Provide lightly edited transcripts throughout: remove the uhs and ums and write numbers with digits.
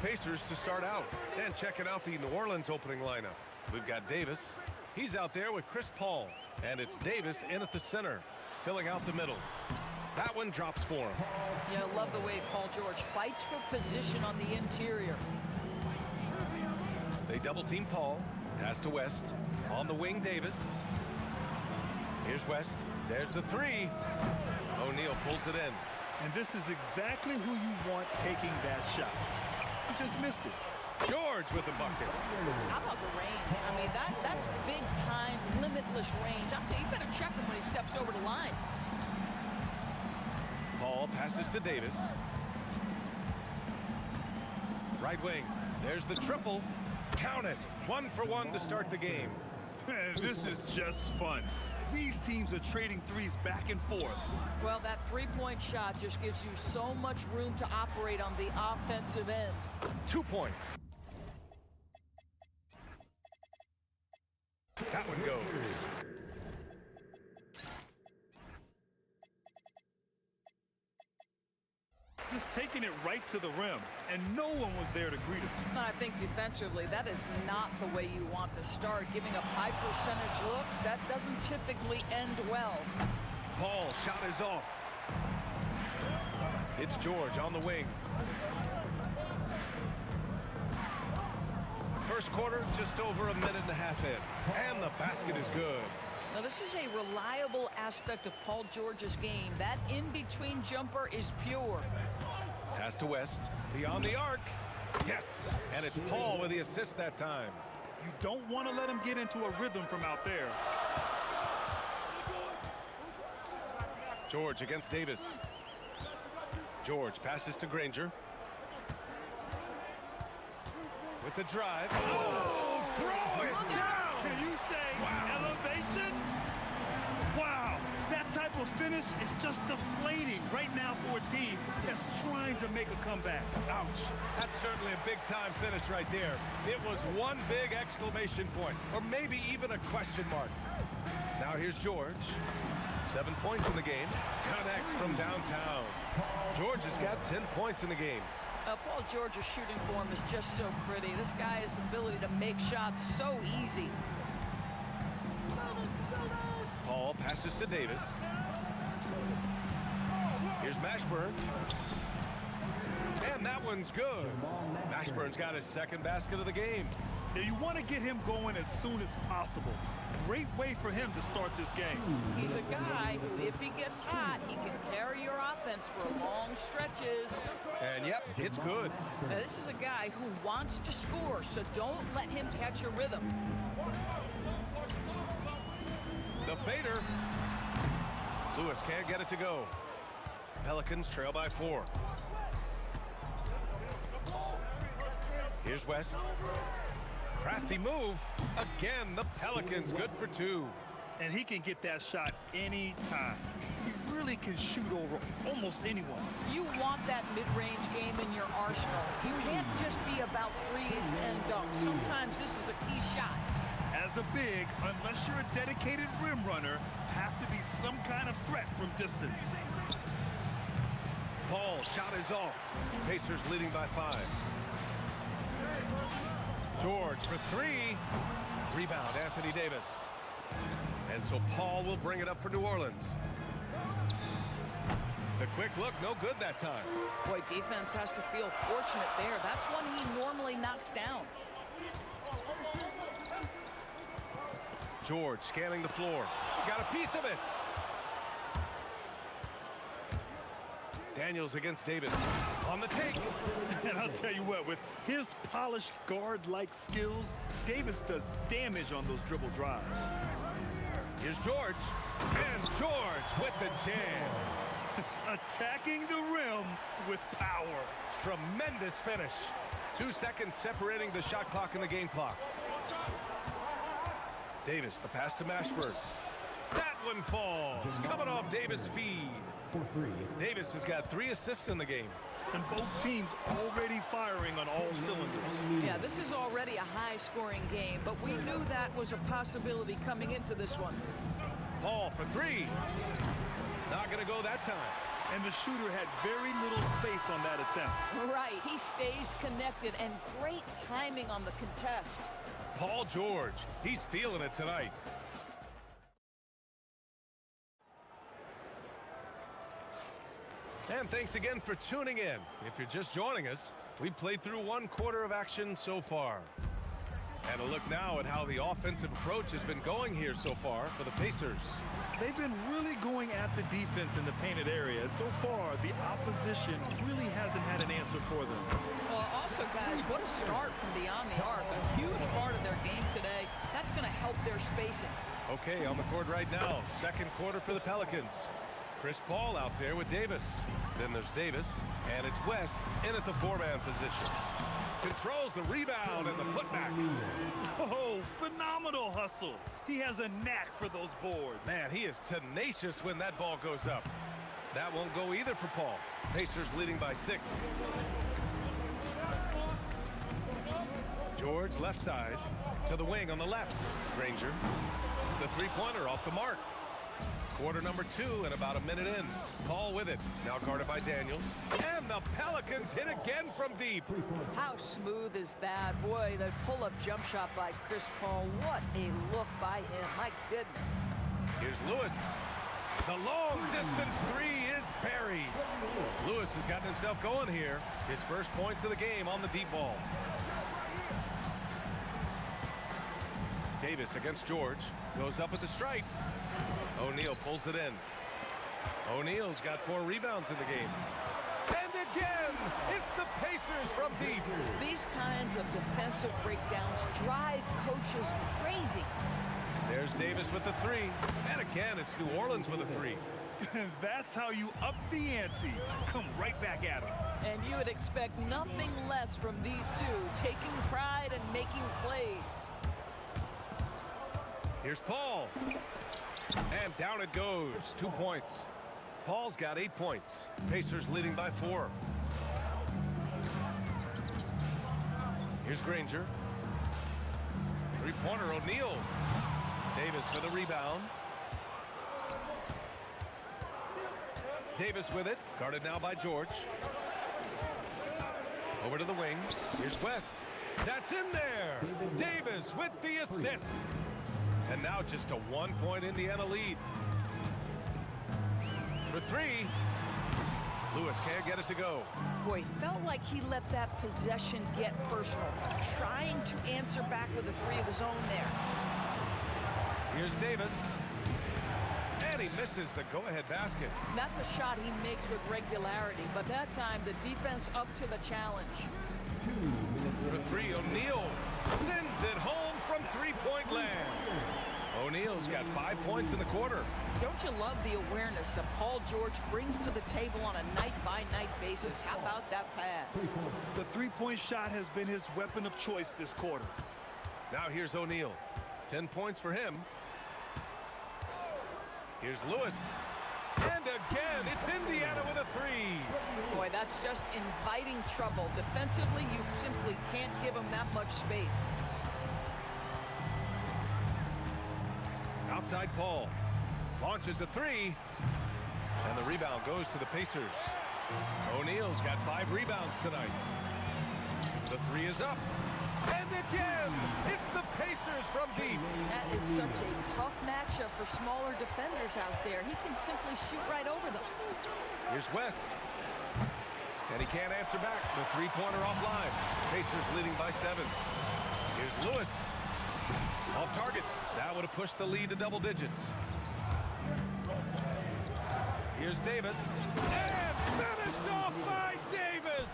Pacers to start out. And checking out the New Orleans opening lineup. We've got Davis. He's out there with Chris Paul. And it's Davis in at the center, filling out the middle. That one drops for him. Yeah, I love the way Paul George fights for position on the interior. They double-team Paul. Pass to West. On the wing, Davis. Here's West. There's the three. O'Neal pulls it in. And this is exactly who you want taking that shot. He just missed it. George with the bucket. How about the range? I mean, that's big-time, limitless range. I'll tell you, you better check him when he steps over the line. Paul passes to Davis. Right wing. There's the triple. Count it. 1 for 1 to start the game. This is just fun. These teams are trading threes back and forth. Well, that three-point shot just gives you so much room to operate on the offensive end. 2 points. That one goes. Just taking it right to the rim, and no one was there to greet him. I think defensively, that is not the way you want to start. Giving up high percentage looks, that doesn't typically end well. Paul, shot is off. It's George on the wing. First quarter, just over a minute and a half in. And the basket is good. Now, this is a reliable aspect of Paul George's game. That in-between jumper is pure. Pass to West. Beyond the arc. Yes. And it's Paul with the assist that time. You don't want to let him get into a rhythm from out there. George against Davis. George passes to Granger. With the drive. Oh, throw it down! Can you say elevation? Wow, that type of finish is just deflating right now for a team that's trying to make a comeback. Ouch. That's certainly a big-time finish right there. It was one big exclamation point, or maybe even a question mark. Now here's George. 7 points in the game. Connects from downtown. George has got 10 points in the game. Paul George's shooting form is just so pretty. This guy has the ability to make shots so easy. Paul passes to Davis. Here's Mashburn. And that one's good. Mashburn's got his second basket of the game. Now you want to get him going as soon as possible. Great way for him to start this game. He's a guy who, if he gets hot, he can carry your offense for long stretches. And yep, it's good. Now, this is a guy who wants to score, so don't let him catch a rhythm. The fader. Lewis can't get it to go. Pelicans trail by 4. Here's West. Crafty move. Again, the Pelicans good for 2. And he can get that shot anytime. He really can shoot over almost anyone. You want that mid-range game in your arsenal. You can't just be about threes and dunks. Sometimes this is a key shot. As a big, unless you're a dedicated rim runner, have to be some kind of threat from distance. Paul, shot is off. Pacers leading by 5. George for 3. Rebound, Anthony Davis. And so Paul will bring it up for New Orleans. The quick look, no good that time. Boy, defense has to feel fortunate there. That's one he normally knocks down. George scanning the floor. Got a piece of it. Daniels against Davis. On the take. And I'll tell you what, with his polished guard-like skills, Davis does damage on those dribble drives. Here's George. And George with the jam. Attacking the rim with power. Tremendous finish. 2 seconds separating the shot clock and the game clock. Davis, the pass to Mashburn. That one falls. Coming off Davis' feed. Davis has got 3 assists in the game. And both teams already firing on all cylinders. Yeah, this is already a high-scoring game, but we knew that was a possibility coming into this one. Paul for 3. Not going to go that time. And the shooter had very little space on that attempt. Right, he stays connected, and great timing on the contest. Paul George, he's feeling it tonight. And thanks again for tuning in. If you're just joining us, we played through one quarter of action so far. And a look now at how the offensive approach has been going here so far for the Pacers. They've been really going at the defense in the painted area, and so far, the opposition really hasn't had an answer for them. Well, also, guys, what a start from beyond the arc. A huge part of their game today. That's going to help their spacing. Okay, on the court right now, second quarter for the Pelicans. Chris Paul out there with Davis. Then there's Davis, and it's West in at the four-man position. Controls the rebound and the putback. Oh, phenomenal hustle. He has a knack for those boards. Man, he is tenacious when that ball goes up. That won't go either for Paul. Pacers leading by 6. George left side to the wing on the left. Granger, the three-pointer off the mark. Quarter number 2 and about a minute in. Paul with it. Now guarded by Daniels. And the Pelicans hit again from deep. How smooth is that? Boy, the pull-up jump shot by Chris Paul. What a look by him. My goodness. Here's Lewis. The long-distance three is buried. Lewis has gotten himself going here. His first points of the game on the deep ball. Davis against George. Goes up at the stripe. O'Neal pulls it in. O'Neal's got 4 rebounds in the game. And again, it's the Pacers from deep. These kinds of defensive breakdowns drive coaches crazy. There's Davis with the 3. And again, it's New Orleans with a 3. That's how you up the ante. Come right back at him. And you would expect nothing less from these two, taking pride and making plays. Here's Paul. And down it goes. 2 points. Paul's got 8 points. Pacers leading by 4. Here's Granger. Three-pointer, O'Neal. Davis for the rebound. Davis with it. Guarded now by George. Over to the wing. Here's West. That's in there. Davis with the assist. And now just a 1-point Indiana lead. For 3. Lewis can't get it to go. Boy, felt like he let that possession get personal, trying to answer back with a 3 of his own there. Here's Davis. And he misses the go-ahead basket. That's a shot he makes with regularity, but that time the defense up to the challenge. For 3, O'Neal sends it home from three-point land. O'Neal's got 5 points in the quarter. Don't you love the awareness that Paul George brings to the table on a night-by-night basis? How about that pass? The three-point shot has been his weapon of choice this quarter. Now here's O'Neal. 10 points for him. Here's Lewis. And again, it's Indiana with a 3. Boy, that's just inviting trouble. Defensively, you simply can't give him that much space. Outside Paul. Launches a 3. And the rebound goes to the Pacers. O'Neal's got 5 rebounds tonight. The 3 is up. And again, it's the Pacers from deep. That is such a tough matchup for smaller defenders out there. He can simply shoot right over them. Here's West. And he can't answer back. The three-pointer offline. Pacers leading by 7. Here's Lewis. Off target. That would have pushed the lead to double digits. Here's Davis. And finished off by Davis.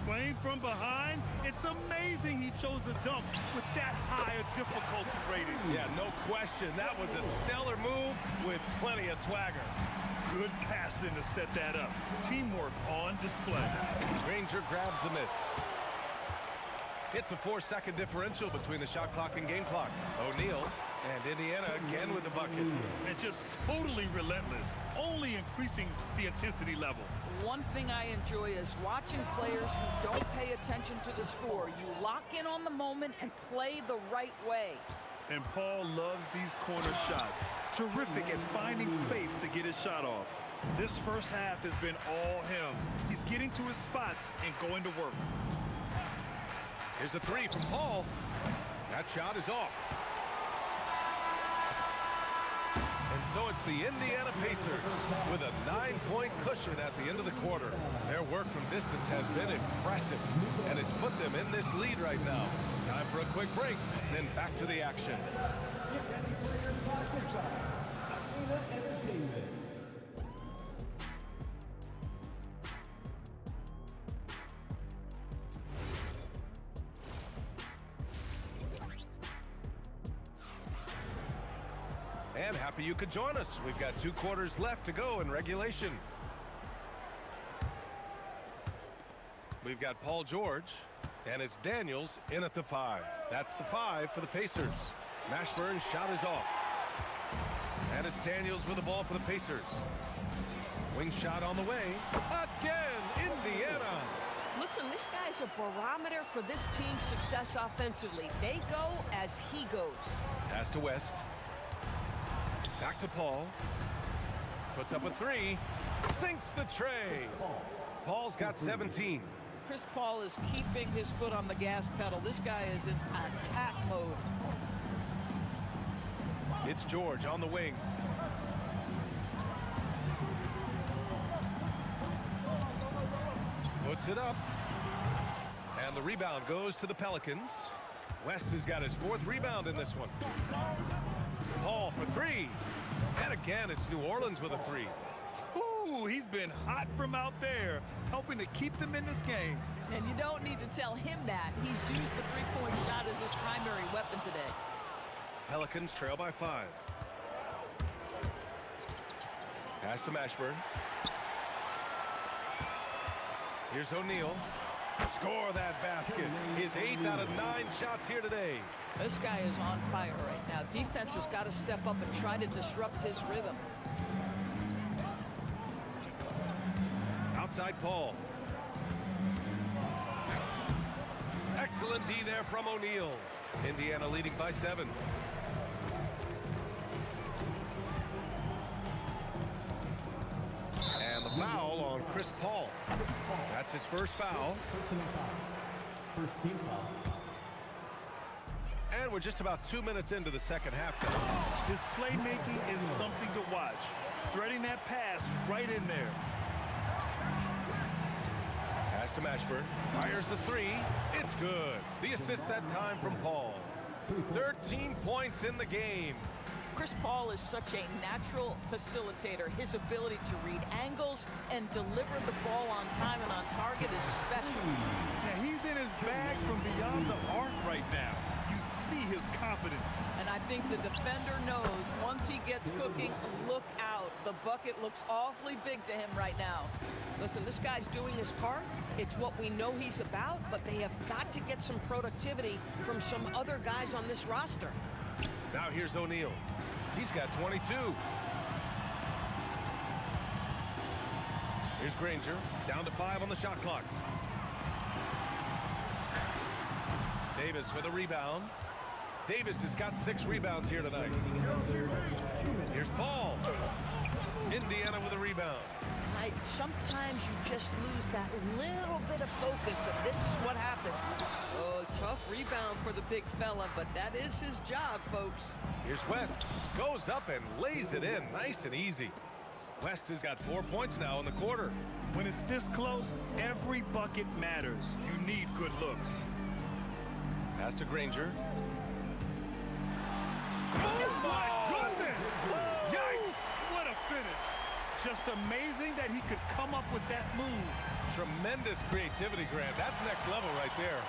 Playing from behind, it's amazing he chose a dunk with that high a difficulty rating. Yeah, no question. That was a stellar move with plenty of swagger. Good passing to set that up. Teamwork on display. Granger grabs the miss. It's a 4-second differential between the shot clock and game clock. O'Neal and Indiana again with the bucket. And just totally relentless, only increasing the intensity level. One thing I enjoy is watching players who don't pay attention to the score. You lock in on the moment and play the right way. And Paul loves these corner shots. Terrific at finding space to get his shot off. This first half has been all him. He's getting to his spots and going to work. Here's a three from Paul. That shot is off. And so it's the Indiana Pacers with a 9-point cushion at the end of the quarter. Their work from distance has been impressive, and it's put them in this lead right now. Time for a quick break, then back to the action. Get ready for your classic shot. Arena Entertainment. And happy you could join us. We've got 2 quarters left to go in regulation. We've got Paul George, and it's Daniels in at the 5. That's the 5 for the Pacers. Mashburn's shot is off. And it's Daniels with the ball for the Pacers. Wing shot on the way. Again, Indiana. Listen, this guy's a barometer for this team's success offensively. They go as he goes. Pass to West. Back to Paul. Puts up a 3. Sinks the tray. Paul's got 17. Chris Paul is keeping his foot on the gas pedal. This guy is in attack mode. It's George on the wing. Puts it up. And the rebound goes to the Pelicans. West has got his 4th rebound in this one. Paul for 3. And again, it's New Orleans with a 3. Ooh, he's been hot from out there, helping to keep them in this game. And you don't need to tell him that. He's used the three-point shot as his primary weapon today. Pelicans trail by 5. Pass to Mashburn. Here's O'Neal. Score that basket. His 8th out of 9 shots here today. This guy is on fire right now. Defense has got to step up and try to disrupt his rhythm. Outside Paul. Excellent D there from O'Neal. Indiana leading by 7. And the foul on Chris Paul. That's his first foul. First team foul. And we're just about 2 minutes into the second half now. His playmaking is something to watch. Threading that pass right in there. Pass to Mashburn. Fires the 3. It's good. The assist that time from Paul. 13 points in the game. Chris Paul is such a natural facilitator. His ability to read angles and deliver the ball on time and on target is special. Now he's in his bag from beyond the arc right now. You see his confidence. And I think the defender knows once he gets cooking, look out. The bucket looks awfully big to him right now. Listen, this guy's doing his part. It's what we know he's about, but they have got to get some productivity from some other guys on this roster. Now here's O'Neal. He's got 22. Here's Granger. Down to 5 on the shot clock. Davis with a rebound. Davis has got 6 rebounds here tonight. Here's Paul. Indiana with a rebound. Sometimes you just lose that little bit of focus, and this is what happens. Oh, tough rebound for the big fella, but that is his job, folks. Here's West. Goes up and lays it in. Nice and easy. West has got 4 points now in the quarter. When it's this close, every bucket matters. You need good looks. Pass to Granger. Oh, my goodness! Yikes! What a finish. Just amazing that he could come up with that move. Tremendous creativity, Grant. That's next level right there.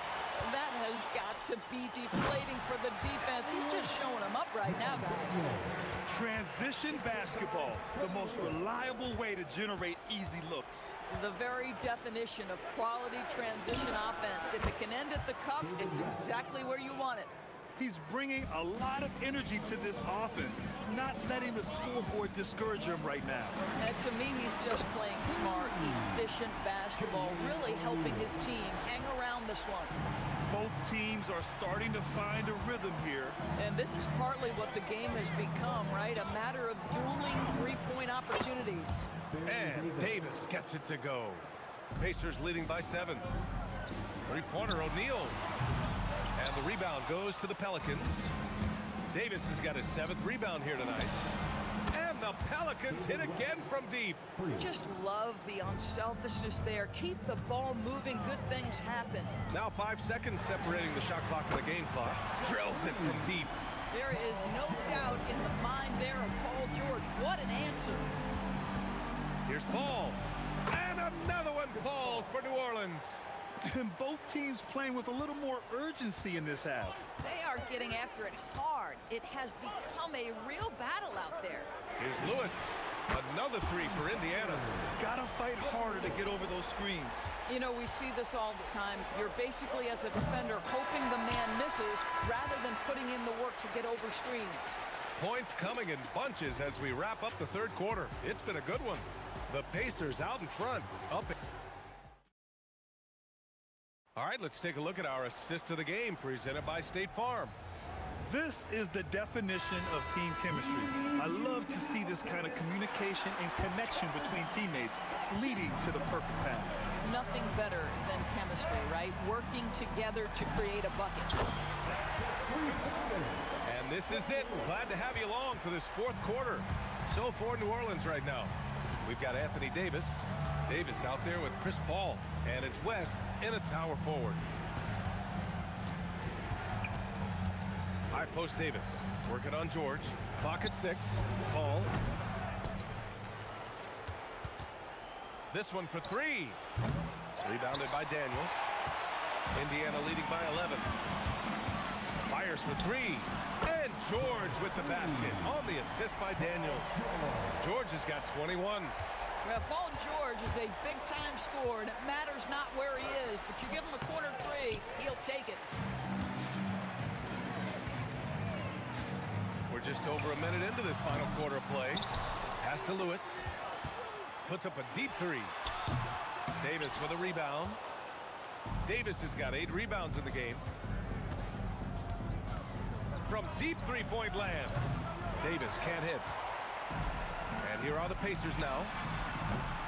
That has got to be deflating for the defense. He's just showing them up right now, guys. Transition basketball, the most reliable way to generate easy looks. The very definition of quality transition offense. If it can end at the cup, it's exactly where you want it. He's bringing a lot of energy to this offense, not letting the scoreboard discourage him right now. And to me, he's just playing smart, efficient. efficient basketball, really helping his team hang around this one. Both teams are starting to find a rhythm here. And this is partly what the game has become, right? A matter of dueling three-point opportunities. And Davis gets it to go. Pacers leading by 7. Three-pointer O'Neal. And the rebound goes to the Pelicans. Davis has got his 7th rebound here tonight. And the Pelicans hit again from deep. Just love the unselfishness there. Keep the ball moving. Good things happen. Now 5 seconds separating the shot clock and the game clock. Drills it from deep. There is no doubt in the mind there of Paul George. What an answer. Here's Paul. And another one falls for New Orleans. And both teams playing with a little more urgency in this half. They are getting after it hard. It has become a real battle out there. Here's Lewis. Another 3 for Indiana. Gotta fight harder to get over those screens. You know, we see this all the time. You're basically, as a defender, hoping the man misses rather than putting in the work to get over screens. Points coming in bunches as we wrap up the 3rd quarter. It's been a good one. The Pacers out in front. All right, let's take a look at our assist of the game presented by State Farm. This is the definition of team chemistry. I love to see this kind of communication and connection between teammates leading to the perfect pass. Nothing better than chemistry, right? Working together to create a bucket. And this is it. Glad to have you along for this 4th quarter. So for New Orleans right now, we've got Anthony Davis. Davis out there with Chris Paul. And it's West in at power forward. High post Davis. Working on George. Clock at 6. Paul. This one for 3. Rebounded by Daniels. Indiana leading by 11. Fires for 3. And George with the basket on the assist by Daniels. George has got 21. Well, Paul George is a big-time scorer, and it matters not where he is, but you give him a corner 3, he'll take it. We're just over a minute into this final quarter of play. Pass to Lewis. Puts up a deep 3. Davis with a rebound. Davis has got 8 rebounds in the game. From deep 3-point land. Davis can't hit. And here are the Pacers now.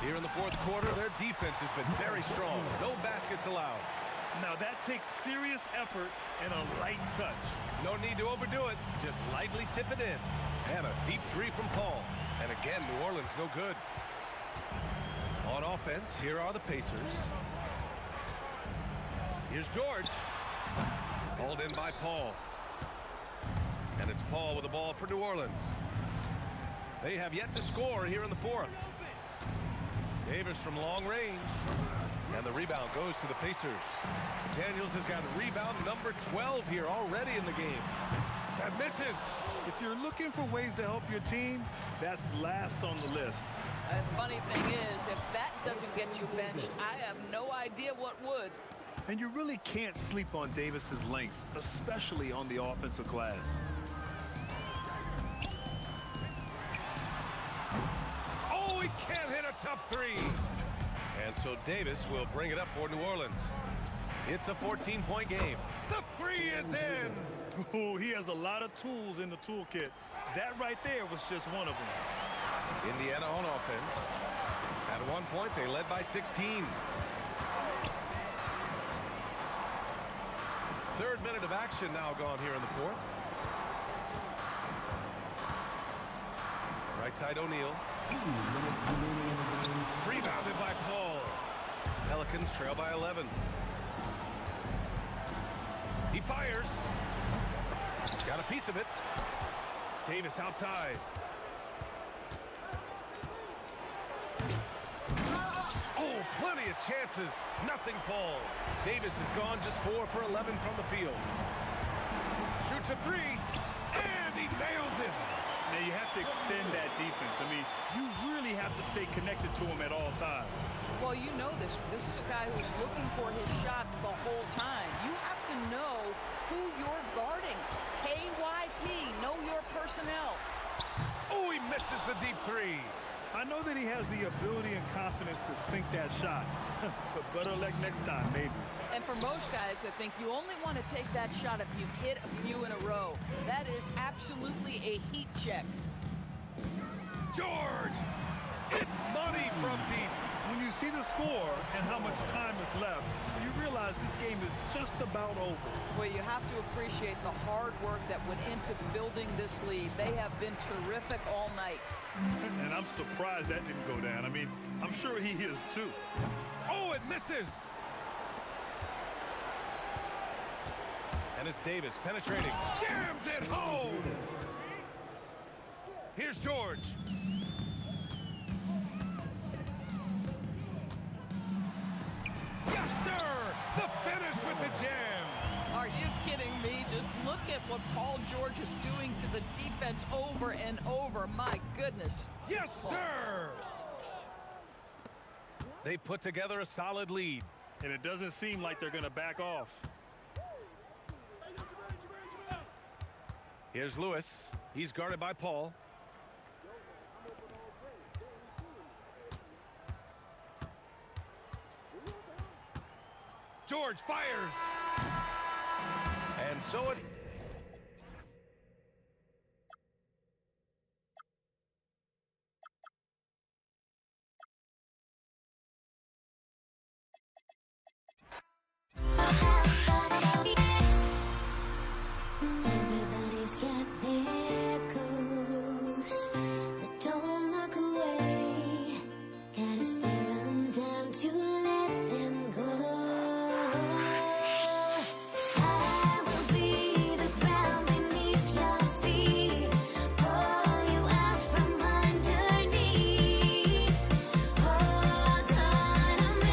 Here in the 4th quarter, their defense has been very strong. No baskets allowed. Now that takes serious effort and a light touch. No need to overdo it. Just lightly tip it in. And a deep 3 from Paul. And again, New Orleans no good. On offense, here are the Pacers. Here's George. Hauled in by Paul. And it's Paul with the ball for New Orleans. They have yet to score here in the 4th. Davis from long range. And the rebound goes to the Pacers. Daniels has got rebound number 12 here already in the game. That misses. If you're looking for ways to help your team, that's last on the list. The funny thing is, if that doesn't get you benched, I have no idea what would. And you really can't sleep on Davis's length, especially on the offensive glass. Oh, he can't hit a tough 3. And so Davis will bring it up for New Orleans. It's a 14-point game. The 3 is in. Oh, he has a lot of tools in the toolkit. That right there was just one of them. Indiana on offense. At one point, they led by 16. 3rd minute of action now gone here in the 4th. Right side O'Neal. Rebounded by Paul. Pelicans trail by 11. He fires. Got a piece of it. Davis outside. Oh, plenty of chances. Nothing falls. Davis has gone just 4 for 11 from the field. Shoots a 3, and he nails it. Now you have to extend that defense. I mean, you really have to stay connected to him at all times. Well, you know this. This is a guy who's looking for his shot the whole time. You have to know who you're guarding. KYP, know your personnel. Oh, he misses the deep 3. I know that he has the ability and confidence to sink that shot, but better luck next time, maybe. And for most guys, I think you only want to take that shot if you've hit a few in a row. That is absolutely a heat check. George! It's money from deep. When you see the score and how much time is left, you realize this game is just about over. Well, you have to appreciate the hard work that went into building this lead. They have been terrific all night. And I'm surprised that didn't go down. I mean, I'm sure he is too. Oh, it misses! And it's Davis penetrating. Jams it home! Here's George. Yes, sir! The finish with the jam! Are you kidding me? Just look at what Paul George is doing to the defense over and over. My goodness. Yes, sir! They put together a solid lead. And it doesn't seem like they're going to back off. Here's Lewis. He's guarded by Paul. George fires. And so it... Everybody's got their goals, but don't look away. Gotta stare 'em down to let them go. I will be the ground beneath your feet, pull you out from underneath. Hold on to me.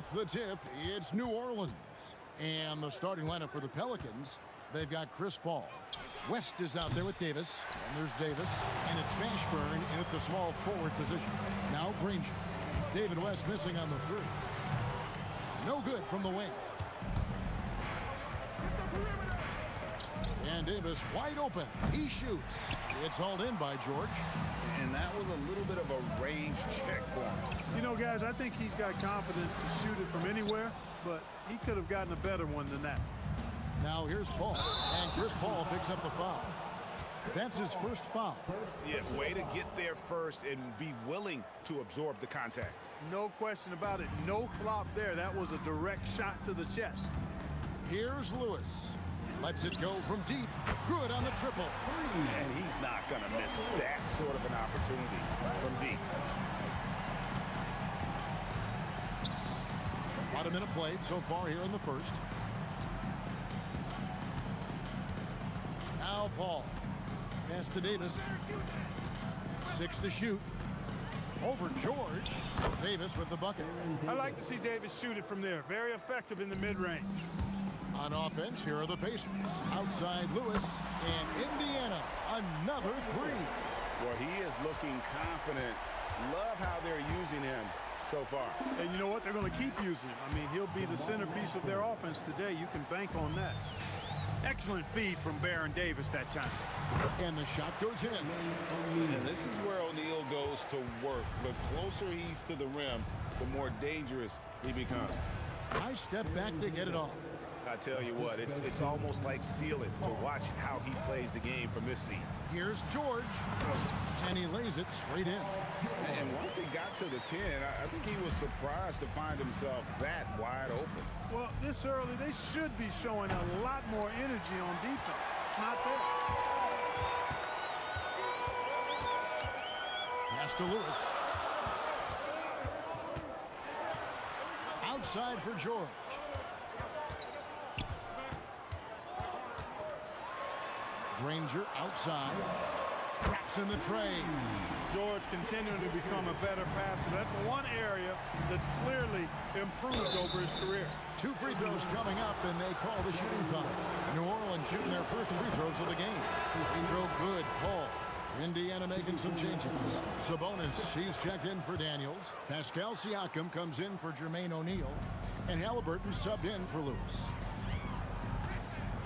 Off the tip, it's New Orleans. And the starting lineup for the Pelicans, they've got Chris Paul. West is out there with Davis. And there's Davis. And it's Mashburn in at the small forward position. Now Granger. David West missing on the three. No good from the wing. And Davis wide open. He shoots. It's hauled in by George. And that was a little bit of a range check for him. You know, guys, I think he's got confidence to shoot it from anywhere, but he could have gotten a better one than that. Now here's Paul. And Chris Paul picks up the foul. That's his first foul. Yeah, way to get there first and be willing to absorb the contact. No question about it. No flop there. That was a direct shot to the chest. Here's Lewis. Lets it go from deep. Good on the triple. And he's not going to miss that sort of an opportunity from deep. About a minute played so far here in the first. Now Paul. Pass to Davis. 6 to shoot. Over George. Davis with the bucket. I like to see Davis shoot it from there. Very effective in the mid-range. On offense, here are the Pacers. Outside Lewis, and Indiana, another three. Well, he is looking confident. Love how they're using him so far. And you know what? They're going to keep using him. I mean, he'll be the centerpiece of their offense today. You can bank on that. Excellent feed from Baron Davis that time. And the shot goes in. And this is where O'Neal goes to work. The closer he's to the rim, the more dangerous he becomes. Nice step back to get it off. I tell you what, it's almost like stealing to watch how he plays the game from this seat. Here's George, and he lays it straight in. And once he got to the 10, I think he was surprised to find himself that wide open. Well, this early, they should be showing a lot more energy on defense. It's not there. Pass to Lewis. Outside for George. Granger outside. Traps in the tray. George continuing to become a better passer. That's one area that's clearly improved over his career. 2 free throws coming up, and they call the shooting foul. New Orleans shooting their first free throws of the game. Free throw good. Paul. Indiana making some changes. Sabonis, he's checked in for Daniels. Pascal Siakam comes in for Jermaine O'Neal. And Halliburton subbed in for Lewis.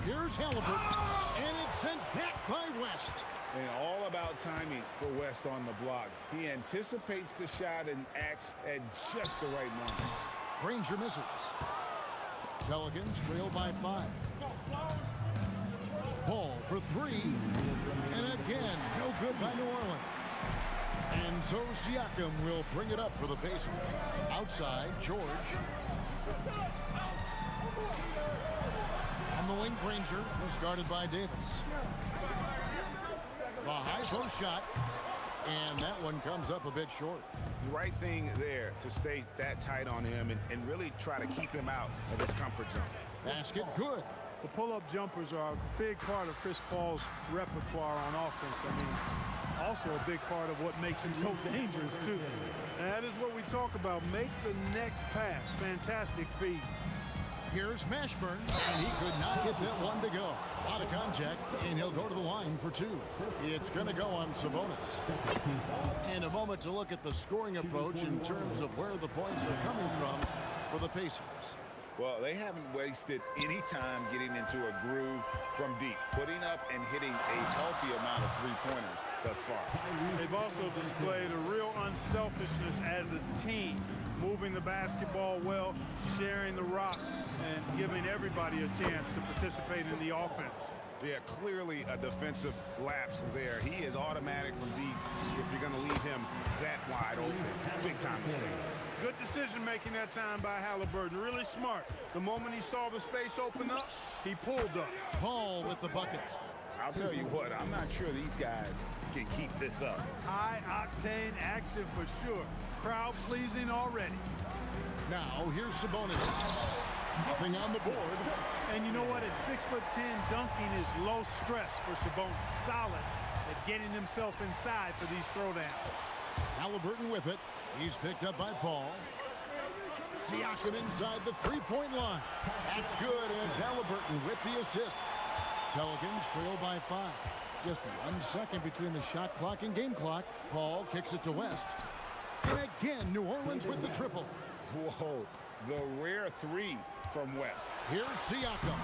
Here's Halliburton, and it's sent back by West. And all about timing for West on the block. He anticipates the shot and acts at just the right moment. Granger misses. Pelicans trail by 5. Paul for 3. And again, no good by New Orleans. And so Siakam will bring it up for the Pacers. Outside, George. On the wing, Granger was guarded by Davis. The high post shot, and that one comes up a bit short. The right thing there to stay that tight on him and really try to keep him out of his comfort zone. Basket good. The pull-up jumpers are a big part of Chris Paul's repertoire on offense. I mean, also a big part of what makes him so dangerous, too. And that is what we talk about. Make the next pass. Fantastic feed. Here's Mashburn, and he could not get that one to go. Out of contact, and he'll go to the line for 2. It's going to go on Sabonis. And a moment to look at the scoring approach in terms of where the points are coming from for the Pacers. Well, they haven't wasted any time getting into a groove from deep, putting up and hitting a healthy amount of three-pointers thus far. They've also displayed a real unselfishness as a team, moving the basketball well, sharing the rock, and giving everybody a chance to participate in the offense. Yeah, clearly a defensive lapse there. He is automatic from deep if you're going to leave him that wide open. Big time mistake. Good decision-making that time by Halliburton. Really smart. The moment he saw the space open up, he pulled up. Paul with the bucket. I'll tell you what, I'm not sure these guys can keep this up. High-octane action for sure. Crowd-pleasing already. Now, here's Sabonis. Nothing on the board. And you know what? At 6'10", dunking is low stress for Sabonis. Solid at getting himself inside for these throwdowns. Halliburton with it. He's picked up by Paul. Siakam inside the three-point line. That's good, and it's Halliburton with the assist. Pelicans trail by 5. Just 1 second between the shot clock and game clock. Paul kicks it to West. And again, New Orleans with the triple. Whoa, the rare three from West. Here's Siakam,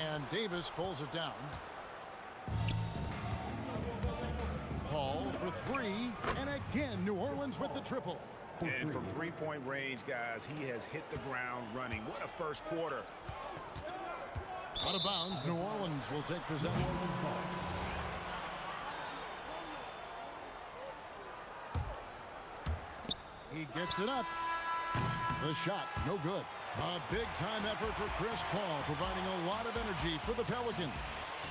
and Davis pulls it down. Paul for 3, and again, New Orleans with the triple. And from three-point range, guys, he has hit the ground running. What a first quarter. Out of bounds, New Orleans will take possession. He gets it up. The shot, no good. A big-time effort for Chris Paul, providing a lot of energy for the Pelicans.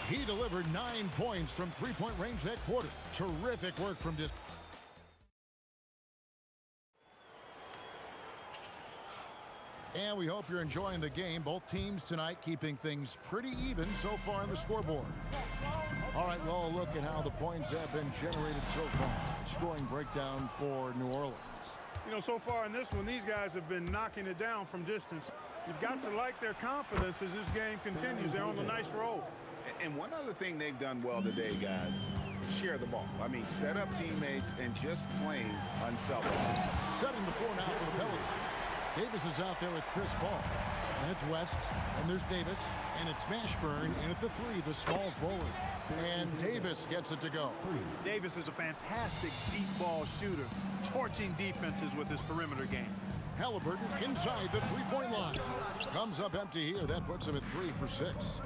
He delivered 9 points from three-point range that quarter. Terrific work from distance. And we hope you're enjoying the game. Both teams tonight keeping things pretty even so far on the scoreboard. All right, well, look at how the points have been generated so far. Scoring breakdown for New Orleans. You know, so far in this one, these guys have been knocking it down from distance. You've got to like their confidence as this game continues. They're on a nice roll. And one other thing they've done well today, guys, share the ball. I mean, set up teammates and just plain unselfish. Setting the floor now for the Pelicans. Davis is out there with Chris Paul. And it's West, and there's Davis, and it's Mashburn, and at the 3, the small forward. And Davis gets it to go. Davis is a fantastic deep ball shooter, torching defenses with his perimeter game. Halliburton inside the three-point line. Comes up empty here. That puts him at 3 for 6.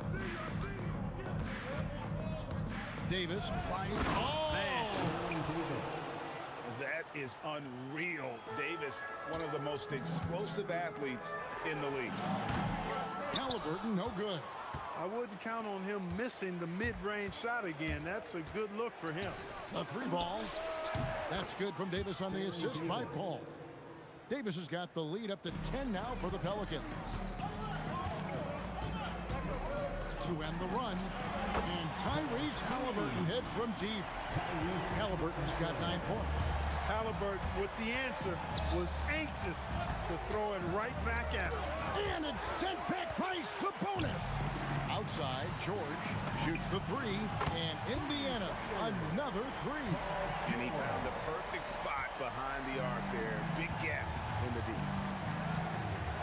Davis trying. Oh! Man. That is unreal. Davis, one of the most explosive athletes in the league. Halliburton, no good. I wouldn't count on him missing the mid-range shot again. That's a good look for him. The 3 ball. That's good from Davis on the assist by Paul. Davis has got the lead up to 10 now for the Pelicans. To end the run. And Tyrese Halliburton hits from deep. Halliburton's got 9 points. Halliburton with the answer was anxious to throw it right back at him. And it's sent back by Sabonis. Outside, George shoots the 3, and Indiana another 3. And he found the perfect spot behind the arc there. Big gap in the deep.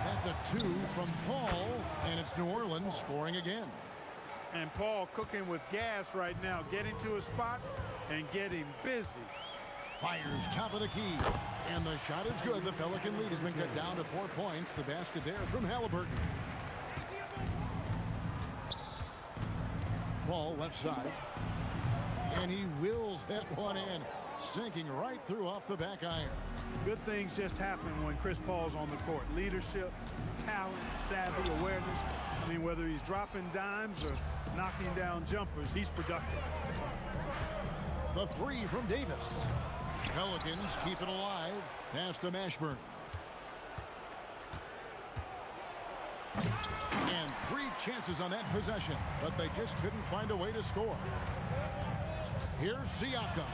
That's a 2 from Paul, and it's New Orleans scoring again. And Paul cooking with gas right now, getting to his spots and getting busy. Fires top of the key, and the shot is good. The Pelican lead has been cut down to 4 points. The basket there from Halliburton. Paul left side, and he wills that one in, sinking right through off the back iron. Good things just happen when Chris Paul's on the court. Leadership, talent, savvy, awareness. I mean, whether he's dropping dimes or knocking down jumpers, he's productive. The 3 from Davis. Pelicans keep it alive. Pass to Mashburn. And 3 chances on that possession, but they just couldn't find a way to score. Here's Siakam.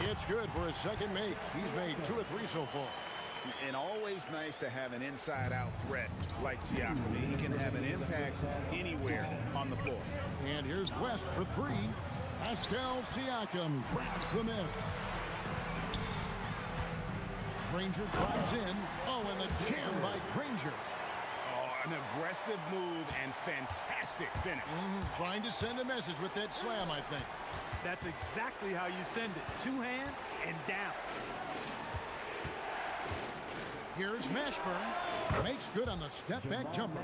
It's good for his second make. He's made 2 of 3 so far. And always nice to have an inside-out threat like Siakam. He can have an impact anywhere on the floor. And here's West for 3. Pascal Siakam grabs the miss. Granger drives in. Oh, and the jam by Granger. Oh, an aggressive move and fantastic finish. Trying to send a message with that slam, I think. That's exactly how you send it. 2 hands and down. Here's Mashburn. Makes good on the step-back jumper.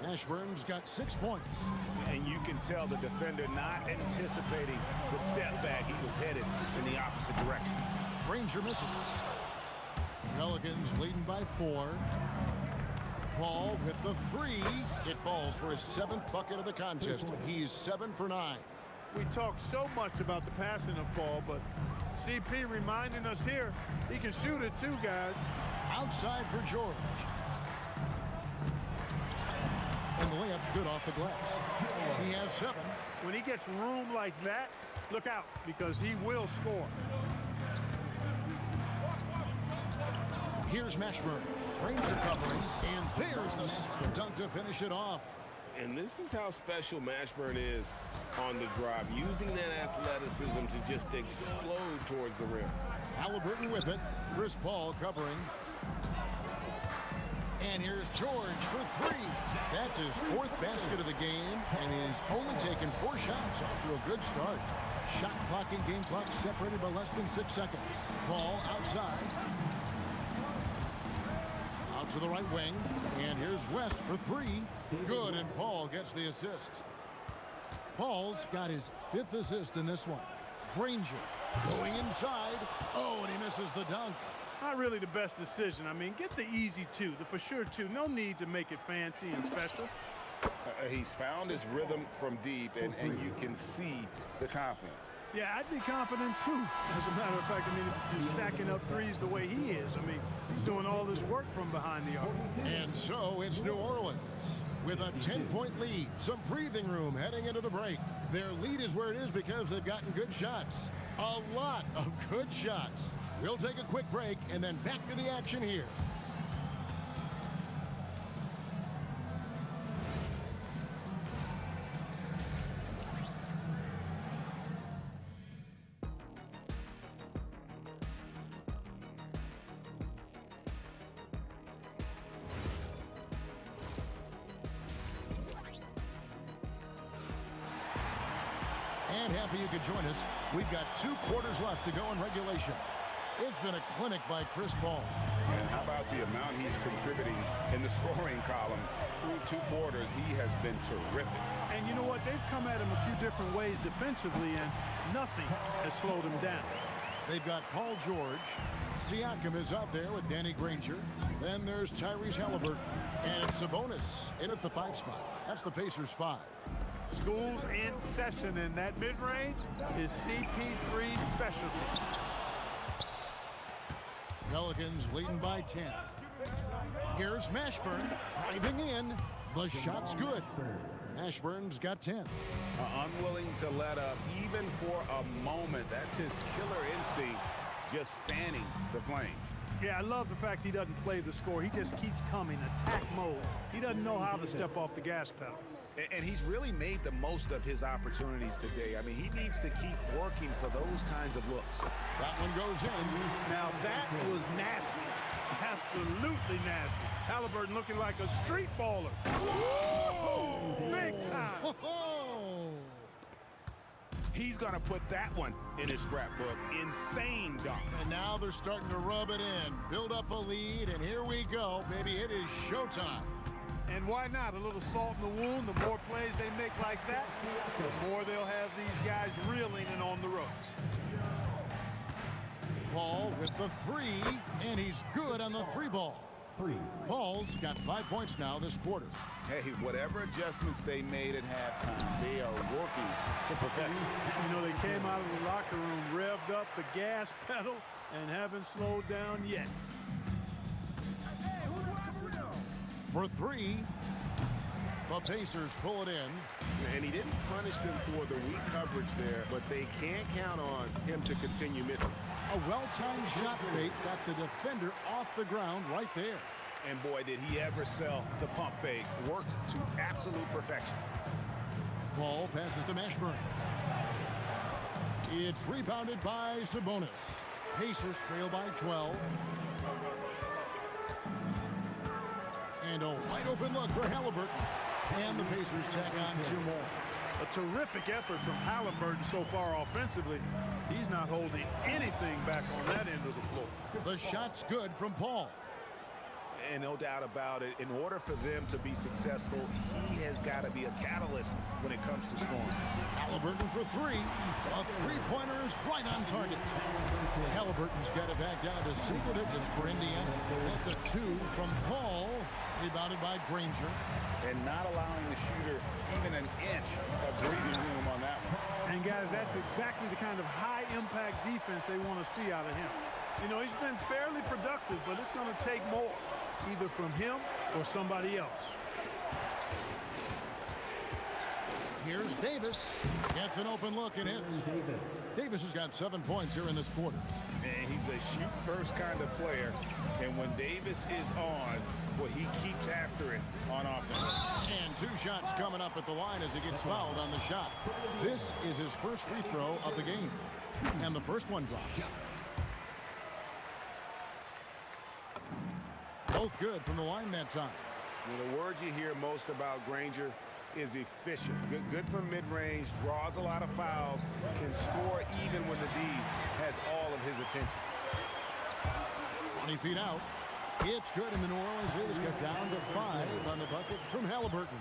Mashburn's got 6 points. And you can tell the defender not anticipating the step back. He was headed in the opposite direction. Granger misses. Pelicans leading by 4. Paul with the 3. It falls for his 7th bucket of the contest. He's 7 for 9. We talk so much about the passing of Paul, but CP reminding us here, he can shoot it too, guys. Outside for George. And the layup's good off the glass. He has 7. When he gets room like that, look out, because he will score. Here's Mashburn. Granger covering, and there's the slam dunk to finish it off. And this is how special Mashburn is on the drive, using that athleticism to just explode towards the rim. Halliburton with it. Chris Paul covering. And here's George for three. That's his fourth basket of the game, and he's only taken 4 shots off to a good start. Shot clock and game clock separated by less than 6 seconds. Paul outside. Out to the right wing. And here's West for three. Good, and Paul gets the assist. Paul's got his 5th assist in this one. Granger going inside. Oh, and he misses the dunk. Not really the best decision. I mean, get the easy 2, the for sure 2. No need to make it fancy and special. He's found his rhythm from deep, and you can see the confidence. Yeah, I'd be confident too. As a matter of fact, I mean, if he's stacking up threes the way he is. I mean, he's doing all this work from behind the arc. And so it's New Orleans with a 10-point lead. Some breathing room heading into the break. Their lead is where it is because they've gotten good shots. A lot of good shots. We'll take a quick break and then back to the action here. And happy you could join us. We've got 2 quarters left to go in regulation. It's been a clinic by Chris Paul. And how about the amount he's contributing in the scoring column? Through 2 quarters, he has been terrific. And you know what? They've come at him a few different ways defensively, and nothing has slowed him down. They've got Paul George. Siakam is out there with Danny Granger. Then there's Tyrese Halliburton. And it's Sabonis in at the 5 spot. That's the Pacers' 5. School's in session, and that mid-range is CP3's specialty. Pelicans leading by 10. Here's Mashburn driving in. The shot's good. Mashburn's got 10. Unwilling to let up even for a moment. That's his killer instinct, just fanning the flames. Yeah, I love the fact he doesn't play the score. He just keeps coming, attack mode. He doesn't know how to step off the gas pedal. And he's really made the most of his opportunities today. I mean, he needs to keep working for those kinds of looks. That one goes in. Now that was nasty. Absolutely nasty. Halliburton looking like a street baller. Whoa! Big time. He's going to put that one in his scrapbook. Insane dunk. And now they're starting to rub it in. Build up a lead, and here we go, baby. It is showtime. And why not? A little salt in the wound. The more plays they make like that, the more they'll have these guys reeling and on the ropes. Paul with the 3, and he's good on the 3 ball. Paul's got 5 points now this quarter. Hey, whatever adjustments they made at halftime, they are working to perfection. You know, they came out of the locker room, revved up the gas pedal, and haven't slowed down yet. For 3, the Pacers pull it in. And he didn't punish them for the weak coverage there, but they can't count on him to continue missing. A well-timed shot fake got the defender off the ground right there. And boy, did he ever sell the pump fake. Worked to absolute perfection. Paul passes to Mashburn. It's rebounded by Sabonis. Pacers trail by 12. And a wide open look for Halliburton. And the Pacers tack on 2 more. A terrific effort from Halliburton so far offensively. He's not holding anything back on that end of the floor. The shot's good from Paul. And no doubt about it, in order for them to be successful, he has got to be a catalyst when it comes to scoring. Halliburton for 3. A 3-pointer is right on target. Halliburton's got it back down to single digits for Indiana. That's a 2 from Paul. Rebounded by Granger. And not allowing the shooter even an inch of breathing room on that one. And guys, that's exactly the kind of high-impact defense they want to see out of him. You know, he's been fairly productive, but it's going to take more, either from him or somebody else. Here's Davis. Gets an open look and hits. Davis has got 7 points here in this quarter. And he's a shoot-first kind of player. And when Davis is on, well, he keeps after it on offense. And 2 shots coming up at the line as he gets fouled on the shot. This is his first free throw of the game. And the first one drops. Both good from the line that time. The word you hear most about Granger is efficient. Good from mid-range, draws a lot of fouls, can score even when the D has all of his attention. 20 feet out. It's good, and the New Orleans Leaders got down to 5 on the bucket from Halliburton.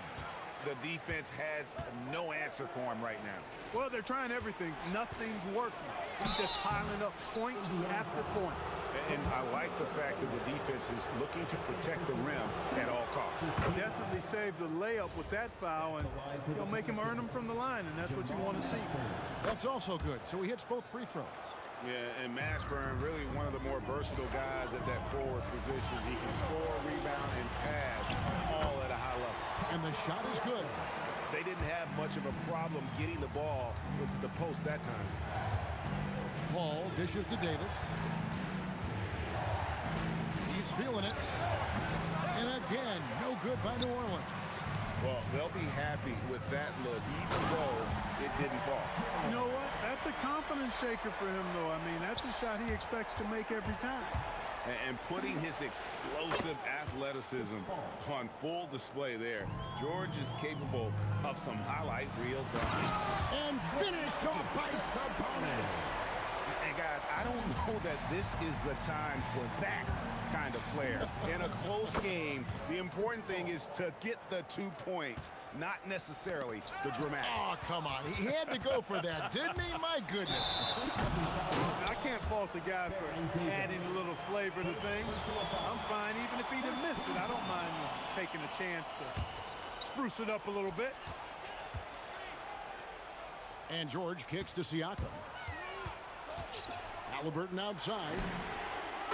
The defense has no answer for him right now. Well, they're trying everything. Nothing's working. He's just piling up point after point. And I like the fact that the defense is looking to protect the rim at all costs. Definitely saved the layup with that foul, and he'll make him earn them from the line, and that's what you want to see. That's also good, so he hits both free throws. Yeah, and Mashburn, really one of the more versatile guys at that forward position. He can score, rebound, and pass all at a high level. And the shot is good. They didn't have much of a problem getting the ball into the post that time. Paul dishes to Davis. He's feeling it. And again, no good by New Orleans. Well, they'll be happy with that look, even though it didn't fall. You know what? That's a confidence shaker for him, though. I mean, that's a shot he expects to make every time. And putting his explosive athleticism on full display there. George is capable of some highlight reel dunks. And finished off by Sabonis. And guys, I don't know that this is the time for that kind of flair. In a close game, the important thing is to get the 2 points, not necessarily the dramatics. Oh, come on. He had to go for that, didn't he? My goodness. I can't fault the guy for adding a little flavor to things. I'm fine even if he'd have missed it. I don't mind taking a chance to spruce it up a little bit. And George kicks to Siakam. Halliburton outside.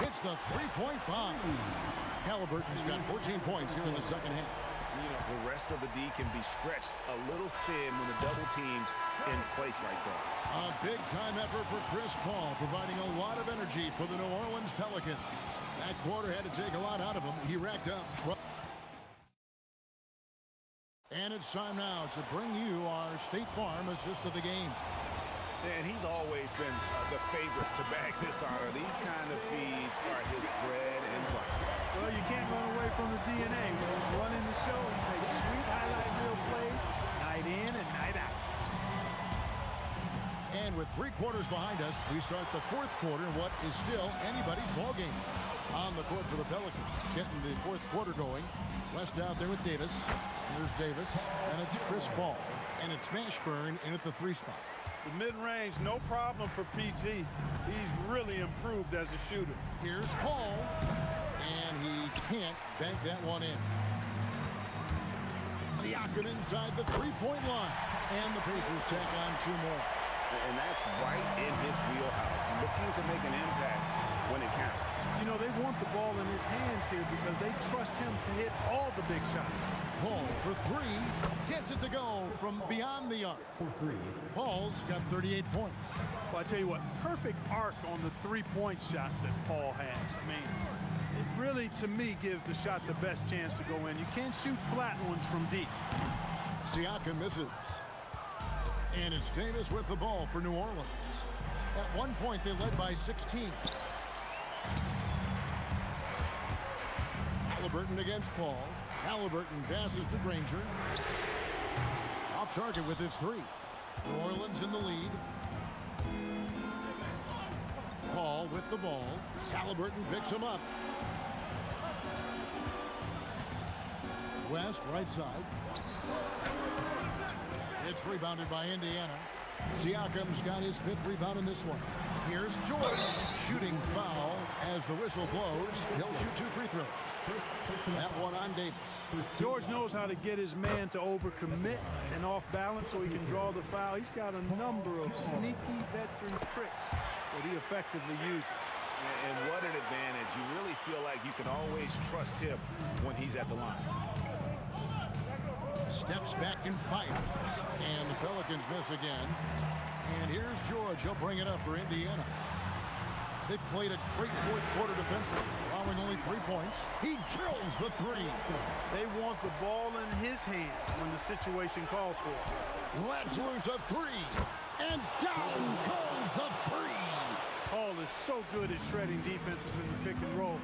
Hits the three-point bomb. Halliburton's got 14 points here in the second half. You know, the rest of the D can be stretched a little thin when the double team's in place like that. A big-time effort for Chris Paul, providing a lot of energy for the New Orleans Pelicans. That quarter had to take a lot out of him. He racked up. And it's time now to bring you our State Farm assist of the game. And he's always been the favorite to bag this honor. These kind of feeds are his bread and butter. Well, you can't run away from the DNA. Running the show, he makes sweet highlight reel plays night in and night out. And with 3 quarters behind us, we start the 4th quarter in what is still anybody's ball game. On the court for the Pelicans, getting the 4th quarter going. West out there with Davis. There's Davis, and it's Chris Paul. And it's Mashburn in at the 3 spot. The mid-range, no problem for PG. He's really improved as a shooter. Here's Paul, and he can't bank that one in. Siakam inside the 3-point line, and the Pacers tack on 2 more. And that's right in his wheelhouse, looking to make an impact when it counts. You know, they want the ball in his hands here because they trust him to hit all the big shots. Paul for 3, gets it to go from beyond the arc. Paul's got 38 points. Well, I tell you what, perfect arc on the 3-point shot that Paul has. I mean, it really, to me, gives the shot the best chance to go in. You can't shoot flat ones from deep. Siakam misses. And it's Davis with the ball for New Orleans. At one point, they led by 16. Halliburton against Paul. Halliburton passes to Granger. Off target with his 3. New Orleans in the lead. Paul with the ball. Halliburton picks him up. West, right side. It's rebounded by Indiana. Siakam's got his 5th rebound in this one. Here's George. Shooting foul as the whistle blows. He'll shoot 2 free throws. That one on Davis. George knows how to get his man to overcommit and off balance so he can draw the foul. He's got a number of sneaky veteran tricks that he effectively uses. And what an advantage. You really feel like you can always trust him when he's at the line. Steps back and fires. And the Pelicans miss again. And here's George. He'll bring it up for Indiana. They've played a great fourth quarter defensively, allowing only 3 points. He drills the three. They want the ball in his hands when the situation calls for it. Let's lose a three. And down goes the three. Paul is so good at shredding defenses in the pick and roll.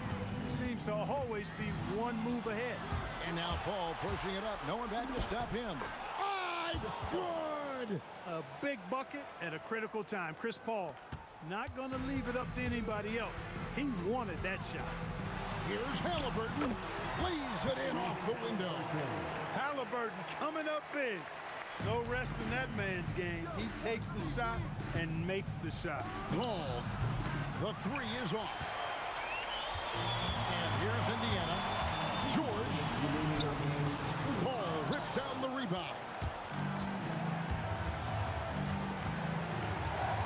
Seems to always be one move ahead. And now Paul pushing it up. No one back to stop him. Ah, it's good. A big bucket at a critical time. Chris Paul not going to leave it up to anybody else. He wanted that shot. Here's Halliburton. Lays it in off the window. Halliburton coming up big. No rest in that man's game. He takes the shot and makes the shot. Long. The three is off. And here's Indiana. George. Paul rips down the rebound.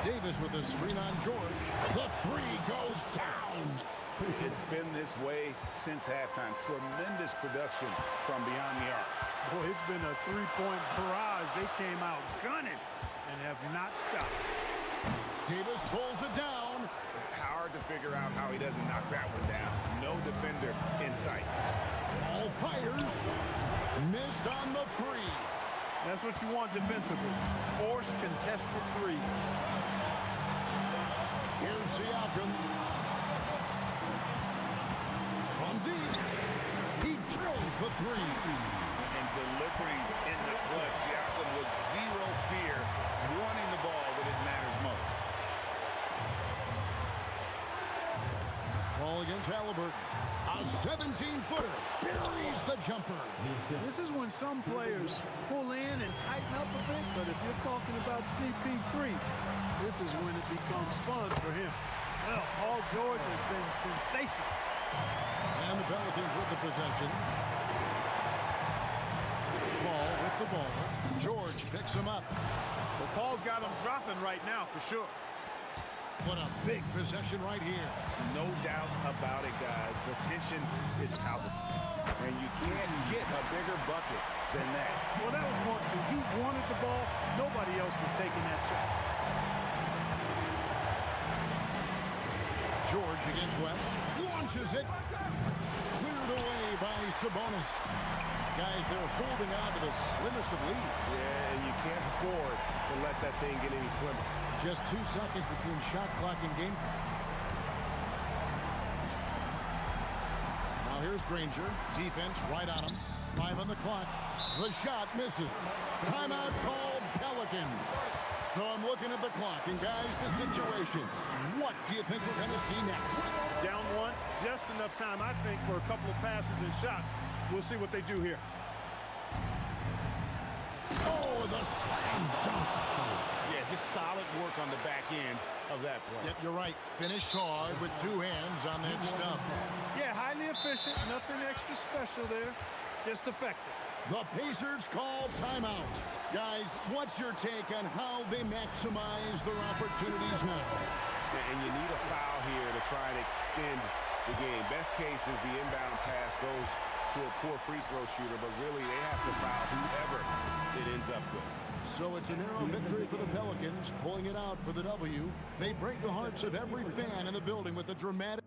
Davis with a screen on George. The three goes down. It's been this way since halftime. Tremendous production from beyond the arc. Boy, it's been a three-point barrage. They came out gunning and have not stopped. Davis pulls it down. Hard to figure out how he doesn't knock that one down. No defender in sight. Ball fires. Missed on the three. That's what you want defensively. Force contested three. Here's Siakam. From deep. He drills the three. And delivering in the clutch. Siakam with zero fear, wanting the ball when it matters most. Ball against Halliburton. A 17-footer. Buries the jumper. This is when some players pull in and tighten up a bit, but if you're talking about CP3, this is when it becomes fun for him. Well, Paul George has been sensational. And the Pelicans with the possession. Paul with the ball. George picks him up. Well, Paul's got him dropping right now for sure. What a big possession right here. No doubt about it, guys. The tension is palpable. And you can't get a bigger bucket than that. Well, that was 1-2. He wanted the ball. Nobody else was taking that shot. George against West. Launches it. Cleared away by Sabonis. Guys, they're holding on to the slimmest of leads. Yeah, and you can't afford to let that thing get any slimmer. Just 2 seconds between shot clock and game clock. Now here's Granger. Defense right on him. 5 on the clock. The shot misses. Timeout called Pelicans. So I'm looking at the clock, and guys, the situation. What do you think we're going to see next? Down one, just enough time, I think, for a couple of passes and shots. We'll see what they do here. Oh, the slam dunk. Yeah, just solid work on the back end of that play. Yep, you're right. Finished hard with 2 hands on that stuff. Yeah, highly efficient. Nothing extra special there. Just effective. The Pacers call timeout. Guys, what's your take on how they maximize their opportunities now? And you need a foul here to try and extend the game. Best case is the inbound pass goes to a poor free throw shooter, but really they have to foul whoever it ends up with. So it's a narrow victory for the Pelicans, pulling it out for the W. They break the hearts of every fan in the building with a dramatic...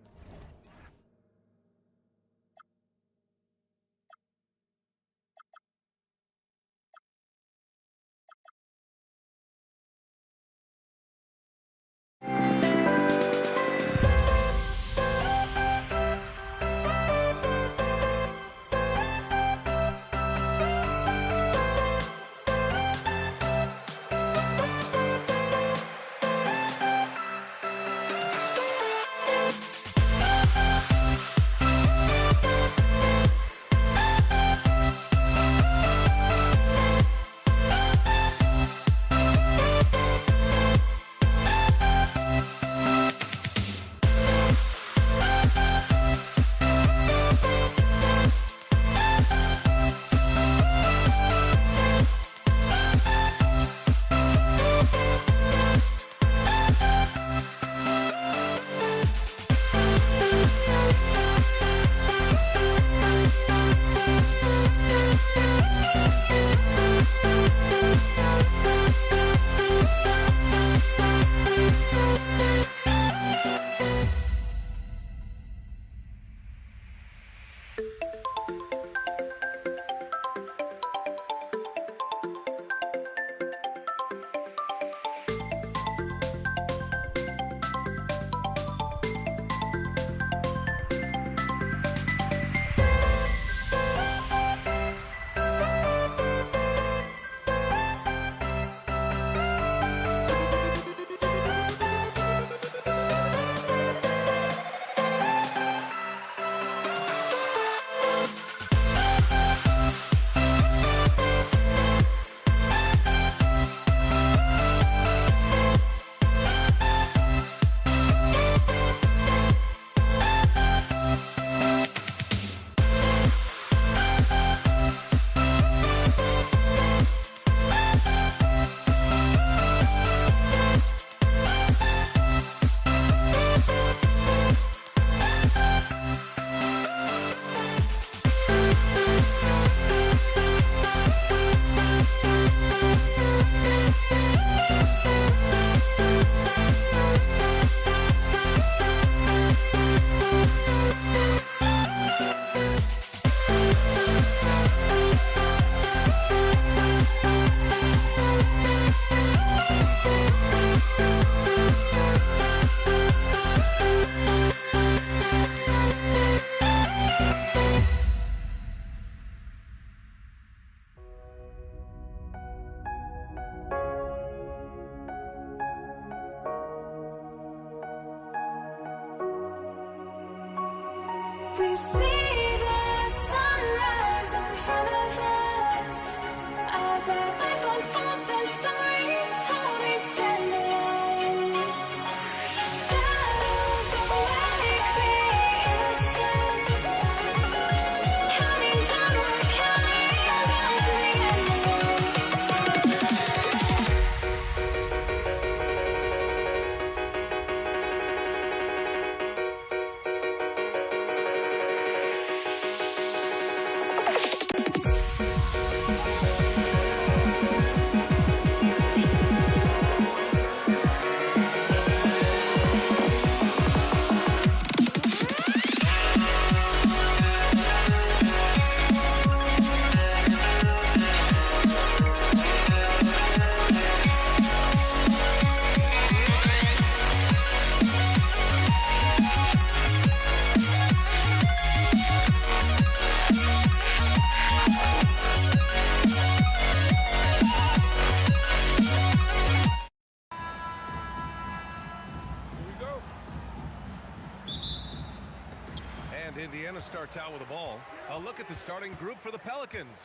Indiana starts out with the ball. A look at the starting group for the Pelicans.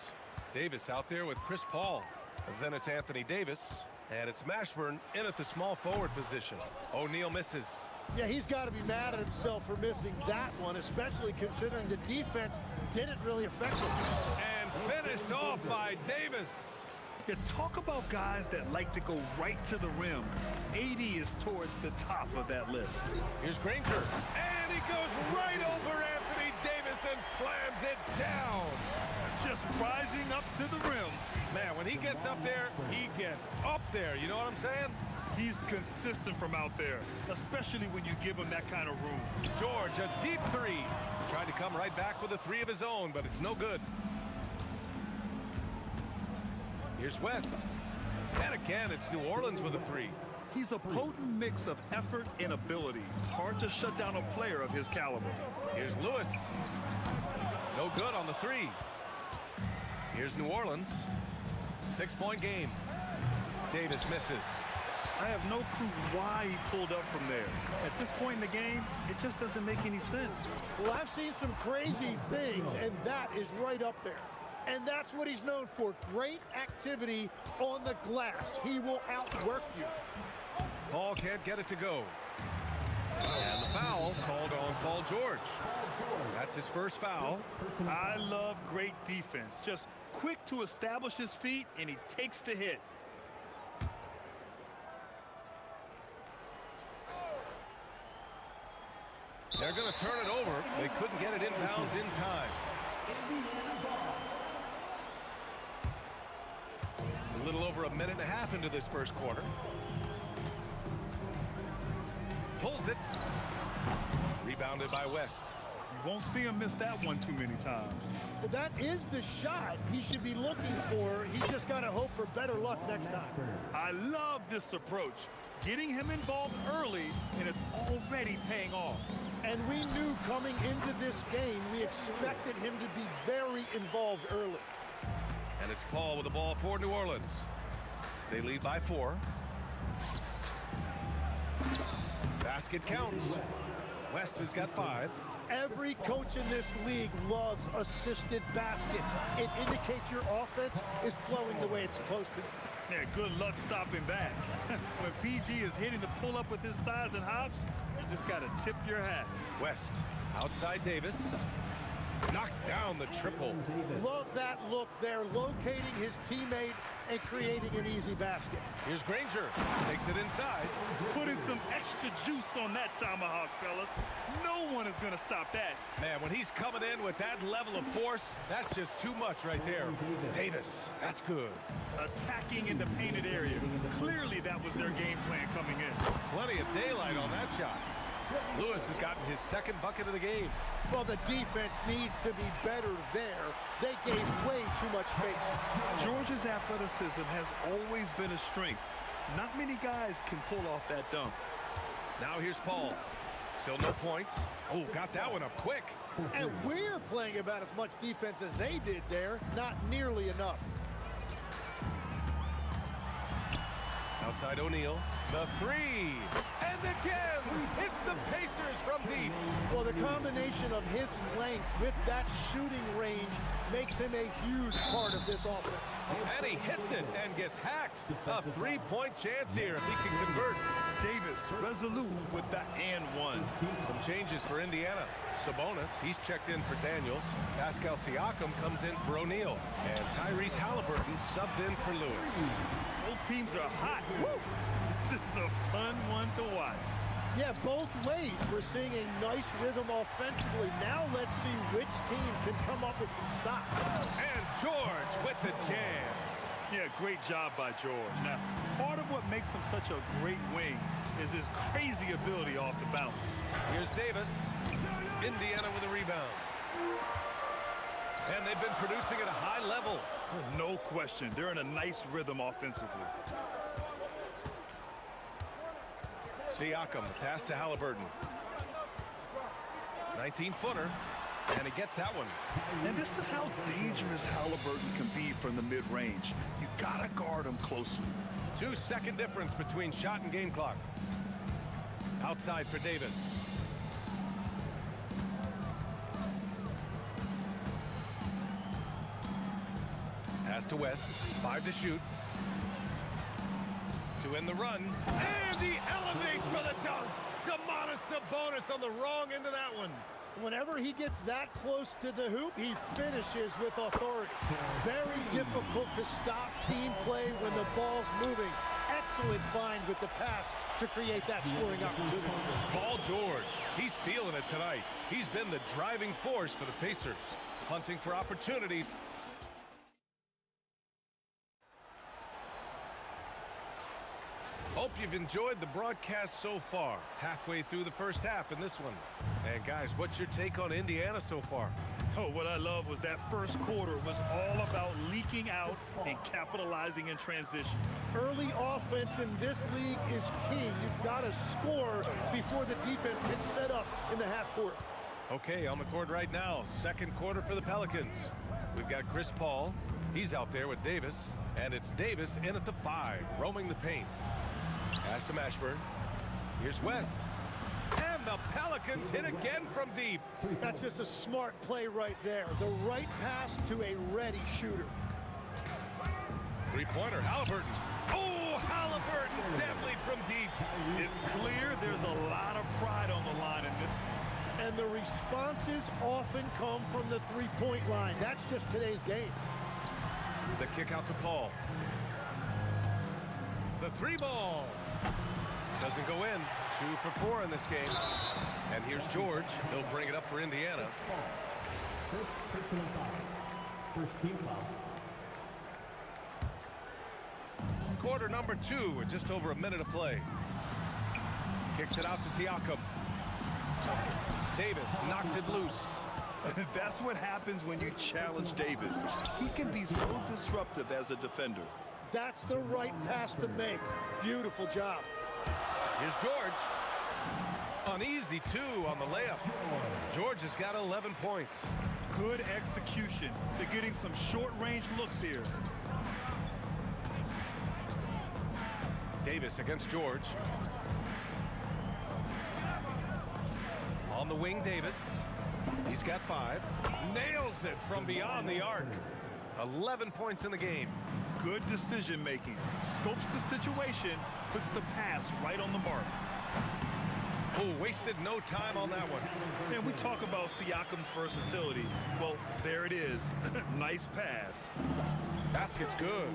Davis out there with Chris Paul. And then it's Anthony Davis. And it's Mashburn in at the small forward position. O'Neal misses. Yeah, he's got to be mad at himself for missing that one, especially considering the defense didn't really affect him. And finished off by Davis. You talk about guys that like to go right to the rim. AD is towards the top of that list. Here's Granger. And he goes right over Anthony Davis and slams it down. Just rising up to the rim. Man, when he gets up there, he gets up there. You know what I'm saying? He's consistent from out there, especially when you give him that kind of room. George, a deep three. Tried to come right back with a three of his own, but it's no good. Here's West. And again, it's New Orleans with a three. He's a potent mix of effort and ability. Hard to shut down a player of his caliber. Here's Lewis. No good on the three. Here's New Orleans. 6-point game. Davis misses. I have no clue why he pulled up from there. At this point in the game, it just doesn't make any sense. Well, I've seen some crazy things, and that is right up there. And that's what he's known for, great activity on the glass. He will outwork you. Paul can't get it to go. And the foul called on Paul George. That's his first foul. I love great defense. Just quick to establish his feet, and he takes the hit. They're going to turn it over. They couldn't get it inbounds in time. A little over a minute and a half into this first quarter. Pulls it. Rebounded by West. You won't see him miss that one too many times. Well, that is the shot he should be looking for. He's just got to hope for better luck next time. I love this approach. Getting him involved early, and it's already paying off. And we knew coming into this game, we expected him to be very involved early. And it's Paul with the ball for New Orleans. They lead by 4. Basket counts. West has got 5. Every coach in this league loves assisted baskets. It indicates your offense is flowing the way it's supposed to. Yeah, good luck stopping that. When PG is hitting the pull-up with his size and hops, you just got to tip your hat. West outside Davis. Knocks down the triple. Love that look there, locating his teammate and creating an easy basket. Here's Granger. Takes it inside. Putting some extra juice on that tomahawk, fellas. No one is going to stop that. Man, when he's coming in with that level of force, that's just too much right there. Davis, that's good. Attacking in the painted area. Clearly that was their game plan coming in. Plenty of daylight on that shot. Lewis has gotten his second bucket of the game. Well, the defense needs to be better there. They gave way too much space. George's athleticism has always been a strength. Not many guys can pull off that dunk. Now here's Paul. Still no points. Oh, got that one up quick. And we're playing about as much defense as they did there. Not nearly enough. Outside O'Neal. The three. And again, it's the Pacers from deep. Well, the combination of his length with that shooting range makes him a huge part of this offense. And he hits it and gets hacked. A three-point chance here if he can convert. Davis resolute with the and one. Some changes for Indiana. Sabonis, he's checked in for Daniels. Pascal Siakam comes in for O'Neal. And Tyrese Halliburton subbed in for Lewis. Both teams are hot. Woo! This is a fun one to watch. Yeah, both ways. We're seeing a nice rhythm offensively. Now let's see which team can come up with some stops. And George with the jam. Yeah, great job by George. Now, part of what makes him such a great wing is his crazy ability off the bounce. Here's Davis. Indiana with a rebound. And they've been producing at a high level. No question. They're in a nice rhythm offensively. Siakam, pass to Halliburton. 19-footer, and he gets that one. And this is how dangerous Halliburton can be from the mid-range. You gotta guard him closely. 2-second difference between shot and game clock. Outside for Davis. to West. 5 to shoot. To end the run. And he elevates for the dunk. Domantas Sabonis on the wrong end of that one. Whenever he gets that close to the hoop, he finishes with authority. Very difficult to stop team play when the ball's moving. Excellent find with the pass to create that scoring opportunity. Paul George, he's feeling it tonight. He's been the driving force for the Pacers, hunting for opportunities. Hope you've enjoyed the broadcast so far. Halfway through the first half in this one. And guys, what's your take on Indiana so far? Oh, what I love was that first quarter was all about leaking out and capitalizing in transition. Early offense in this league is key. You've got to score before the defense can set up in the half court. Okay, on the court right now, second quarter for the Pelicans. We've got Chris Paul. He's out there with Davis. And it's Davis in at the 5, roaming the paint. Pass to Mashburn. Here's West. And the Pelicans hit again from deep. That's just a smart play right there. The right pass to a ready shooter. Three-pointer, Halliburton. Oh, Halliburton, deadly from deep. It's clear there's a lot of pride on the line in this one. And the responses often come from the three-point line. That's just today's game. The kick out to Paul. The three ball. Doesn't go in. 2 for 4 in this game. And here's George. He'll bring it up for Indiana. First personal foul. First team foul. Quarter number 2 with just over a minute to play. Kicks it out to Siakam. Davis knocks it loose. That's what happens when you challenge Davis. He can be so disruptive as a defender. That's the right pass to make. Beautiful job. Here's George. Uneasy, 2 on the layup. George has got 11 points. Good execution. They're getting some short-range looks here. Davis against George. On the wing, Davis. He's got 5. Nails it from beyond the arc. 11 points in the game. Good decision-making. Scopes the situation, puts the pass right on the mark. Oh, wasted no time on that one. And we talk about Siakam's versatility. Well, there it is. Nice pass. Basket's good.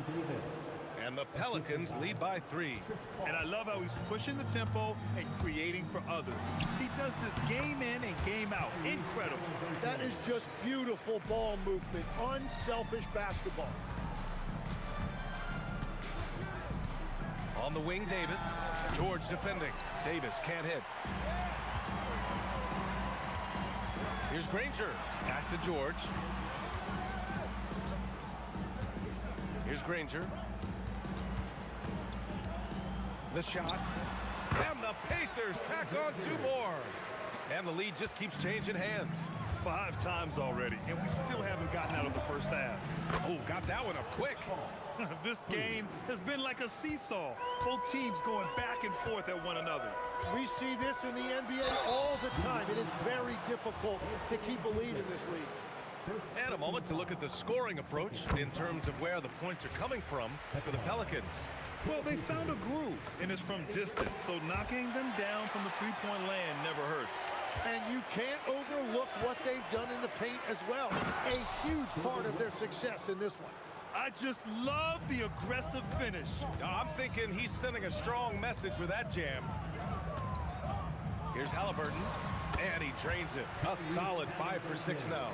And the Pelicans lead by 3. And I love how he's pushing the tempo and creating for others. He does this game in and game out. Incredible. That is just beautiful ball movement. Unselfish basketball. On the wing, Davis. George defending. Davis can't hit. Here's Granger. Pass to George. Here's Granger. The shot. And the Pacers tack on 2 more. And the lead just keeps changing hands. 5 times already, and we still haven't gotten out of the first half. Oh, got that one up quick. This game has been like a seesaw. Both teams going back and forth at one another. We see this in the NBA all the time. It is very difficult to keep a lead in this league. And a moment to look at the scoring approach in terms of where the points are coming from for the Pelicans. Well, they found a groove, and it's from distance, so knocking them down from the three-point land never hurts. And you can't overlook what they've done in the paint as well. A huge part of their success in this one. I just love the aggressive finish. I'm thinking he's sending a strong message with that jam. Here's Halliburton, and he drains it. A solid 5 for 6 now.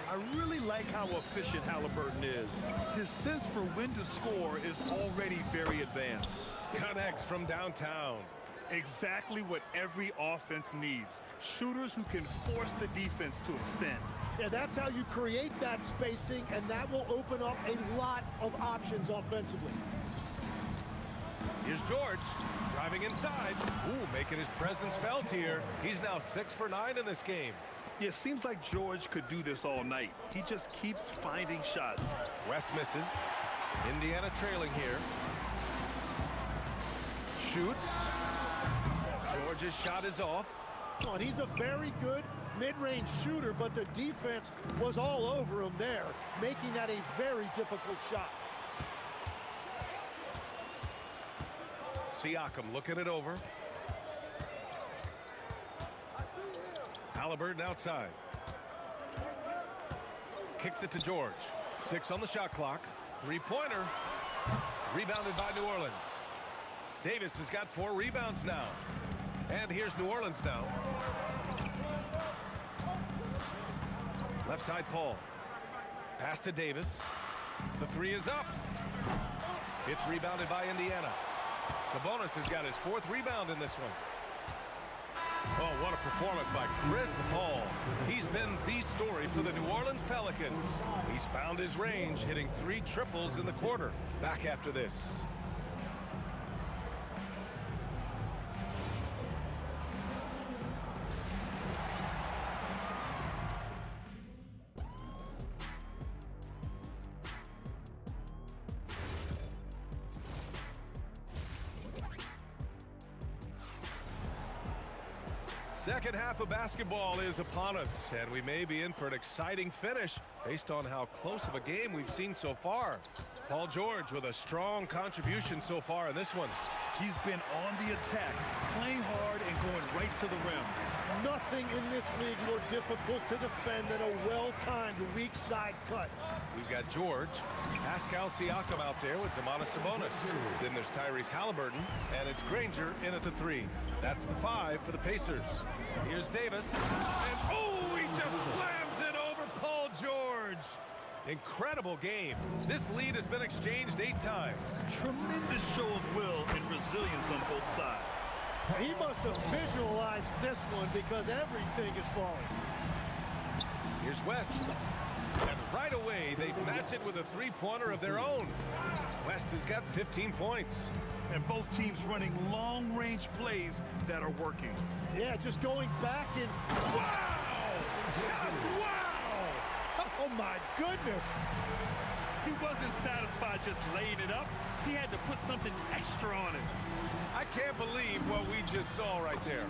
I really like how efficient Halliburton is. His sense for when to score is already very advanced. Connects from downtown. Exactly what every offense needs. Shooters who can force the defense to extend. Yeah, that's how you create that spacing, and that will open up a lot of options offensively. Here's George, driving inside. Ooh, making his presence felt here. He's now 6 for 9 in this game. Yeah, it seems like George could do this all night. He just keeps finding shots. West misses. Indiana trailing here. Shoots. George's shot is off. And he's a very good mid-range shooter, but the defense was all over him there, making that a very difficult shot. Siakam looking it over. Halliburton outside. Kicks it to George. 6 on the shot clock. Three-pointer. Rebounded by New Orleans. Davis has got 4 rebounds now. And here's New Orleans now. Left side Paul. Pass to Davis. The 3 is up. It's rebounded by Indiana. Sabonis has got his 4th rebound in this one. Oh, what a performance by Chris Paul. He's been the story for the New Orleans Pelicans. He's found his range, hitting 3 triples in the quarter. Back after this. Second half of basketball is upon us, and we may be in for an exciting finish based on how close of a game we've seen so far. Paul George with a strong contribution so far in this one. He's been on the attack, playing hard and going right to the rim. Nothing in this league more difficult to defend than a well-timed weak side cut. We've got George, Pascal Siakam out there with Domantas Sabonis. Then there's Tyrese Halliburton, and it's Granger in at the 3. That's the 5 for the Pacers. Here's Davis, and oh, he just slams it over Paul George. Incredible game. This lead has been exchanged 8 times. Tremendous show of will and resilience on both sides. He must have visualized this one because everything is falling. Here's West. And right away, they match it with a 3-pointer of their own. West has got 15 points. And both teams running long-range plays that are working. Yeah, just going back and... Wow! Just wow! Oh, my goodness! He wasn't satisfied just laying it up. He had to put something extra on it. I can't believe what we just saw right there.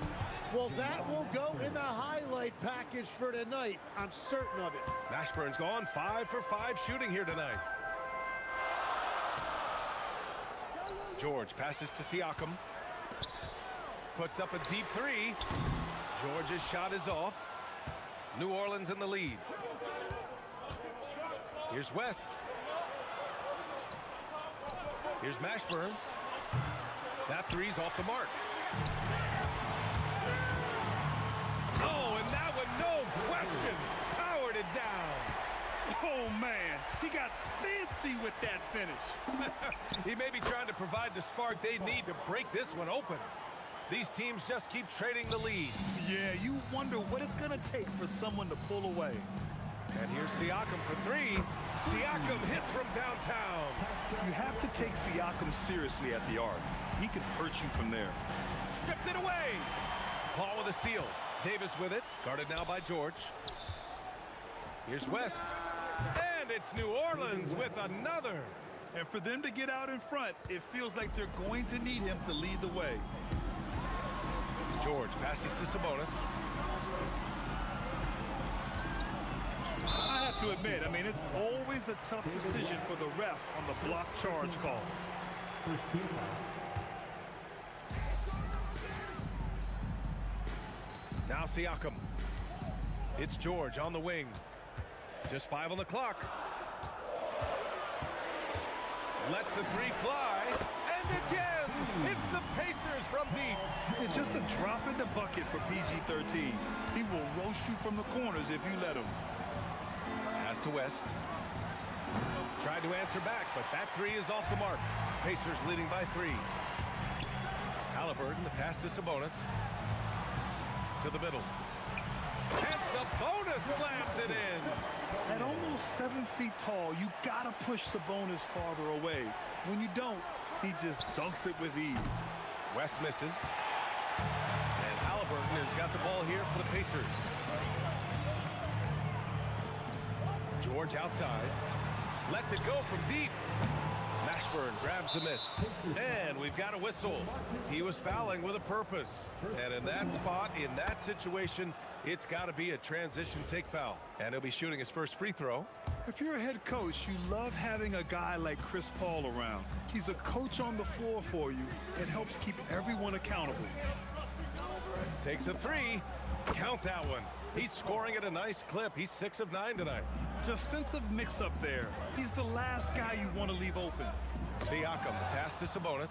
Well, that will go in the highlight package for tonight. I'm certain of it. Mashburn's gone 5 for 5 shooting here tonight. George passes to Siakam. Puts up a deep 3. George's shot is off. New Orleans in the lead. Here's West. Here's Mashburn. That 3's off the mark. Oh, and that one, no question, powered it down. Oh, man, he got fancy with that finish. He may be trying to provide the spark they need to break this one open. These teams just keep trading the lead. Yeah, you wonder what it's going to take for someone to pull away. And here's Siakam for 3. Siakam hits from downtown. You have to take Siakam seriously at the arc. He can hurt you from there. Stripped it away. Paul with a steal. Davis with it. Guarded now by George. Here's West. And it's New Orleans with another. And for them to get out in front, it feels like they're going to need him to lead the way. George passes to Sabonis. I have to admit, it's always a tough decision for the ref on the block charge call. Now Siakam. It's George on the wing. Just 5 on the clock. Lets the 3 fly. And again, it's the Pacers from deep. It's just a drop in the bucket for PG-13. He will roast you from the corners if you let him. Pass to West. Tried to answer back, but that 3 is off the mark. Pacers leading by 3. Halliburton, the pass to Sabonis. To the middle. And Sabonis slams it in. At almost 7 feet tall, you gotta push Sabonis farther away. When you don't, he just dunks it with ease. West misses. And Halliburton has got the ball here for the Pacers. George outside. Lets it go from deep. Mashburn grabs the miss. And we've got a whistle. He was fouling with a purpose. And in that spot, in that situation, it's got to be a transition take foul. And he'll be shooting his first free throw. If you're a head coach, you love having a guy like Chris Paul around. He's a coach on the floor for you and helps keep everyone accountable. Takes a three. Count that one. He's scoring at a nice clip. He's 6 of 9 tonight. Defensive mix-up there. He's the last guy you want to leave open. Siakam, the pass to Sabonis.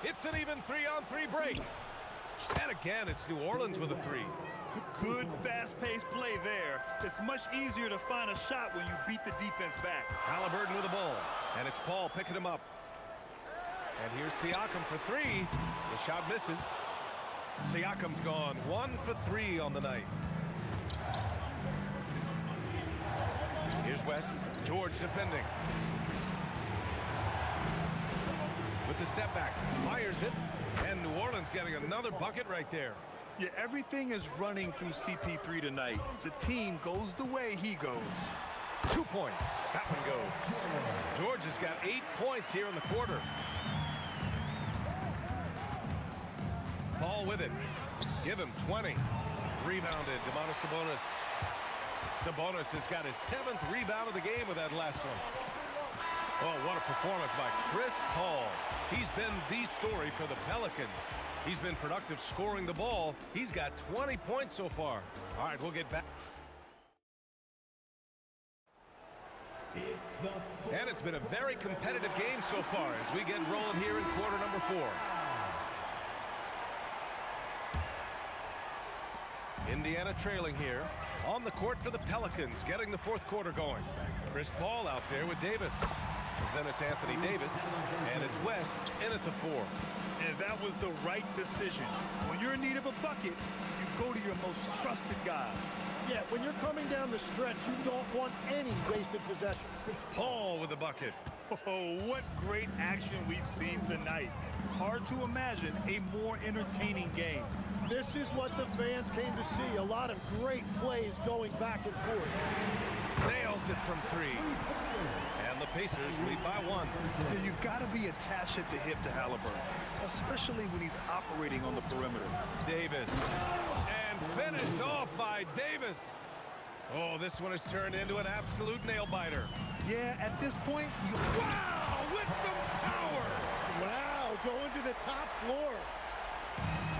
It's an even 3-on-3 break. And again, it's New Orleans with a three. Good, fast-paced play there. It's much easier to find a shot when you beat the defense back. Halliburton with the ball. And it's Paul picking him up. And here's Siakam for three. The shot misses. Siakam's gone 1 for 3 on the night. Here's West. George defending. With the step back. Fires it. And New Orleans getting another bucket right there. Yeah, everything is running through CP3 tonight. The team goes the way he goes. 2 points. That one goes. George has got 8 points here in the quarter. Paul with it. Give him 20. Rebounded. Domantas Sabonis. Sabonis has got his 7th rebound of the game with that last one. Oh, what a performance by Chris Paul. He's been the story for the Pelicans. He's been productive scoring the ball. He's got 20 points so far. All right, we'll get back. And it's been a very competitive game so far as we get rolling here in quarter number 4. Indiana trailing here. On the court for the Pelicans, getting the 4th quarter going. Chris Paul out there with Davis. Then it's Anthony Davis, and it's West in at the 4. And that was the right decision. When you're in need of a bucket, you go to your most trusted guys. Yeah, when you're coming down the stretch, you don't want any wasted possession. Paul with the bucket. Oh, what great action we've seen tonight. Hard to imagine a more entertaining game. This is what the fans came to see. A lot of great plays going back and forth. Nails it from 3. And the Pacers lead by 1. Yeah, you've got to be attached at the hip to Halliburton, especially when he's operating on the perimeter. Davis. And finished off by Davis. Oh, this one has turned into an absolute nail-biter. Yeah, at this point, you... Wow, with some power. Wow, going to the top floor.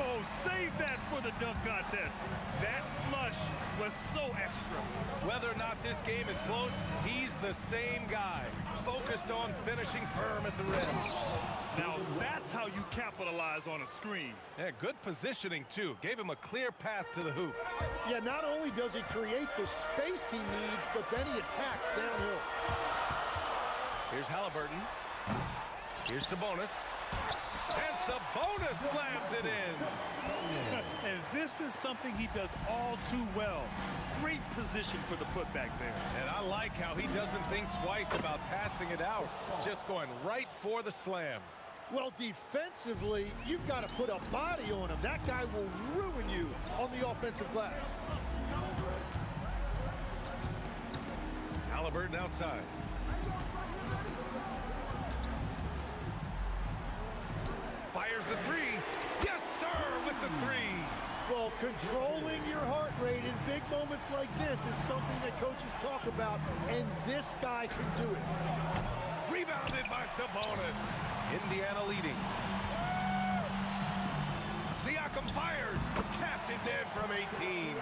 Oh, save that for the dunk contest. That flush was so extra. Whether or not this game is close, he's the same guy. Focused on finishing firm at the rim. Now that's how you capitalize on a screen. Yeah, good positioning, too. Gave him a clear path to the hoop. Yeah, not only does he create the space he needs, but then he attacks downhill. Here's Halliburton. Here's Sabonis. And Sabonis slams it in. And this is something he does all too well. Great position for the putback there. And I like how he doesn't think twice about passing it out. Just going right for the slam. Well, defensively, you've got to put a body on him. That guy will ruin you on the offensive glass. Halliburton outside. Fires the 3. Yes, sir, with the 3. Well, controlling your heart rate in big moments like this is something that coaches talk about, and this guy can do it. Rebounded by Sabonis. Indiana leading. Siakam fires. Cashes in from 18.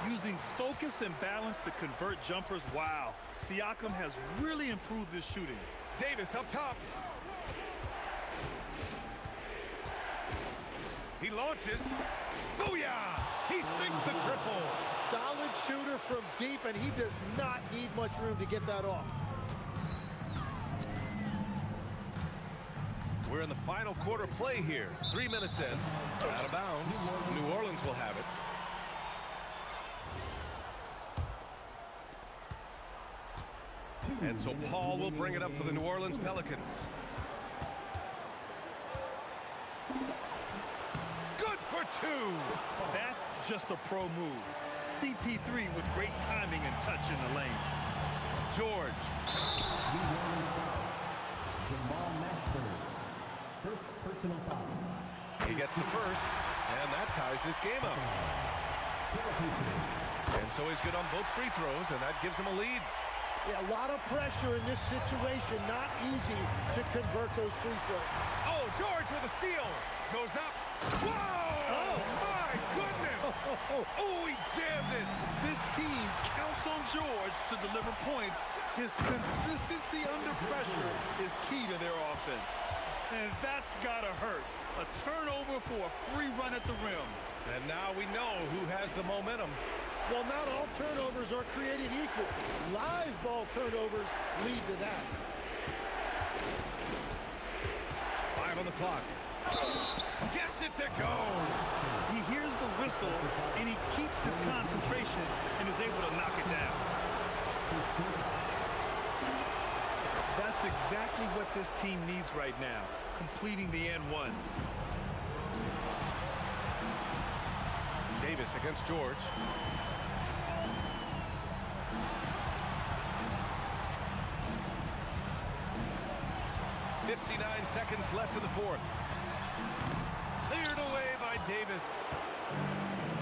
Using focus and balance to convert jumpers, wow. Siakam has really improved his shooting. Davis up top. He launches. Booyah! He sinks the triple. Solid shooter from deep, and he does not need much room to get that off. We're in the final quarter play here. 3 minutes in. Out of bounds. New Orleans will have it. And so Paul will bring it up for the New Orleans Pelicans. Good for 2. That's just a pro move. CP3 with great timing and touch in the lane. George. First personal foul. He gets the first, and that ties this game up. And so he's good on both free throws, and that gives him a lead. Yeah, a lot of pressure in this situation. Not easy to convert those free throws. Oh, George with a steal. Goes up. Whoa! Oh, my goodness! Oh, he jammed it. This team counts on George to deliver points. His consistency under pressure is key to their offense. And that's gotta hurt. A turnover for a free run at the rim. And now we know who has the momentum. Well, not all turnovers are created equal. Live ball turnovers lead to that. 5 on the clock. Gets it to go. He hears the whistle, and he keeps his concentration and is able to knock it down. That's exactly what this team needs right now, completing the N1. Davis against George. .59 seconds left in the fourth. Cleared away by Davis.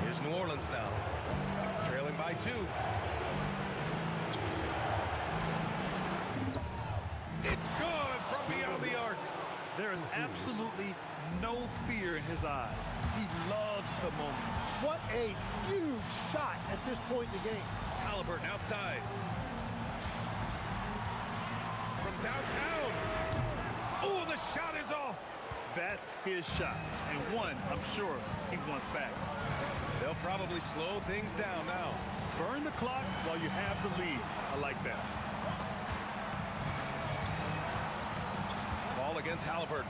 Here's New Orleans now, trailing by 2. It's good from beyond the arc. There is absolutely no fear in his eyes. He loves the moment. What a huge shot at this point in the game. Halliburton outside. From downtown. Oh, the shot is off. That's his shot, and one I'm sure he wants back. They'll probably slow things down now. Burn the clock while you have the lead. I like that. Ball against Halliburton.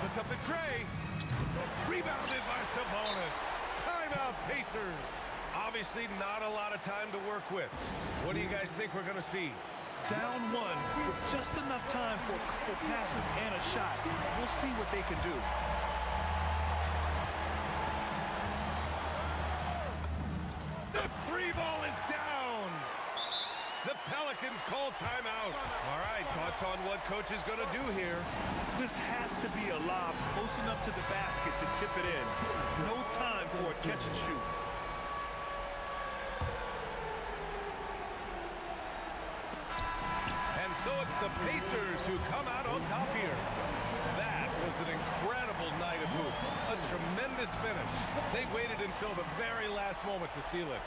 Puts up the tray. Rebounded by Sabonis. Timeout Pacers. Obviously not a lot of time to work with. What do you guys think we're going to see? Down one with just enough time for a couple passes and a shot. We'll see what they can do. The three ball is down. The Pelicans call timeout. All right, thoughts on what coach is going to do here? This has to be a lob close enough to the basket to tip it in. No time for a catch and shoot. So it's the Pacers who come out on top here. That was an incredible night of hoops. A tremendous finish. They waited until the very last moment to seal it.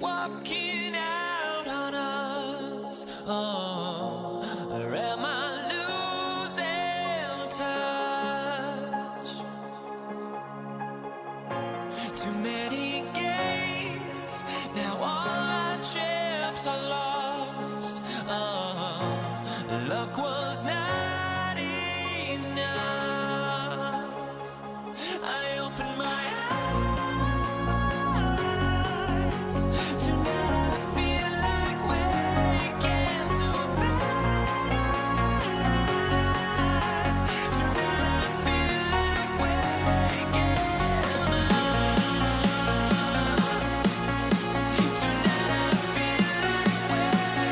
walking out on us? Oh, or am I losing touch? Too many games, now all our chips are lost. Oh, luck was not enough. I opened my eyes. Tonight I feel like waking to life. Tonight I feel like waking up. Tonight I feel like waking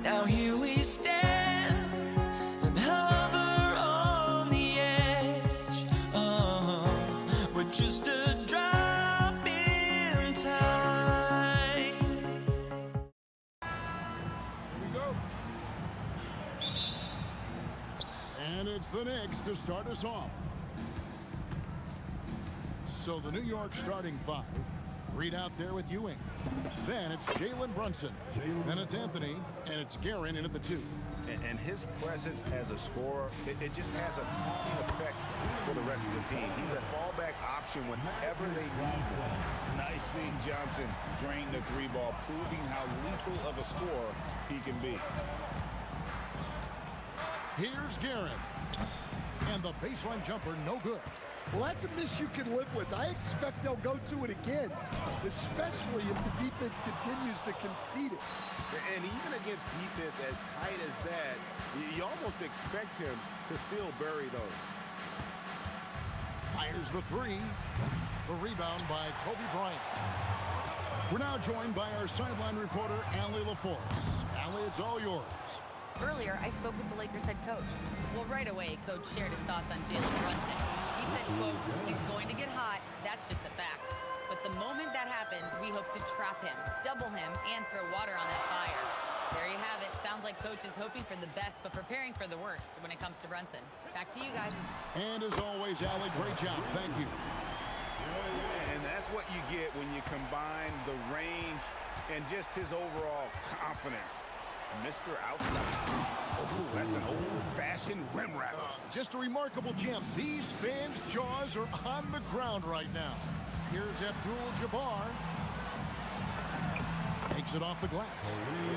Now here we stand and hover on the edge. We're just a drop in time. Here we go. And it's the Knicks to start us off. So the New York starting five. Reed out there with Ewing. Then it's Jalen Brunson. Then it's Anthony. And it's Guerin in at the 2. And his presence as a scorer, it just has a calming effect for the rest of the team. He's a fallback option whenever they need him. Nice seeing Johnson drain the 3-ball, proving how lethal of a scorer he can be. Here's Guerin. And the baseline jumper, no good. Well, that's a miss you can live with. I expect they'll go to it again, especially if the defense continues to concede it. And even against defense as tight as that, you almost expect him to still bury those. Fires the 3. The rebound by Kobe Bryant. We're now joined by our sideline reporter, Allie LaForce. Allie, it's all yours. Earlier, I spoke with the Lakers head coach. Well, right away, Coach shared his thoughts on Jalen Brunson. He said, quote, he's going to get hot, that's just a fact. But the moment that happens, we hope to trap him, double him, and throw water on that fire. There you have it. Sounds like Coach is hoping for the best, but preparing for the worst when it comes to Brunson. Back to you guys. And as always, Allie, great job. Thank you. And that's what you get when you combine the range and just his overall confidence. Mr. Outside. Oh, that's an old-fashioned rim wrapper. Just a remarkable jam. These fans' jaws are on the ground right now. Here's Abdul-Jabbar. Takes it off the glass.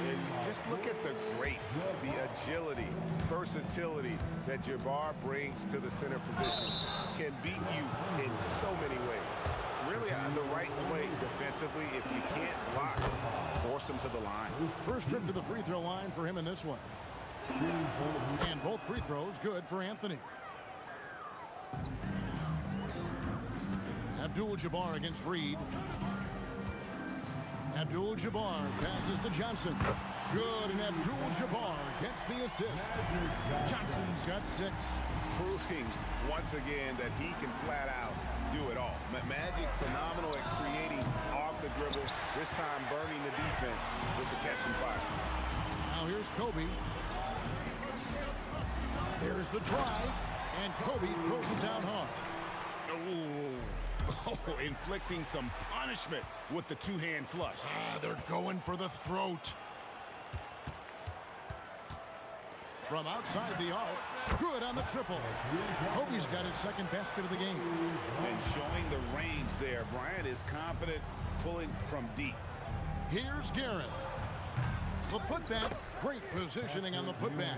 And just look at the grace, the agility, versatility that Jabbar brings to the center position. Can beat you in so many ways. Really, the right play defensively. If you can't block, force him to the line. First trip to the free throw line for him in this one. And both free throws good for Anthony. Abdul-Jabbar against Reed. Abdul-Jabbar passes to Johnson. Good, and Abdul-Jabbar gets the assist. Johnson's got 6. Proving once again that he can flat out do it all. Magic phenomenal at creating off the dribble, this time burning the defense with the catch and fire. Now here's Kobe. There's the drive, and Kobe throws it down hard. Oh, inflicting some punishment with the two-hand flush. They're going for the throat. From outside the arc, good on the triple. Kobe's got his second basket of the game. And showing the range there, Bryant is confident pulling from deep. Here's Guerin. The putback, great positioning on the putback.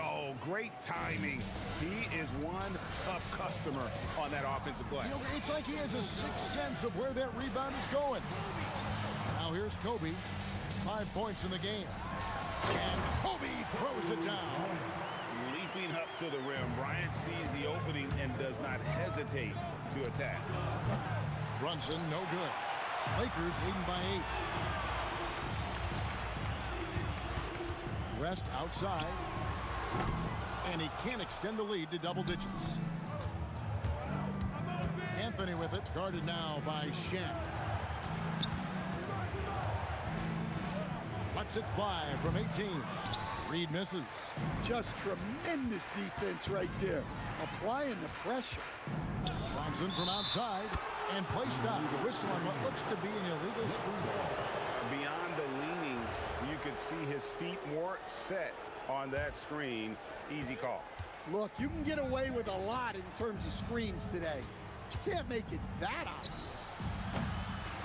Oh, great timing. He is one tough customer on that offensive play. You know, it's like he has a sixth sense of where that rebound is going. Now here's Kobe. 5 points in the game. And Kobe throws it down. Leaping up to the rim, Bryant sees the opening and does not hesitate to attack. Brunson, no good. Lakers leading by 8. West outside. And he can't extend the lead to double digits. Anthony with it, guarded now by Shaq. Lets it fly from 18. Reed misses. Just tremendous defense right there. Applying the pressure. Johnson from outside. And play stops. Whistle on what looks to be an illegal screen. Beyond the leaning, you could see his feet more set on that screen. Easy call. Look, you can get away with a lot in terms of screens today. But you can't make it that obvious.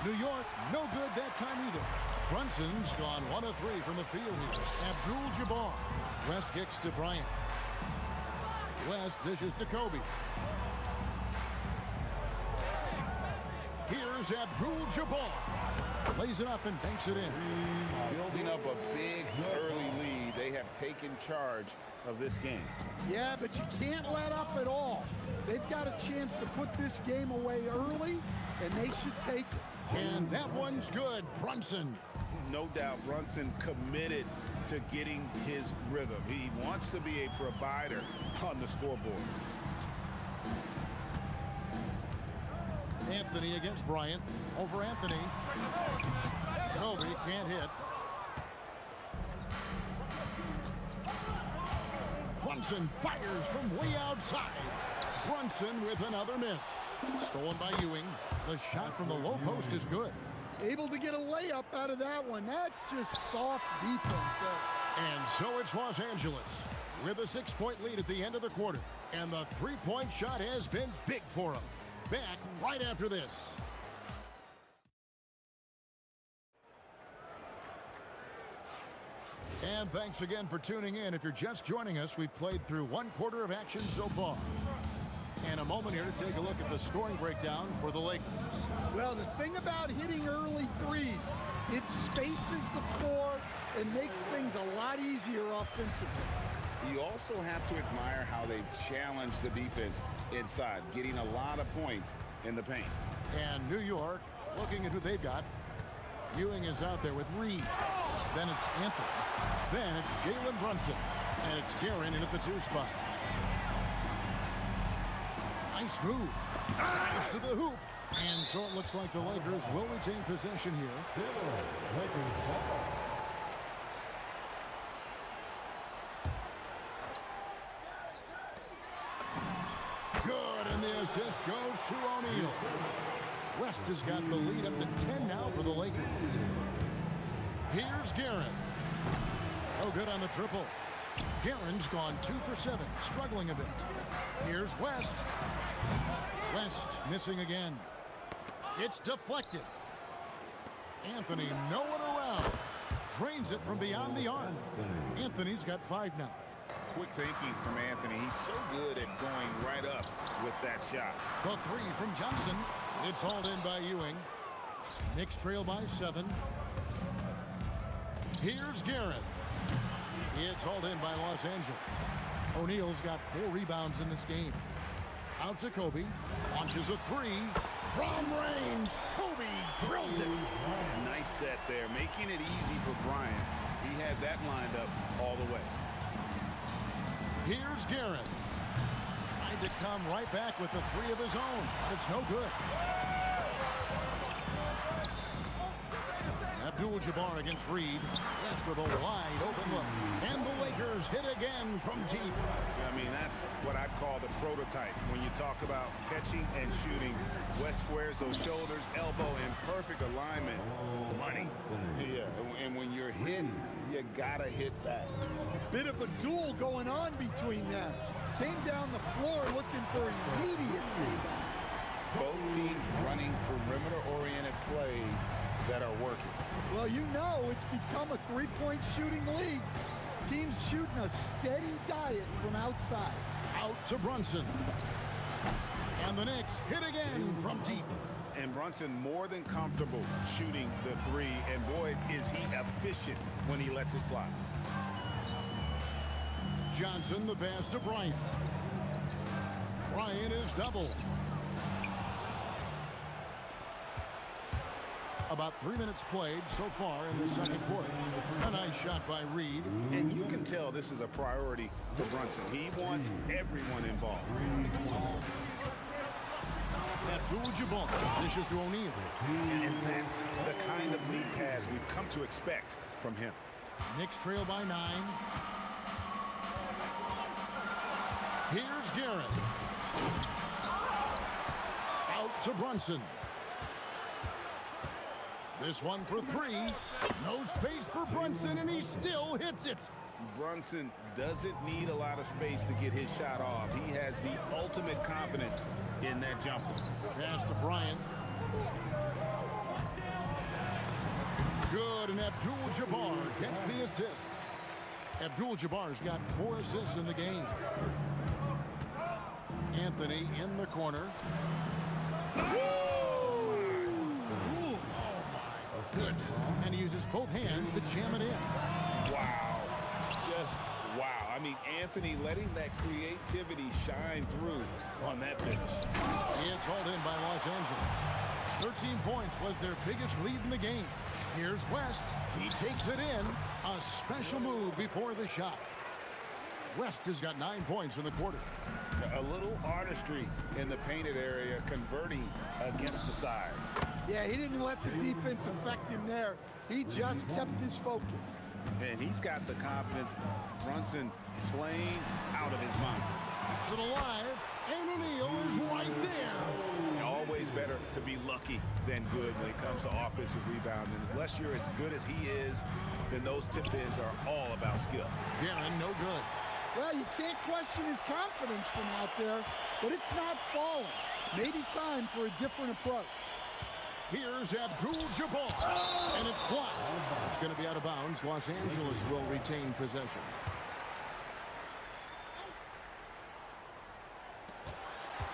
New York, no good that time either. Brunson's gone 1 of 3 from the field here. Abdul-Jabbar. West kicks to Bryant. West dishes to Kobe. Here's Abdul-Jabbar. Lays it up and banks it in. Building up a big early lead. They have taken charge of this game. Yeah, but you can't let up at all. They've got a chance to put this game away early, and they should take it. And that one's good. Brunson. No doubt Brunson committed to getting his rhythm. He wants to be a provider on the scoreboard. Anthony against Bryant. Over Anthony. Kobe can't hit. Brunson fires from way outside. Brunson with another miss. Stolen by Ewing. The shot from the low post is good. Able to get a layup out of that one. That's just soft defense. And so it's Los Angeles with a 6-point lead at the end of the quarter. And the three-point shot has been big for them. Back right after this. And thanks again for tuning in. If you're just joining us, we've played through 1 quarter of action so far. And a moment here to take a look at the scoring breakdown for the Lakers. Well, the thing about hitting early threes, it spaces the floor and makes things a lot easier offensively. You also have to admire how they've challenged the defense inside, getting a lot of points in the paint. And New York, looking at who they've got. Ewing is out there with Reed. Then it's Anthony. Then it's Jalen Brunson. And it's Guerin in at the 2 spot. Nice move. Nice to the hoop. And so it looks like the Lakers will retain possession here. Good, and the assist goes to O'Neal. West has got the lead up to 10 now for the Lakers. Here's Guerin. Oh, good on the triple. Guerin's gone 2 for 7, struggling a bit. Here's West. West missing again. It's deflected. Anthony, no one around. Drains it from beyond the arc. Anthony's got 5 now. Quick thinking from Anthony. He's so good at going right up with that shot. The 3 from Johnson. It's hauled in by Ewing. Knicks trail by 7. Here's Guerin. It's hauled in by Los Angeles. O'Neal's got 4 rebounds in this game. Out to Kobe. Launches a 3. From range. Kobe drills it. Nice set there, making it easy for Bryant. He had that lined up all the way. Here's Guerin. Tried to come right back with the 3 of his own. It's no good. Abdul-Jabbar against Reed. West with a wide open look. And the Lakers hit again from deep. I mean, that's what I'd call the prototype. When you talk about catching and shooting, West squares those shoulders, elbow in perfect alignment. Money. Yeah, and when you're hit, you gotta hit back. A bit of a duel going on between them. Came down the floor looking for immediate rebound. Both teams running perimeter-oriented plays that are working. Well, you know it's become a 3-point shooting league. Teams shooting a steady diet from outside. Out to Brunson. And the Knicks hit again from deep. And Brunson more than comfortable shooting the three. And boy, is he efficient when he lets it fly. Johnson, the pass to Bryant. Bryant is double. About 3 minutes played so far in the second quarter. A nice shot by Reed. And you can tell this is a priority for Brunson. He wants everyone involved. Abdul-Jabbar dishes to O'Neal. And that's the kind of lead pass we've come to expect from him. Knicks trail by 9. Here's Garrett. Out to Brunson. This one for 3. No space for Brunson, and he still hits it. Brunson doesn't need a lot of space to get his shot off. He has the ultimate confidence in that jumper. Pass to Bryant. Good, and Abdul-Jabbar gets the assist. Abdul-Jabbar's got 4 assists in the game. Anthony in the corner. Goodness. And he uses both hands to jam it in. Wow. Just wow. I mean, Anthony letting that creativity shine through on that finish. It's hauled in by Los Angeles. 13 points was their biggest lead in the game. Here's West. He takes it in. A special move before the shot. West has got 9 points in the quarter. A little artistry in the painted area, converting against the size. Yeah, he didn't let the defense affect him there. He just kept his focus. And he's got the confidence. Brunson playing out of his mind. It's it alive, and O'Neal is right there. Always better to be lucky than good when it comes to offensive rebounding. Unless you're as good as he is, then those tip-ins are all about skill. Guerin, no good. Well, you can't question his confidence from out there, but it's not falling. Maybe time for a different approach. Here's Abdul-Jabbar, and it's blocked. It's going to be out of bounds. Los Angeles will retain possession.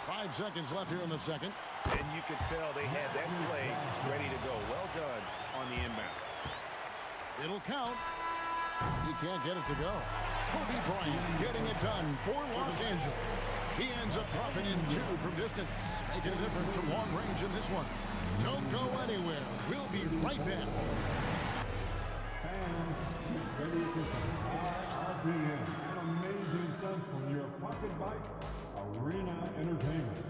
Five seconds left here in the second. And you could tell they had that play ready to go. Well done on the inbound. It'll count. He can't get it to go. Kobe Bryant getting it done for Los Angeles. He ends up dropping in 2 from distance, making a difference from long range in this one. Don't go anywhere. We'll be right back. Fans, ready for some RRPM, an amazing stunt from your pocket bike, Arena Entertainment.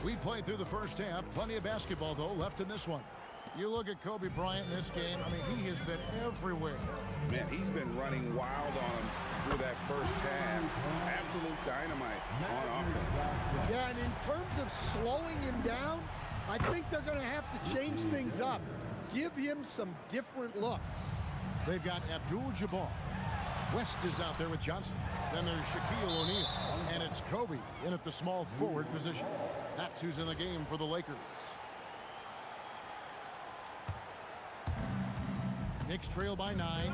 We played through the first half. Plenty of basketball, though, left in this one. You look at Kobe Bryant in this game. I mean, he has been everywhere. Man, he's been running wild on him through that first half. Absolute dynamite on offense. Yeah, and in terms of slowing him down, I think they're going to have to change things up. Give him some different looks. They've got Abdul-Jabbar. West is out there with Johnson. Then there's Shaquille O'Neal. And it's Kobe in at the small forward position. That's who's in the game for the Lakers. Knicks trail by 9.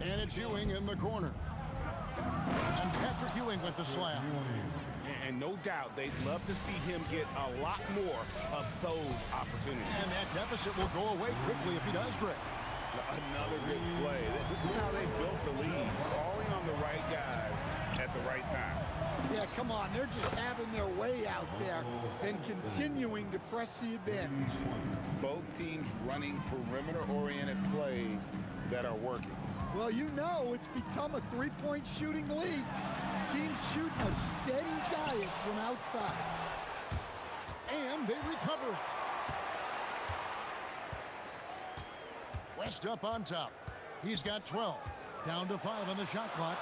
And it's Ewing in the corner. And Patrick Ewing with the slam. And no doubt they'd love to see him get a lot more of those opportunities. And that deficit will go away quickly if he does, Greg. Another good play. This is how they built the lead, calling on the right guys at the right time. Yeah, come on. They're just having their way out there and continuing to press the advantage. Both teams running perimeter-oriented plays that are working. Well, you know it's become a three-point shooting league. Teams shooting a steady diet from outside. And they recover it. West up on top. He's got 12. Down to 5 on the shot clock.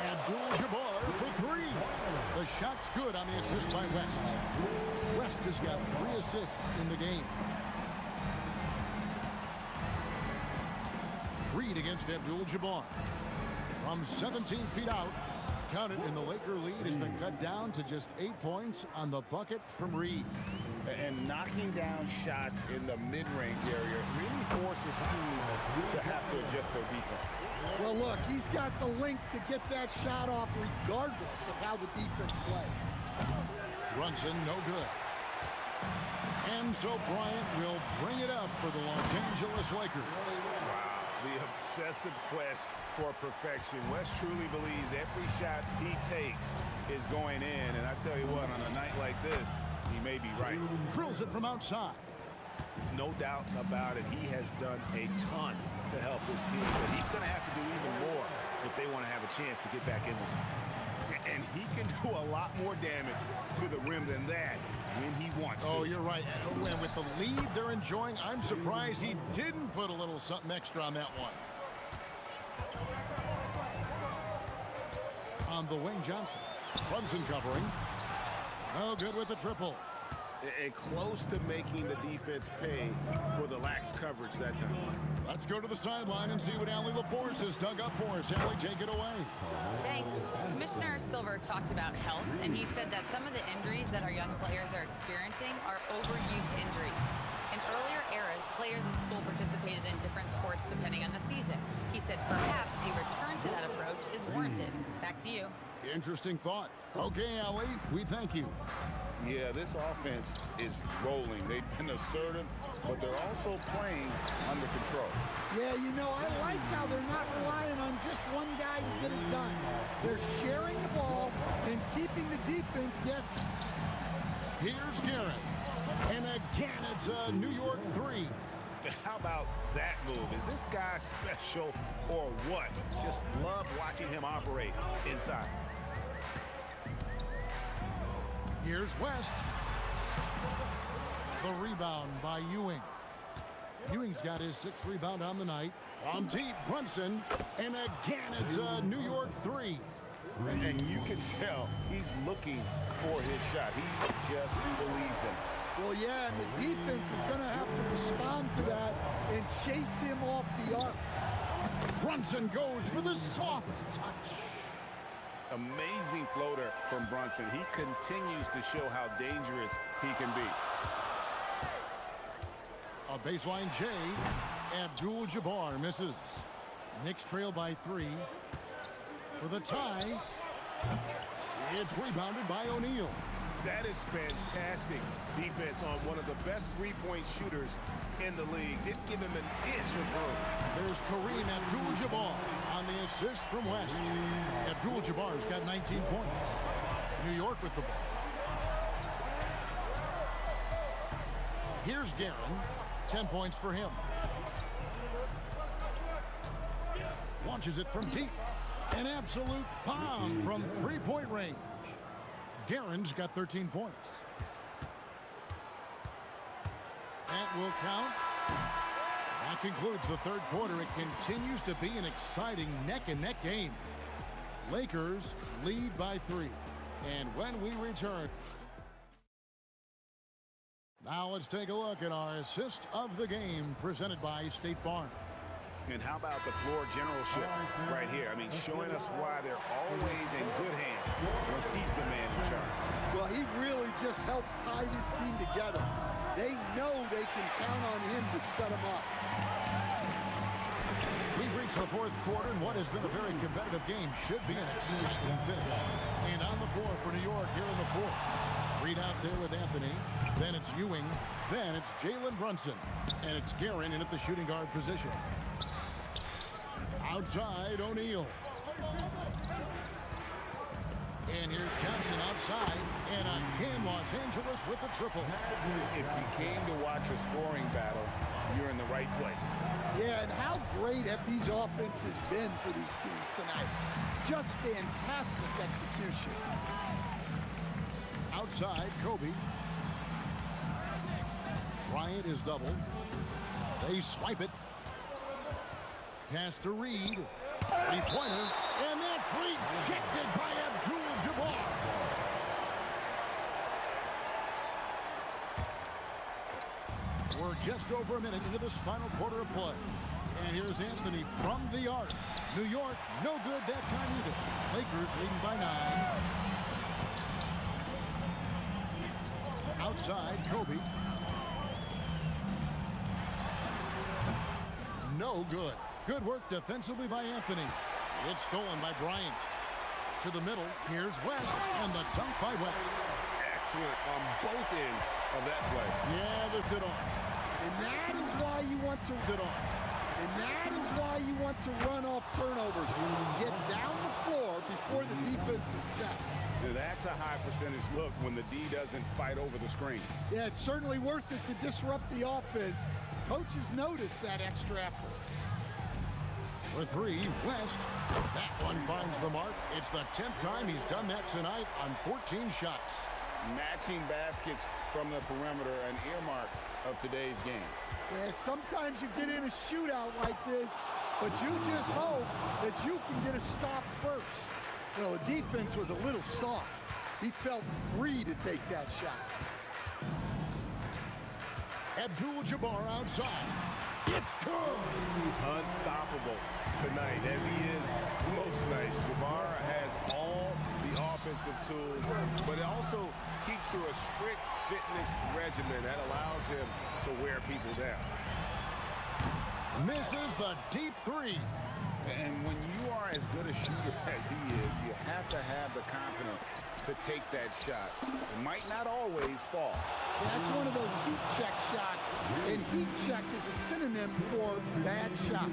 Abdul-Jabbar for 3. The shot's good on the assist by West. West has got 3 assists in the game. Reed against Abdul-Jabbar. From 17 feet out. Counted, and the Laker lead has been cut down to just 8 points on the bucket from Reed. And knocking down shots in the mid-range area really forces teams to have to adjust their defense. Well, look, he's got the length to get that shot off regardless of how the defense plays. Brunson, no good. And so Bryant will bring it up for the Los Angeles Lakers. Wow, the obsessive quest for perfection. West truly believes every shot he takes is going in. And I tell you what, on a night like this, he may be right. Drills it from outside. No doubt about it. He has done a ton to help his team, but he's going to have to do even more if they want to have a chance to get back in this one. And he can do a lot more damage to the rim than that when he wants to. Oh, you're right. And with the lead they're enjoying, I'm surprised he didn't put a little something extra on that one. On the wing, Johnson. Brunson covering. No good with the triple. And close to making the defense pay for the lax coverage that time. Let's go to the sideline and see what Allie LaForce has dug up for us. Allie, take it away. Thanks. Commissioner Silver talked about health, and he said that some of the injuries that our young players are experiencing are overuse injuries. In earlier eras, players in school participated in different sports depending on the season. He said perhaps a return to that approach is warranted. Back to you. Interesting thought. Okay, Allie, we thank you. Yeah, this offense is rolling. They've been assertive, but they're also playing under control. Yeah, you know, I like how they're not relying on just one guy to get it done. They're sharing the ball and keeping the defense guessing. Here's Garrett. And again, it's a New York 3. How about that move? Is this guy special or what? Just love watching him operate inside. Here's West. The rebound by Ewing. Ewing's got his 6th rebound on the night. On deep, Brunson. And again, it's a New York 3. And you can tell he's looking for his shot. He just believes in it. Well, yeah, and the defense is going to have to respond to that and chase him off the arc. Brunson goes for the soft touch. Amazing floater from Brunson. He continues to show how dangerous he can be. A baseline J. Abdul-Jabbar misses. Knicks trail by 3. For the tie, it's rebounded by O'Neal. That is fantastic defense on one of the best three-point shooters in the league. Didn't give him an inch of room. There's Kareem Abdul-Jabbar on the assist from West. Abdul-Jabbar's got 19 points. New York with the ball. Here's Guerin. 10 points for him. Launches it from deep. An absolute bomb from three-point range. Guerin's got 13 points. That will count. That concludes the third quarter. It continues to be an exciting neck-and-neck game. Lakers lead by 3. And when we return, now let's take a look at our assist of the game presented by State Farm. And how about the floor generalship right here? I mean, showing us why they're always in good hands when he's the man in charge. Well, he really just helps tie this team together. They know they can count on him to set them up. We've reached the fourth quarter, and what has been a very competitive game should be an exciting finish. And on the floor for New York here in the fourth. Reed out there with Anthony. Then it's Ewing. Then it's Jalen Brunson. And it's Guerin in at the shooting guard position. Outside, O'Neal. And here's Johnson outside. And again, Los Angeles with the triple. If you came to watch a scoring battle, you're in the right place. Yeah, and how great have these offenses been for these teams tonight? Just fantastic execution. Outside, Kobe. Bryant is doubled. They swipe it. Pass to Reed. Three-pointer. And that's rejected by Abdul-Jabbar. We're just over a minute into this final quarter of play. And here's Anthony from the arc. New York, no good that time either. Lakers leading by 9. outside, Kobe. No good. Good work defensively by Anthony. It's stolen by Bryant. To the middle, here's West, and the dunk by West. Excellent on both ends of that play. Yeah, lift it on. And that is why you want to Lift it on. And that is why you want to run off turnovers. Get down the floor before the defense is set. Now, that's a high percentage look when the D doesn't fight over the screen. Yeah, it's certainly worth it to disrupt the offense. Coaches notice that extra effort. For three, West. That one finds the mark. It's the 10th time he's done that tonight on 14 shots. Matching baskets from the perimeter, an earmark of today's game. Yeah, sometimes you get in a shootout like this, but you just hope that you can get a stop first. You know, the defense was a little soft. He felt free to take that shot. Abdul-Jabbar outside. It's good. Unstoppable tonight, as he is most nights. Jabbar has all the offensive tools, but it also keeps to a strict fitness regimen that allows him to wear people down. Misses the deep three. And when you are as good a shooter as he is, you have to have the confidence to take that shot. It might not always fall. That's one of those heat check shots, and heat check is a synonym for bad shot.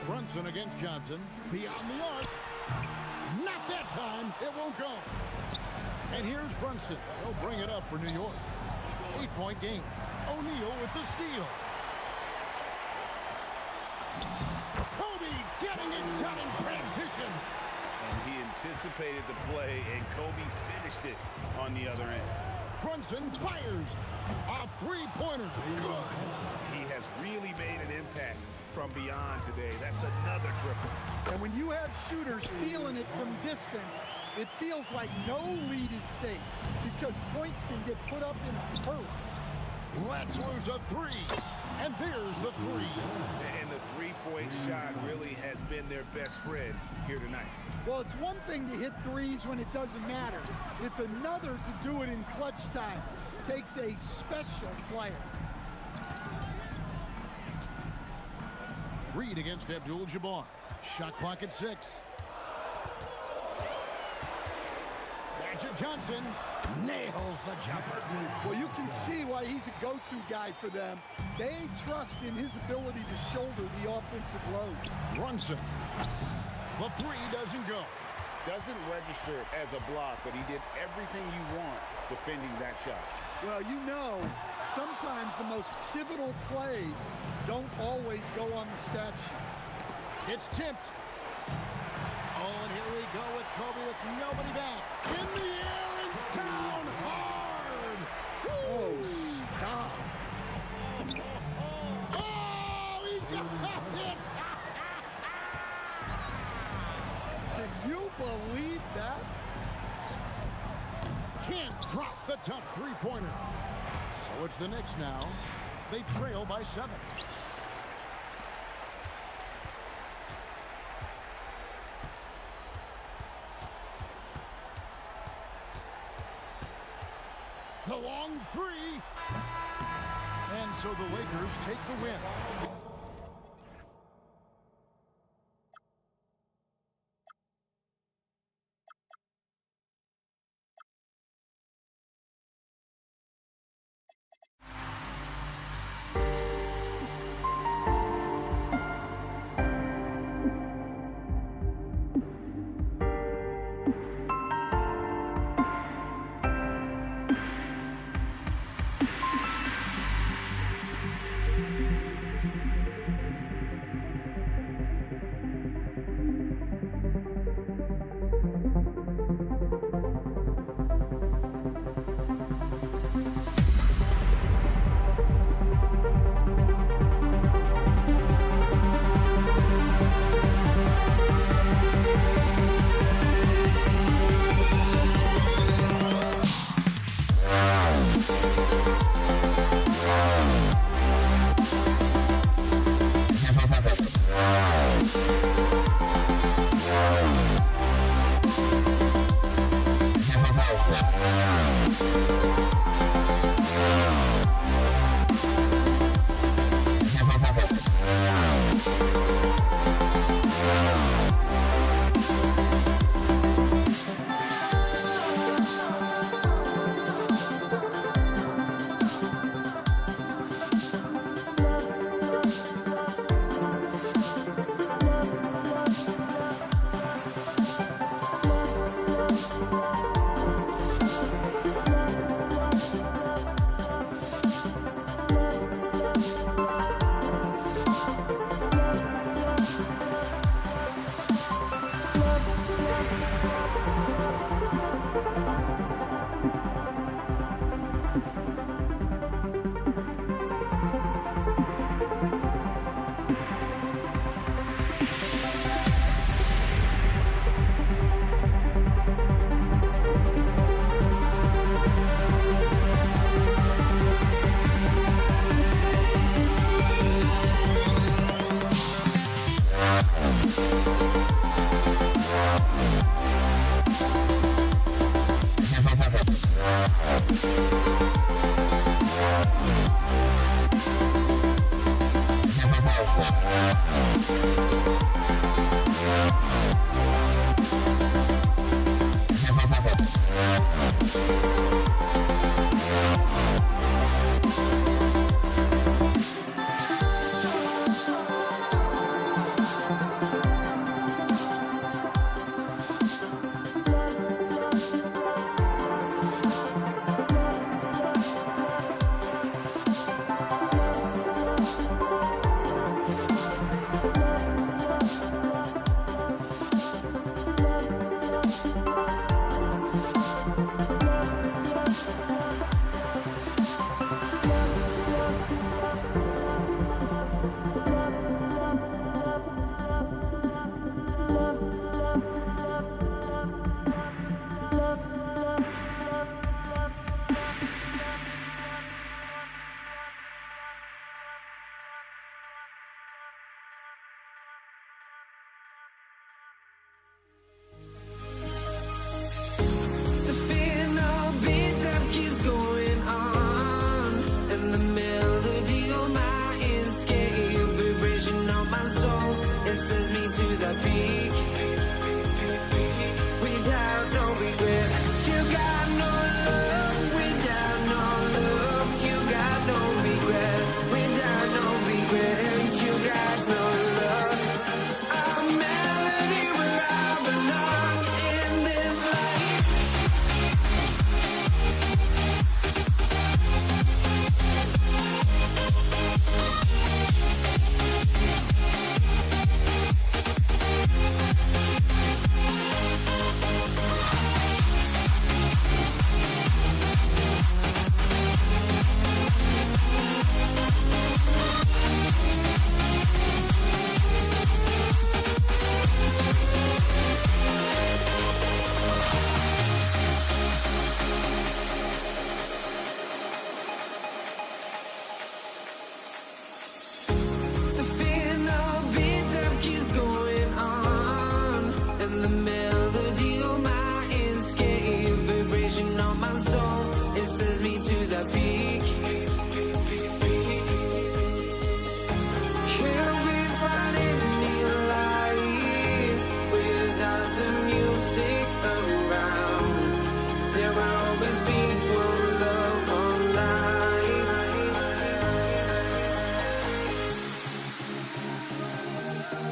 Brunson against Johnson. Beyond the arc. Not that time. It won't go. And here's Brunson. He'll bring it up for New York. 8-point game. O'Neal with the steal. Kobe getting it done in transition. And he anticipated the play, and Kobe finished it on the other end. Brunson fires. A three-pointer. Good. He has really made an impact from beyond today. That's another triple. And when you have shooters feeling it from distance, it feels like no lead is safe because points can get put up in a hurry. Let's lose a three. And there's the three. And the three-point shot really has been their best friend here tonight. Well, it's one thing to hit threes when it doesn't matter. It's another to do it in clutch time. It takes a special player. Reed against Abdul-Jabbar. Shot clock at 6. Magic Johnson nails the jumper. Well, you can see why he's a go-to guy for them. They trust in his ability to shoulder the offensive load. Brunson. The three doesn't go. Doesn't register as a block, but he did everything you want defending that shot. Well, you know, sometimes the most pivotal plays don't always go on the stat sheet. It's tipped. Oh, and here we go with Kobe with nobody back. In the air and down hard. Oh, stop. Oh, he got it. Can you believe that? Can't drop the tough three-pointer. So it's the Knicks now. They trail by 7. The long three. And so the Lakers take the win. to the peak. Can we find any light without the music around? There will always be one love, one life.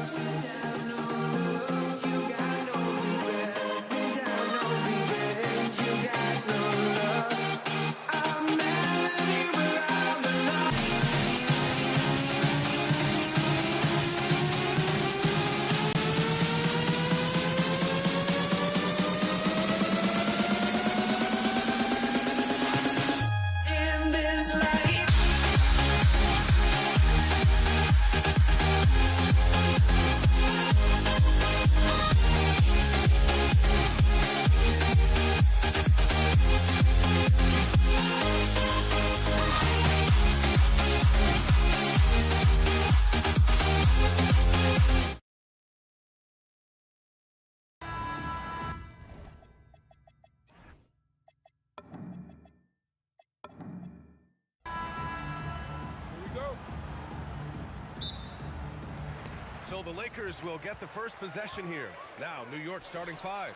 Without no love, you got no regret. Without no regret, you got no love. I'm melody where I belong. In this life. So the Lakers will get the first possession here. Now, New York starting 5.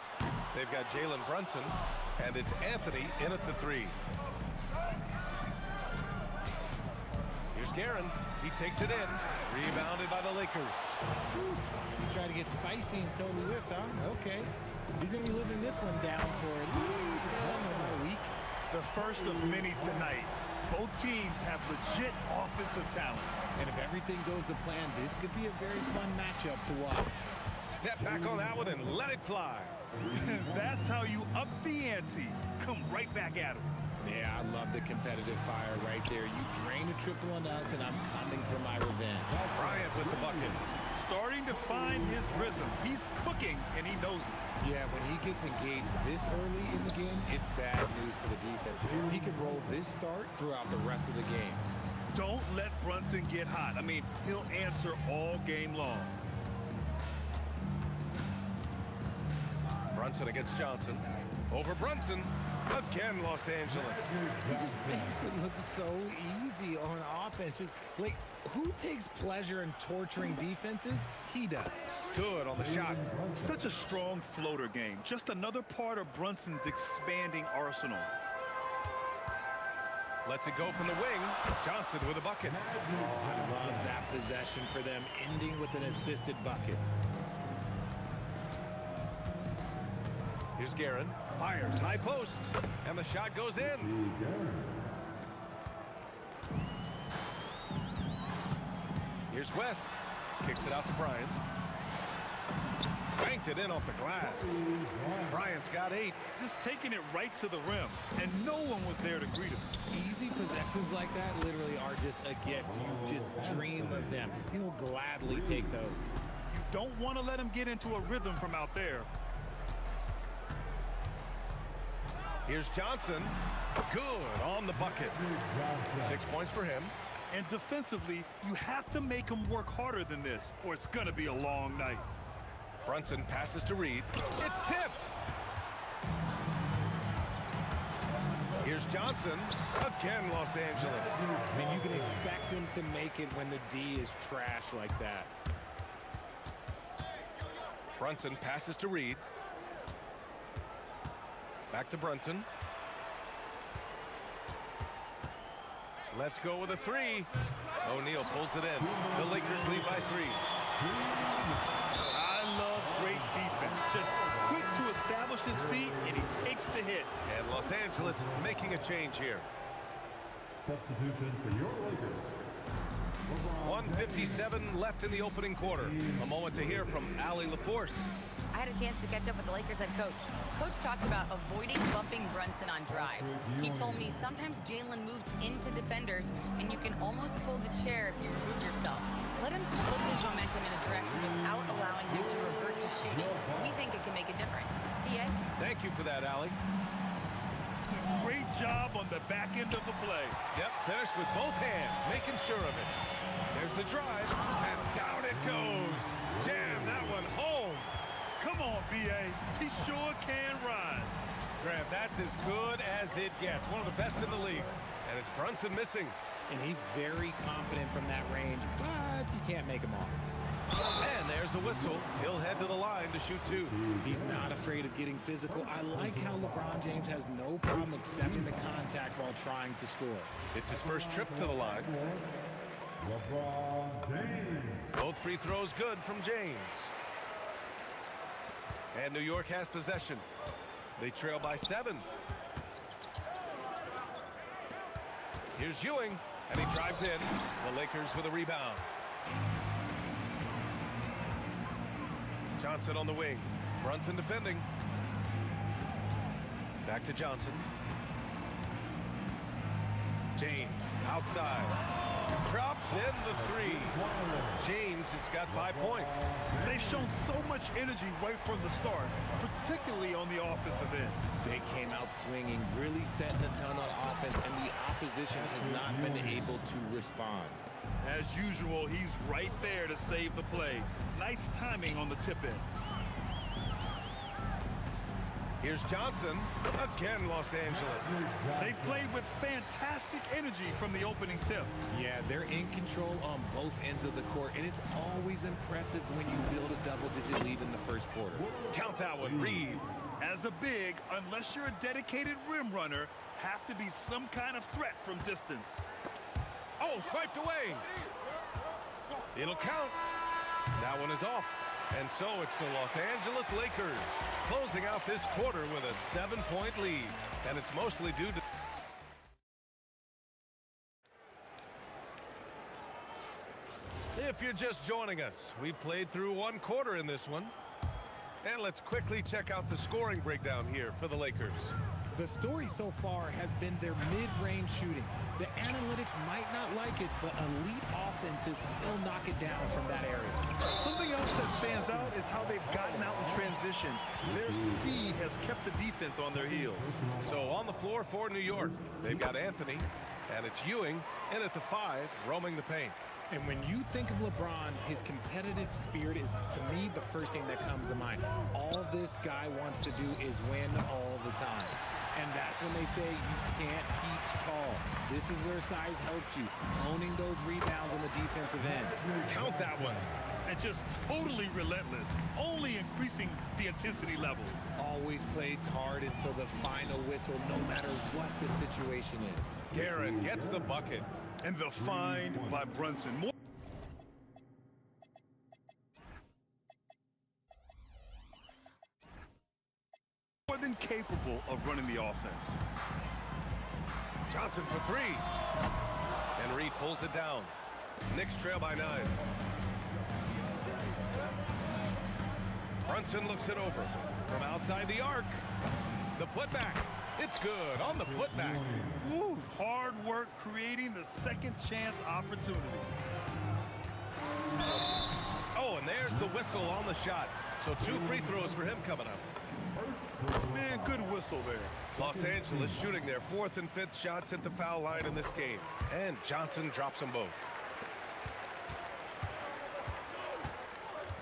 They've got Jalen Brunson, and it's Anthony in at the 3. Here's Guerin. He takes it in. Rebounded by the Lakers. He tried to get spicy and totally whipped, huh? Okay. He's going to be living this one down for at least about a week. The first of many tonight. Both teams have legit offensive talent. And if everything goes to plan, this could be a very fun matchup to watch. Step back on that one and let it fly. That's how you up the ante. Come right back at him. Yeah, I love the competitive fire right there. You drain a triple on us, and I'm coming for my revenge. Bryant with the bucket. Starting to find his rhythm. He's cooking, and he knows it. Yeah, when he gets engaged this early in the game, it's bad news for the defense. He can roll this start throughout the rest of the game. Don't let Brunson get hot. I mean, he'll answer all game long. Brunson against Johnson. Over Brunson. Again, Los Angeles. He just makes it look so easy on offense. Like, who takes pleasure in torturing defenses? He does. Good on the shot. Such a strong floater game. Just another part of Brunson's expanding arsenal. Lets it go from the wing. Johnson with a bucket. Oh, I love that possession for them, ending with an assisted bucket. Here's Guerin. Fires high post. And the shot goes in. Here's West. Kicks it out to Bryant. Banked it in off the glass. Bryant's got 8. Just taking it right to the rim, and no one was there to greet him. Easy possessions like that literally are just a gift. You just dream of them. He'll gladly take those. You don't want to let him get into a rhythm from out there. Here's Johnson. Good on the bucket. 6 points for him. And defensively, you have to make him work harder than this, or it's going to be a long night. Brunson passes to Reed. It's tipped. Here's Johnson. Again, Los Angeles. I mean, you can expect him to make it when the D is trash like that. Brunson passes to Reed. Back to Brunson. Let's go with a 3. O'Neal pulls it in. The Lakers lead by 3. I love great defense. Just quick to establish his feet, and he takes the hit. And Los Angeles making a change here. Substitution for your Lakers. 1:57 left in the opening quarter. A moment to hear from Allie LaForce. I had a chance to catch up with the Lakers head coach. Coach talked about avoiding bumping Brunson on drives. He told me sometimes Jalen moves into defenders, and you can almost pull the chair if you remove yourself. Let him slip his momentum in a direction without allowing him to revert to shooting. We think it can make a difference. PA? Thank you for that, Allie. Great job on the back end of the play. Yep, finished with both hands, making sure of it. There's the drive, and down it goes. Jam that one home. Come on, B.A. He sure can rise. Graham, that's as good as it gets. One of the best in the league. And it's Brunson missing. And he's very confident from that range, but you can't make him off. And there's a whistle. He'll head to the line to shoot 2. He's not afraid of getting physical. I like how LeBron James has no problem accepting the contact while trying to score. It's his first trip to the line. LeBron James. Both free throws good from James. And New York has possession. They trail by 7. Here's Ewing, and he drives in. The Lakers with a rebound. Johnson on the wing. Brunson defending. Back to Johnson. James outside. Drops in the 3. James has got 5 points. They've shown so much energy right from the start, particularly on the offensive end. They came out swinging, really setting the tone on offense, and the opposition has not been able to respond. As usual, he's right there to save the play. Nice timing on the tip in. Here's Johnson. Again, Los Angeles. They played with fantastic energy from the opening tip. Yeah, they're in control on both ends of the court, and it's always impressive when you build a double-digit lead in the first quarter. Count that one, Reed. As a big, unless you're a dedicated rim runner, have to be some kind of threat from distance. Oh, swiped away. It'll count. That one is off. And so it's the Los Angeles Lakers closing out this quarter with a 7-point lead. And it's mostly due to... If you're just joining us, we played through 1 quarter in this one. And let's quickly check out the scoring breakdown here for the Lakers. The story so far has been their mid-range shooting. The analytics might not like it, but elite offenses still knock it down from that area. Something else that stands out is how they've gotten out in transition. Their speed has kept the defense on their heels. So on the floor for New York, they've got Anthony, and it's Ewing in at the 5, roaming the paint. And when you think of LeBron, his competitive spirit is, to me, the first thing that comes to mind. All this guy wants to do is win all the time. And that's when they say you can't teach tall. This is where size helps you, owning those rebounds on the defensive end. Count that one. And just totally relentless, only increasing the intensity level. Always plays hard until the final whistle, no matter what the situation is. Guerin gets the bucket. And the find by Brunson. More than capable of running the offense. Johnson for 3. And Reed pulls it down. Knicks trail by 9. Brunson looks it over. From outside the arc. The putback. It's good on the putback. Woo, hard work creating the second chance opportunity. Oh, and there's the whistle on the shot. So 2 free throws for him coming up. Man, good whistle there. Los Angeles shooting their 4th and 5th shots at the foul line in this game. And Johnson drops them both.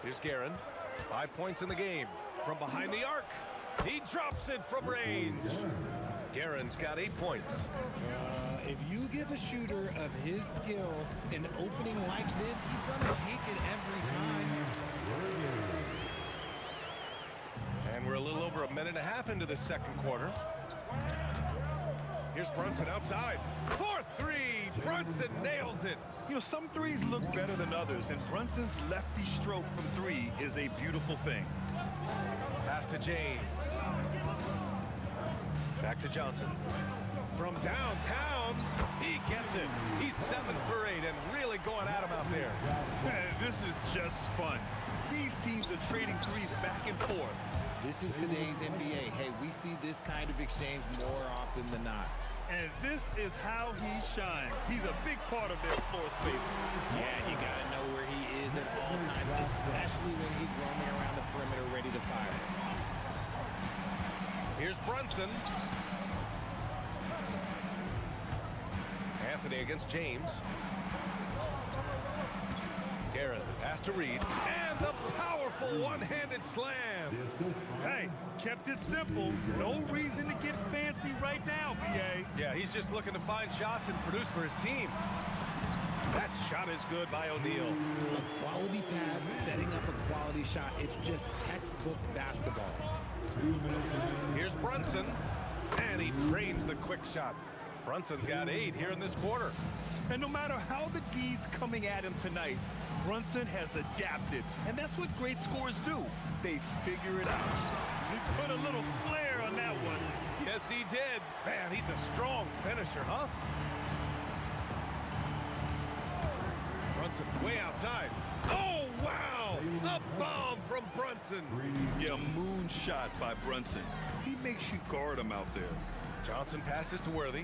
Here's Guerin. 5 points in the game. From behind the arc. He drops it from range. Guerin's got 8 points. If you give a shooter of his skill an opening like this, he's going to take it every time. And we're a little over a minute and a half into the second quarter. Here's Brunson outside. 4-3. Brunson nails it. You know, some threes look better than others, and Brunson's lefty stroke from 3 is a beautiful thing. Pass to James. Back to Johnson. From downtown, he gets it. He's 7 for 8 and really going at him out there. This is just fun. These teams are trading threes back and forth. This is today's NBA. Hey, we see this kind of exchange more often than not. And this is how he shines. He's a big part of their floor space. Yeah, you got to know where he is at all times, especially when he's roaming around the perimeter ready to fire. Here's Brunson. Anthony against James. Garrett, the pass to Reed, and the powerful one-handed slam. Hey, kept it simple. No reason to get fancy right now, BA. Yeah, he's just looking to find shots and produce for his team. That shot is good by O'Neal. A quality pass, setting up a quality shot. It's just textbook basketball. Here's Brunson, and he drains the quick shot. Brunson's got 8 here in this quarter. And no matter how the D's coming at him tonight, Brunson has adapted. And that's what great scorers do. They figure it out. He put a little flair on that one. Yes, he did. Man, he's a strong finisher, huh? Brunson way outside. Oh, wow! A bomb from Brunson. Yeah, moonshot by Brunson. He makes you guard him out there. Johnson passes to Worthy.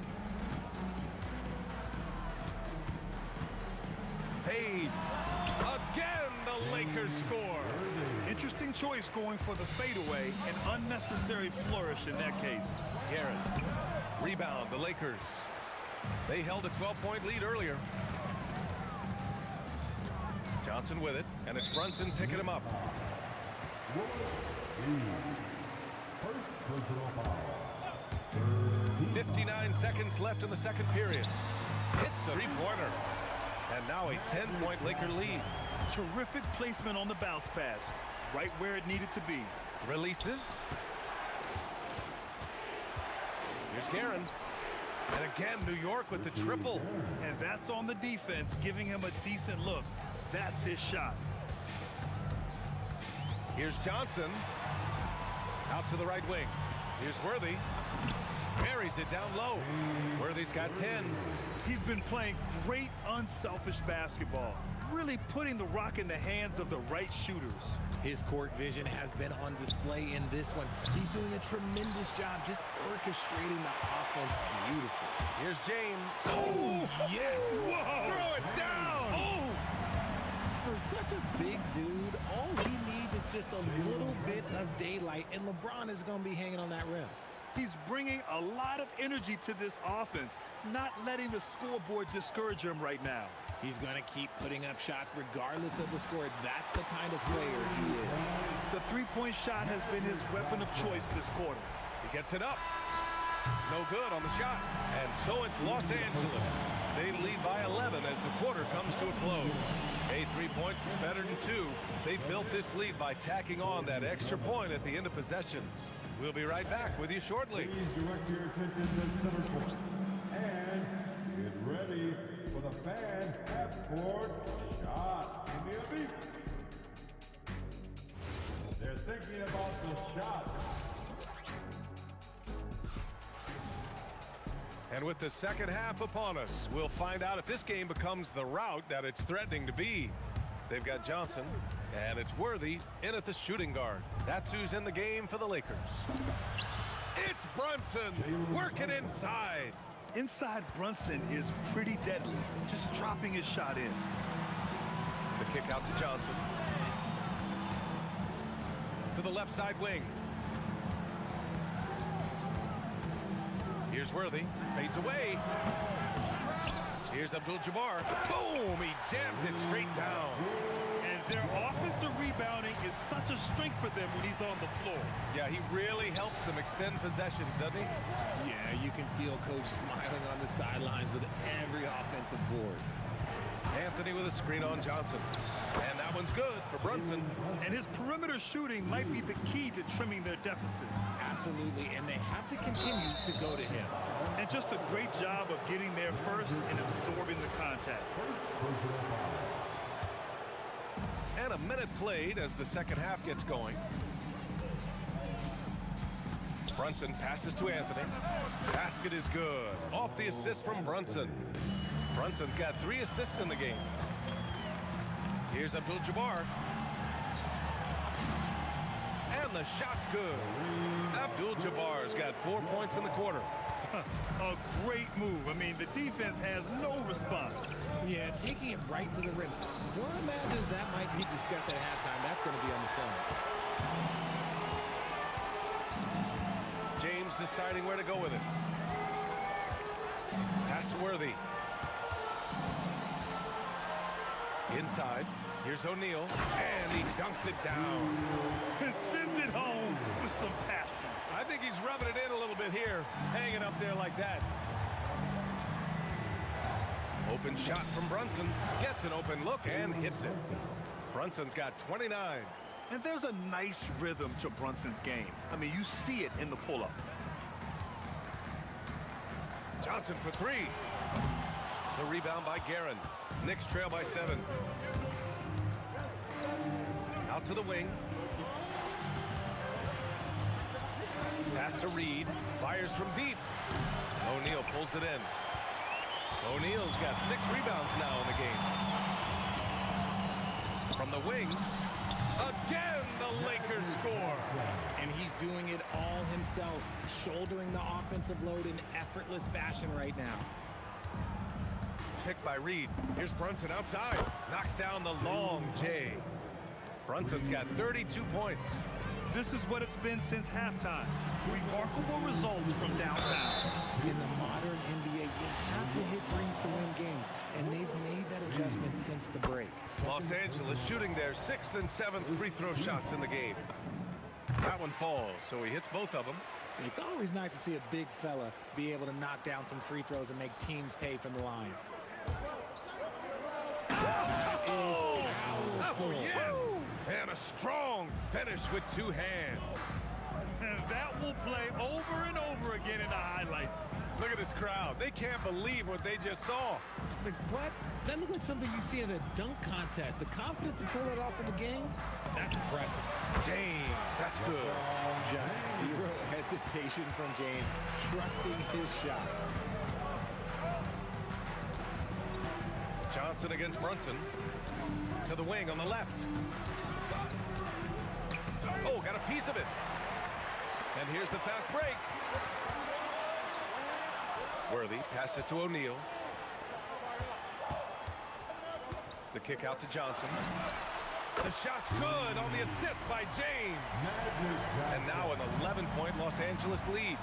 Fades. Again, the Lakers score. Interesting choice going for the fadeaway. An unnecessary flourish in that case. Garrett. Rebound, the Lakers. They held a 12-point lead earlier. Johnson with it, and it's Brunson picking him up. 59 seconds left in the second period. Hits a three-pointer. And now a 10-point Laker lead. Terrific placement on the bounce pass. Right where it needed to be. Releases. Here's Guerin. And again, New York with the triple. And that's on the defense, giving him a decent look. That's his shot. Here's Johnson. Out to the right wing. Here's Worthy. Buries it down low. Worthy's got 10. He's been playing great unselfish basketball. Really putting the rock in the hands of the right shooters. His court vision has been on display in this one. He's doing a tremendous job just orchestrating the offense beautifully. Here's James. Oh, yes! Whoa. Throw it down! Oh! For such a big dude, all he needs is just a little bit of daylight, and LeBron is going to be hanging on that rim. He's bringing a lot of energy to this offense, not letting the scoreboard discourage him right now. He's going to keep putting up shots regardless of the score. That's the kind of player he is. The three-point shot has been his weapon of choice this quarter. He gets it up. No good on the shot. And so it's Los Angeles. They lead by 11 as the quarter comes to a close. Hey, 3 points is better than 2. They built this lead by tacking on that extra point at the end of possessions. We'll be right back with you shortly. Please direct your attention to center court. And get ready for the fan half-court shot. In the beat. They're thinking about the shot. And with the second half upon us, we'll find out if this game becomes the rout that it's threatening to be. They've got Johnson, and it's Worthy in at the shooting guard. That's who's in the game for the Lakers. It's Brunson working inside. Inside Brunson is pretty deadly, just dropping his shot in. The kick out to Johnson. To the left side wing. Here's Worthy, fades away. Here's Abdul-Jabbar. Boom, he jams it straight down. And their offensive rebounding is such a strength for them when he's on the floor. Yeah, he really helps them extend possessions, doesn't he? Yeah, you can feel Coach smiling on the sidelines with every offensive board. Anthony with a screen on Johnson. And that one's good for Brunson. And his perimeter shooting might be the key to trimming their deficit. Absolutely, and they have to continue to go to him. And just a great job of getting there first and absorbing the contact. And a minute played as the second half gets going. Brunson passes to Anthony. Basket is good. Off the assist from Brunson. Brunson's got 3 assists in the game. Here's Abdul-Jabbar. And the shot's good. Abdul-Jabbar's got 4 points in the quarter. A great move. I mean, the defense has no response. Yeah, taking it right to the rim. One imagines that might be discussed at halftime. That's going to be on the film. James deciding where to go with it. Pass to Worthy. In inside. Here's O'Neal, and he dunks it down. And sends it home with some passion. I think he's rubbing it in a little bit here, hanging up there like that. Open shot from Brunson. Gets an open look and hits it. Brunson's got 29. And there's a nice rhythm to Brunson's game. I mean, you see it in the pull-up. Johnson for three. The rebound by Guerin. Knicks trail by 7. Out to the wing. Pass to Reed. Fires from deep. O'Neal pulls it in. O'Neal's got 6 rebounds now in the game. From the wing. Again, the Lakers score. And he's doing it all himself, shouldering the offensive load in effortless fashion right now. Picked by Reed. Here's Brunson outside. Knocks down the long J. Brunson's got 32 points. This is what it's been since halftime. Remarkable results from downtown. In the modern NBA, you have to hit threes to win games, and they've made that adjustment since the break. Los Angeles shooting their 6th and 7th free throw shots in the game. That one falls, so he hits both of them. It's always nice to see a big fella be able to knock down some free throws and make teams pay from the line. Oh, yes! And a strong finish with 2 hands. And that will play over and over again in the highlights. Look at this crowd. They can't believe what they just saw. Like, what? That looked like something you see at a dunk contest. The confidence to pull that off in the game, that's impressive. James, that's good. Just zero hesitation from James, trusting his shot. Johnson against Brunson. To the wing on the left. Oh, got a piece of it. And here's the fast break. Worthy passes to O'Neal. The kick out to Johnson. The shot's good on the assist by James. And now an 11-point Los Angeles lead.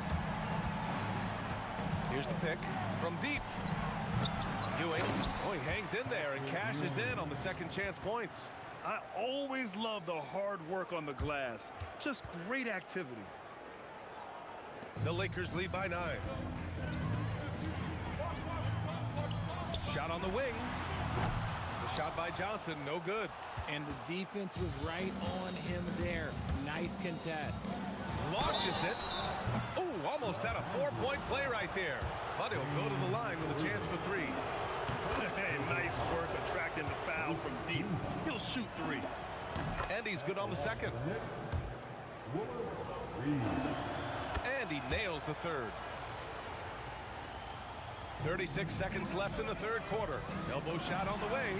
Here's the pick from deep. Ewing. Oh, he hangs in there and cashes in on the second chance points. I always love the hard work on the glass. Just great activity. The Lakers lead by 9. Shot on the wing. The shot by Johnson, no good. And the defense was right on him there. Nice contest. Launches it. Oh, almost had a 4-point play right there. But he'll go to the line with a chance for 3. Hey, nice work attracting the foul from deep. He'll shoot 3. And he's good on the second. And he nails the third. 36 seconds left in the third quarter. Elbow shot on the way.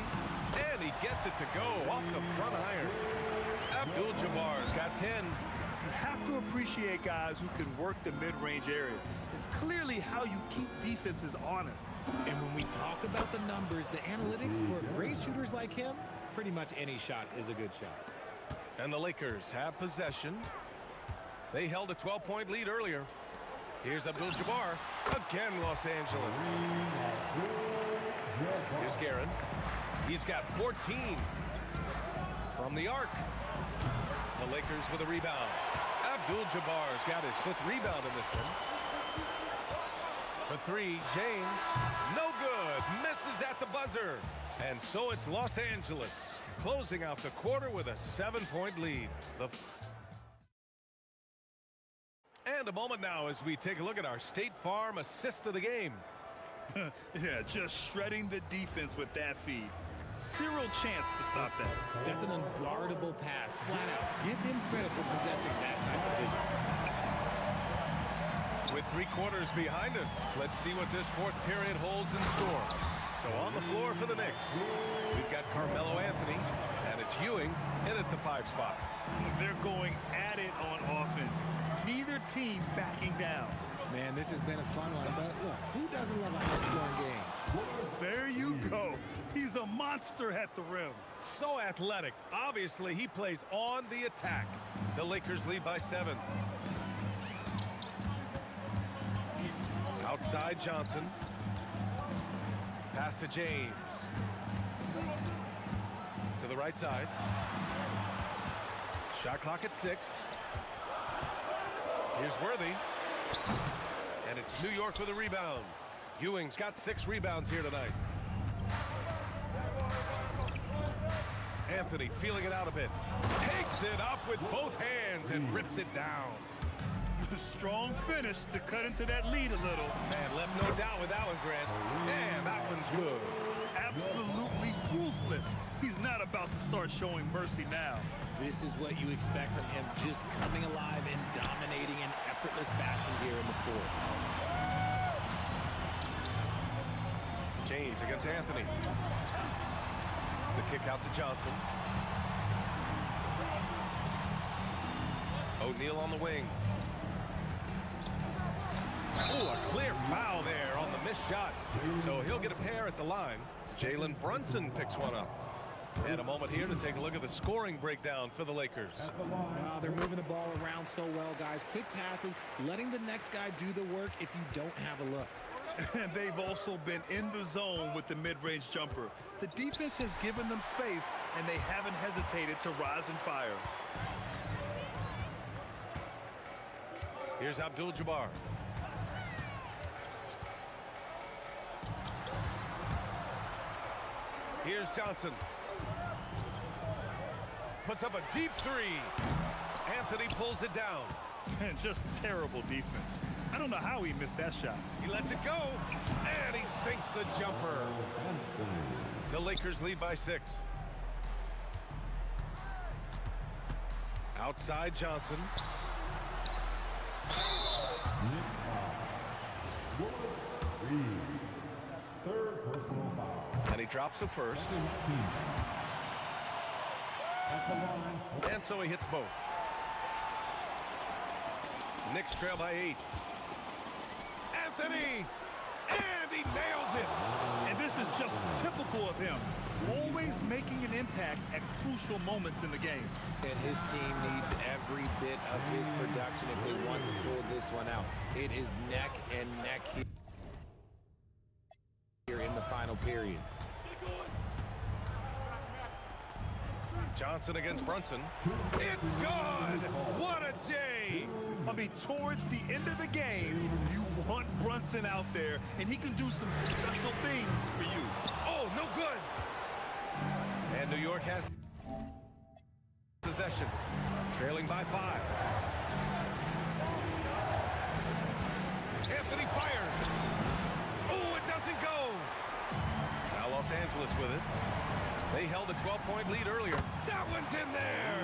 And he gets it to go off the front iron. Abdul-Jabbar's got 10. You have to appreciate guys who can work the mid-range area. It's clearly how you keep defenses honest. And when we talk about the numbers, the analytics for great shooters like him, pretty much any shot is a good shot. And the Lakers have possession. They held a 12-point lead earlier. Here's Abdul-Jabbar. Again, Los Angeles. Here's Guerin. He's got 14 from the arc. The Lakers with a rebound. Abdul-Jabbar's got his 5th rebound in this one. For 3, James. No good. Misses at the buzzer. And so it's Los Angeles closing out the quarter with a 7-point lead. And a moment now as we take a look at our State Farm assist of the game. Yeah, just shredding the defense with that feed. Zero chance to stop that. That's an unguardable pass, flat out. Give him credit for possessing that type of vision. With 3 quarters behind us, let's see what this 4th period holds in store. So on the floor for the Knicks, we've got Carmelo Anthony, and it's Ewing in at the 5 spot. They're going at it on offense. Neither team backing down. Man, this has been a fun one, but look, who doesn't love a high-scoring game? There you go. He's a monster at the rim. So athletic. Obviously, he plays on the attack. The Lakers lead by 7. Outside Johnson. Pass to James. To the right side. Shot clock at 6. Here's Worthy. And it's New York with a rebound. Ewing's got 6 rebounds here tonight. Anthony feeling it out a bit. Takes it up with both hands and rips it down. Strong finish to cut into that lead a little. Man, left no doubt with that one, Grant. Man, that one's good. Absolutely ruthless. He's not about to start showing mercy now. This is what you expect from him, just coming alive and dominating in effortless fashion here in the fourth. James against Anthony. The kick out to Johnson. O'Neal on the wing. Oh, a clear foul there on the missed shot. So he'll get a pair at the line. Jalen Brunson picks one up. And a moment here to take a look at the scoring breakdown for the Lakers. They're moving the ball around so well, guys. Quick passes, letting the next guy do the work if you don't have a look. And they've also been in the zone with the mid-range jumper. The defense has given them space, and they haven't hesitated to rise and fire. Here's Abdul-Jabbar. Here's Johnson. Puts up a deep 3. Anthony pulls it down. And just terrible defense. I don't know how he missed that shot. He lets it go, and he sinks the jumper. The Lakers lead by 6. Outside Johnson. Third personal foul. And he drops the first. And so he hits both. Knicks trail by 8. Anthony! And he nails it! And this is just typical of him. Always making an impact at crucial moments in the game. And his team needs every bit of his production if they want to pull this one out. It is neck and neck here in the final period. Johnson against Brunson. It's good! What a J! I mean, towards the end of the game, you want Brunson out there, and he can do some special things for you. Oh, no good! And New York has possession, trailing by 5. Anthony fires. Oh, it doesn't go! Now Los Angeles with it. They held a 12-point lead earlier. That one's in there!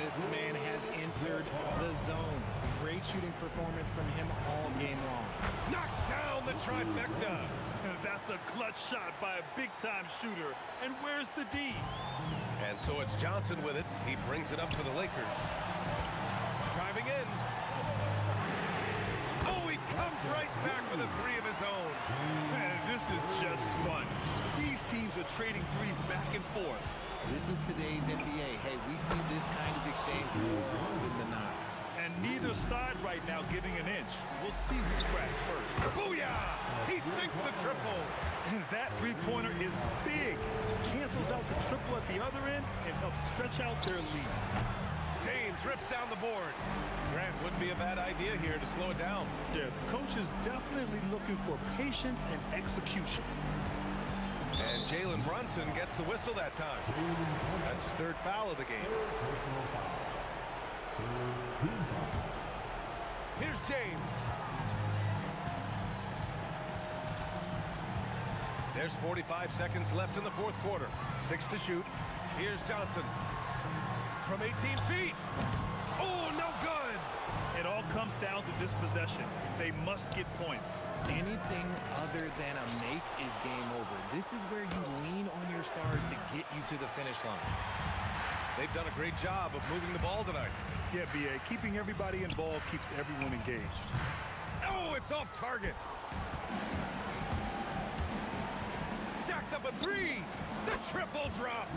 This man has entered the zone. Great shooting performance from him all game long. Knocks down the trifecta. That's a clutch shot by a big-time shooter. And where's the D? And so it's Johnson with it. He brings it up for the Lakers. Driving in. Oh, he comes right back with a 3 of his own. Man, this is just fun. These teams are trading threes back and forth. This is today's NBA. Hey, we see this kind of exchange more often than not. And neither side right now giving an inch. We'll see who cracks first. Booyah! He sinks the triple. And that three-pointer is big. Cancels out the triple at the other end and helps stretch out their lead. James rips down the board. Grant wouldn't be a bad idea here to slow it down. Yeah, the coach is definitely looking for patience and execution. And Jalen Brunson gets the whistle that time. That's his 3rd foul of the game. Here's James. There's 45 seconds left in the 4th quarter. 6 to shoot. Here's Johnson. From 18 feet. Oh, no good. It all comes down to this possession. They must get points. Anything other than a make is game over. This is where you lean on your stars to get you to the finish line. They've done a great job of moving the ball tonight. Yeah, B.A. Keeping everybody involved keeps everyone engaged. Oh, it's off target. Jacks up a 3. The triple drops.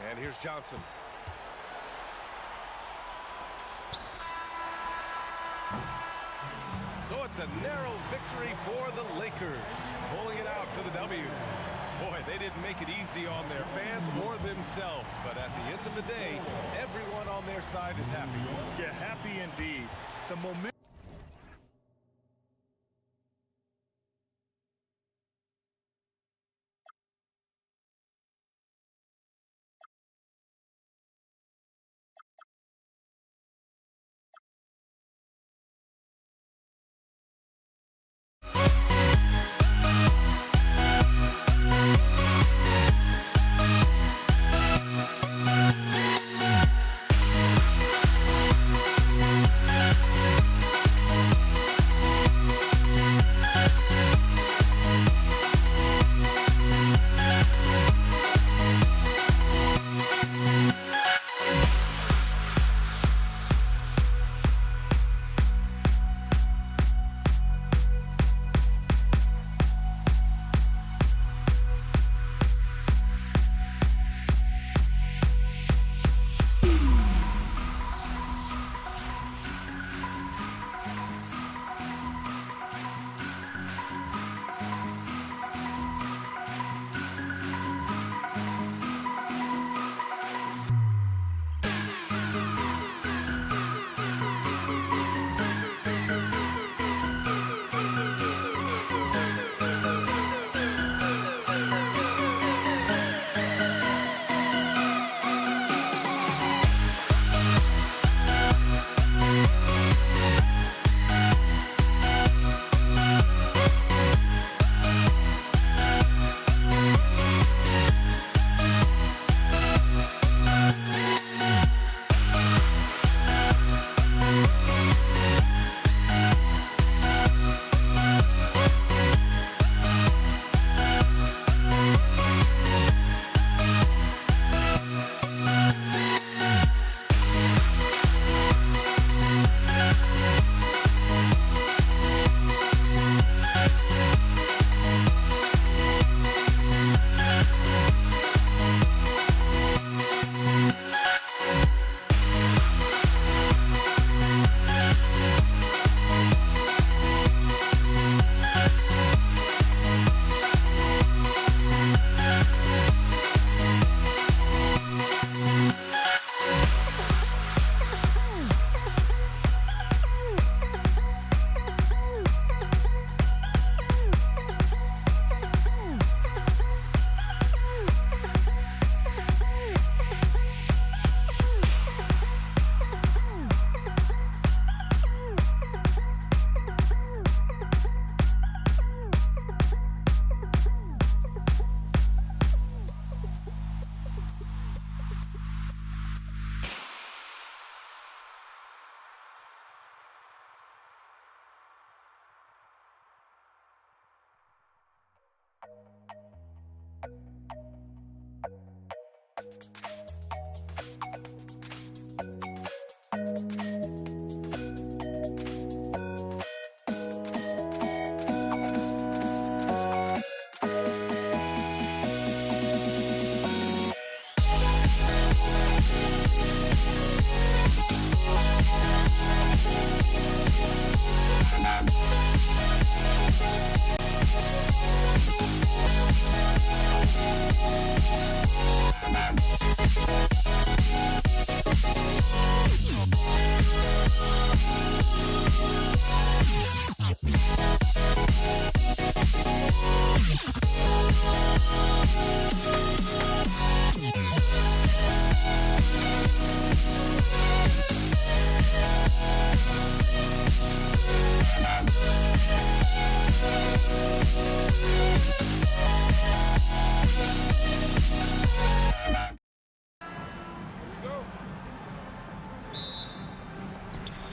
And here's Johnson. So it's a narrow victory for the Lakers, pulling it out for the W. Boy, they didn't make it easy on their fans or themselves, but at the end of the day, everyone on their side is happy. Yeah, happy indeed. The momentum.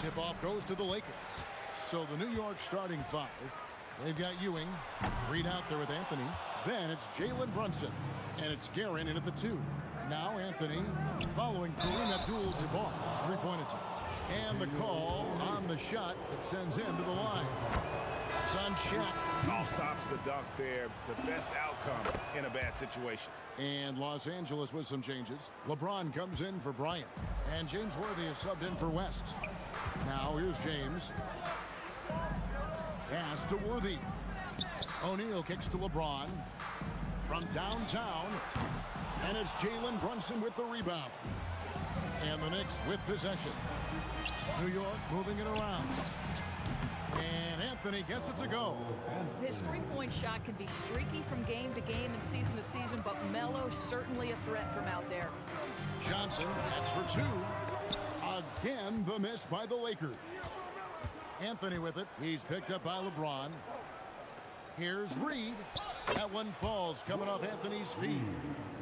Tip-off goes to the Lakers. So the New York starting five. They've got Ewing. Reed out there with Anthony. Then it's Jalen Brunson. And it's Guerin in at the 2. Now Anthony following Kareem Abdul-Jabbar's three-point attempt. And the call on the shot that sends him to the line. It's on Shaq. All stops the dunk there. The best outcome in a bad situation. And Los Angeles with some changes. LeBron comes in for Bryant. And James Worthy is subbed in for West. Now here's James. Pass to Worthy. O'Neal kicks to LeBron. From downtown. And it's Jalen Brunson with the rebound. And the Knicks with possession. New York moving it around. And Anthony gets it to go. His three-point shot can be streaky from game to game and season to season, but Melo certainly a threat from out there. Johnson, that's for two. Again, the miss by the Lakers. Anthony with it. He's picked up by LeBron. Here's Reed. That one falls coming off Anthony's feet.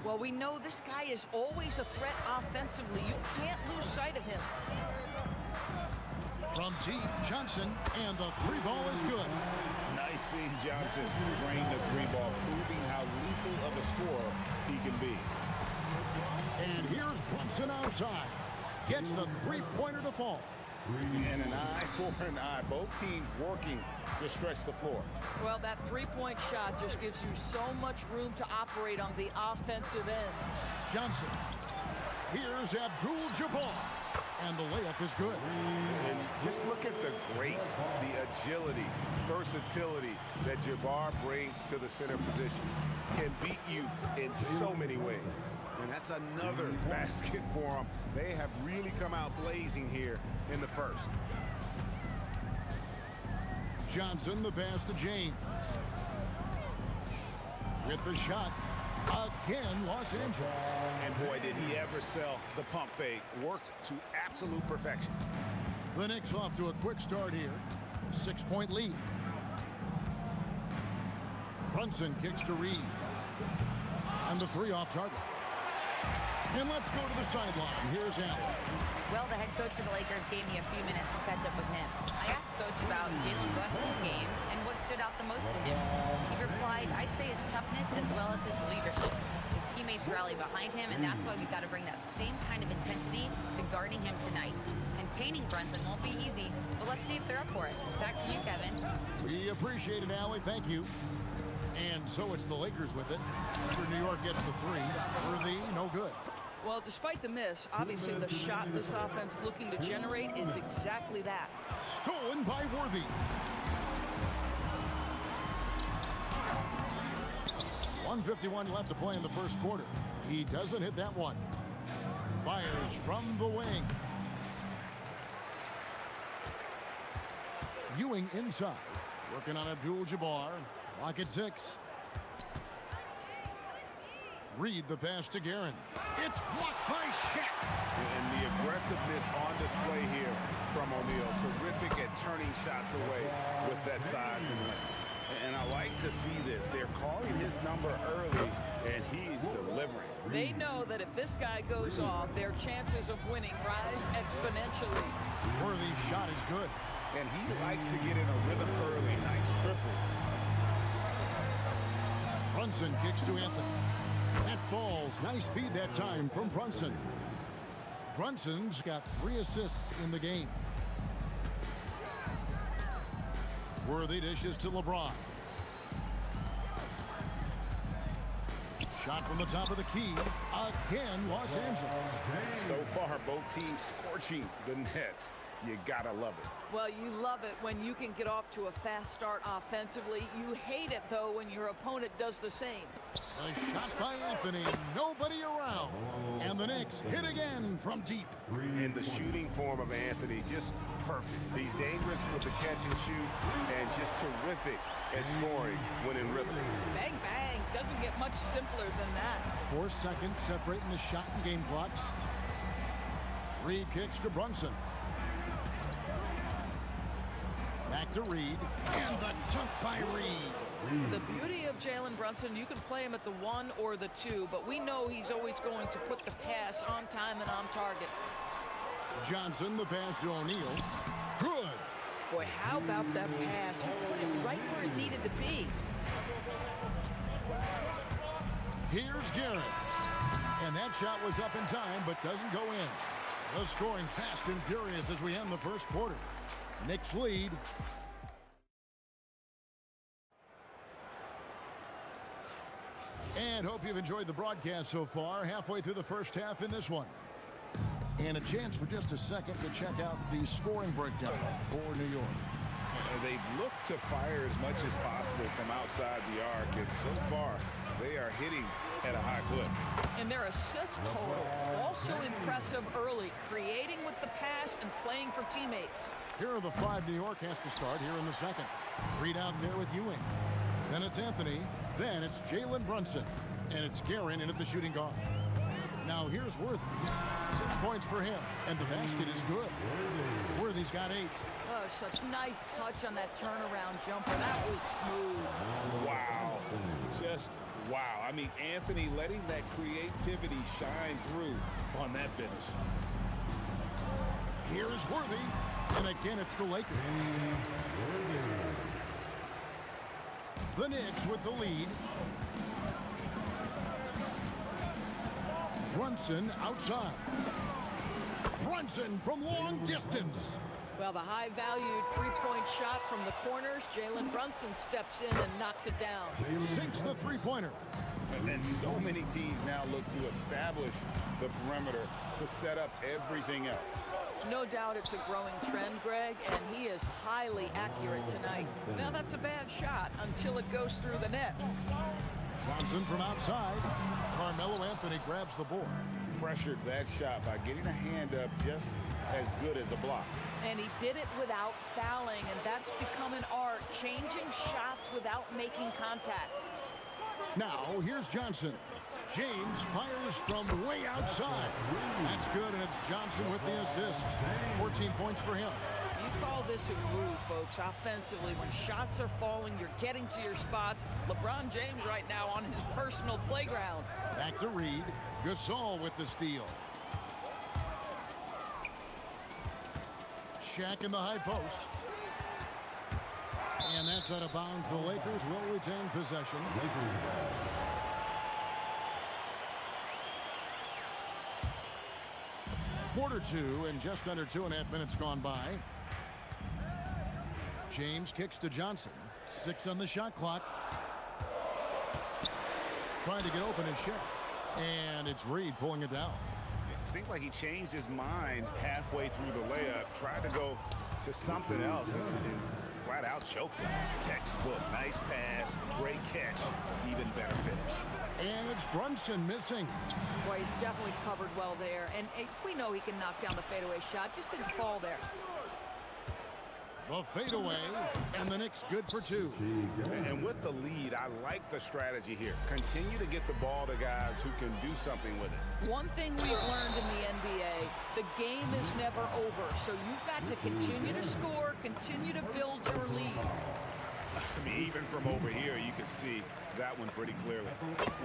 Well, we know this guy is always a threat offensively. You can't lose sight of him. From deep, Johnson, and the three ball is good. Nice seeing Johnson drain the three ball, proving how lethal of a scorer he can be. And here's Brunson outside. Gets the three-pointer to fall. And an eye for an eye. Both teams working to stretch the floor. Well, that three-point shot just gives you so much room to operate on the offensive end. Johnson. Here's Abdul-Jabbar. And the layup is good. And just look at the grace, the agility, versatility that Jabbar brings to the center position. Can beat you in so many ways. And that's another basket for them. They have really come out blazing here in the first. Johnson, the pass to James. With the shot. Again, Los Angeles. And boy, did he ever sell the pump fake. Worked to absolute perfection. The Knicks off to a quick start here. 6-point lead. Brunson kicks to Reed. And the three off target. And let's go to the sideline. Here's Allen. Well, the head coach for the Lakers gave me a few minutes to catch up with him. I asked Coach about Jalen Brunson's game and what stood out the most to him. He replied, I'd say his toughness as well as his leadership. His teammates rally behind him, and that's why we've got to bring that same kind of intensity to guarding him tonight. Containing Brunson won't be easy, but let's see if they're up for it. Back to you, Kevin. We appreciate it, Allie. Thank you. And so it's the Lakers with it. After New York gets the three. Worthy, no good. Well, despite the miss, obviously the shot this offense looking to generate is exactly that. Stolen by Worthy. 1:51 left to play in the first quarter. He doesn't hit that one. Fires from the wing. Ewing inside. Working on Abdul-Jabbar. Clock at 6. Reed the pass to Guerin. It's blocked by Shaq. And the aggressiveness on display here from O'Neal. Terrific at turning shots away with that size and length. And I like to see this. They're calling his number early, and he's delivering. They know that if this guy goes off, their chances of winning rise exponentially. Worthy's shot is good. And he likes to get in a rhythm early. Nice triple. Brunson kicks to Anthony. That falls. Nice feed that time from Brunson. Brunson's got 3 assists in the game. Worthy dishes to LeBron. Shot from the top of the key. Again, Los Angeles. So far, both teams scorching the nets. You gotta love it. Well, you love it when you can get off to a fast start offensively. You hate it, though, when your opponent does the same. A shot by Anthony. Nobody around. And the Knicks hit again from deep. And the shooting form of Anthony, just perfect. He's dangerous with the catch and shoot, and just terrific at scoring when in rhythm. Bang, bang. Doesn't get much simpler than that. 4 seconds separating the shot and game clocks. Reed kicks to Brunson. Back to Reed, and the dunk by Reed. The beauty of Jalen Brunson, you can play him at the 1 or the 2, but we know he's always going to put the pass on time and on target. Johnson, the pass to O'Neal. Good. Boy, how about that pass? He put it right where it needed to be. Here's Guerin. And that shot was up in time, but doesn't go in. The scoring fast and furious as we end the first quarter. Knicks lead. And hope you've enjoyed the broadcast so far. Halfway through the first half in this one. And a chance for just a second to check out the scoring breakdown for New York. And they've looked to fire as much as possible from outside the arc, and so far they are hitting at a high clip. And their assist total, also impressive early, creating with the pass and playing for teammates. Here are the 5 New York has to start here in the second. Reed out there with Ewing. Then it's Anthony. Then it's Jalen Brunson. And it's Guerin in at the shooting guard. Now here's Worthy. 6 points for him. And the basket is good. Worthy's got 8. Oh, such nice touch on that turnaround jumper. That was smooth. Wow. Just wow. I mean, Anthony letting that creativity shine through on that finish. Here's Worthy. And again, it's the Lakers. The Knicks with the lead. Brunson outside. Brunson from long distance. Well, the high-valued three-point shot from the corners. Jalen Brunson steps in and knocks it down. Sinks the three-pointer. And so many teams now look to establish the perimeter to set up everything else. No doubt it's a growing trend, Greg, and he is highly accurate tonight. Now, that's a bad shot until it goes through the net. Johnson from outside. Carmelo Anthony grabs the board. Pressured that shot by getting a hand up just as good as a block. And he did it without fouling, and that's become an art, changing shots without making contact. Now, here's Johnson. James fires from way outside. That's good, and it's Johnson with the assist. 14 points for him. You call this a groove, folks, offensively. When shots are falling, you're getting to your spots. LeBron James right now on his personal playground. Back to Reed. Gasol with the steal. Shaq in the high post. And that's out of bounds. The Lakers will retain possession. Quarter 2 and just under 2.5 minutes gone by. James kicks to Johnson. 6 on the shot clock. Trying to get open is Shaq. And it's Reed pulling it down. It seemed like he changed his mind halfway through the layup, tried to go to something else, and flat out choked him. Textbook, nice pass, great catch, even better finish. And it's Brunson missing. Boy, he's definitely covered well there. And we know he can knock down the fadeaway shot, just didn't fall there. The fadeaway, and the Knicks good for 2. And with the lead, I like the strategy here. Continue to get the ball to guys who can do something with it. One thing we've learned in the NBA, the game is never over. So you've got to continue to score, continue to build your lead. I mean, even from over here, you can see that one pretty clearly.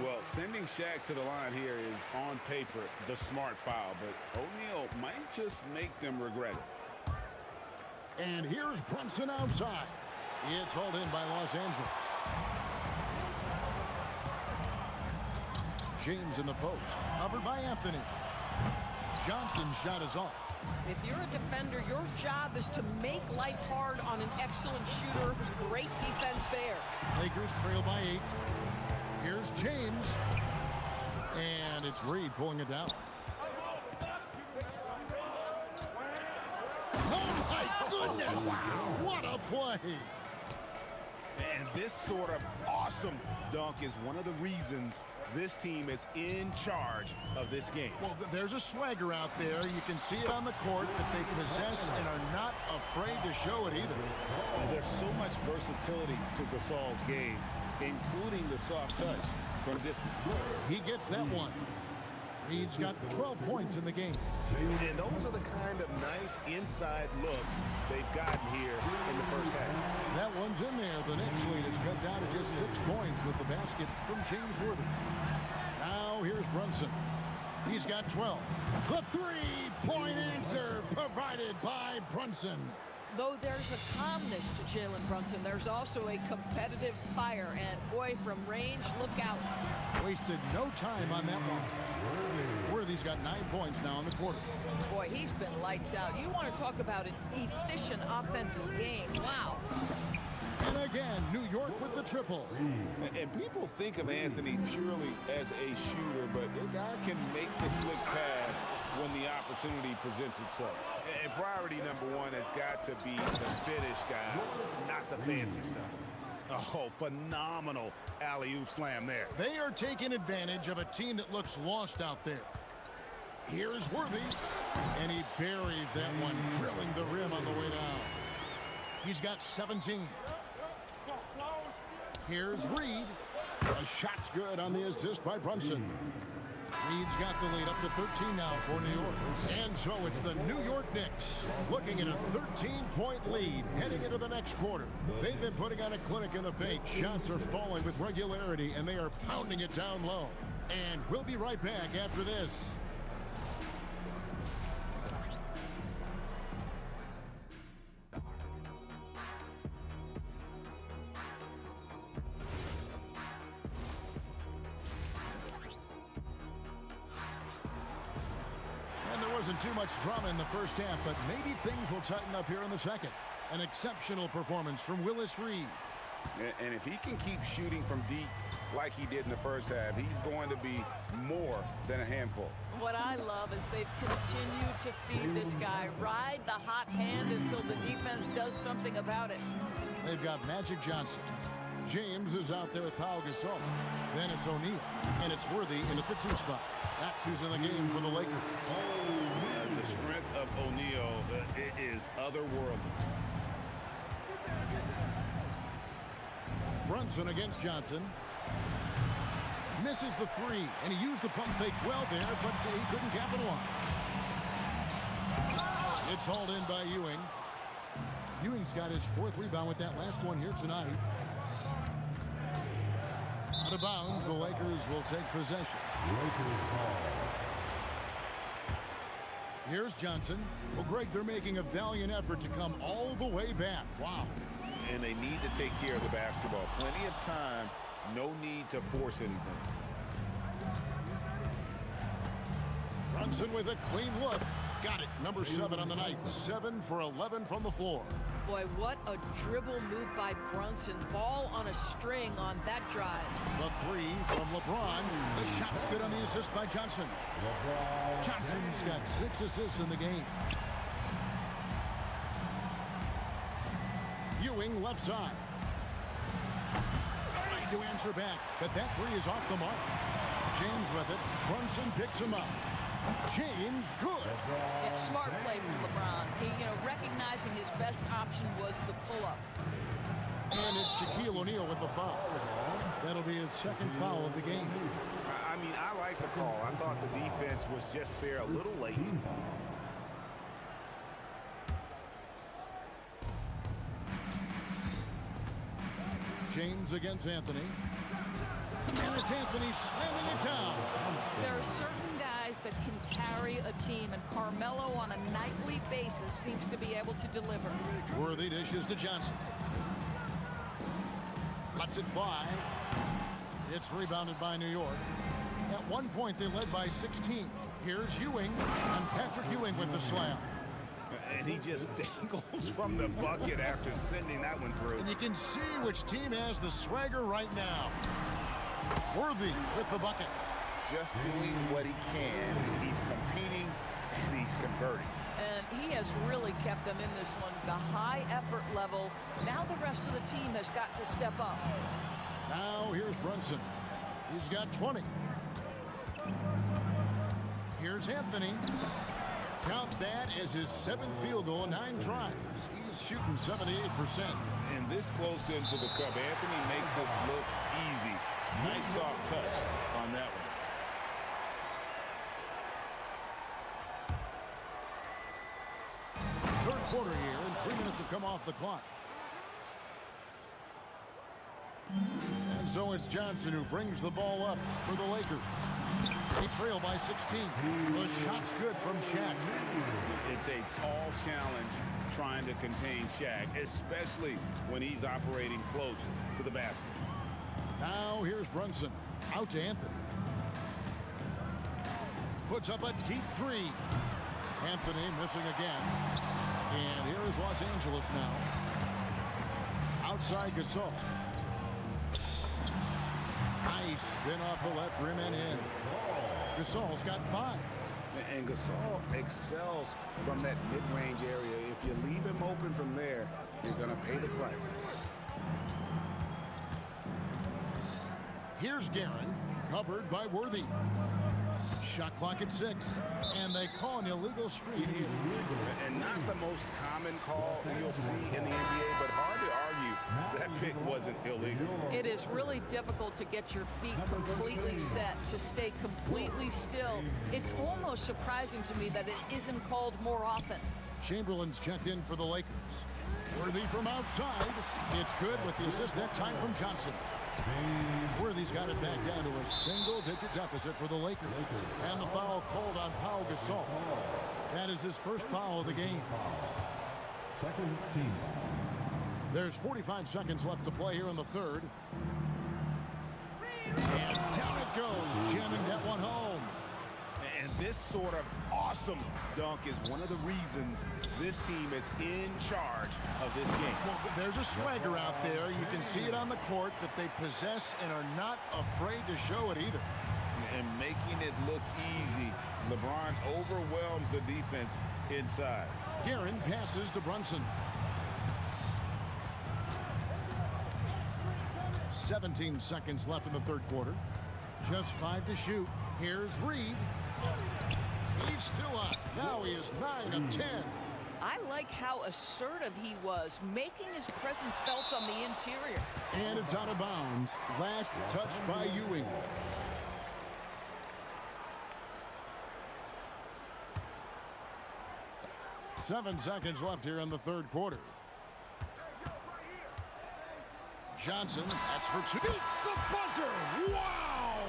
Well, sending Shaq to the line here is, on paper, the smart foul. But O'Neal might just make them regret it. And here's Brunson outside. It's hauled in by Los Angeles. James in the post. Covered by Anthony. Johnson's shot is off. If you're a defender, your job is to make life hard on an excellent shooter. Great defense there. Lakers trail by 8. Here's James. And it's Reed pulling it down. Oh, my goodness! What a play! And this sort of awesome dunk is one of the reasons this team is in charge of this game. Well, there's a swagger out there. You can see it on the court that they possess and are not afraid to show it either. And there's so much versatility to Gasol's game, including the soft touch from distance. He gets that one. Reed's got 12 points in the game. And those are the kind of nice inside looks they've gotten here in the first half. That one's in there. The Knicks lead is cut down to just 6 points with the basket from James Worthy. Now here's Brunson. He's got 12. The three-point answer provided by Brunson. Though there's a calmness to Jalen Brunson, there's also a competitive fire. And boy, from range, look out. Wasted no time on that one. Worthy's got 9 points now in the quarter. Boy, he's been lights out. You want to talk about an efficient offensive game. Wow. And again, New York with the triple. And people think of Anthony purely as a shooter, but the guy can make the slick pass when the opportunity presents itself. And priority number one has got to be the finish, guys, not the fancy stuff. Oh, phenomenal alley-oop slam there. They are taking advantage of a team that looks lost out there. Here's Worthy, and he buries that one, drilling the rim on the way down. He's got 17. Here's Reed. A shot's good on the assist by Brunson. Reed's got the lead up to 13 now for New York. And so it's the New York Knicks looking at a 13-point lead heading into the next quarter. They've been putting on a clinic in the paint. Shots are falling with regularity, and they are pounding it down low. And we'll be right back after this. Wasn't too much drama in the first half, but maybe things will tighten up here in the second. An exceptional performance from Willis Reed. And if he can keep shooting from deep like he did in the first half, he's going to be more than a handful. What I love is they've continued to feed this guy, ride the hot hand until the defense does something about it. They've got Magic Johnson. James is out there with Pau Gasol. Then it's O'Neal, and it's Worthy in at the 2 spot. That's who's in the game for the Lakers. The strength of O'Neal is otherworldly. Brunson against Johnson. Misses the 3, and he used the pump fake well there, but he couldn't capitalize. It's hauled in by Ewing. Ewing's got his 4th rebound with that last one here tonight. Out of bounds, the Lakers will take possession. Here's Johnson. Well, Greg, they're making a valiant effort to come all the way back. Wow. And they need to take care of the basketball. Plenty of time. No need to force anything. Brunson with a clean look. Got it. Number 7 on the night. 7 for 11 from the floor. Boy, what a dribble move by Brunson. Ball on a string on that drive. The 3 from LeBron. The shot's good on the assist by Johnson. Johnson's got 6 assists in the game. Ewing left side. Trying to answer back, but that 3 is off the mark. James with it. Brunson picks him up. James, good. It's smart play from LeBron. He, recognizing his best option was the pull-up. And it's Shaquille O'Neal with the foul. That'll be his 2nd foul of the game. I mean, I like the call. I thought the defense was just there a little late. James against Anthony. And it's Anthony slamming it down. There are certain guys that can carry a team, and Carmelo on a nightly basis seems to be able to deliver. Worthy dishes to Johnson. Lets it fly. It's rebounded by New York. At one point, they led by 16. Here's Ewing, and Patrick Ewing with the slam. And he just dangles from the bucket after sending that one through. And you can see which team has the swagger right now. Worthy with the bucket. Just doing what he can. He's competing, and he's converting. And he has really kept them in this one. The high effort level. Now the rest of the team has got to step up. Now here's Brunson. He's got 20. Here's Anthony. Count that as his 7th field goal in 9 tries. He's shooting 78%. And this close into the cup, Anthony makes it look easy. Nice soft touch on that one. Third quarter here, and 3 minutes have come off the clock. And so it's Johnson who brings the ball up for the Lakers. They trail by 16. The shot's good from Shaq. It's a tall challenge trying to contain Shaq, especially when he's operating close to the basket. Now here's Brunson. Out to Anthony. Puts up a deep 3. Anthony missing again. And here is Los Angeles now. Outside Gasol. Nice spin off the left rim and in. Gasol's got 5. And Gasol excels from that mid-range area. If you leave him open from there, you're going to pay the price. Here's Guerin, covered by Worthy. Shot clock at 6, and they call an illegal screen here. And not the most common call you'll see in the NBA, but hard to argue that pick wasn't illegal. It is really difficult to get your feet completely set, to stay completely still. It's almost surprising to me that it isn't called more often. Chamberlain's checked in for the Lakers. Worthy from outside. It's good with the assist that time from Johnson. Worthy's got it back down to a single-digit deficit for the Lakers. And the foul called on Pau Gasol. That is his first foul of the game. Second team. There's 45 seconds left to play here in the third. And down it goes, jamming that one home. And this sort of awesome dunk is one of the reasons this team is in charge of this game. Well, there's a swagger out there. You can see it on the court that they possess and are not afraid to show it either. And making it look easy. LeBron overwhelms the defense inside. Guerin passes to Brunson. 17 seconds left in the third quarter. Just 5 to shoot. Here's Reed. He's still up. Now he is 9 of 10. I like how assertive he was, making his presence felt on the interior. And it's out of bounds. Last touch by Ewing. Seven seconds left here in the third quarter. Johnson, that's for two. Beats the buzzer! Wow!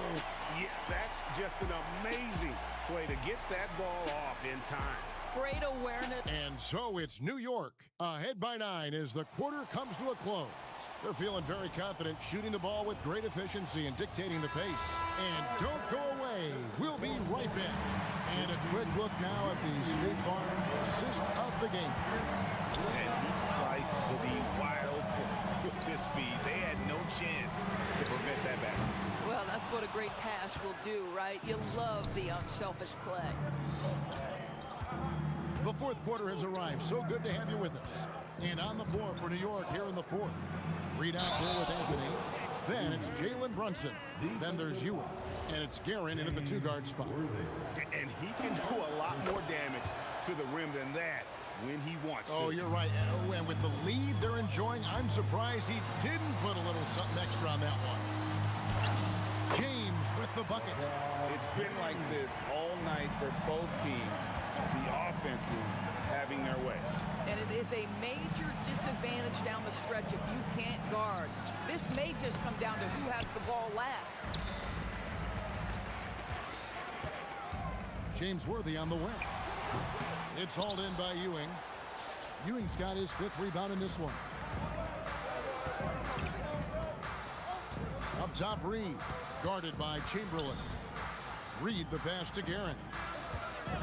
Yeah, that's just an amazing play to get that ball off in time. Great awareness. And so it's New York, ahead by 9 as the quarter comes to a close. They're feeling very confident, shooting the ball with great efficiency and dictating the pace. And don't go away. We'll be right back. And a quick look now at the State Farm assist of the game. And he sliced the wild with this feed. They had no chance to prevent that basket. Well, that's what a great pass will do, right? You love the unselfish play. The fourth quarter has arrived. So good to have you with us. And on the floor for New York here in the fourth. Reed out there with Anthony. Then it's Jalen Brunson. Then there's Ewing. And it's Guerin in at the two-guard spot. And he can do a lot more damage to the rim than that when he wants to. Oh, you're right. And with the lead they're enjoying, I'm surprised he didn't put a little something extra on that one. James with the bucket. It's been like this all night for both teams. The offenses having their way. And it is a major disadvantage down the stretch if you can't guard. This may just come down to who has the ball last. James Worthy on the wing. It's hauled in by Ewing. Ewing's got his 5th rebound in this one. Up top, Reed. Guarded by Chamberlain. Reed the pass to Guerin.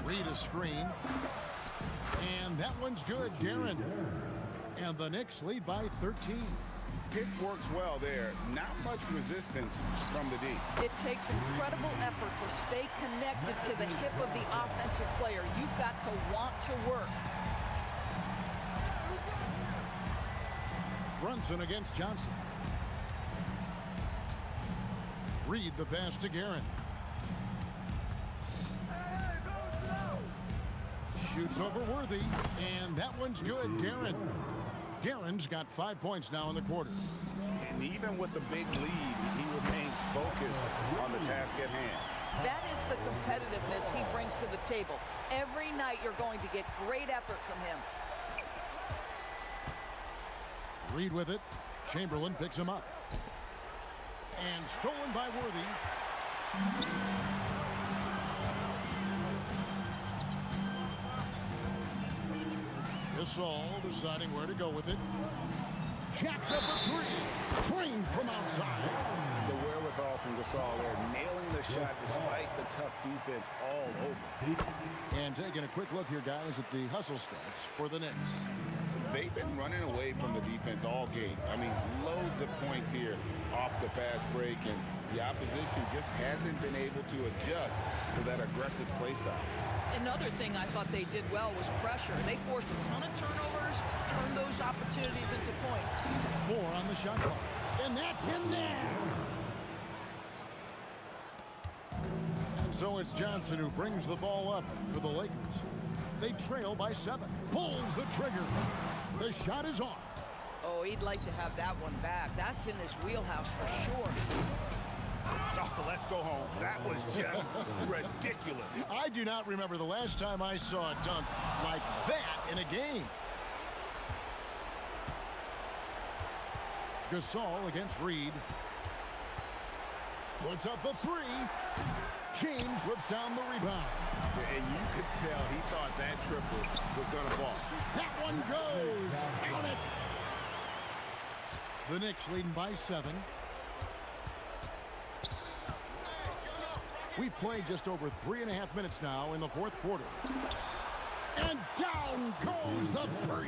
Reed a screen. And that one's good, Guerin. And the Knicks lead by 13. Pick works well there. Not much resistance from the D. It takes incredible effort to stay connected to the hip of the offensive player. You've got to want to work. Brunson against Johnson. Reed the pass to Guerin. Shoots over Worthy, and that one's good, Guerin. Guerin's got 5 points now in the quarter. And even with the big lead, he remains focused on the task at hand. That is the competitiveness he brings to the table. Every night you're going to get great effort from him. Reed with it. Chamberlain picks him up. And stolen by Worthy. Gasol deciding where to go with it. Jacks up a 3. Trained from outside. The wherewithal from Gasol there, nailing the shot despite the tough defense all over. And taking a quick look here, guys, at the hustle stats for the Knicks. They've been running away from the defense all game. I mean, loads of points here off the fast break, and the opposition just hasn't been able to adjust to that aggressive play style. Another thing I thought they did well was pressure. They forced a ton of turnovers, turned those opportunities into points. 4 on the shot clock. And that's in there. And so it's Johnson who brings the ball up for the Lakers. They trail by 7. Pulls the trigger. The shot is off. Oh, he'd like to have that one back. That's in his wheelhouse for sure. Oh, let's go home. That was just ridiculous. I do not remember the last time I saw a dunk like that in a game. Gasol against Reed. Puts up the 3. James rips down the rebound. And you could tell he thought that triple was going to fall. That one goes. Count it. The Knicks leading by 7. We've played just over 3.5 minutes now in the fourth quarter. And down goes the 3.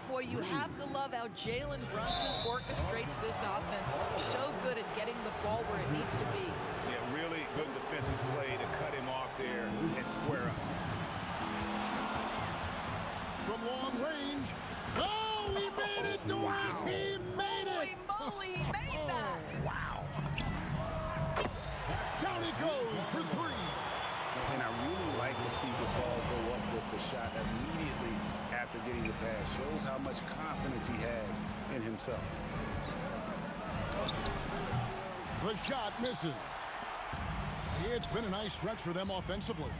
Boy, you have to love how Jalen Brunson orchestrates this offense. So good at getting the ball where it needs to be. Yeah, really good defensive play to cut him off there and square up. From long range. Oh, he made it, Doris! He made it! Holy moly, he made that! Wow. Down he goes for 3. And I really like to see Gasol go up with the shot immediately after getting the pass. Shows how much confidence he has in himself. The shot misses. It's been a nice stretch for them offensively.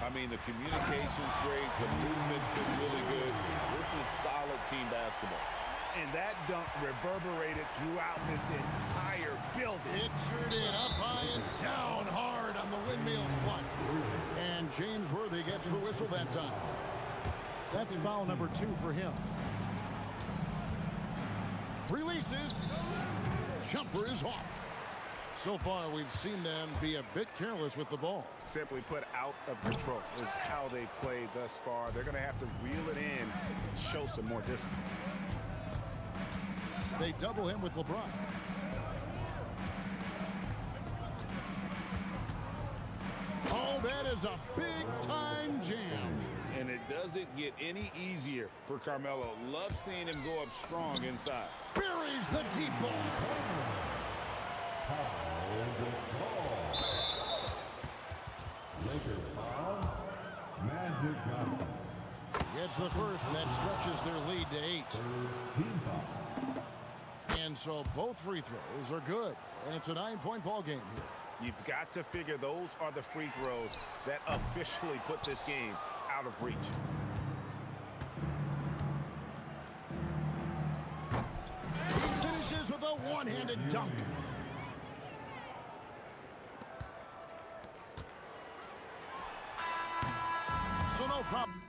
I mean, the communication's great. The movement's been really good. This is solid team basketball. And that dunk reverberated throughout this entire building. It sure did. Up high and down hard on the windmill front. And James Worthy gets the whistle that time. That's foul number 2 for him. Releases. Jumper is off. So far, we've seen them be a bit careless with the ball. Simply put, out of control is how they played thus far. They're going to have to reel it in and show some more discipline. They double him with LeBron. Oh, that is a big-time jam. And it doesn't get any easier for Carmelo. Love seeing him go up strong inside. Buries the deep ball. Lakers foul. Magic Johnson. Gets the first, and that stretches their lead to 8. Team foul. And so both free throws are good. And it's a 9-point ball game here. You've got to figure those are the free throws that officially put this game out of reach. He finishes with a one-handed dunk. So no problem.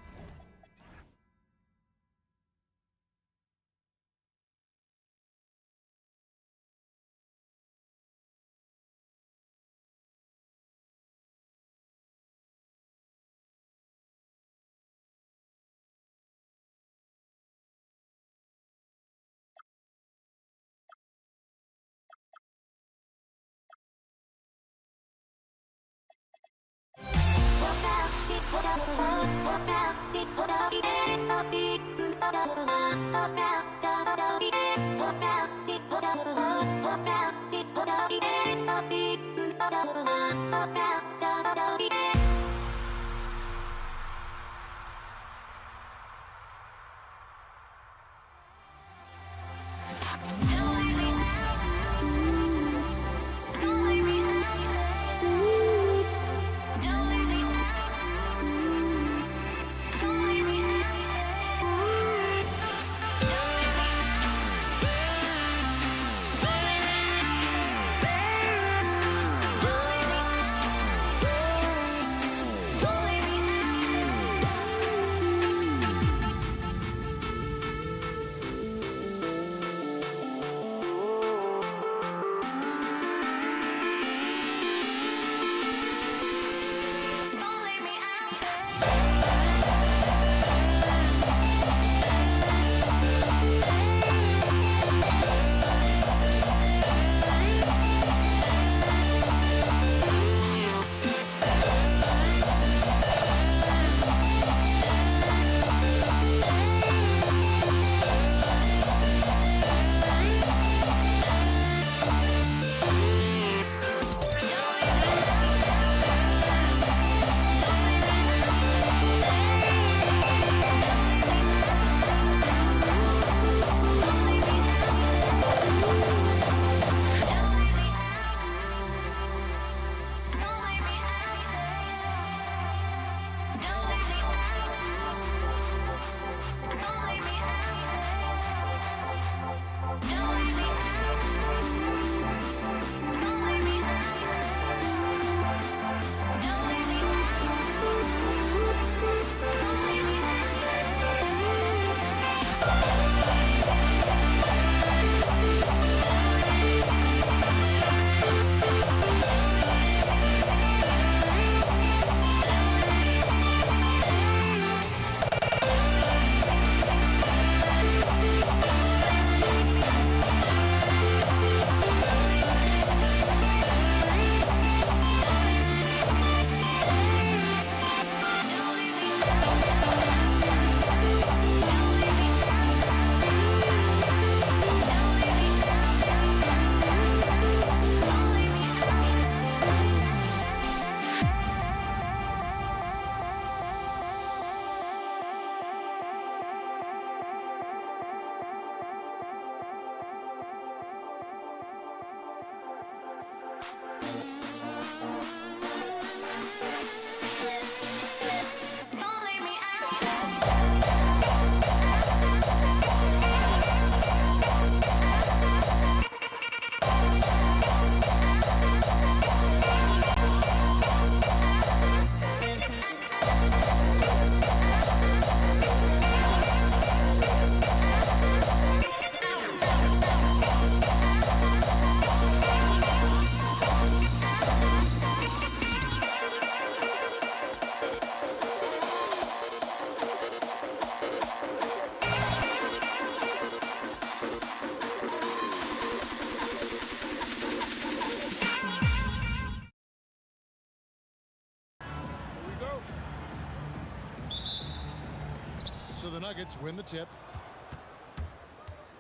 Nuggets win the tip.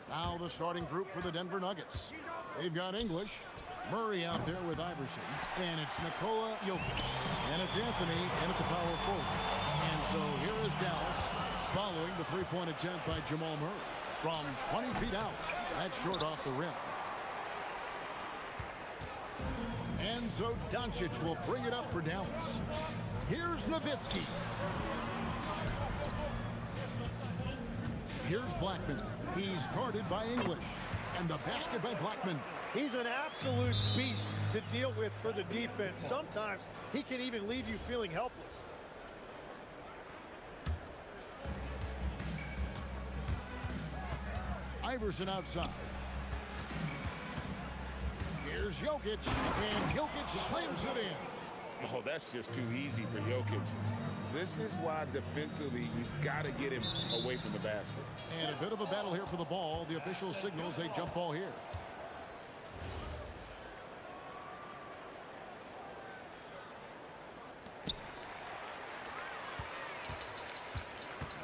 Now the starting group for the Denver Nuggets. They've got English, Murray out there with Iverson, and it's Nikola Jokic. And it's Anthony in at the power forward. And so here is Dallas following the three-point attempt by Jamal Murray from 20 feet out. That's short off the rim. And so Doncic will bring it up for Dallas. Here's Nowitzki. Here's Blackman. He's guarded by English. And the basket by Blackman. He's an absolute beast to deal with for the defense. Sometimes he can even leave you feeling helpless. Iverson outside. Here's Jokic, and Jokic slams it in. Oh, that's just too easy for Jokic. This is why defensively you've got to get him away from the basket. And a bit of a battle here for the ball. The official signals a jump ball here.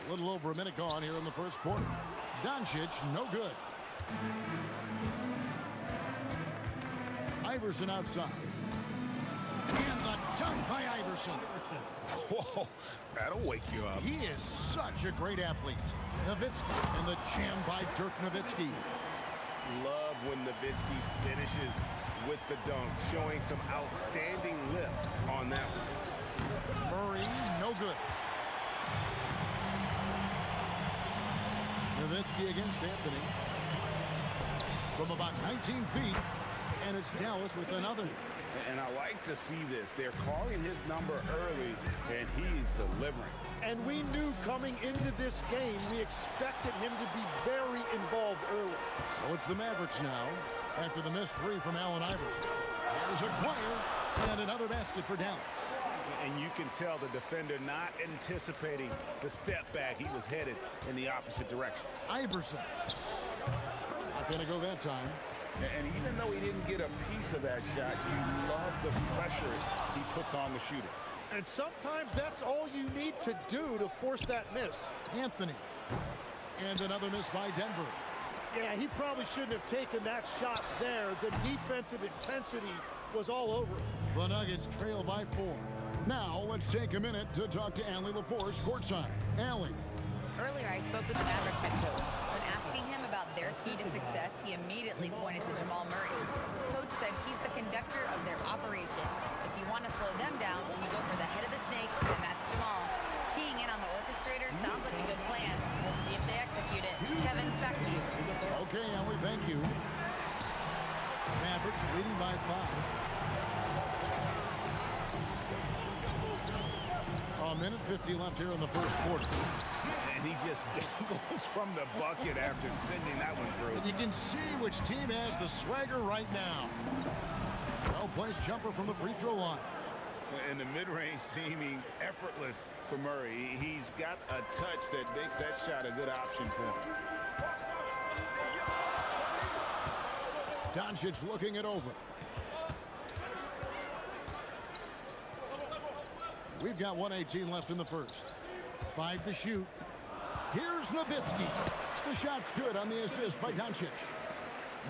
A little over a minute gone here in the first quarter. Doncic, no good. Iverson outside. And the dunk by Iverson. Whoa, that'll wake you up. He is such a great athlete. Nowitzki and the jam by Dirk Nowitzki. Love when Nowitzki finishes with the dunk, showing some outstanding lift on that one. Murray, no good. Nowitzki against Anthony. From about 19 feet, and it's Dallas with another. And I like to see this. They're calling his number early, and he's delivering. And we knew coming into this game, we expected him to be very involved early. So it's the Mavericks now, after the missed three from Allen Iverson. There's a choir, and another basket for Dallas. And you can tell the defender not anticipating the step back. He was headed in the opposite direction. Iverson. Not going to go that time. And even though he didn't get a piece of that shot, you love the pressure he puts on the shooter. And sometimes that's all you need to do to force that miss. Anthony. And another miss by Denver. Yeah, he probably shouldn't have taken that shot there. The defensive intensity was all over it. The Nuggets trail by 4. Now, let's take a minute to talk to Allie LaForce courtside. Allie. Earlier, I spoke with the Mavericks head coach. When asking him about their key to success, he immediately pointed to Jamal Murray. Coach said he's the conductor of their operation. If you want to slow them down, you go for the head of the snake, and that's Jamal. Keying in on the orchestrator sounds like a good plan. We'll see if they execute it. Kevin, back to you. Okay, Allie, thank you. Mavericks leading by 5. A minute 50 left here in the first quarter. And he just dangles from the bucket after sending that one through. And you can see which team has the swagger right now. Well-placed jumper from the free throw line. And the mid-range seeming effortless for Murray. He's got a touch that makes that shot a good option for him. Doncic looking it over. We've got 1:18 left in the first. 5 to shoot. Here's Nowitzki. The shot's good on the assist by Doncic.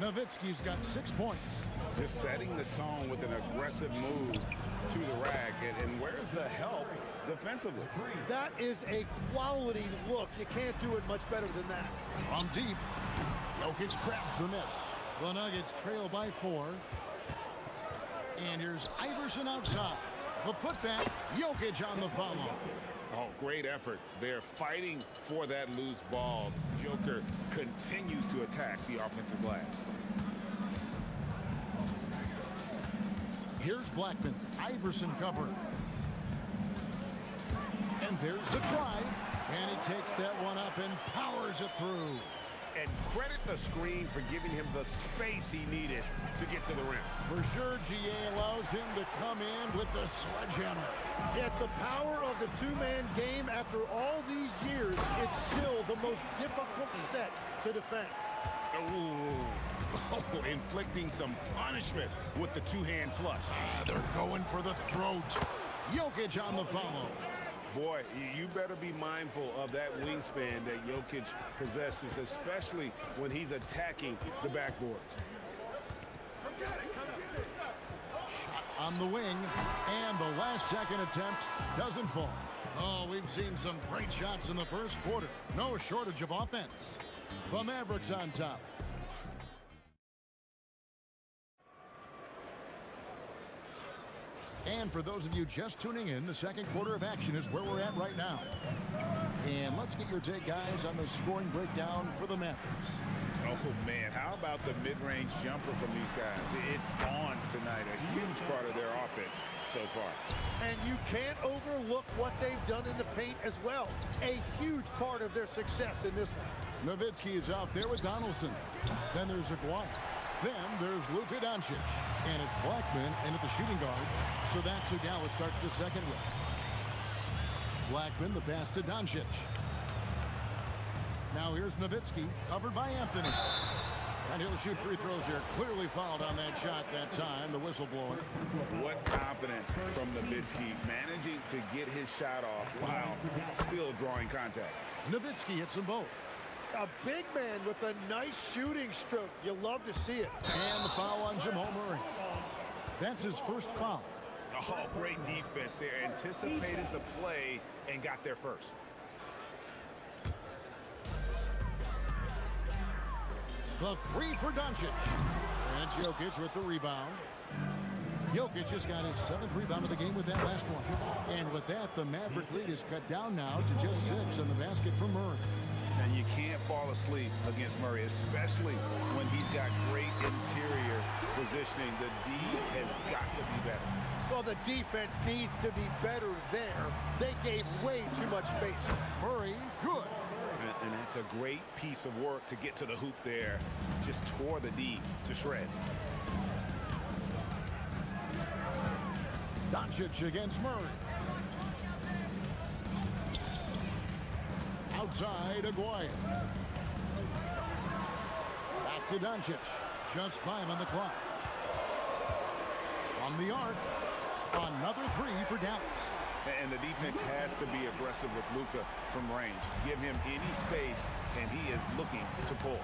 Nowitzki's got 6 points. Just setting the tone with an aggressive move to the rack. And where's the help defensively? That is a quality look. You can't do it much better than that. From deep. Jokic grabs the miss. The Nuggets trail by 4. And here's Iverson outside. The putback, Jokic on the follow. Oh, great effort. They're fighting for that loose ball. Joker continues to attack the offensive glass. Here's Blackman. Iverson covering. And there's the drive. And he takes that one up and powers it through. And credit the screen for giving him the space he needed to get to the rim. For sure, GA allows him to come in with the sledgehammer. Yeah, it's the power of the two-man game. After all these years, it's still the most difficult set to defend. Oh, inflicting some punishment with the two-hand flush. They're going for the throat. Jokic on the follow. Boy, you better be mindful of that wingspan that Jokic possesses, especially when he's attacking the backboards. Shot on the wing, and the last second attempt doesn't fall. Oh, we've seen some great shots in the first quarter. No shortage of offense. The Mavericks on top. And for those of you just tuning in, the second quarter of action is where we're at right now. And let's get your take, guys, on the scoring breakdown for the Mavericks. Oh, man, how about the mid-range jumper from these guys? It's on tonight, a huge part of their offense so far. And you can't overlook what they've done in the paint as well. A huge part of their success in this one. Nowitzki is out there with Donaldson. Then there's Aguirre. Then there's Luka Doncic. And it's Blackman in at the shooting guard. So that's who Dallas starts the second with. Blackman, the pass to Doncic. Now here's Nowitzki, covered by Anthony. And he'll shoot free throws here. Clearly fouled on that shot that time, the whistleblower. What confidence from Nowitzki, managing to get his shot off while still drawing contact. Nowitzki hits them both. A big man with a nice shooting stroke. You love to see it. And the foul on Jamal Murray. That's his first foul. Oh, great defense there. Anticipated the play and got there first. The three for Doncic. And Jokic with the rebound. Jokic just got his 7th rebound of the game with that last one. And with that, the Maverick lead is cut down now to just 6 on the basket from Murray. And you can't fall asleep against Murray, especially when he's got great interior positioning. The D has got to be better. Well, the defense needs to be better there. They gave way too much space. Murray, good. And that's a great piece of work to get to the hoop there. Just tore the D to shreds. Doncic against Murray. Outside, Aguirre. Back to Doncic. Just 5 on the clock. From the arc, another 3 for Dallas. And the defense has to be aggressive with Luka from range. Give him any space, and he is looking to pull.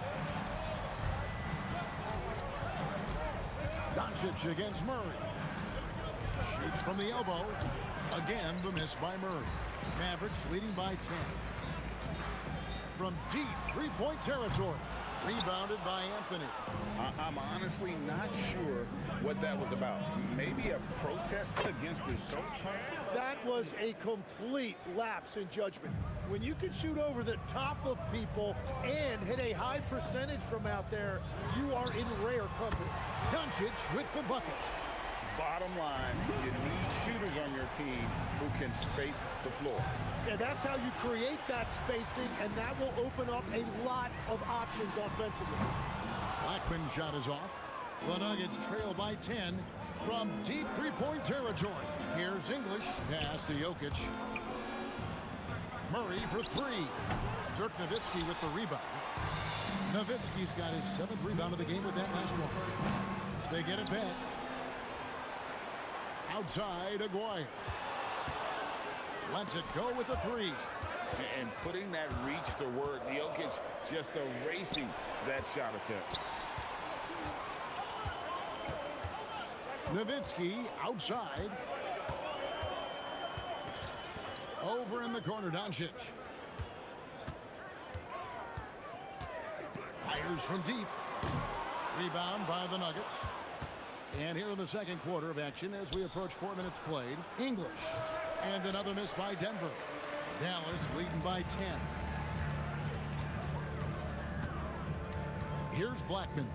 Doncic against Murray. Shoots from the elbow. Again, the miss by Murray. Mavericks leading by 10. From deep three-point territory. Rebounded by Anthony. I'm honestly not sure what that was about. Maybe a protest against his coach? That was a complete lapse in judgment. When you can shoot over the top of people and hit a high percentage from out there, you are in rare company. Doncic with the bucket. Bottom line, you need shooters on your team who can space the floor. Yeah, that's how you create that spacing, and that will open up a lot of options offensively. Blackman's shot is off. The Nuggets trail by 10 from deep three-point territory. Here's English. Pass to Jokic. Murray for 3. Dirk Nowitzki with the rebound. Nowitzki's got his 7th rebound of the game with that last one. They get it back. Outside, Aguirre. Lets it go with a 3. And putting that reach to work, Jokic just erasing that shot attempt. Nowitzki outside. Over in the corner, Doncic. Fires from deep. Rebound by the Nuggets. And here in the second quarter of action as we approach 4 minutes played. English. And another miss by Denver. Dallas leading by 10. Here's Blackman.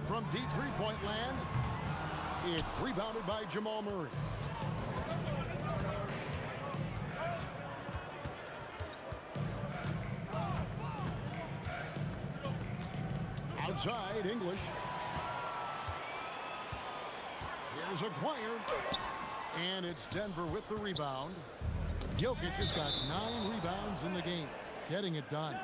From deep three-point land, it's rebounded by Jamal Murray. Outside, English. Here's Aguirre. And it's Denver with the rebound. Jokic has got 9 rebounds in the game, getting it done.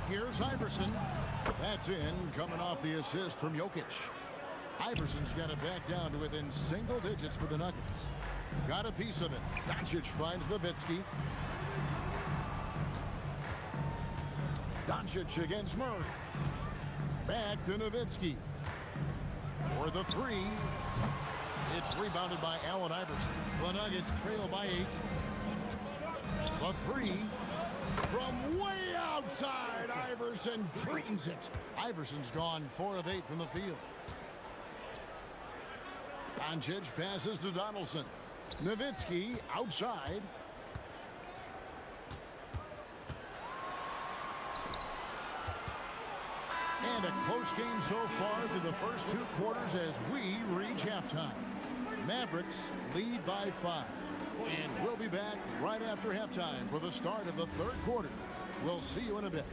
Here's Iverson. That's in, coming off the assist from Jokic. Iverson's got it back down to within single digits for the Nuggets. Got a piece of it. Doncic finds Nowitzki. Doncic against Murray. Back to Nowitzki. For the three. It's rebounded by Allen Iverson. The Nuggets trail by 8. The three from way outside. Iverson drains it. Iverson's gone 4 of 8 from the field. Doncic passes to Donaldson. Nowitzki outside. And a close game so far through the first 2 quarters as we reach halftime. Mavericks lead by 5. And we'll be back right after halftime for the start of the 3rd quarter. We'll see you in a bit.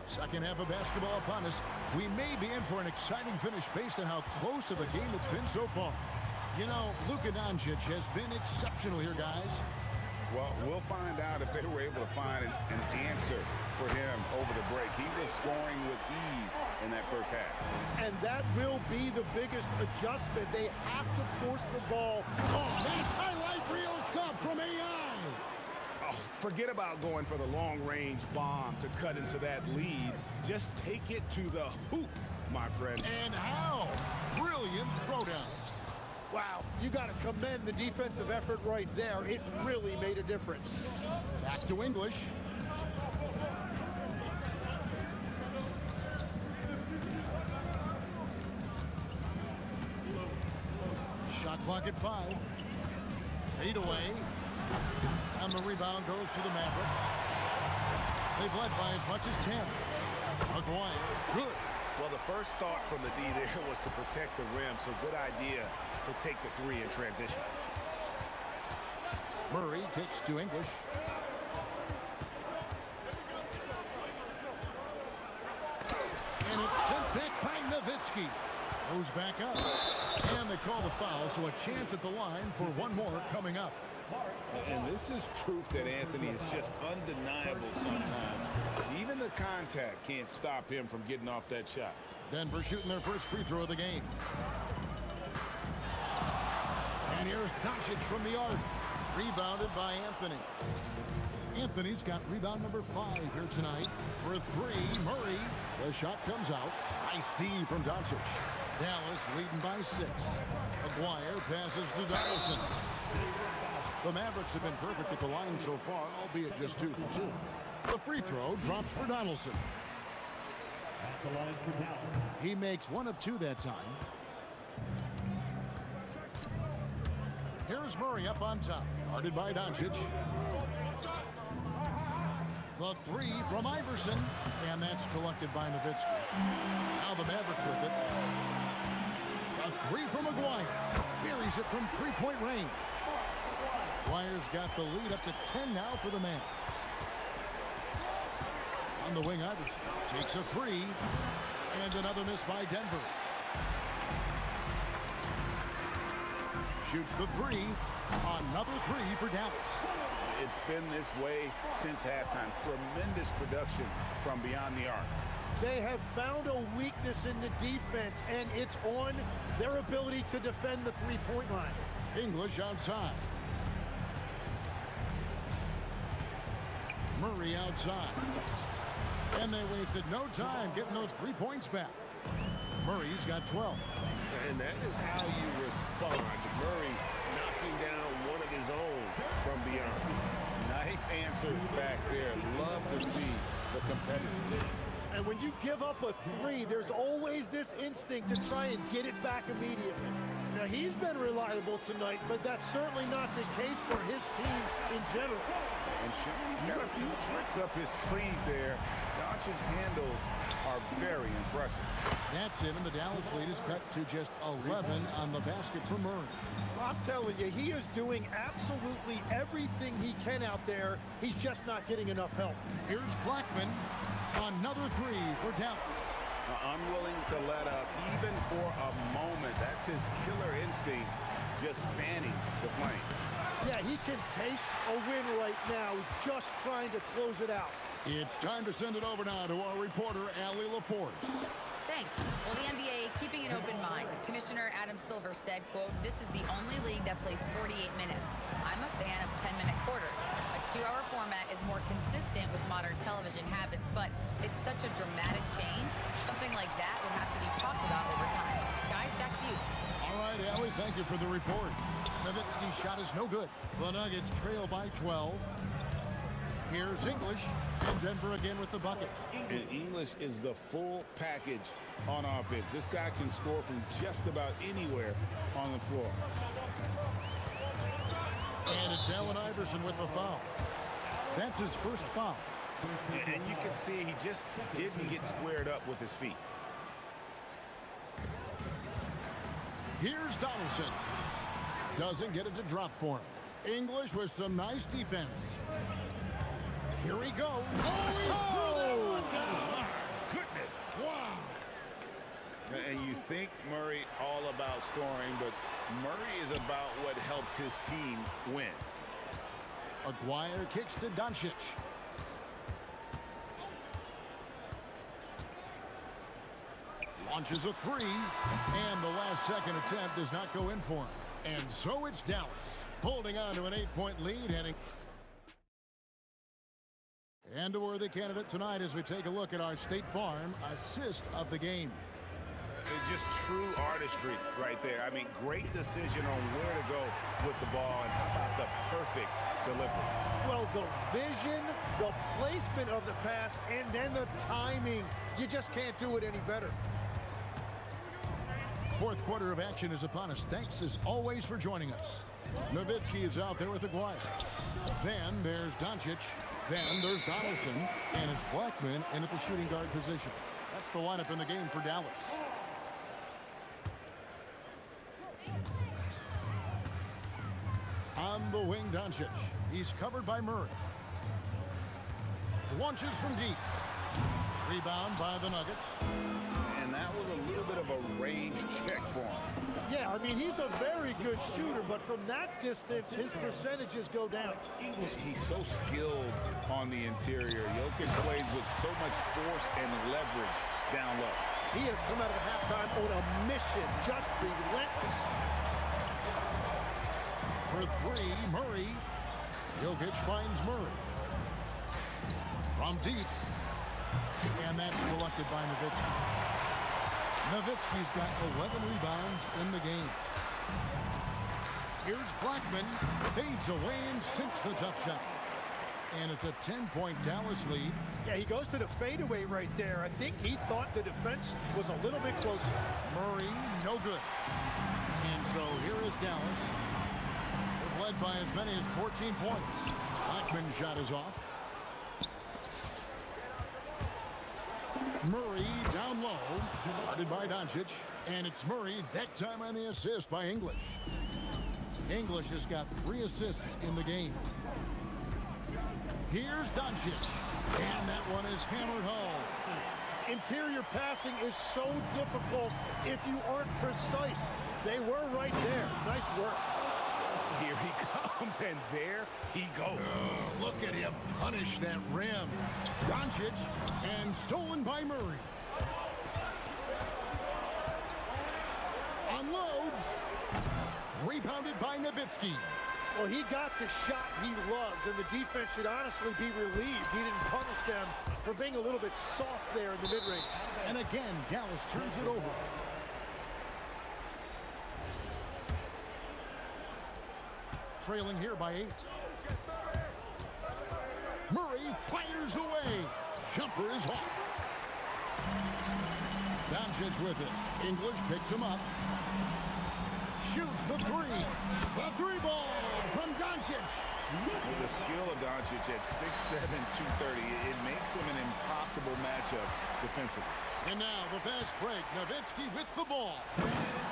Second half of basketball upon us. We may be in for an exciting finish based on how close of a game it's been so far. You know, Luka Doncic has been exceptional here, guys. Well, we'll find out if they were able to find an answer for him over the break. He was scoring with ease in that first half. And that will be the biggest adjustment. They have to force the ball. Oh, that's highlight reel stuff from AI. Oh, forget about going for the long-range bomb to cut into that lead. Just take it to the hoop, my friend. And how? Brilliant throwdown. Wow, you got to commend the defensive effort right there. It really made a difference. Back to English. Shot clock at 5. Fade away. And the rebound goes to the Mavericks. They've led by as much as 10. Maguire, good. Well, the first thought from the D there was to protect the rim, so good idea to take the 3 in transition. Murray kicks to English. And it's sent back by Nowitzki. Goes back up. And they call the foul, so a chance at the line for one more coming up. And this is proof that Anthony is just undeniable sometimes. Even the contact can't stop him from getting off that shot. Denver shooting their first free throw of the game. And here's Doncic from the arc. Rebounded by Anthony. Anthony's got rebound number 5 here tonight. For 3, Murray. The shot comes out. Nice D from Doncic. Dallas leading by 6. Maguire passes to Donaldson. The Mavericks have been perfect at the line so far, albeit just 2 for 2. The free throw drops for Donaldson. At the line for Dallas. He makes 1 of 2 that time. Here's Murray up on top, guarded by Doncic. The 3 from Iverson, and that's collected by Nowitzki. Now the Mavericks with it. A 3 from Maguire. Buries it from 3-point range. Maguire's got the lead up to 10 now for the Mavs. On the wing, Iverson takes a 3, and another miss by Denver. Shoots the 3. Another 3 for Dallas. It's been this way since halftime. Tremendous production from beyond the arc. They have found a weakness in the defense, and it's on their ability to defend the 3-point line. English outside. Murray outside. And they wasted no time getting those 3 points back. Murray's got 12. And that is how you respond. Murray knocking down one of his own from beyond. Nice answer back there. Love to see the competitiveness. And when you give up a 3, there's always this instinct to try and get it back immediately. Now, he's been reliable tonight, but that's certainly not the case for his team in general. And he's got a few tricks up his sleeve there. Doncic's handles are very impressive. That's it, and the Dallas lead is cut to just 11 on the basket for Murray. I'm telling you, he is doing absolutely everything he can out there. He's just not getting enough help. Here's Blackman. Another 3 for Dallas. unwilling to let up even for a moment. That's his killer instinct, just fanning the flame. Yeah, he can taste a win right now, just trying to close it out. It's time to send it over now to our reporter, Allie LaForce. Thanks. Well, the NBA keeping an open mind. Commissioner Adam Silver said, quote, "This is the only league that plays 48 minutes. I'm a fan of 10-minute quarters. A 2-hour format is more consistent with modern television habits, but it's such a dramatic change. Something like that would have to be talked about over time." Guys, back to you. All right, Allie, thank you for the report. Nowitzki's shot is no good. The Nuggets trail by 12. Here's English, and Denver again with the bucket. And English is the full package on offense. This guy can score from just about anywhere on the floor. And it's Allen Iverson with the foul. That's his first foul. And you can see he just didn't get squared up with his feet. Here's Donaldson. Doesn't get it to drop for him. English with some nice defense. Here he goes. Oh, he threw that one down. Goodness. Wow. And you think Murray all about scoring, but Murray is about what helps his team win. Aguirre kicks to Doncic. Launches a three, and the last second attempt does not go in for him. And so it's Dallas, holding on to an 8-point lead, heading. And a worthy candidate tonight as we take a look at our State Farm assist of the game. It's just true artistry right there. I mean, great decision on where to go with the ball and how about the perfect delivery. Well, the vision, the placement of the pass, and then the timing. You just can't do it any better. Fourth quarter of action is upon us. Thanks as always for joining us. Nowitzki is out there with Aguirre. Then there's Doncic. Then there's Donaldson. And it's Blackman in at the shooting guard position. That's the lineup in the game for Dallas. On the wing, Doncic. He's covered by Murray. Launches from deep. Rebound by the Nuggets. And that was a little bit of a range check for him. Yeah, I mean, he's a very good shooter, but from that distance, his percentages go down. He's so skilled on the interior. Jokic plays with so much force and leverage down low. He has come out of halftime on a mission, just relentless. For three, Murray. Jokic finds Murray. From deep. And that's collected by Nowitzki. Nowitzki's got 11 rebounds in the game. Here's Blackman. Fades away and sinks the tough shot. And it's a 10-point Dallas lead. Yeah, he goes to the fadeaway right there. I think he thought the defense was a little bit closer. Murray, no good. And so here is Dallas. They've led by as many as 14 points. Blackman's shot is off. Murray down low, guarded by Doncic, and it's Murray, that time on the assist by English. English has got 3 assists in the game. Here's Doncic, and that one is hammered home. Interior passing is so difficult if you aren't precise. They were right there. Nice work. Here he comes, and there he goes. Oh, look at him punish that rim. Doncic, and stolen by Murray. Unloads. Rebounded by Nowitzki. Well, he got the shot he loves, and the defense should honestly be relieved he didn't punish them for being a little bit soft there in the mid-range. And again, Dallas turns it over. Trailing here by 8. Murray fires away. Jumper is off. Doncic with it. English picks him up. Shoots the three. The three ball from Doncic. With the skill of Doncic at 6'7", 230, it makes him an impossible matchup defensively. And now the fast break. Nowitzki with the ball.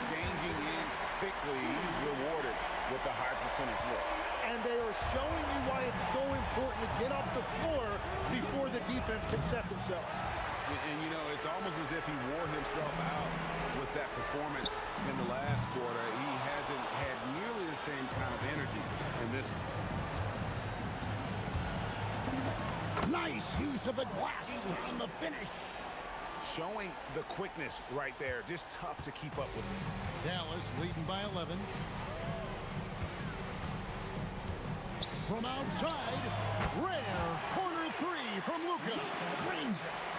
Changing ends quickly. He's rewarded with a high percentage look. And they are showing you why it's so important to get up the floor before the defense can set themselves. And, you know, it's almost as if he wore himself out with that performance in the last quarter. He hasn't had nearly the same kind of energy in this one. Nice use of the glass on the finish. Showing the quickness right there. Just tough to keep up with it. Dallas leading by 11. From outside, rare corner three from Luka. Drains it.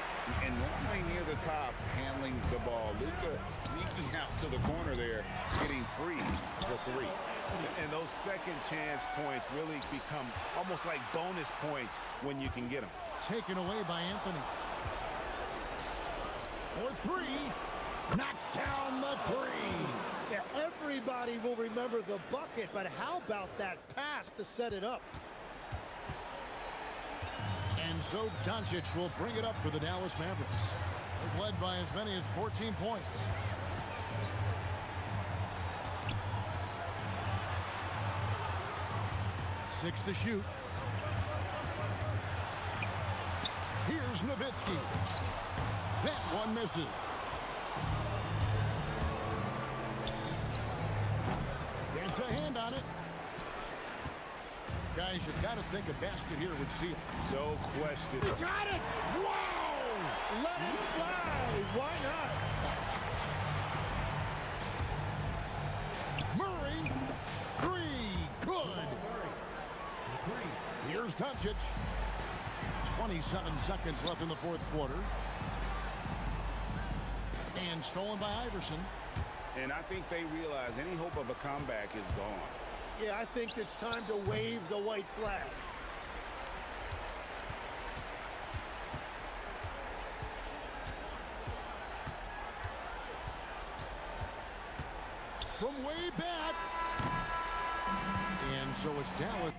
And normally near the top, handling the ball. Luka sneaking out to the corner there, getting free for three. And those second chance points really become almost like bonus points when you can get them. Taken away by Anthony. For three, knocks down the three. Yeah, everybody will remember the bucket, but how about that pass to set it up? And so Doncic will bring it up for the Dallas Mavericks. They've led by as many as 14 points. Six to shoot. Here's Nowitzki. That one misses. Gets a hand on it. Guys, you've got to think a basket here would seal. No question. Got it! Wow! Let it fly! Why not? Murray, three, good. Here's Doncic. 27 seconds left in the fourth quarter. And stolen by Iverson. And I think they realize any hope of a comeback is gone. Yeah, I think it's time to wave the white flag. From way back. And so it's Dallas.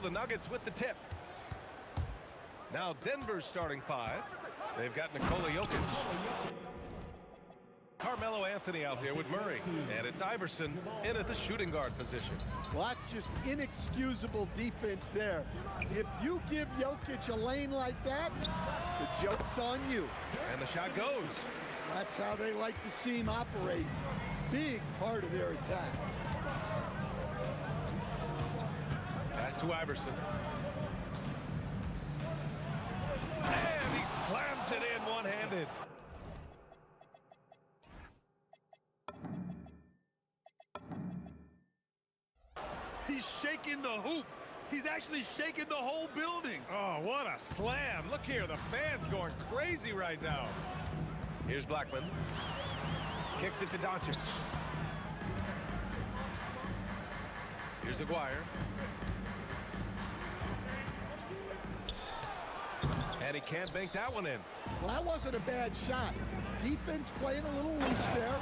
the Nuggets with the tip. Now Denver's starting 5. They've got Nikola Jokic. Carmelo Anthony out there with Murray. And it's Iverson in at the shooting guard position. Well, that's just inexcusable defense there. If you give Jokic a lane like that, the joke's on you. And the shot goes. That's how they like to see him operate. Big part of their attack. Pass to Iverson. And he slams it in one-handed. He's shaking the hoop. He's actually shaking the whole building. Oh, what a slam. Look here, the fans going crazy right now. Here's Blackman. Kicks it to Doncic. Here's Aguirre. And he can't bank that one in. Well, that wasn't a bad shot. Defense playing a little loose there.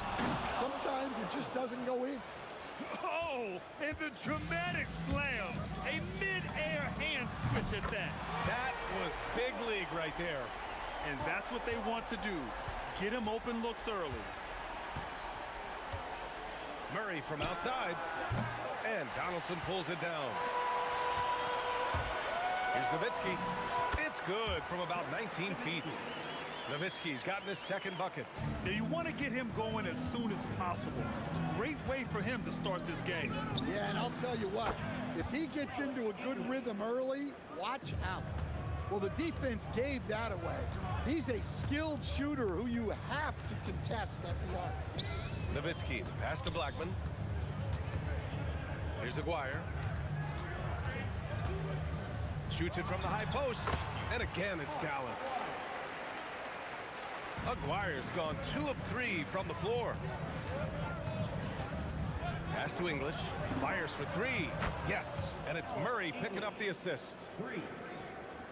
Sometimes it just doesn't go in. Oh, and the dramatic slam. A mid-air hand switch at that. That was big league right there. And that's what they want to do. Get him open looks early. Murray from outside. And Donaldson pulls it down. Here's Nowitzki. It's good from about 19 feet. Nowitzki's gotten his second bucket. Now you want to get him going as soon as possible. Great way for him to start this game. Yeah, and I'll tell you what, if he gets into a good rhythm early, watch out. Well, the defense gave that away. He's a skilled shooter who you have to contest at the arc. Nowitzki, the pass to Blackman. Here's Aguirre. Shoots it from the high post. And again, it's Dallas. Aguirre's gone 2 of 3 from the floor. Pass to English. Fires for 3. Yes, and it's Murray picking up the assist.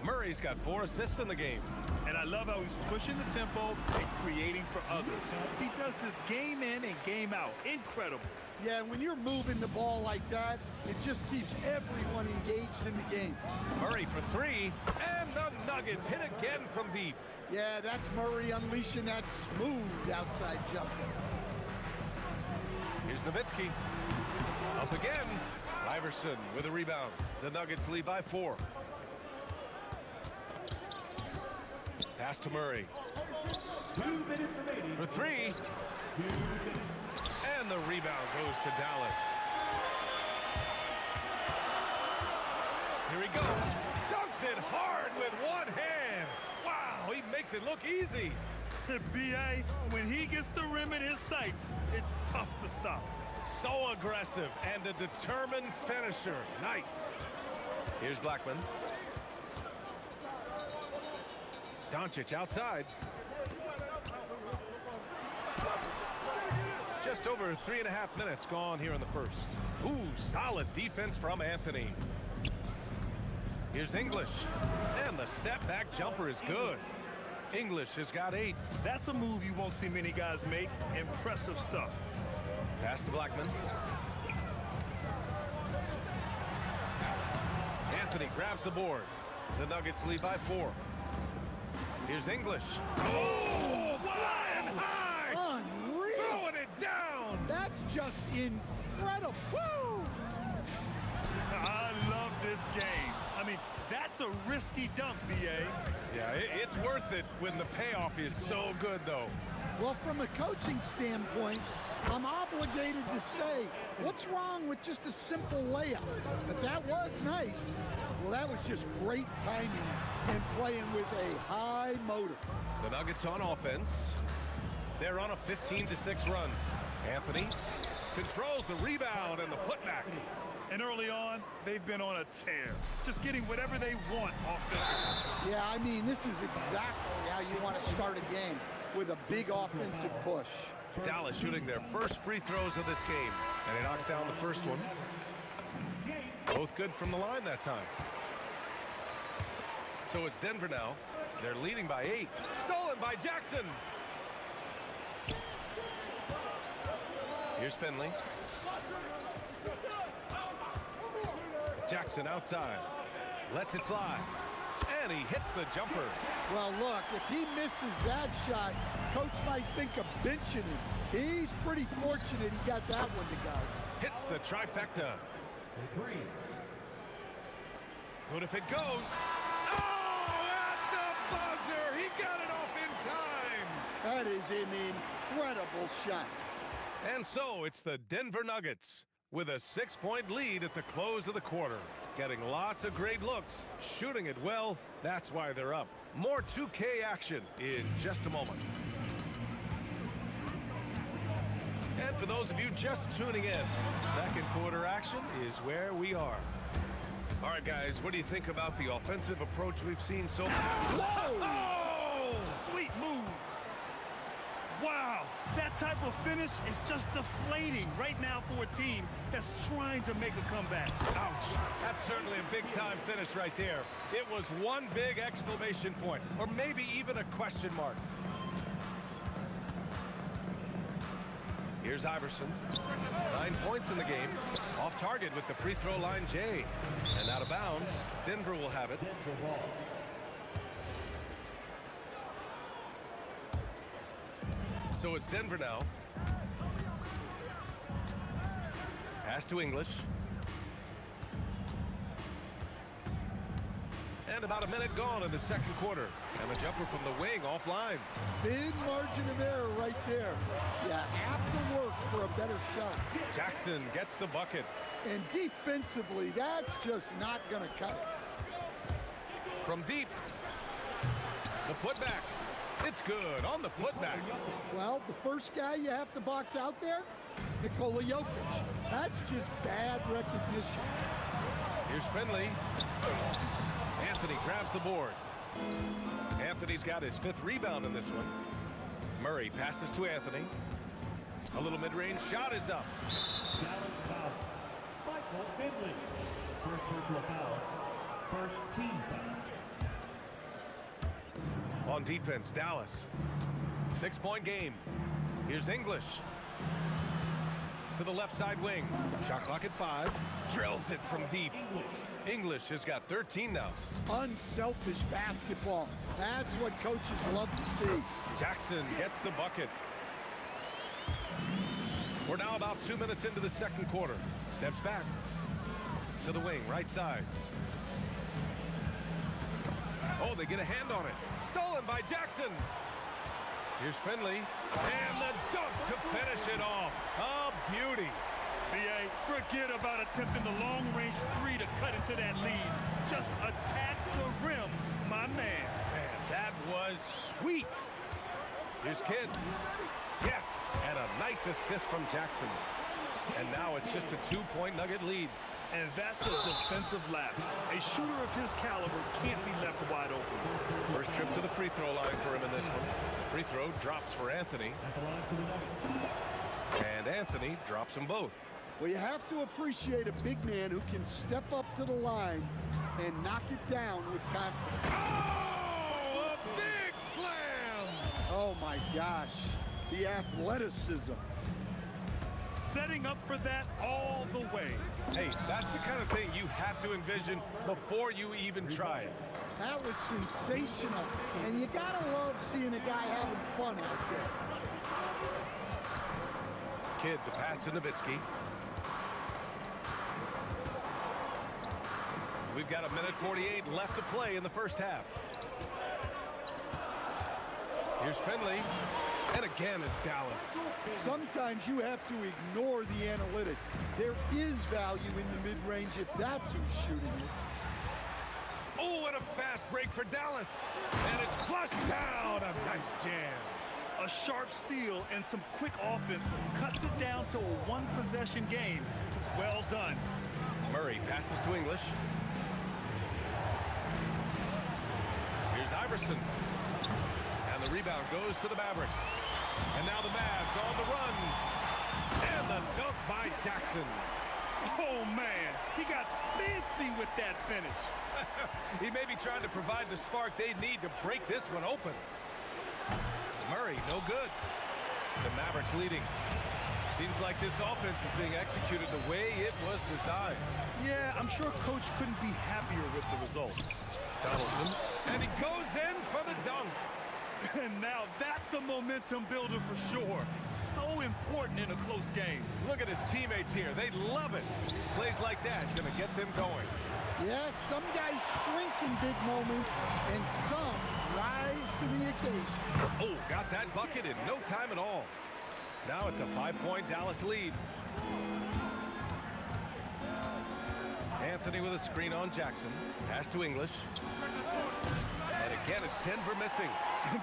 Murray's got 4 assists in the game. And I love how he's pushing the tempo and creating for others. He does this game in and game out. Incredible. Yeah, when you're moving the ball like that, it just keeps everyone engaged in the game. Murray for 3, and the Nuggets hit again from deep. Yeah, that's Murray unleashing that smooth outside jumper. Here's Nowitzki. Up again. Iverson with a rebound. The Nuggets lead by 4. Pass to Murray. 2 minutes remaining. For 3. 2 minutes. And the rebound goes to Dallas. Here he goes. Dunks it hard with one hand. Wow, he makes it look easy. B.A., when he gets the rim in his sights, it's tough to stop. So aggressive and a determined finisher. Nice. Here's Blackman. Doncic outside. Just over 3.5 minutes gone here in the first. Ooh, solid defense from Anthony. Here's English. And the step-back jumper is good. English has got 8. That's a move you won't see many guys make. Impressive stuff. Pass to Blackman. Anthony grabs the board. The Nuggets lead by 4. Here's English. Oh, flying high! Unreal! Throwing it down! That's just incredible! Woo! I love this game. I mean, that's a risky dunk, B.A. Yeah, it's worth it when the payoff is so good, though. Well, from a coaching standpoint, I'm obligated to say, what's wrong with just a simple layup? But that was nice. Well, that was just great timing and playing with a high motor. The Nuggets on offense. They're on a 15-6 run. Anthony controls the rebound and the putback. And early on, they've been on a tear. Just getting whatever they want offensively. Yeah, I mean, this is exactly how you want to start a game, with a big offensive push. Dallas shooting their first free throws of this game. And he knocks down the first one. Both good from the line that time. So it's Denver now. They're leading by 8. Stolen by Jackson. Here's Finley. Jackson outside. Lets it fly. And he hits the jumper. Well, look, if he misses that shot, coach might think of benching him. He's pretty fortunate he got that one to go. Hits the trifecta. What if it goes? Oh, at the buzzer! He got it off in time! That is an incredible shot. And so it's the Denver Nuggets with a 6-point lead at the close of the quarter. Getting lots of great looks, shooting it well. That's why they're up. More 2K action in just a moment. And for those of you just tuning in, second quarter action is where we are. All right, guys, what do you think about the offensive approach we've seen so far? Whoa! Oh, Sweet move. Wow, that type of finish is just deflating right now for a team that's trying to make a comeback. Ouch. That's certainly a big-time finish right there. It was one big exclamation point, or maybe even a question mark. Here's Iverson. 9 points in the game. Off target with the free throw line, Jay. And out of bounds, Denver will have it. So it's Denver now. Pass to English. And about a minute gone in the second quarter. And the jumper from the wing offline. Big margin of error right there. You have to work for a better shot. Jackson gets the bucket. And defensively, that's just not going to cut it. From deep. The putback. It's good on the putback. Well, the first guy you have to box out there, Nikola Jokic. That's just bad recognition. Here's Finley. Anthony grabs the board. Anthony's got his 5th rebound in this one. Murray passes to Anthony. A little mid-range shot is up. Michael Finley. First personal foul. First team foul. On defense, Dallas. 6-point game. Here's English. To the left side wing. Shot clock at 5. Drills it from deep. English has got 13 now. Unselfish basketball. That's what coaches love to see. Jackson gets the bucket. We're now about 2 minutes into the second quarter. Steps back. To the wing, right side. Oh, they get a hand on it. Stolen by Jackson. Here's Finley. And the dunk to finish it off. A beauty. B.A., forget about attempting the long-range 3 to cut into that lead. Just attack the rim, my man. Man, that was sweet. Here's Kidd. Yes, and a nice assist from Jackson. And now it's just a 2-point Nugget lead. And that's a defensive lapse. A shooter of his caliber can't be left wide open. First trip to the free throw line for him in this one. The free throw drops for Anthony. And Anthony drops them both. Well, you have to appreciate a big man who can step up to the line and knock it down with confidence. Oh, a big slam! Oh, my gosh. The athleticism. Setting up for that all the way. Hey, that's the kind of thing you have to envision before you even try it. That was sensational. And you gotta love seeing a guy having fun out there. Kidd, the pass to Nowitzki. We've got 1:48 left to play in the first half. Here's Finley. And again, it's Dallas. Sometimes you have to ignore the analytics. There is value in the mid-range if that's who's shooting it. Oh, and a fast break for Dallas. And it's flushed down. A nice jam. A sharp steal and some quick offense cuts it down to a one-possession game. Well done. Murray passes to English. Here's Iverson. And the rebound goes to the Mavericks. And now the Mavs on the run. And the dunk by Jackson. Oh, man. He got fancy with that finish. He may be trying to provide the spark they need to break this one open. Murray, no good. The Mavericks leading. Seems like this offense is being executed the way it was designed. Yeah, I'm sure Coach couldn't be happier with the results. Donaldson, and he goes in for the dunk. And now that's a momentum builder for sure. So important in a close game. Look at his teammates here. They love it. Plays like that going to get them going. Yes, some guys shrink in big moments, and some rise to the occasion. Oh, got that bucket in no time at all. Now it's a 5-point Dallas lead. Anthony with a screen on Jackson. Pass to English. And again, it's Denver missing.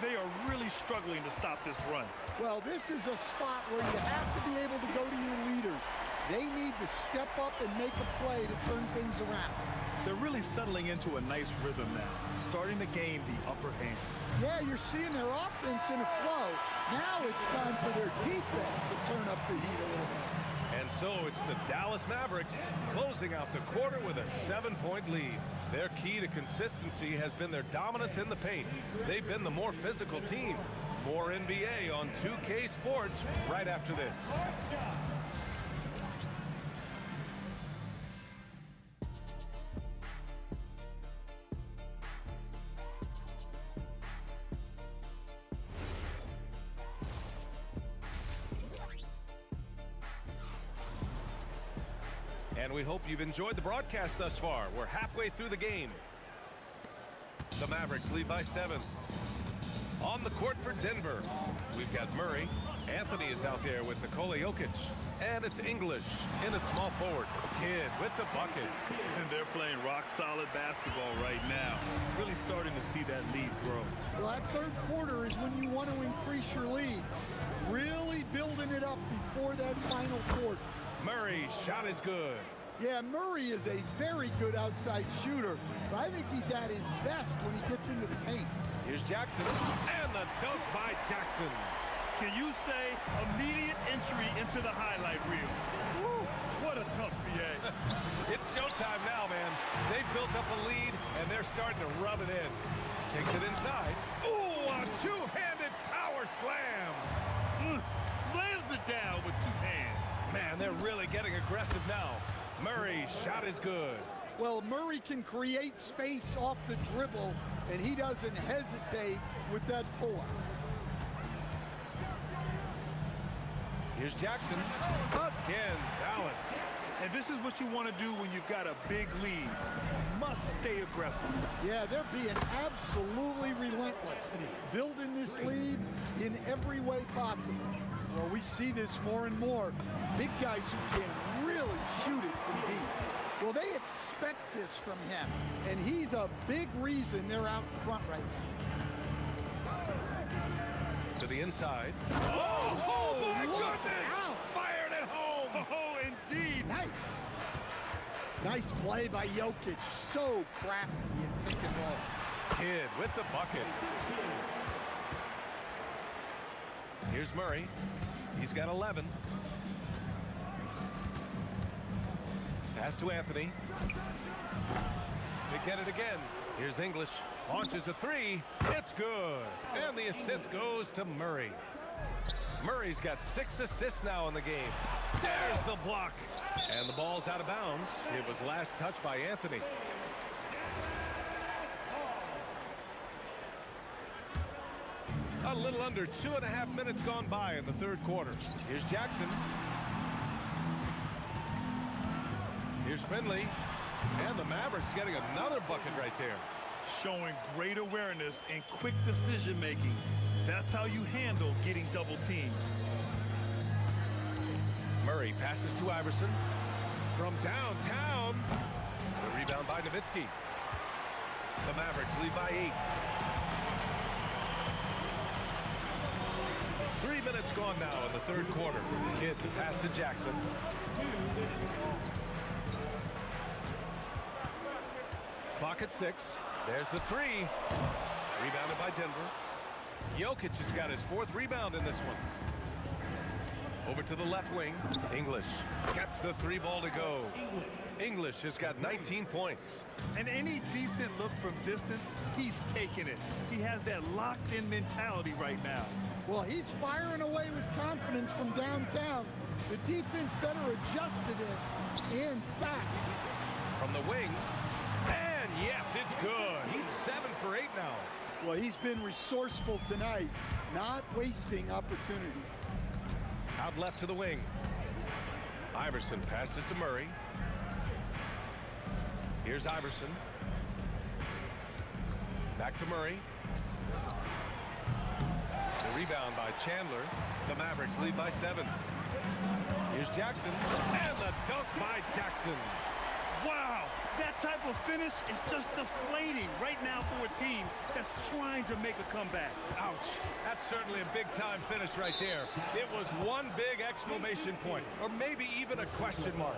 They are really struggling to stop this run. Well, this is a spot where you have to be able to go to your leaders. They need to step up and make a play to turn things around. They're really settling into a nice rhythm now, starting to gain the upper hand. Yeah, you're seeing their offense in a flow. Now it's time for their defense to turn up the heat a little bit. And so it's the Dallas Mavericks closing out the quarter with a 7-point lead. Their key to consistency has been their dominance in the paint. They've been the more physical team. More NBA on 2K Sports right after this. And we hope you've enjoyed the broadcast thus far. We're halfway through the game. The Mavericks lead by 7. On the court for Denver, we've got Murray. Anthony is out there with Nikola Jokic. And it's English in at small forward. Kidd with the bucket. And they're playing rock-solid basketball right now. Really starting to see that lead grow. Well, that third quarter is when you want to increase your lead. Really building it up before that final quarter. Murray's shot is good. Yeah, Murray is a very good outside shooter, but I think he's at his best when he gets into the paint. Here's Jackson, and the dunk by Jackson. Can you say immediate entry into the highlight reel? Woo, what a tough BA. It's showtime now, man. They've built up a lead, and they're starting to rub it in. Takes it inside. Ooh, a two-handed power slam. Slams it down with two hands. Man, they're really getting aggressive now. Murray's shot is good. Well, Murray can create space off the dribble, and he doesn't hesitate with that pull-up. Here's Jackson. Again, Dallas. And this is what you want to do when you've got a big lead. You must stay aggressive. Yeah, they're being absolutely relentless, building this lead in every way possible. Well, we see this more and more. Big guys who can really shoot it from deep. Well, they expect this from him, and he's a big reason they're out front right now. To the inside. Oh my goodness! Out. Fired at home! Oh, indeed. Nice. Nice play by Jokic. So crafty in pick and roll. Kidd with the bucket. Here's Murray. He's got 11. Pass to Anthony. They get it again. Here's English. Launches a three. It's good. And the assist goes to Murray. Murray's got 6 assists now in the game. There's the block. And the ball's out of bounds. It was last touched by Anthony. A little under 2.5 minutes gone by in the third quarter. Here's Jackson. Here's Finley. And the Mavericks getting another bucket right there. Showing great awareness and quick decision-making. That's how you handle getting double-teamed. Murray passes to Iverson. From downtown. The rebound by Nowitzki. The Mavericks lead by 8. 3 minutes gone now in the third quarter. Kidd the pass to Jackson. Clock at 6. There's the three. Rebounded by Denver. Jokic has got his 4th rebound in this one. Over to the left wing. English gets the 3 ball to go. English has got 19 points. And any decent look from distance, he's taking it. He has that locked-in mentality right now. Well, he's firing away with confidence from downtown. The defense better adjust to this, and fast. From the wing, and yes, it's good. He's 7 for 8 now. Well, he's been resourceful tonight, not wasting opportunities. Out left to the wing. Iverson passes to Murray. Here's Iverson. Back to Murray. The rebound by Chandler. The Mavericks lead by 7. Here's Jackson. And the dunk by Jackson. Wow, that type of finish is just deflating right now for a team that's trying to make a comeback. Ouch. That's certainly a big-time finish right there. It was one big exclamation point, or maybe even a question mark.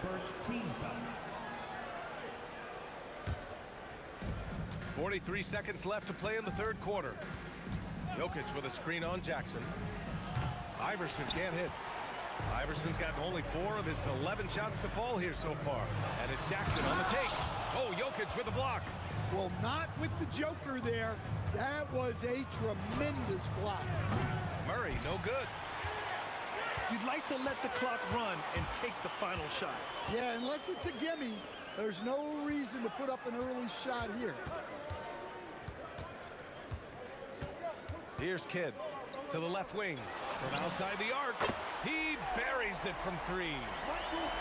First team foul. 43 seconds left to play in the third quarter. Jokic with a screen on Jackson. Iverson can't hit. Iverson's gotten only 4 of his 11 shots to fall here so far. And it's Jackson on the take. Oh, Jokic with the block. Well, not with the Joker there. That was a tremendous block. Murray, no good. You'd like to let the clock run and take the final shot. Yeah, unless it's a gimme, there's no reason to put up an early shot here. Here's Kidd to the left wing. From outside the arc, he buries it from 3.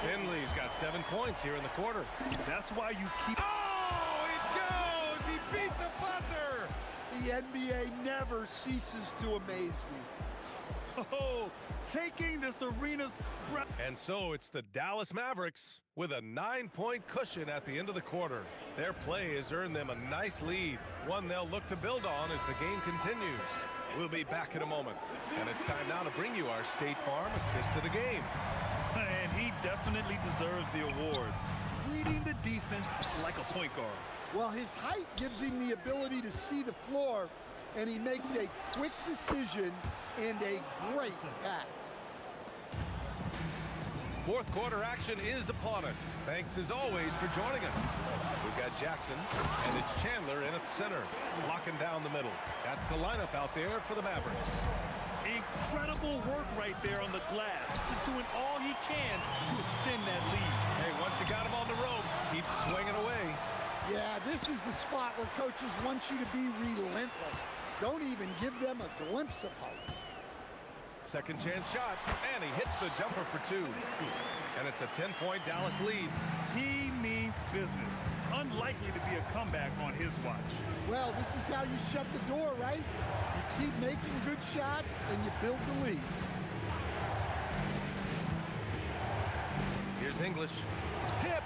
Finley's got 7 points here in the quarter. That's why you keep... Oh, it goes! He beat the buzzer! The NBA never ceases to amaze me. Oh, taking this arena's breath. And so it's the Dallas Mavericks with a 9-point cushion at the end of the quarter. Their play has earned them a nice lead, one they'll look to build on as the game continues. We'll be back in a moment, and it's time now to bring you our State Farm assist to the game. And he definitely deserves the award. Reading the defense like a point guard. Well, his height gives him the ability to see the floor, and he makes a quick decision and a great pass. Fourth quarter action is upon us. Thanks as always for joining us. We've got Jackson, and it's Chandler in at center, locking down the middle. That's the lineup out there for the Mavericks. Incredible work right there on the glass. Just doing all he can to extend that lead. Hey, once you got him on the ropes, keep swinging away. Yeah, this is the spot where coaches want you to be relentless. Don't even give them a glimpse of hope. Second chance shot, and he hits the jumper for 2. And it's a 10-point Dallas lead. He means business. Unlikely to be a comeback on his watch. Well, this is how you shut the door, right? You keep making good shots, and you build the lead. Here's English. Tipped.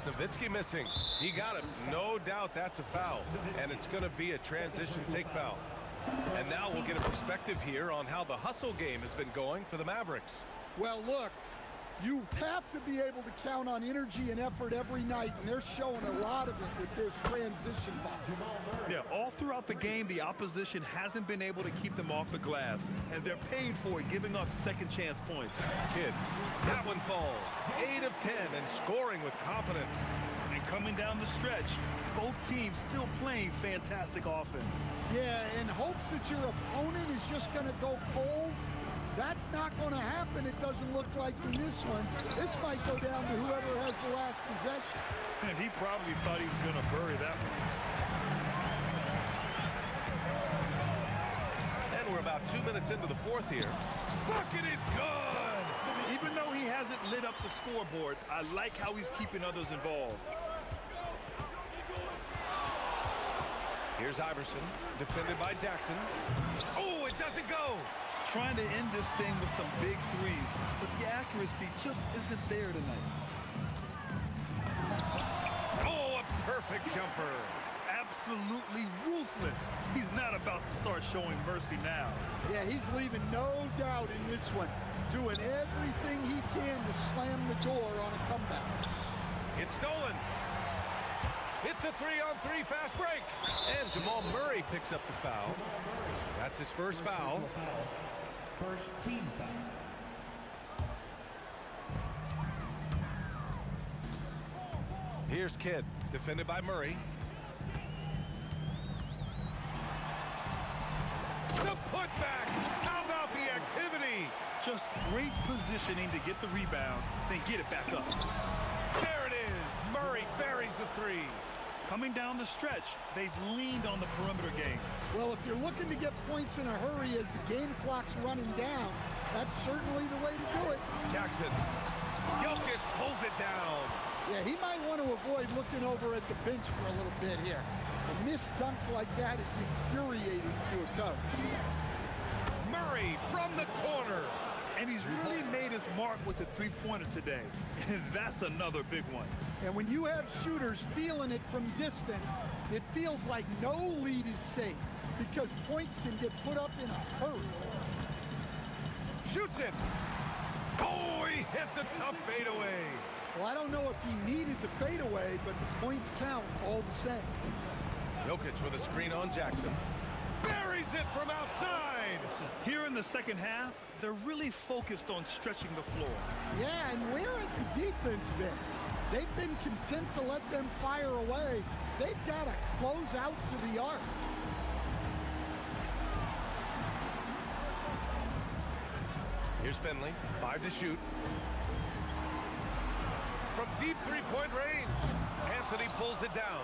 Nowitzki missing. He got it. No doubt that's a foul. And it's going to be a transition take foul. And now we'll get a perspective here on how the hustle game has been going for the Mavericks. Well, look, you have to be able to count on energy and effort every night, and they're showing a lot of it with their transition ball. Yeah, all throughout the game, the opposition hasn't been able to keep them off the glass, and they're paid for it, giving up second chance points. Kidd, that one falls. 8 of 10 and scoring with confidence. And coming down the stretch, both teams still playing fantastic offense. Yeah, in hopes that your opponent is just going to go cold. That's not going to happen, it doesn't look like in this one. This might go down to whoever has the last possession. And he probably thought he was going to bury that one. And we're about 2 minutes into the fourth here. Bucket is good! Even though he hasn't lit up the scoreboard, I like how he's keeping others involved. Here's Iverson, defended by Jackson. Oh, it doesn't go! Trying to end this thing with some big threes, but the accuracy just isn't there tonight. Oh, a perfect jumper. Absolutely ruthless. He's not about to start showing mercy now. Yeah, he's leaving no doubt in this one, doing everything he can to slam the door on a comeback. It's stolen. It's a 3-on-3 fast break. And Jamal Murray picks up the foul. That's his first foul. First team foul. Here's Kidd, defended by Murray. back. How about the activity? Just great positioning to get the rebound, then get it back up. There it is. Murray buries the three. Coming down the stretch, they've leaned on the perimeter game. Well, if you're looking to get points in a hurry as the game clock's running down, that's certainly the way to do it. Jackson. Jokic pulls it down. Yeah, he might want to avoid looking over at the bench for a little bit here. A missed dunk like that is infuriating to a coach. Murray from the corner. And he's really made his mark with the three-pointer today. And that's another big one. And when you have shooters feeling it from distance, it feels like no lead is safe because points can get put up in a hurry. Shoots it. Oh, he hits a tough fadeaway. Well, I don't know if he needed the fadeaway, but the points count all the same. Jokic with a screen on Jackson. Buries it from outside. Here in the second half, they're really focused on stretching the floor. Yeah, and where has the defense been? They've been content to let them fire away. They've got to close out to the arc. Here's Finley, 5 to shoot. From deep three-point range, Anthony pulls it down.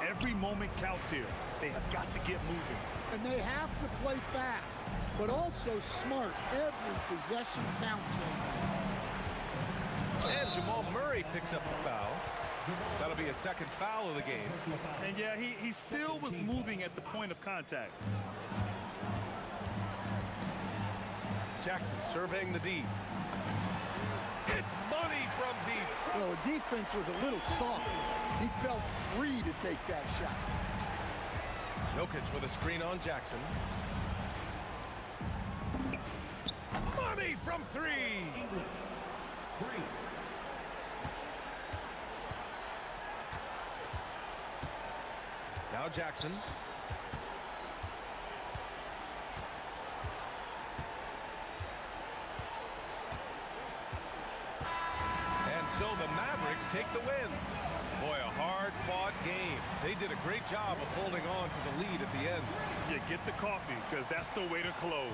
Every moment counts here. They have got to get moving. And they have to play fast, but also smart. Every possession counts. And Jamal Murray picks up the foul. That'll be a second foul of the game. And yeah, he still was moving at the point of contact. Jackson surveying the D. It's money from deep. Well, the defense was a little soft. He felt free to take that shot. Jokic with a screen on Jackson. Money from three. Now Jackson. And so the Mavericks take the win. Boy, a hard-fought game. They did a great job of holding on to the lead at the end. Yeah, get the coffee, because that's the way to close.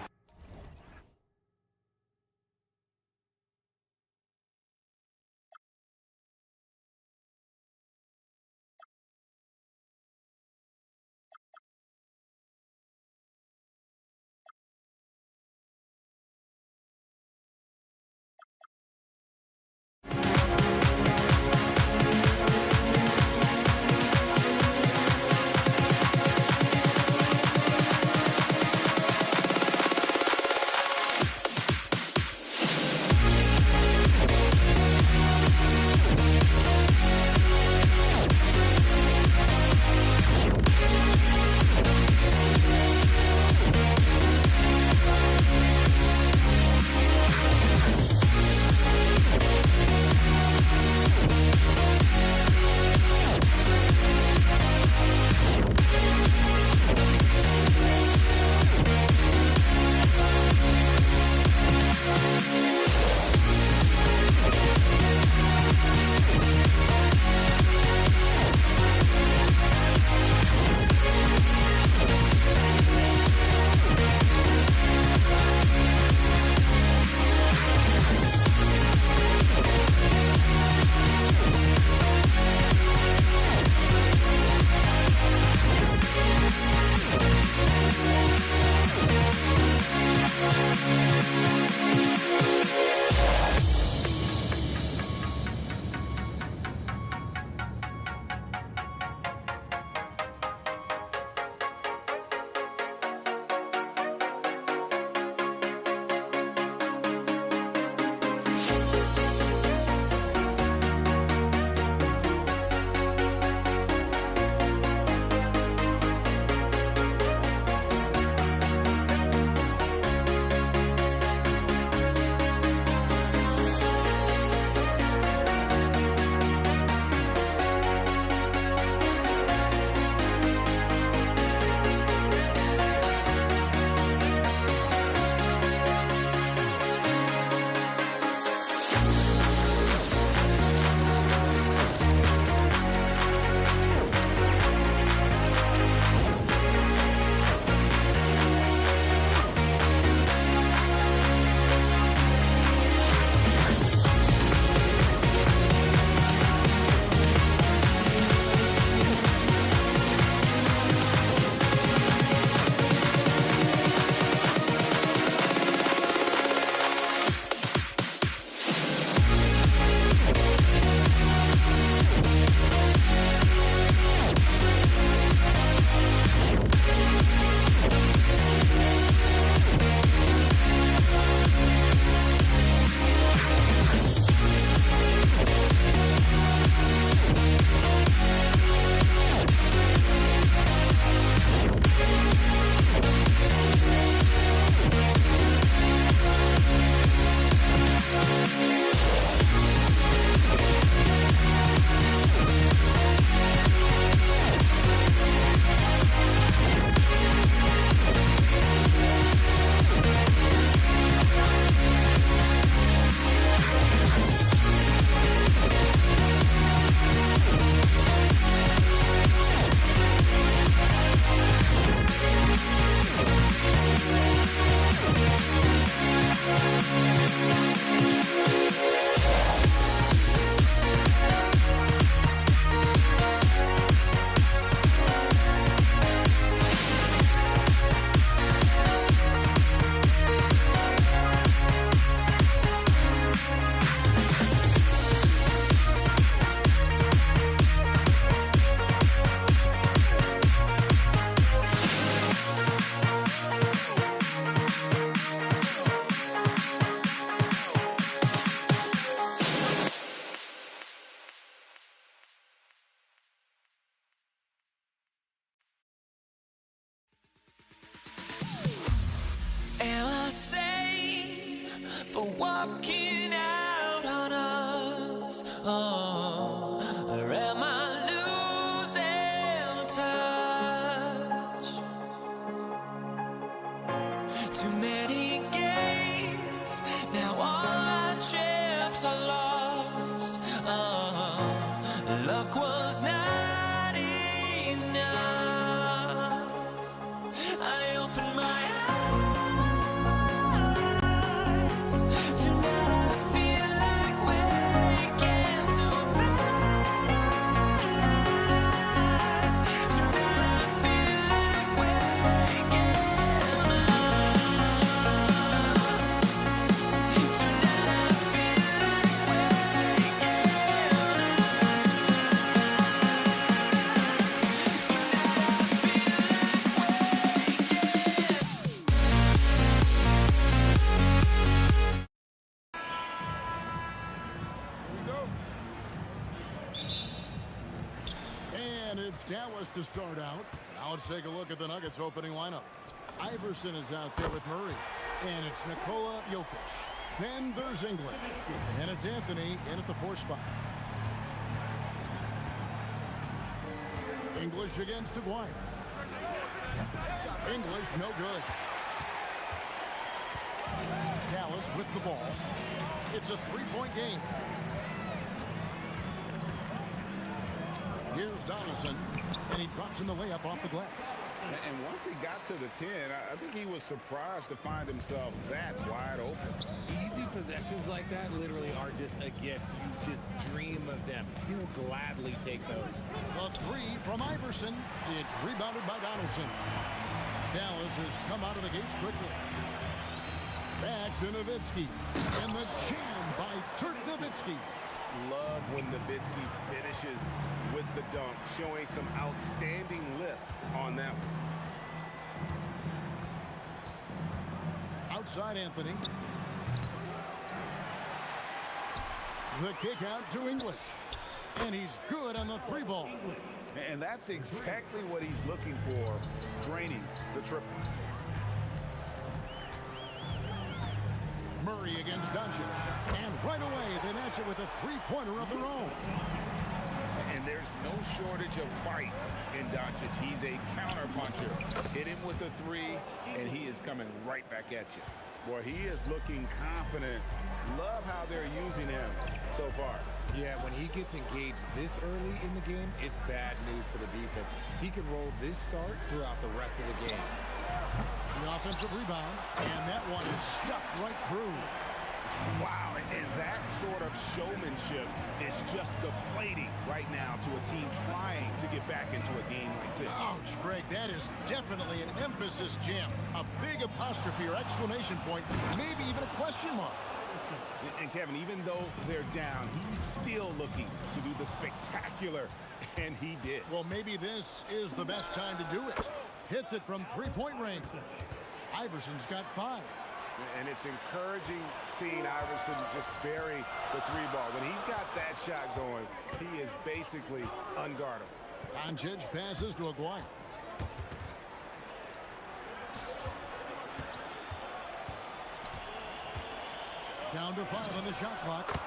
walking out on us? Oh, or am I losing touch? Too many games, now all our chips are lost. Oh, luck was not enough. I opened my eyes. Tonight I feel like waking to life. Tonight I feel like waking up. Tonight I feel like waking And it's Dallas to start out. Now let's take a look at the Nuggets opening lineup. Iverson is out there with Murray. And it's Nikola Jokic. Then there's English. And it's Anthony in at the 4 spot. English against Aguirre. English no good. Dallas with the ball. It's a 3-point game. Here's Donaldson, and he drops in the layup off the glass. And once he got to the 10, I think he was surprised to find himself that wide open. Easy possessions like that literally are just a gift. You just dream of them. You'll gladly take those. The 3 from Iverson. It's rebounded by Donaldson. Dallas has come out of the gates quickly. Back to Nowitzki. And the jam by Dirk Nowitzki. Love when Nowitzki finishes with the dunk, showing some outstanding lift on that one. Outside Anthony. The kick out to English. And he's good on the 3 ball. And that's exactly what he's looking for, draining the triple. Murray against Doncic. And right away, they match it with a 3-pointer of their own. And there's no shortage of fight in Doncic. He's a counter puncher. Hit him with a 3, and he is coming right back at you. Boy, he is looking confident. Love how they're using him so far. Yeah, when he gets engaged this early in the game, it's bad news for the defense. He can roll this start throughout the rest of the game. The offensive rebound, and that one is stuffed right through. Wow, and that sort of showmanship is just deflating right now to a team trying to get back into a game like this. Ouch, Greg, that is definitely an emphasis jam. A big apostrophe or exclamation point, maybe even a question mark. And Kevin, even though they're down, he's still looking to do the spectacular, and he did. Well, maybe this is the best time to do it. Hits it from 3-point range. Iverson's got 5. And it's encouraging seeing Iverson just bury the 3-ball. When he's got that shot going, he is basically unguardable. Doncic passes to Aguirre. Down to 5 on the shot clock.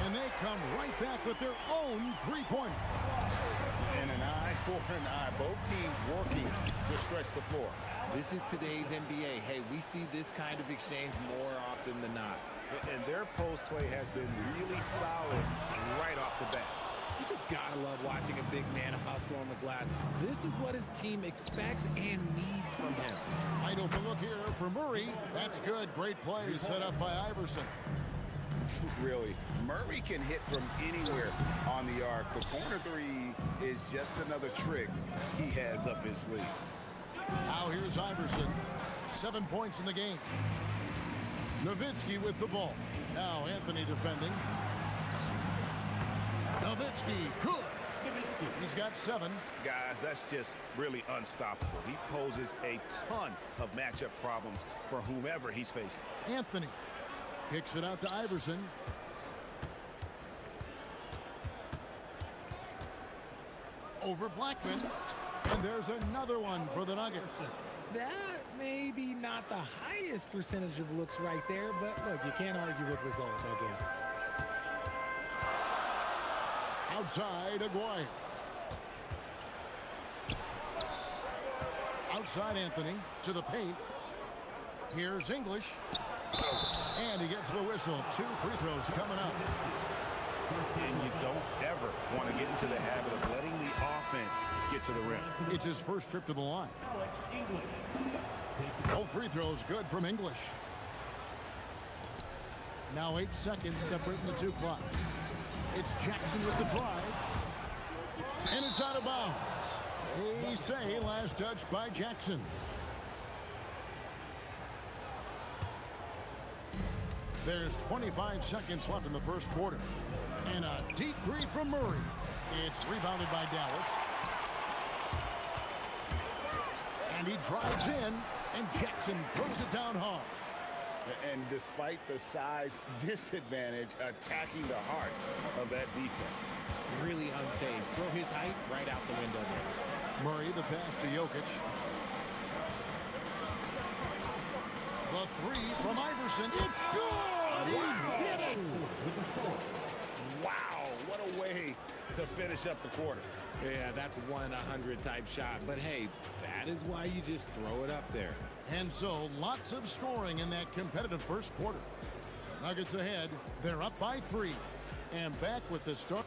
And they come right back with their own 3-pointer. And an eye for an eye. Both teams working to stretch the floor. This is today's NBA. Hey, we see this kind of exchange more often than not. And their post play has been really solid right off the bat. You just gotta love watching a big man hustle on the glass. This is what his team expects and needs from him. Wide open look here for Murray. That's good. Great play set up by Iverson. Really, Murray can hit from anywhere on the arc. The corner 3 is just another trick he has up his sleeve. Now here's Iverson. 7 points in the game. Nowitzki with the ball. Now Anthony defending. Nowitzki, good. He's got 7. Guys, that's just really unstoppable. He poses a ton of matchup problems for whomever he's facing. Anthony kicks it out to Iverson. Over Blackman. And there's another one for the Nuggets. That may be not the highest percentage of looks right there, but look, you can't argue with results, I guess. Outside, Aguirre. Outside, Anthony to the paint. Here's English. And he gets the whistle. 2 free throws coming up. And you don't ever want to get into the habit of letting the offense get to the rim. It's his first trip to the line. Both free throws good from English. Now 8 seconds separating the 2 clocks. It's Jackson with the drive. And it's out of bounds. They say last touch by Jackson. There's 25 seconds left in the first quarter. And a deep three from Murray. It's rebounded by Dallas. And he drives in, and Jackson throws it down hard. And despite the size disadvantage, attacking the heart of that defense. Really unfazed. Throw his height right out the window there. Murray, the pass to Jokic. The 3 from Iverson. It's good! Wow. He did it! Wow, what a way to finish up the quarter. Yeah, that's 1-100 type shot. But hey, that is why you just throw it up there. And so, lots of scoring in that competitive first quarter. Nuggets ahead. They're up by 3. And back with the start.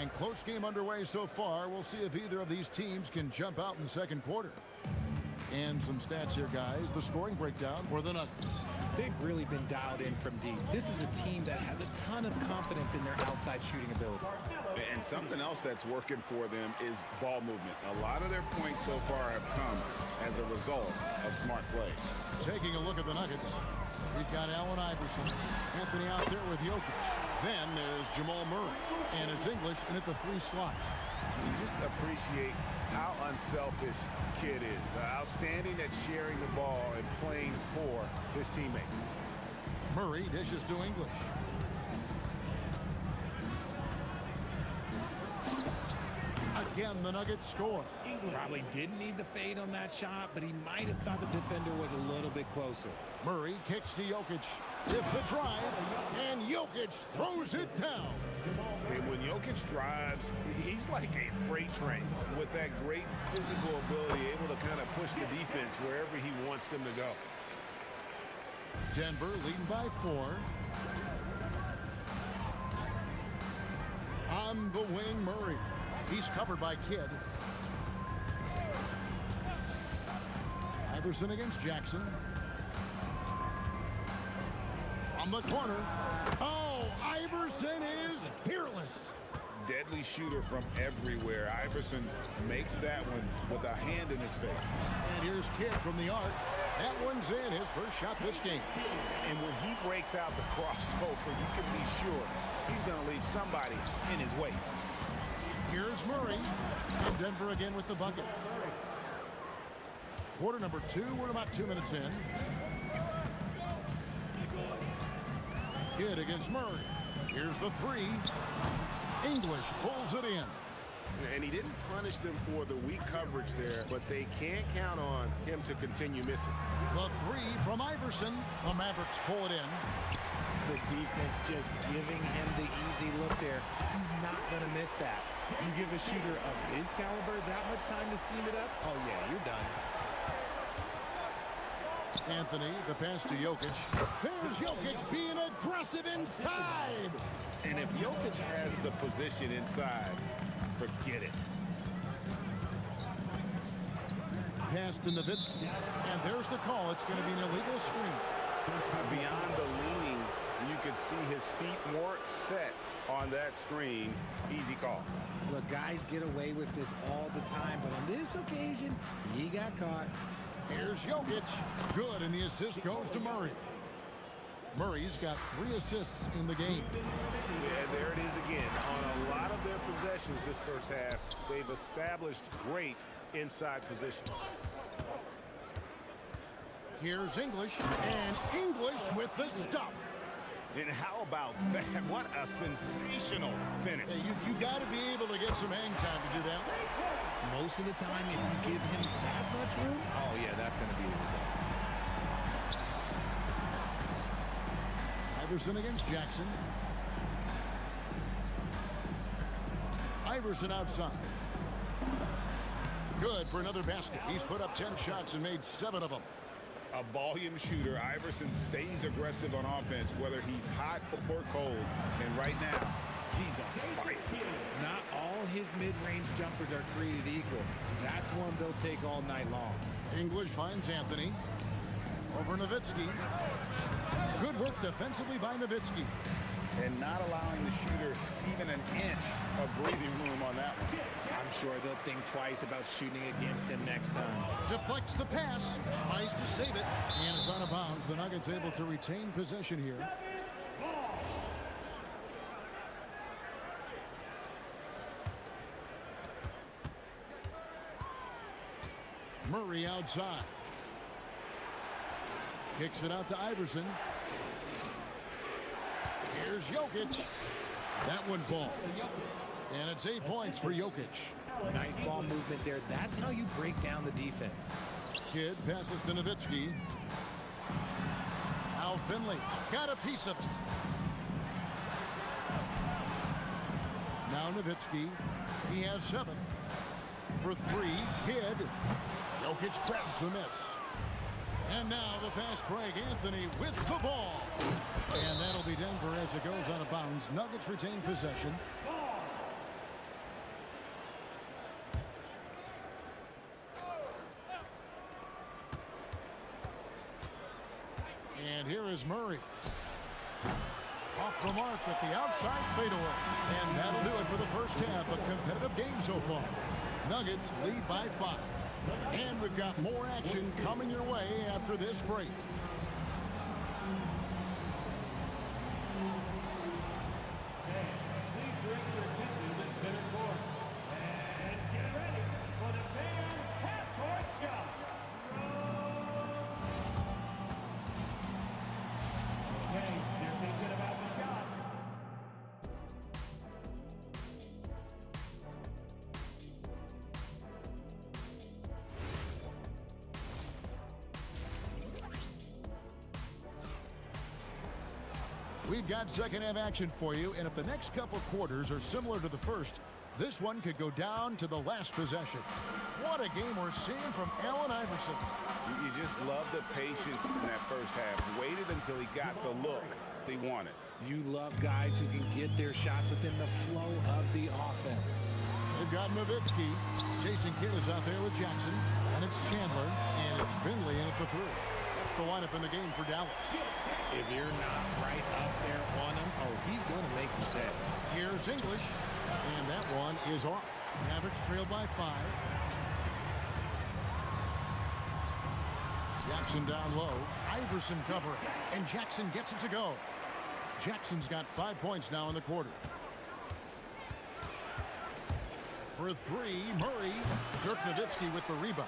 And close game underway so far. We'll see if either of these teams can jump out in the second quarter. And some stats here, guys. The scoring breakdown for the Nuggets. They've really been dialed in from deep. This is a team that has a ton of confidence in their outside shooting ability. And something else that's working for them is ball movement. A lot of their points so far have come as a result of smart plays. Taking a look at the Nuggets, we've got Allen Iverson. Anthony out there with Jokic. Then there's Jamal Murray. And it's English in at the 3 slot. You just appreciate how unselfish kid is. Outstanding at sharing the ball and playing for his teammates. Murray dishes to English. Again, the Nuggets score. Probably didn't need the fade on that shot, but he might have thought the defender was a little bit closer. Murray kicks to Jokic with the drive, and Jokic throws it down. And when Jokic drives, he's like a freight train with that great physical ability, able to kind of push the defense wherever he wants them to go. Denver leading by 4. On the wing, Murray. He's covered by Kidd. Iverson against Jackson. From the corner. Oh, Iverson is fearless. Deadly shooter from everywhere. Iverson makes that one with a hand in his face. And here's Kidd from the arc. That one's in, his first shot this game. And when he breaks out the crossover, you can be sure he's going to leave somebody in his way. Here's Murray. And Denver again with the bucket. Quarter number 2. We're about 2 minutes in. Kidd against Murray. Here's the 3. English pulls it in. And he didn't punish them for the weak coverage there, but they can't count on him to continue missing. The 3 from Iverson. The Mavericks pull it in. The defense just giving him the easy look there. He's not going to miss that. You give a shooter of his caliber that much time to seam it up, oh yeah, you're done. Anthony, the pass to Jokic. There's Jokic being aggressive inside. And if Jokic has the position inside, forget it. Pass to Nowitzki. And there's the call. It's going to be an illegal screen. Beyond the leaning, you could see his feet more set on that screen. Easy call. Look, guys get away with this all the time, but on this occasion, he got caught. Here's Jokic. Good, and the assist goes to Murray. Murray's got 3 assists in the game. Yeah, there it is again. On a lot of their possessions this first half, they've established great inside position. Here's English, and English with the stuff. And how about that? What a sensational finish. Hey, you got to be able to get some hang time to do that. Most of the time, if you give him that much room, oh, yeah, that's going to be the result. Iverson against Jackson. Iverson outside. Good for another basket. He's put up 10 shots and made 7 of them. A volume shooter. Iverson stays aggressive on offense, whether he's hot or cold. And right now, he's on fire. Not all his mid-range jumpers are created equal. That's one they'll take all night long. English finds Anthony. Over Nowitzki. Good work defensively by Nowitzki. And not allowing the shooter even an inch of breathing room on that one. I'm sure they'll think twice about shooting against him next time. Deflects the pass. Tries to save it. And it's out of bounds. The Nuggets able to retain possession here. Murray outside. Kicks it out to Iverson. Here's Jokic. That one falls. And it's 8 points for Jokic. Nice ball movement there. That's how you break down the defense. Kidd passes to Nowitzki. Al Finley got a piece of it. Now Nowitzki. He has 7. For 3, Kidd. Jokic grabs the miss. And now the fast break. Anthony with the ball. And that'll be Denver as it goes out of bounds. Nuggets retain possession. And here is Murray. Off the mark with the outside fadeaway. And that'll do it for the first half. A competitive game so far. Nuggets lead by 5. And we've got more action coming your way after this break. Please direct your attention to center court. And get ready for the fan half-court shot. Okay, they're thinking about the shot. We've got second half action for you, and if the next couple quarters are similar to the first, this one could go down to the last possession. What a game we're seeing from Allen Iverson. You just love the patience in that first half. Waited until he got the look he wanted. You love guys who can get their shots within the flow of the offense. They've got Nowitzki. Jason Kidd is out there with Jackson, and it's Chandler, and it's Finley in at the 3. That's the lineup in the game for Dallas. If you're not right up there on him, oh, he's going to make you pay. Here's English, and that one is off. Mavericks trailed by 5. Jackson down low. Iverson covering, and Jackson gets it to go. Jackson's got 5 points now in the quarter. For 3, Murray. Dirk Nowitzki with the rebound.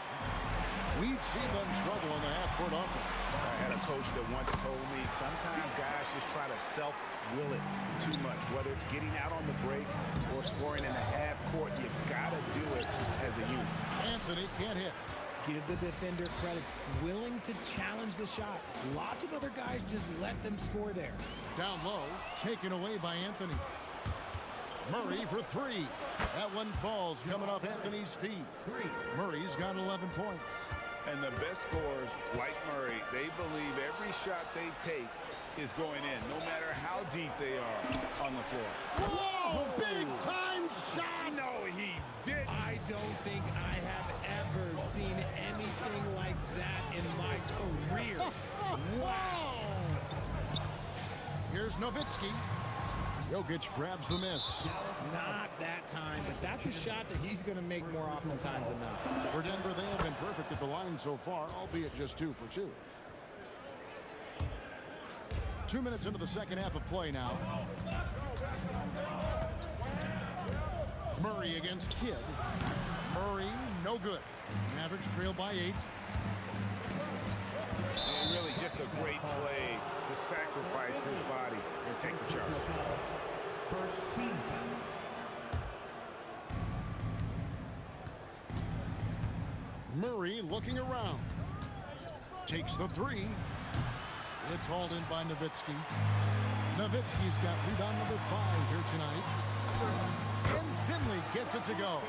We've seen them struggle in the half-court offense. I had a coach that once told me sometimes guys just try to self-will it too much. Whether it's getting out on the break or scoring in the half-court, you got to do it as a unit. Anthony can't hit. Give the defender credit. Willing to challenge the shot. Lots of other guys just let them score there. Down low, taken away by Anthony. Murray for 3. That one falls, coming off Anthony's feet. Murray's got 11 points. And the best scorers, like Murray, they believe every shot they take is going in, no matter how deep they are on the floor. Whoa! Big-time shot! No, he didn't. I don't think I have ever seen anything like that in my career. Wow! Here's Nowitzki. Jokic grabs the miss. Not that time, but that's a shot that he's going to make more oftentimes than not. For Denver, they have been perfect at the line so far, albeit just 2 for 2. 2 minutes into the second half of play now. Murray against Kidd. Murray, no good. Mavericks trail by 8. And really just a great play to sacrifice his body and take the charge. First team foul. Murray looking around. Takes the three. It's hauled in by Nowitzki. Nowitzki's got rebound number 5 here tonight. And Finley gets it to go.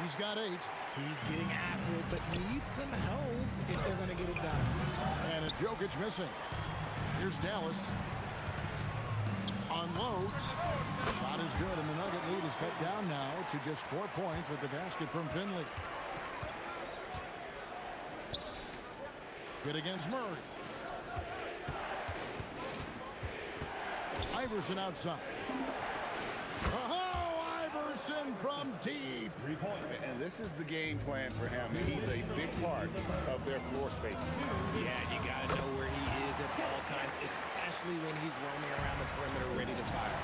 He's got 8. He's getting after it, but needs some help if they're going to get it done. And it's Jokic missing. Here's Dallas. Unloads. Shot is good, and the Nugget lead is cut down now to just 4 points with the basket from Finley. Kid against Murray. Iverson outside. Oh, Iverson from deep. And this is the game plan for him. He's a big part of their floor spacing. Yeah, you got to know where he is at all times, especially when he's roaming around the perimeter ready to fire.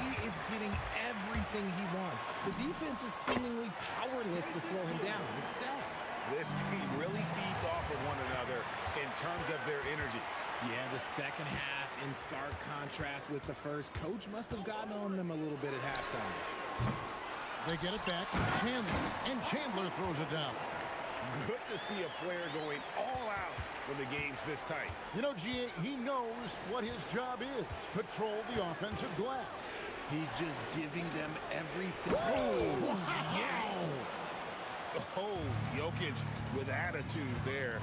He is getting everything he wants. The defense is seemingly powerless to slow him down. It's sad. This team really feeds off of one another in terms of their energy. Yeah, the second half in stark contrast with the first. Coach must have gotten on them a little bit at halftime. They get it back. Chandler. And Chandler throws it down. Good to see a player going all out when the game's this tight. You know, G.A., he knows what his job is. Patrol the offensive glass. He's just giving them everything. Oh, wow. Yes! Oh, Jokic with attitude there.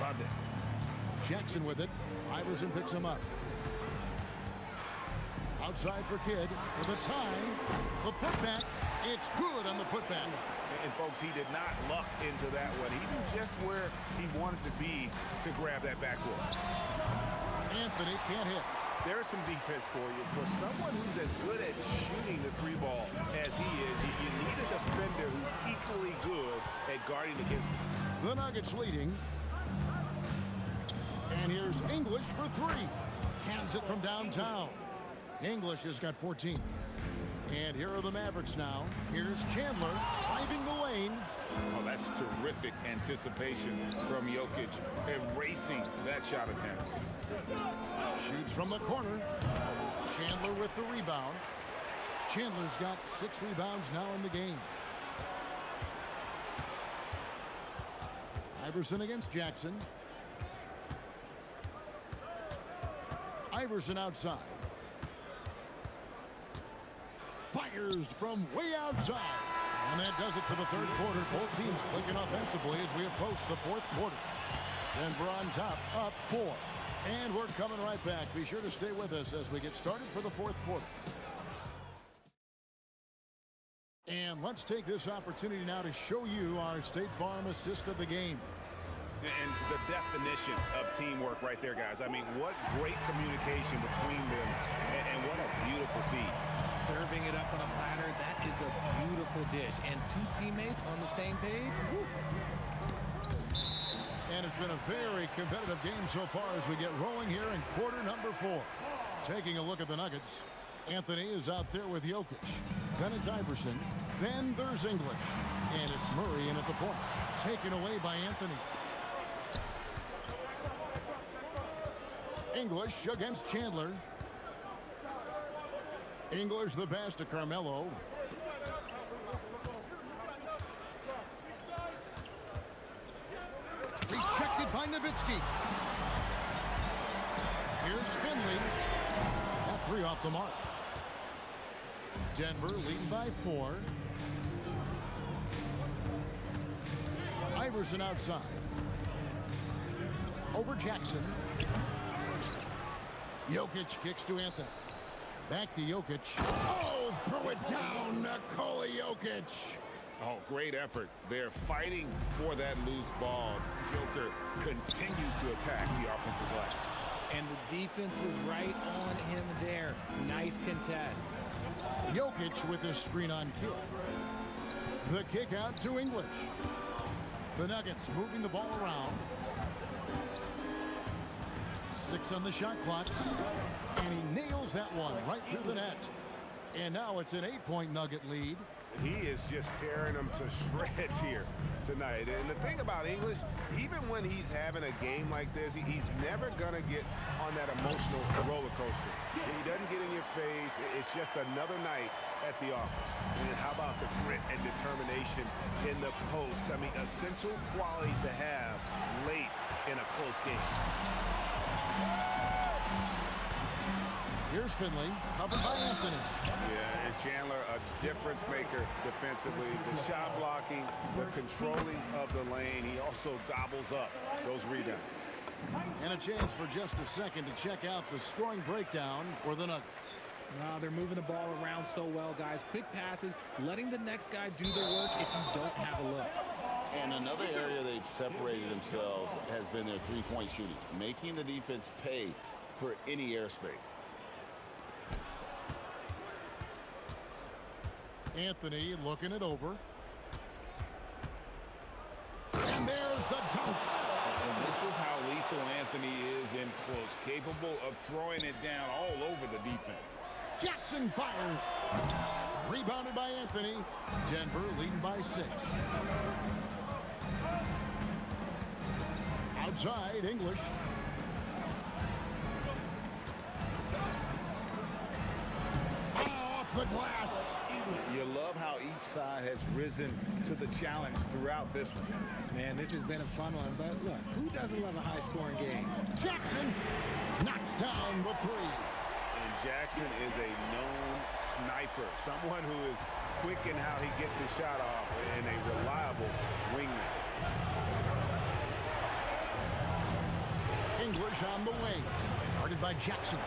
Love it. Jackson with it. Iverson picks him up. Outside for Kidd for the tie. The putback. It's good on the putback. And folks, he did not luck into that one. He knew just where he wanted to be to grab that backboard. Anthony can't hit. There's some defense for you. For someone who's as good at shooting the 3 ball as he is, you need a defender who's equally good at guarding against him. The Nuggets leading. And here's English for 3. Cans it from downtown. English has got 14. And here are the Mavericks now. Here's Chandler driving the lane. Oh, that's terrific anticipation from Jokic, erasing that shot attempt. Shoots from the corner. Chandler with the rebound. Chandler's got 6 rebounds now in the game. Iverson against Jackson. Iverson outside. Fires from way outside. And that does it for the third quarter. Both teams clicking offensively as we approach the fourth quarter. Denver on top, up 4. And we're coming right back. Be sure to stay with us as we get started for the fourth quarter. And let's take this opportunity now to show you our State Farm assist of the game. And the definition of teamwork right there, guys. I mean, what great communication between them, and what a beautiful feed. Serving it up on a platter, that is a beautiful dish. And 2 teammates on the same page. Woo. And it's been a very competitive game so far as we get rolling here in quarter number 4. Taking a look at the Nuggets. Anthony is out there with Jokic. Then it's Iverson. Then there's English. And it's Murray in at the point. Taken away by Anthony. English against Chandler. English the pass to Carmelo. Rejected by Nowitzki. Here's Finley. That 3 off the mark. Denver leading by 4. Iverson outside. Over Jackson. Jokic kicks to Anthony. Back to Jokic. Oh, throw it down, Nikola Jokic. Oh, great effort. They're fighting for that loose ball. Joker continues to attack the offensive glass. And the defense was right on him there. Nice contest. Jokic with his screen on kick. The kick out to English. The Nuggets moving the ball around. 6 on the shot clock. And he nails that one right through the net. And now it's an 8-point Nugget lead. He is just tearing them to shreds here tonight. And the thing about English, even when he's having a game like this, he's never going to get on that emotional roller coaster. He doesn't get in your face. It's just another night at the office. And how about the grit and determination in the post? I mean, essential qualities to have late in a close game. Here's Finley, covered by Anthony. Yeah, and Chandler, a difference maker defensively. The shot blocking, the controlling of the lane. He also gobbles up those rebounds. And a chance for just a second to check out the scoring breakdown for the Nuggets. No, they're moving the ball around so well, guys. Quick passes, letting the next guy do the work if you don't have a look. And another area they've separated themselves has been their three-point shooting, making the defense pay for any airspace. Anthony looking it over. And there's the dunk. And this is how lethal Anthony is in close, capable of throwing it down all over the defense. Jackson fires. Rebounded by Anthony. Denver leading by 6. Outside, English. Off the glass. You love how each side has risen to the challenge throughout this one. Man, this has been a fun one, but look, who doesn't love a high-scoring game? Jackson knocks down the 3. And Jackson is a known sniper, someone who is quick in how he gets his shot off and a reliable wingman. English on the wing. Guarded by Jackson.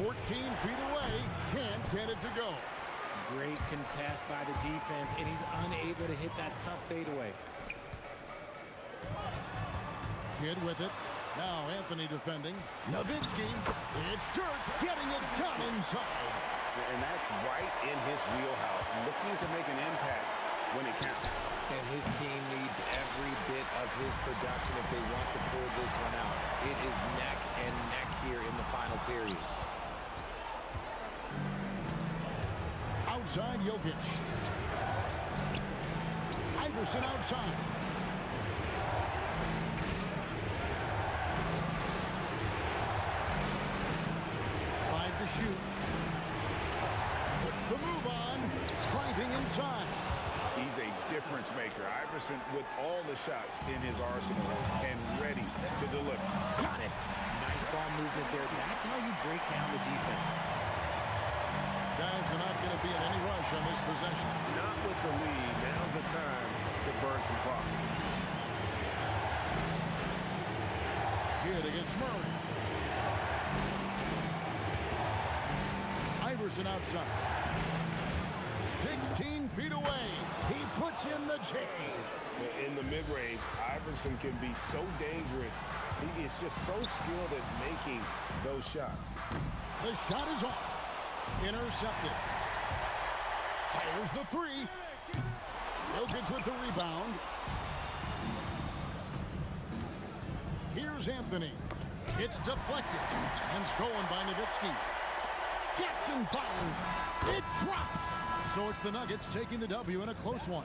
14 feet away, can't get it to go. Great contest by the defense, and he's unable to hit that tough fadeaway. Kid with it. Now Anthony defending. Nowitzki. It's Dirk getting it done inside. And that's right in his wheelhouse, looking to make an impact when it counts. And his team needs every bit of his production if they want to pull this one out. It is neck and neck here in the final period. Outside Jokic. Iverson outside. Five to shoot. Puts the move on. Driving inside. He's a difference maker. Iverson with all the shots in his arsenal and ready to deliver. Got it. Nice ball movement there. That's how you break down the defense. Guys are not going to be in any rush on this possession. Not with the lead. Now's the time to burn some clock. Kidd against Murray. Iverson outside. 16 feet away. He puts in the J. In the mid-range, Iverson can be so dangerous. He is just so skilled at making those shots. The shot is off. Intercepted. Fires the 3. Jokic with the rebound. Here's Anthony. It's deflected and stolen by Nowitzki. Jackson fires. It drops. So it's the Nuggets taking the W in a close one.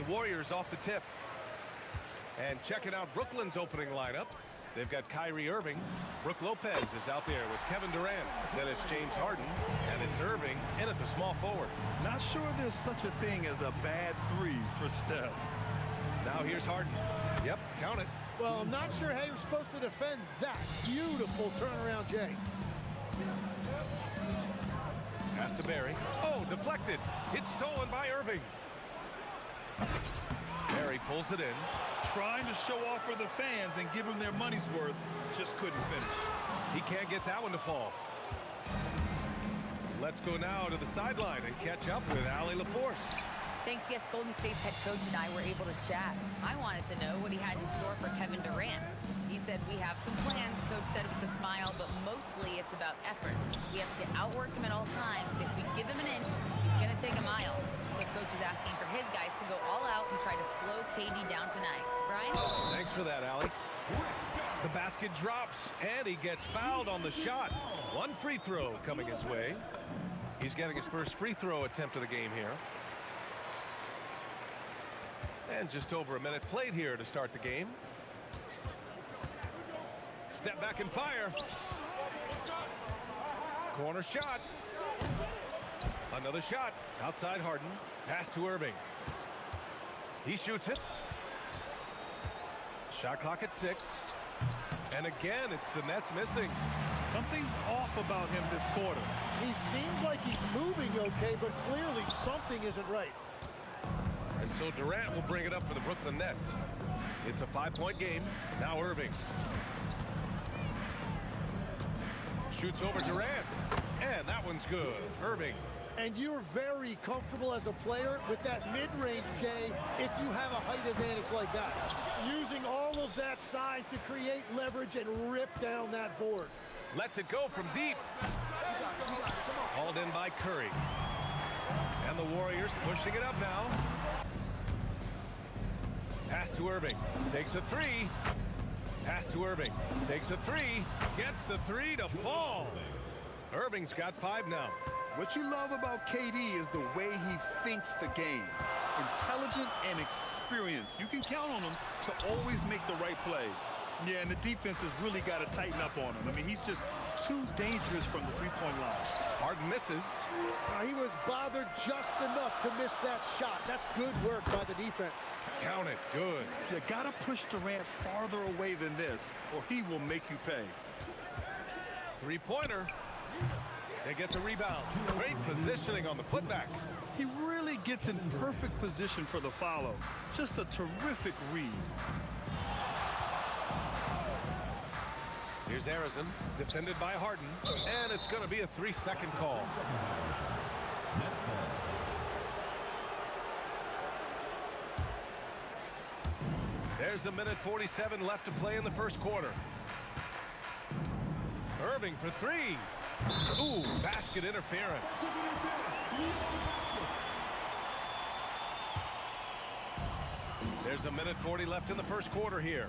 Warriors off the tip. And checking out Brooklyn's opening lineup. They've got Kyrie Irving. Brook Lopez is out there with Kevin Durant. Then it's James Harden. And it's Irving in at the small forward. Not sure there's such a thing as a bad three for Steph. Now here's Harden. Yep, count it. Well, I'm not sure how you're supposed to defend that. Beautiful turnaround, Jay. Pass to Barry. Oh, deflected. It's stolen by Irving. Barry pulls it in. Trying to show off for the fans and give them their money's worth. Just couldn't finish. He can't get that one to fall. Let's go now to the sideline and catch up with Allie LaForce. Thanks, yes, Golden State's head coach and I were able to chat. I wanted to know what he had in store for Kevin Durant. He said, we have some plans, Coach said with a smile, but mostly it's about effort. We have to outwork him at all times. If we give him an inch, he's going to take a mile. So Coach is asking for his guys to go all out and try to slow KD down tonight. Brian? Thanks for that, Allie. The basket drops, and he gets fouled on the shot. One free throw coming his way. He's getting his first free throw attempt of the game here. And just over a minute played here to start the game. Step back and fire. Corner shot. Another shot. Outside Harden. Pass to Irving. He shoots it. Shot clock at 6. And again, it's the Nets missing. Something's off about him this quarter. He seems like he's moving okay, but clearly something isn't right. And so Durant will bring it up for the Brooklyn Nets. It's a 5-point game. Now Irving. Shoots over Durant. And that one's good. Irving. And you're very comfortable as a player with that mid-range, Jay, if you have a height advantage like that. Using all of that size to create leverage and rip down that board. Lets it go from deep. Hauled in by Curry. And the Warriors pushing it up now. Pass to Irving. Takes a 3. Pass to Irving. Takes a 3. Gets the 3 to fall. Irving's got 5 now. What you love about KD is the way he thinks the game. Intelligent and experienced. You can count on him to always make the right play. Yeah, and the defense has really got to tighten up on him. I mean, he's just too dangerous from the three-point line. Harden misses. He was bothered just enough to miss that shot. That's good work by the defense. Count it. Good. You got to push Durant farther away than this, or he will make you pay. Three-pointer. They get the rebound. Great positioning on the putback. He really gets in perfect position for the follow. Just a terrific read. Here's Arizon, defended by Harden, and it's going to be a 3-second call. There's a minute 47 left to play in the first quarter. Irving for 3. Ooh, basket interference. There's a minute 40 left in the first quarter here.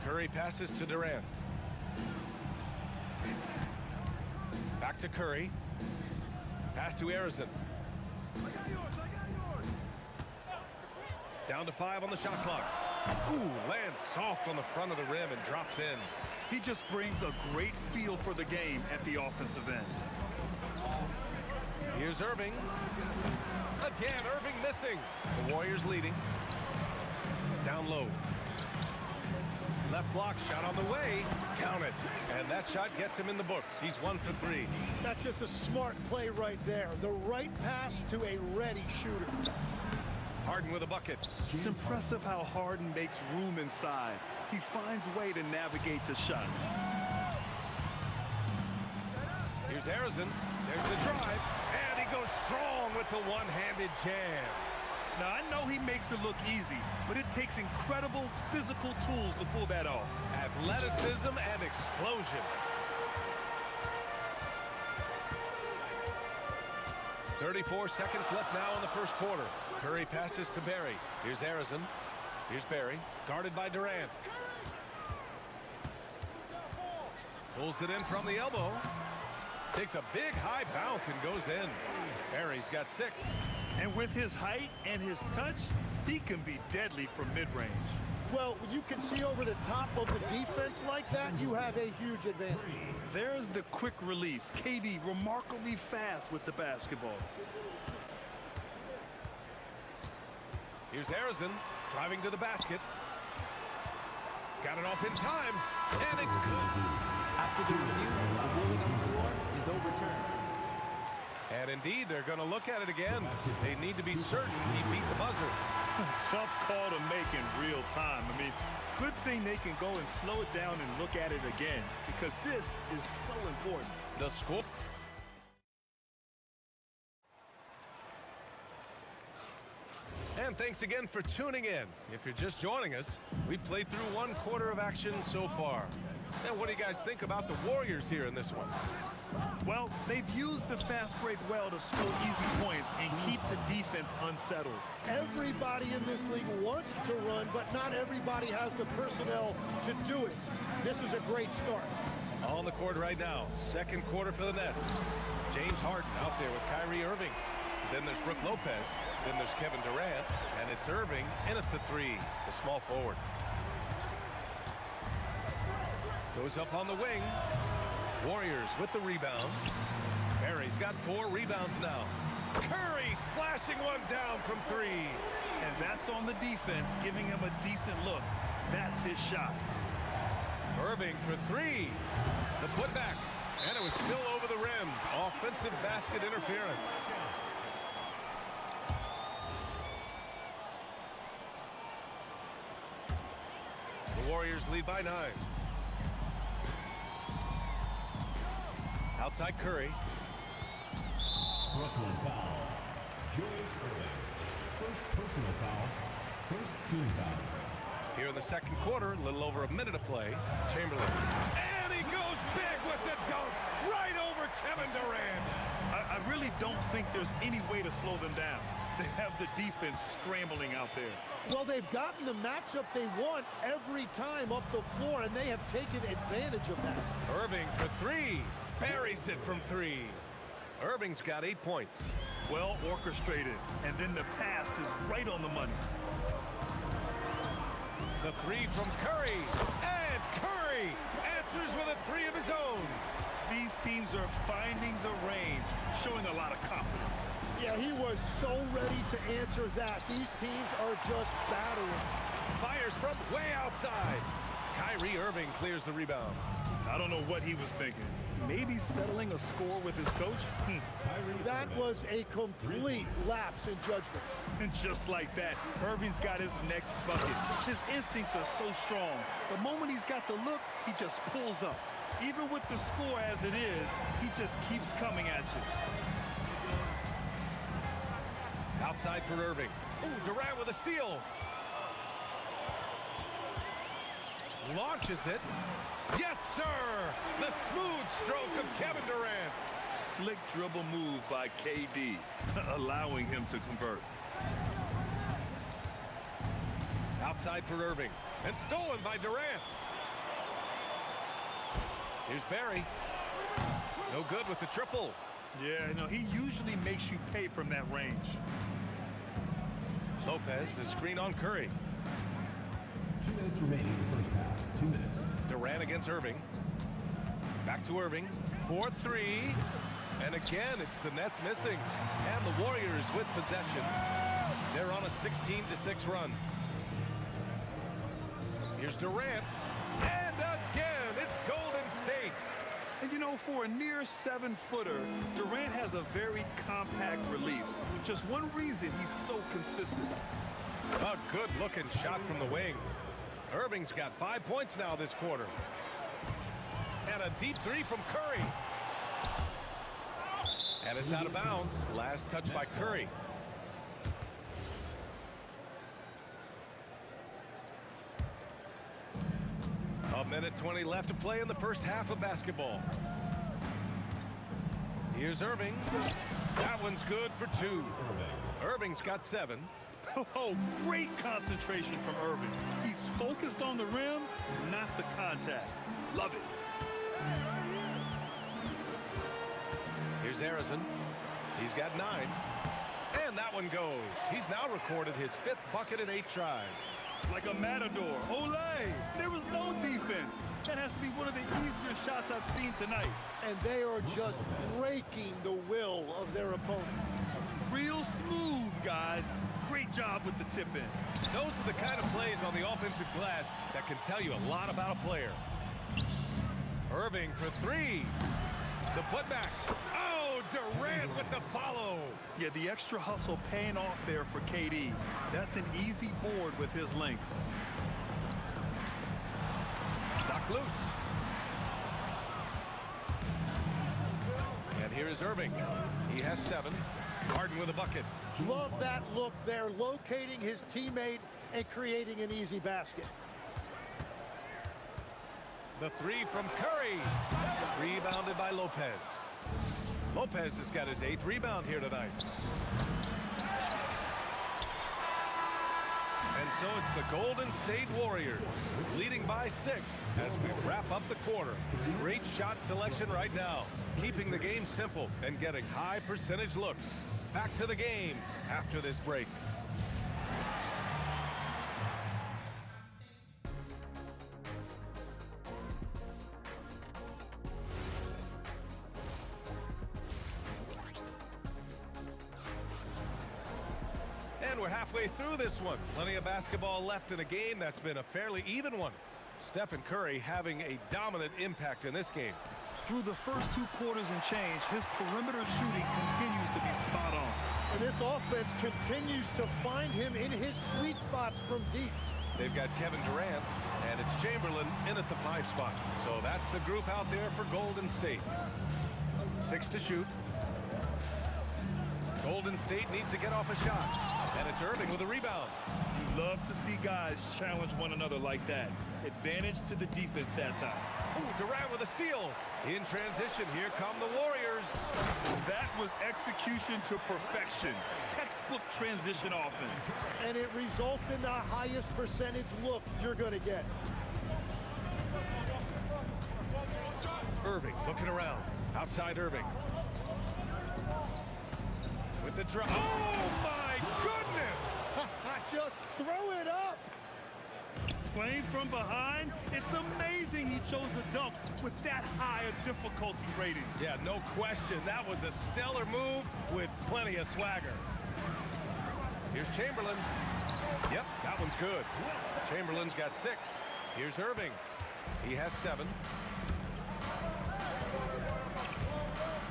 Curry passes to Durant. Back to Curry. Pass to Arizon. Down to 5 on the shot clock. Ooh, lands soft on the front of the rim and drops in. He just brings a great feel for the game at the offensive end. Here's Irving. Again, Irving missing. The Warriors leading. Down low. Left block shot on the way. Count it. And that shot gets him in the books. He's 1 for 3. That's just a smart play right there. The right pass to a ready shooter. Harden with a bucket. It's impressive how Harden makes room inside. He finds a way to navigate the shots. Here's Arizon. There's the drive. And he goes strong with the one-handed jam. Now, I know he makes it look easy, but it takes incredible physical tools to pull that off. Athleticism and explosion. 34 seconds left now in the first quarter. Curry passes to Barry. Here's Arizon. Here's Barry, guarded by Durant. Pulls it in from the elbow. Takes a big high bounce and goes in. Barry's got 6. And with his height and his touch, he can be deadly from mid-range. Well, when you can see over the top of the defense like that, you have a huge advantage. There's the quick release. KD remarkably fast with the basketball. Here's Arizon driving to the basket. Got it off in time, and it's good. After the review, the ruling on the floor is overturned. And indeed, they're going to look at it again. They need to be certain he beat the buzzer. Tough call to make in real time. I mean, good thing they can go and slow it down and look at it again, because this is so important. The score. And thanks again for tuning in. If you're just joining us, we played through 1 quarter of action so far. And what do you guys think about the Warriors here in this one? Well, they've used the fast break well to score easy points and keep the defense unsettled. Everybody in this league wants to run, but not everybody has the personnel to do it. This is a great start. On the court right now, second quarter for the Nets. James Harden out there with Kyrie Irving. Then there's Brook Lopez. Then there's Kevin Durant. And it's Irving in at the 3, the small forward. Goes up on the wing. Warriors with the rebound. Barry's got 4 rebounds now. Curry splashing one down from 3. And that's on the defense, giving him a decent look. That's his shot. Irving for 3. The putback. And it was still over the rim. Offensive basket interference. The Warriors lead by 9. Outside Curry. Brooklyn foul. Julius Irving. First personal foul. First team foul. Here in the second quarter, a little over a minute to play. Chamberlain. And he goes big with the dunk. Right over Kevin Durant. I really don't think there's any way to slow them down. They have the defense scrambling out there. Well, they've gotten the matchup they want every time up the floor, and they have taken advantage of that. Irving for 3. Buries it from 3. Irving's got 8 points. Well orchestrated, and then the pass is right on the money. The 3 from Curry, and Curry answers with a 3 of his own. These teams are finding the range, showing a lot of confidence. Yeah, he was so ready to answer that. These teams are just battering. Fires from way outside. Kyrie Irving clears the rebound. I don't know what he was thinking. Maybe settling a score with his coach? That was a complete lapse in judgment. And just like that, Irving's got his next bucket. His instincts are so strong. The moment he's got the look, he just pulls up. Even with the score as it is, he just keeps coming at you. Outside for Irving. Ooh, Durant with a steal. Launches it. Yes, sir! The smooth stroke of Kevin Durant. Slick dribble move by KD, allowing him to convert. Outside for Irving. And stolen by Durant. Here's Barry. No good with the triple. Yeah, no, he usually makes you pay from that range. Lopez, the screen on Curry. 2 minutes remaining in the first half. 2 minutes. Durant against Irving. Back to Irving. 4-3. And again, it's the Nets missing. And the Warriors with possession. They're on a 16-6 run. Here's Durant. And again, it's Golden State. And you know, for a near 7-footer, Durant has a very compact release. Just one reason he's so consistent. A good-looking shot from the wing. Irving's got 5 points now this quarter. And a deep 3 from Curry. And it's out of bounds. Last touch by Curry. A minute 20 left to play in the first half of basketball. Here's Irving. That one's good for 2. Irving's got 7. Oh, great concentration from Irving. He's focused on the rim, not the contact. Love it. Here's Harrison. He's got 9. And that one goes. He's now recorded his 5th bucket in 8 tries. Like a matador. Olay! There was no defense. That has to be one of the easier shots I've seen tonight. And they are just breaking the will of their opponent. Real smooth, guys. Great job with the tip in. Those are the kind of plays on the offensive glass that can tell you a lot about a player. Irving for 3. The putback. Oh, Durant with the follow. Yeah, the extra hustle paying off there for KD. That's an easy board with his length. Knocked loose. And here is Irving. He has 7. Harden with a bucket. Love that look there, locating his teammate and creating an easy basket. The three from Curry. Rebounded by Lopez. Lopez has got his 8th rebound here tonight. And so it's the Golden State Warriors leading by 6 as we wrap up the quarter. Great shot selection right now, keeping the game simple and getting high percentage looks. Back to the game after this break. And we're halfway through this one. Plenty of basketball left in a game that's been a fairly even one. Stephen Curry having a dominant impact in this game. Through the first 2 quarters and change, his perimeter shooting continues to be spot on. And this offense continues to find him in his sweet spots from deep. They've got Kevin Durant, and it's Chamberlain in at the 5 spot. So that's the group out there for Golden State. 6 to shoot. Golden State needs to get off a shot. And it's Irving with a rebound. You love to see guys challenge one another like that. Advantage to the defense that time. Ooh, Durant with a steal. In transition, here come the Warriors. That was execution to perfection. Textbook transition offense. And it results in the highest percentage look you're going to get. Irving looking around. Outside Irving. With the drop. Oh, my goodness! Just throw it up. Playing from behind, it's amazing he chose a dunk with that high a difficulty rating. Yeah, no question. That was a stellar move with plenty of swagger. Here's Chamberlain. Yep, that one's good. Chamberlain's got 6. Here's Irving. He has 7.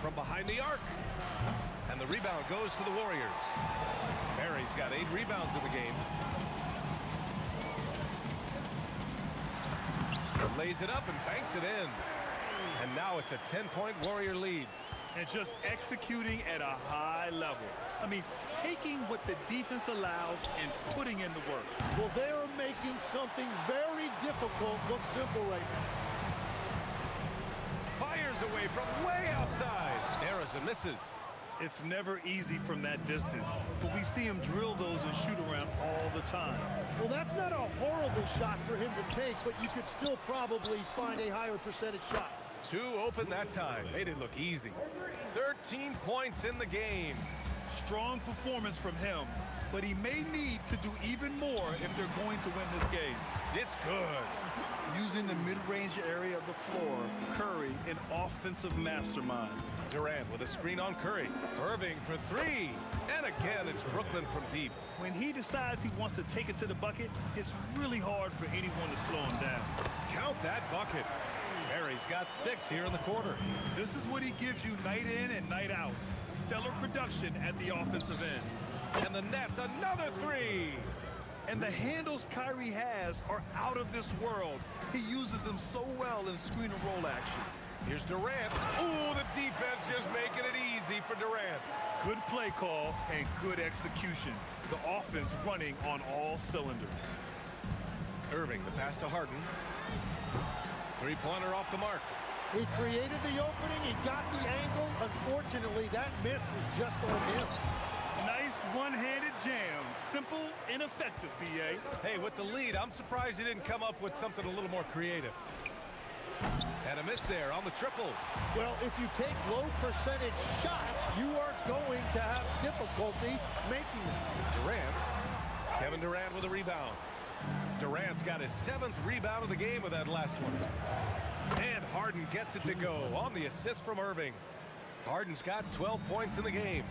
From behind the arc. And the rebound goes to the Warriors. Mary's got 8 rebounds in the game. Lays it up and banks it in. And now it's a 10-point Warrior lead. And just executing at a high level. I mean, taking what the defense allows and putting in the work. Well, they are making something very difficult look simple right now. Fires away from way outside. Harrison misses. It's never easy from that distance, but we see him drill those and shoot around all the time. Well, that's not a horrible shot for him to take, but you could still probably find a higher percentage shot. 2 open that time. They didn't look easy. 13 points in the game. Strong performance from him, but he may need to do even more if they're going to win this game. It's good. Using the mid-range area of the floor, Curry, an offensive mastermind. Durant with a screen on Curry. Irving for 3. And again, it's Brooklyn from deep. When he decides he wants to take it to the bucket, it's really hard for anyone to slow him down. Count that bucket. Mary's got 6 here in the quarter. This is what he gives you night in and night out. Stellar production at the offensive end. And the Nets, another 3. And the handles Kyrie has are out of this world. He uses them so well in screen and roll action. Here's Durant. Ooh, the defense just making it easy for Durant. Good play call and good execution. The offense running on all cylinders. Irving, the pass to Harden. 3-pointer off the mark. He created the opening. He got the angle. Unfortunately, that miss was just on him. Nice one-handed jam. Simple and effective, B.A. Hey, with the lead, I'm surprised he didn't come up with something a little more creative. And a miss there on the triple. Well, if you take low percentage shots, you are going to have difficulty making them. Durant. Kevin Durant with a rebound. Durant's got his 7th rebound of the game with that last one. And Harden gets it to go on the assist from Irving. Harden's got 12 points in the game.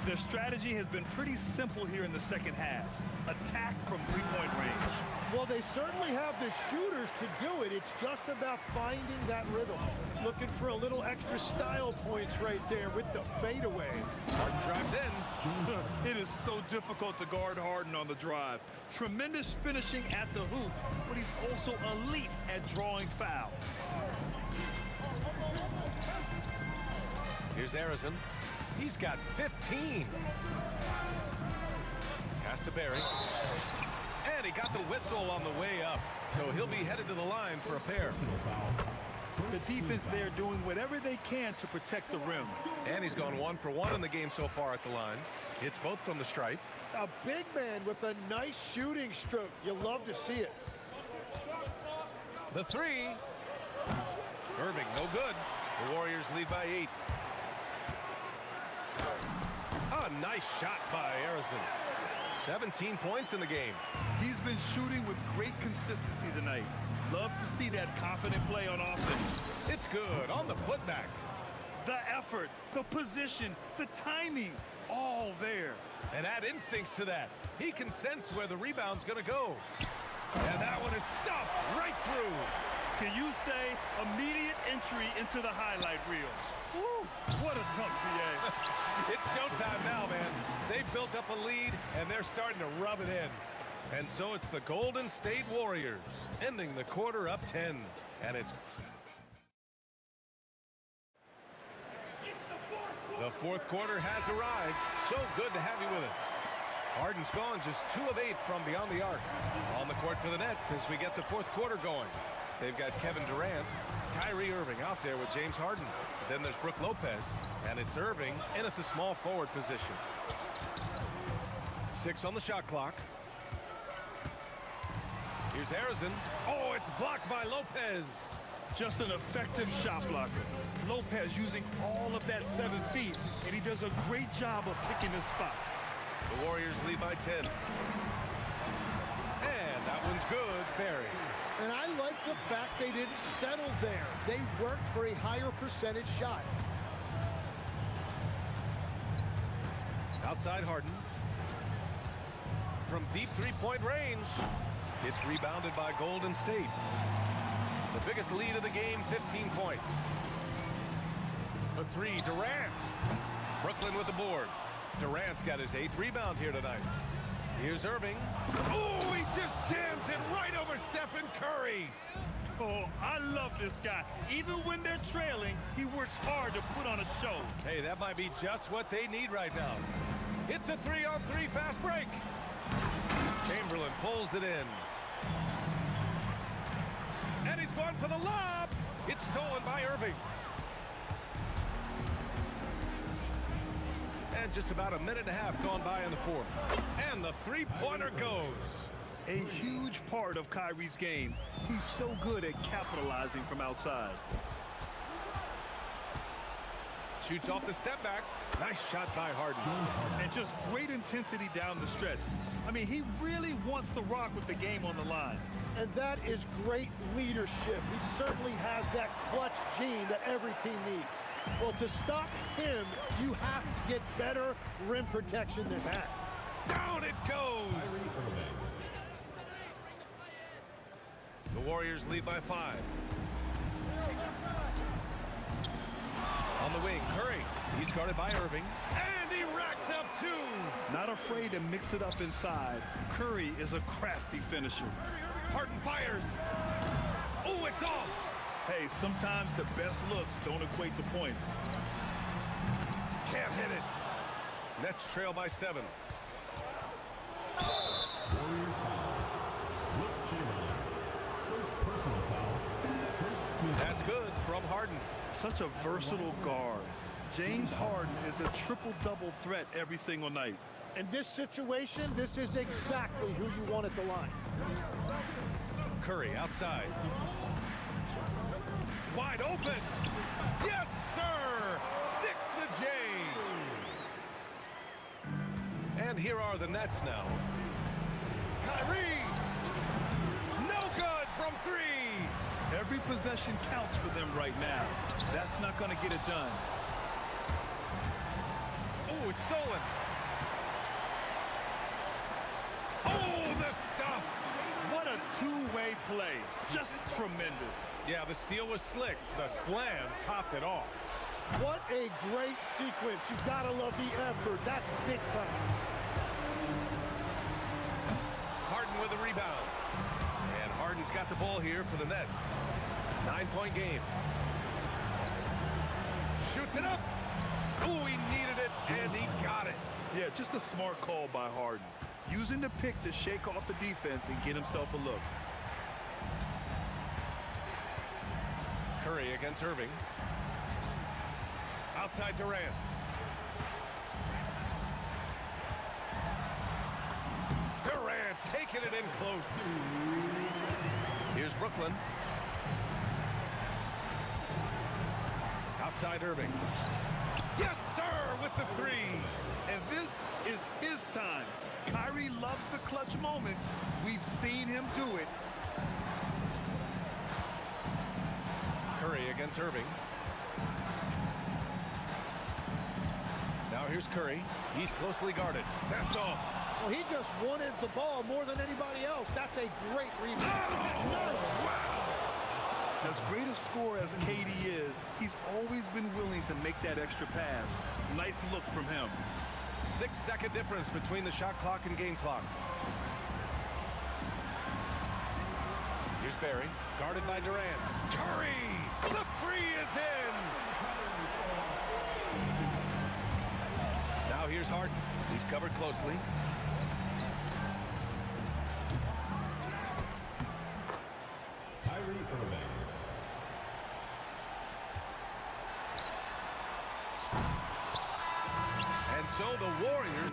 Their strategy has been pretty simple here in the second half. Attack from 3-point range. Well, they certainly have the shooters to do it. It's just about finding that rhythm. Looking for a little extra style points right there with the fadeaway. Harden drives in. It is so difficult to guard Harden on the drive. Tremendous finishing at the hoop, but he's also elite at drawing fouls. Here's Harrison. He's got 15. Pass to Barry. And he got the whistle on the way up. So he'll be headed to the line for a pair. The defense there doing whatever they can to protect the rim. And he's gone 1 for 1 in the game so far at the line. Hits both from the stripe. A big man with a nice shooting stroke. You love to see it. The three. Irving, no good. The Warriors lead by 8. A nice shot by Harrison. 17 points in the game. He's been shooting with great consistency tonight. Love to see that confident play on offense. It's good on the putback. The effort, the position, the timing, all there. And add instincts to that. He can sense where the rebound's going to go. And that one is stuffed right through. Can you say immediate entry into the highlight reel? Woo, what a dunk, PA. It's showtime now, man. They've built up a lead, and they're starting to rub it in. And so it's the Golden State Warriors, ending the quarter up 10. And it's... The fourth quarter has arrived. So good to have you with us. Harden's gone just 2 of 8 from beyond the arc. On the court for the Nets as we get the fourth quarter going. They've got Kevin Durant, Kyrie Irving out there with James Harden. Then there's Brook Lopez, and it's Irving in at the small forward position. 6 on the shot clock. Here's Harrison. Oh, it's blocked by Lopez. Just an effective shot blocker. Lopez using all of that 7 feet, and he does a great job of picking his spots. The Warriors lead by 10. And that one's good, Barry. And I like the fact they didn't settle there. They worked for a higher percentage shot. Outside Harden. From deep three-point range. It's rebounded by Golden State. The biggest lead of the game, 15 points. For 3, Durant. Brooklyn with the board. Durant's got his 8th rebound here tonight. Here's Irving. Oh, he just jams it right over Stephen Curry. Oh, I love this guy. Even when they're trailing, he works hard to put on a show. Hey, that might be just what they need right now. It's a 3-on-3 fast break. Chamberlain pulls it in. And he's going for the lob. It's stolen by Irving. And just about a minute and a half gone by in the fourth. And the three-pointer goes. A huge part of Kyrie's game. He's so good at capitalizing from outside. Shoots off the step back. Nice shot by Harden. And just great intensity down the stretch. I mean, he really wants to rock with the game on the line. And that is great leadership. He certainly has that clutch gene that every team needs. Well, to stop him, you have to get better rim protection than that. Down it goes. The Warriors lead by 5. On the wing, Curry. He's guarded by Irving. And he racks up 2. Not afraid to mix it up inside. Curry is a crafty finisher. Harden fires. Oh, it's off. Hey, sometimes the best looks don't equate to points. Can't hit it. Nets trail by 7. Warriors foul. Wilt Chamberlain. First personal foul. First team. That's good from Harden. Such a versatile guard. James Harden is a triple-double threat every single night. In this situation, this is exactly who you want at the line. Curry outside. Wide open. Yes, sir. Sticks the J. And here are the Nets now. Kyrie. No good from 3. Every possession counts for them right now. That's not going to get it done. Oh, it's stolen. Oh, the stuff. What a two-way play. Just tremendous. Yeah, the steal was slick. The slam topped it off. What a great sequence. You've got to love the effort. That's big time. Harden with a rebound. And Harden's got the ball here for the Nets. 9-point game. Shoots it up. Ooh, he needed it, and he got it. Yeah, just a smart call by Harden. Using the pick to shake off the defense and get himself a look. Curry against Irving. Outside Durant. Durant taking it in close. Here's Brooklyn. Outside Irving. Yes, sir, with the three. And this is his time. Kyrie loves the clutch moments. We've seen him do it. Curry against Irving. Now here's Curry. He's closely guarded. That's off. Well, he just wanted the ball more than anybody else. That's a great rebound. Oh, wow. As great a scorer as KD is, he's always been willing to make that extra pass. Nice look from him. 6-second difference between the shot clock and game clock. Here's Barry, guarded by Durant. Curry! The three is in! Now here's Harden. He's covered closely. Kyrie Irving. And so the Warriors...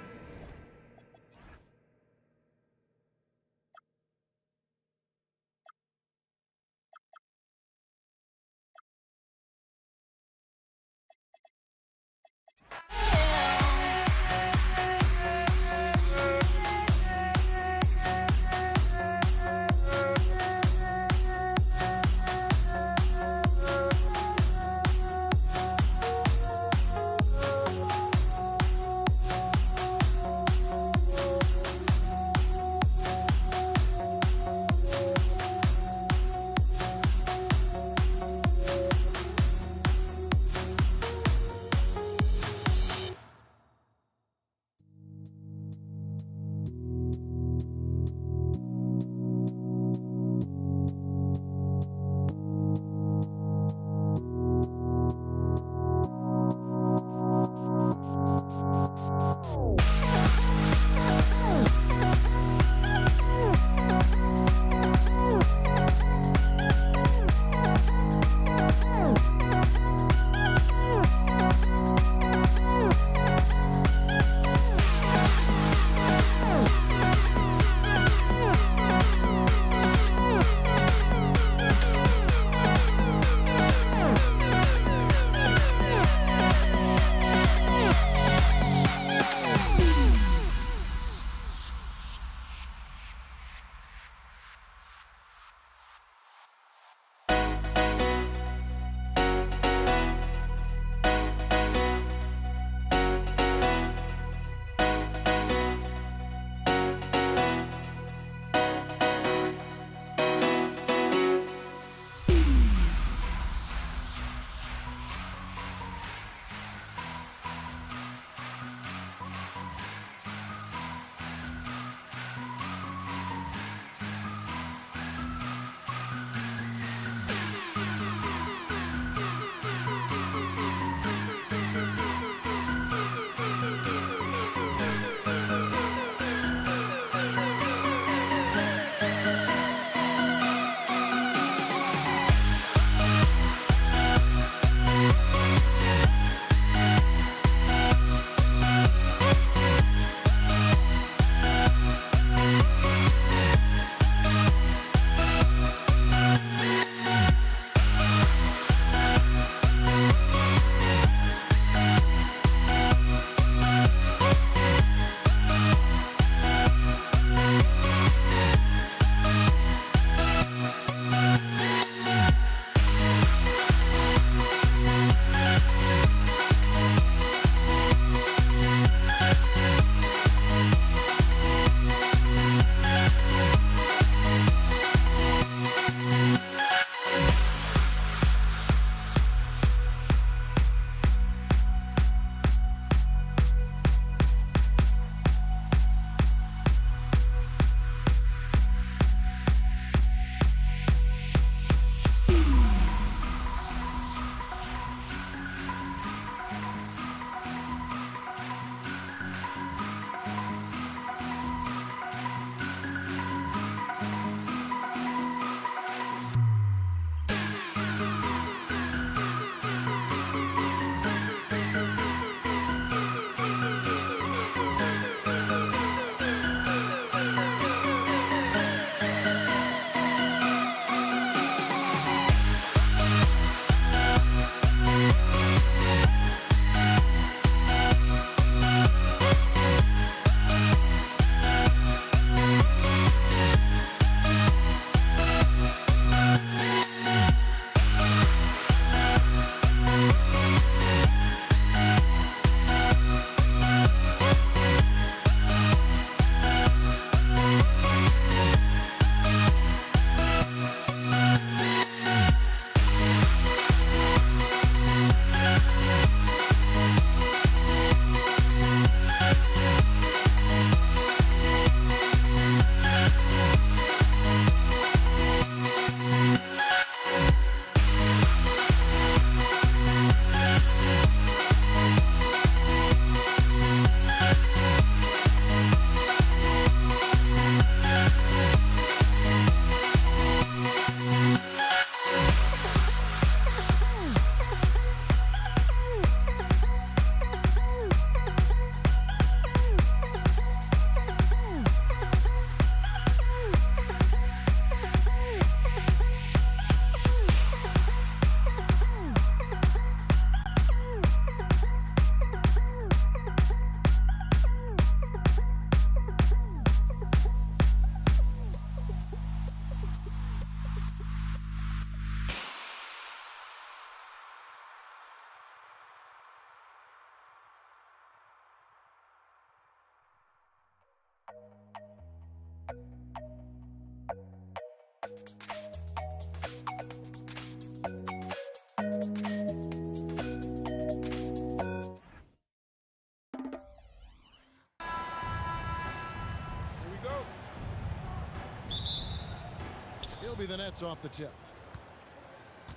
He'll be the Nets off the tip.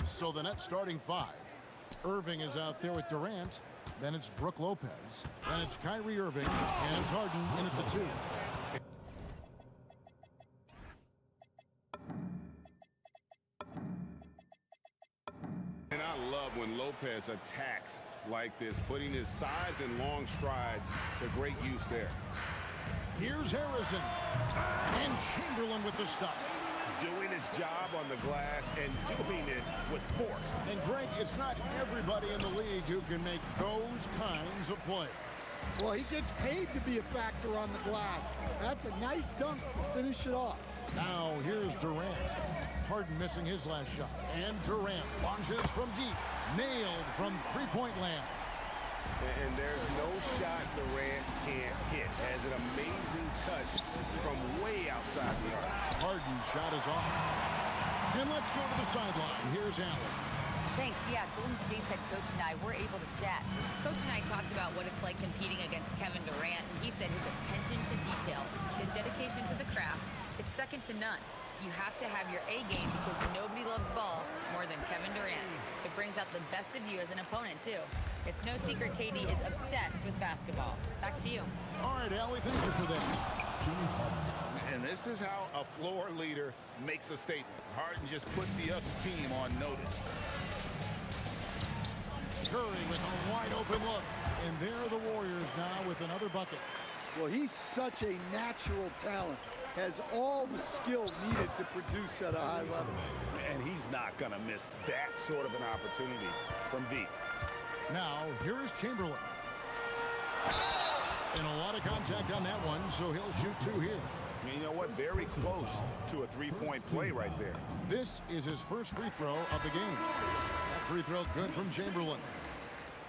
So the Nets starting 5. Irving is out there with Durant. Then it's Brook Lopez. Then it's Kyrie Irving. And it's Harden in at the 2. And I love when Lopez attacks like this, putting his size and long strides to great use there. Here's Harrison. And Chamberlain with the stuff. Doing his job on the glass and doing it with force. And Greg, it's not everybody in the league who can make those kinds of plays. Well, he gets paid to be a factor on the glass. That's a nice dunk to finish it off. Now here's Durant. Harden missing his last shot. And Durant launches from deep. Nailed from three-point land. And there's no shot Durant can't hit. Has an amazing touch from way outside the arc. Harden's shot is off. And let's go to the sideline. Here's Allen. Thanks. Yeah, Golden State's head coach and I were able to chat. Coach and I talked about what it's like competing against Kevin Durant, and he said his attention to detail, his dedication to the craft, it's second to none. You have to have your A game because nobody loves ball more than Kevin Durant. It brings out the best of you as an opponent, too. It's no secret KD is obsessed with basketball. Back to you. All right, Allie, thank you for that. And this is how a floor leader makes a statement. Harden just put the other team on notice. Curry with a wide open look. And there are the Warriors now with another bucket. Well, he's such a natural talent. Has all the skill needed to produce at a high level. And he's not going to miss that sort of an opportunity from deep. Now, here is Chamberlain. And a lot of contact on that one, so he'll shoot 2 here. And you know what? Very close to a three-point play right there. This is his first free throw of the game. That free throw good from Chamberlain.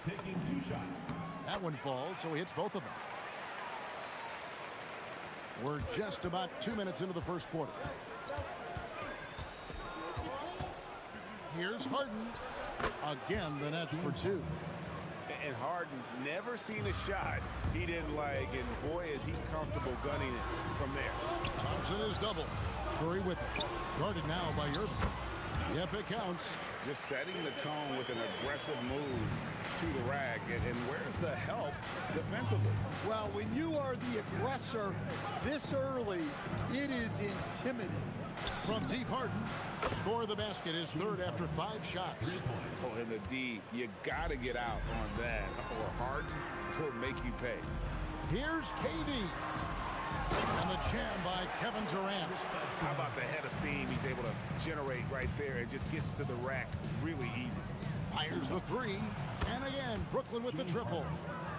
Taking 2 shots. That one falls, so he hits both of them. We're just about 2 minutes into the first quarter. Here's Harden. Again, the Nets for 2. And Harden never seen a shot he didn't like, and boy, is he comfortable gunning it from there. Thompson is double. Curry with it. Guarded now by Irving. Yep, it counts. Just setting the tone with an aggressive move to the rack. And where's the help defensively? Well, when you are the aggressor this early, it is intimidating. From deep, Harden. Score the basket is third after 5 shots. Oh, and the D, you got to get out on that, or Harden will make you pay. Here's KD. And the jam by Kevin Durant. How about the head of steam he's able to generate right there? It just gets to the rack really easy. Fires the 3. And again, Brooklyn with the triple.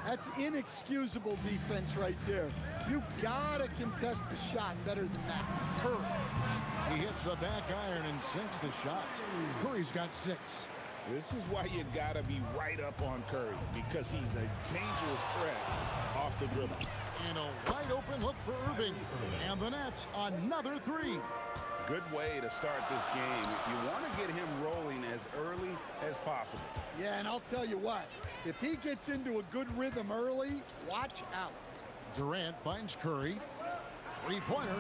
That's inexcusable defense right there. You gotta contest the shot better than that. Curry. He hits the back iron and sinks the shot. Curry's got 6. This is why you gotta be right up on Curry, because he's a dangerous threat off the dribble. And a wide open look for Irving. And the Nets, another 3. Good way to start this game. You want to get him rolling as early as possible. Yeah, and I'll tell you what, if he gets into a good rhythm early, watch out. Durant finds Curry. 3-pointer.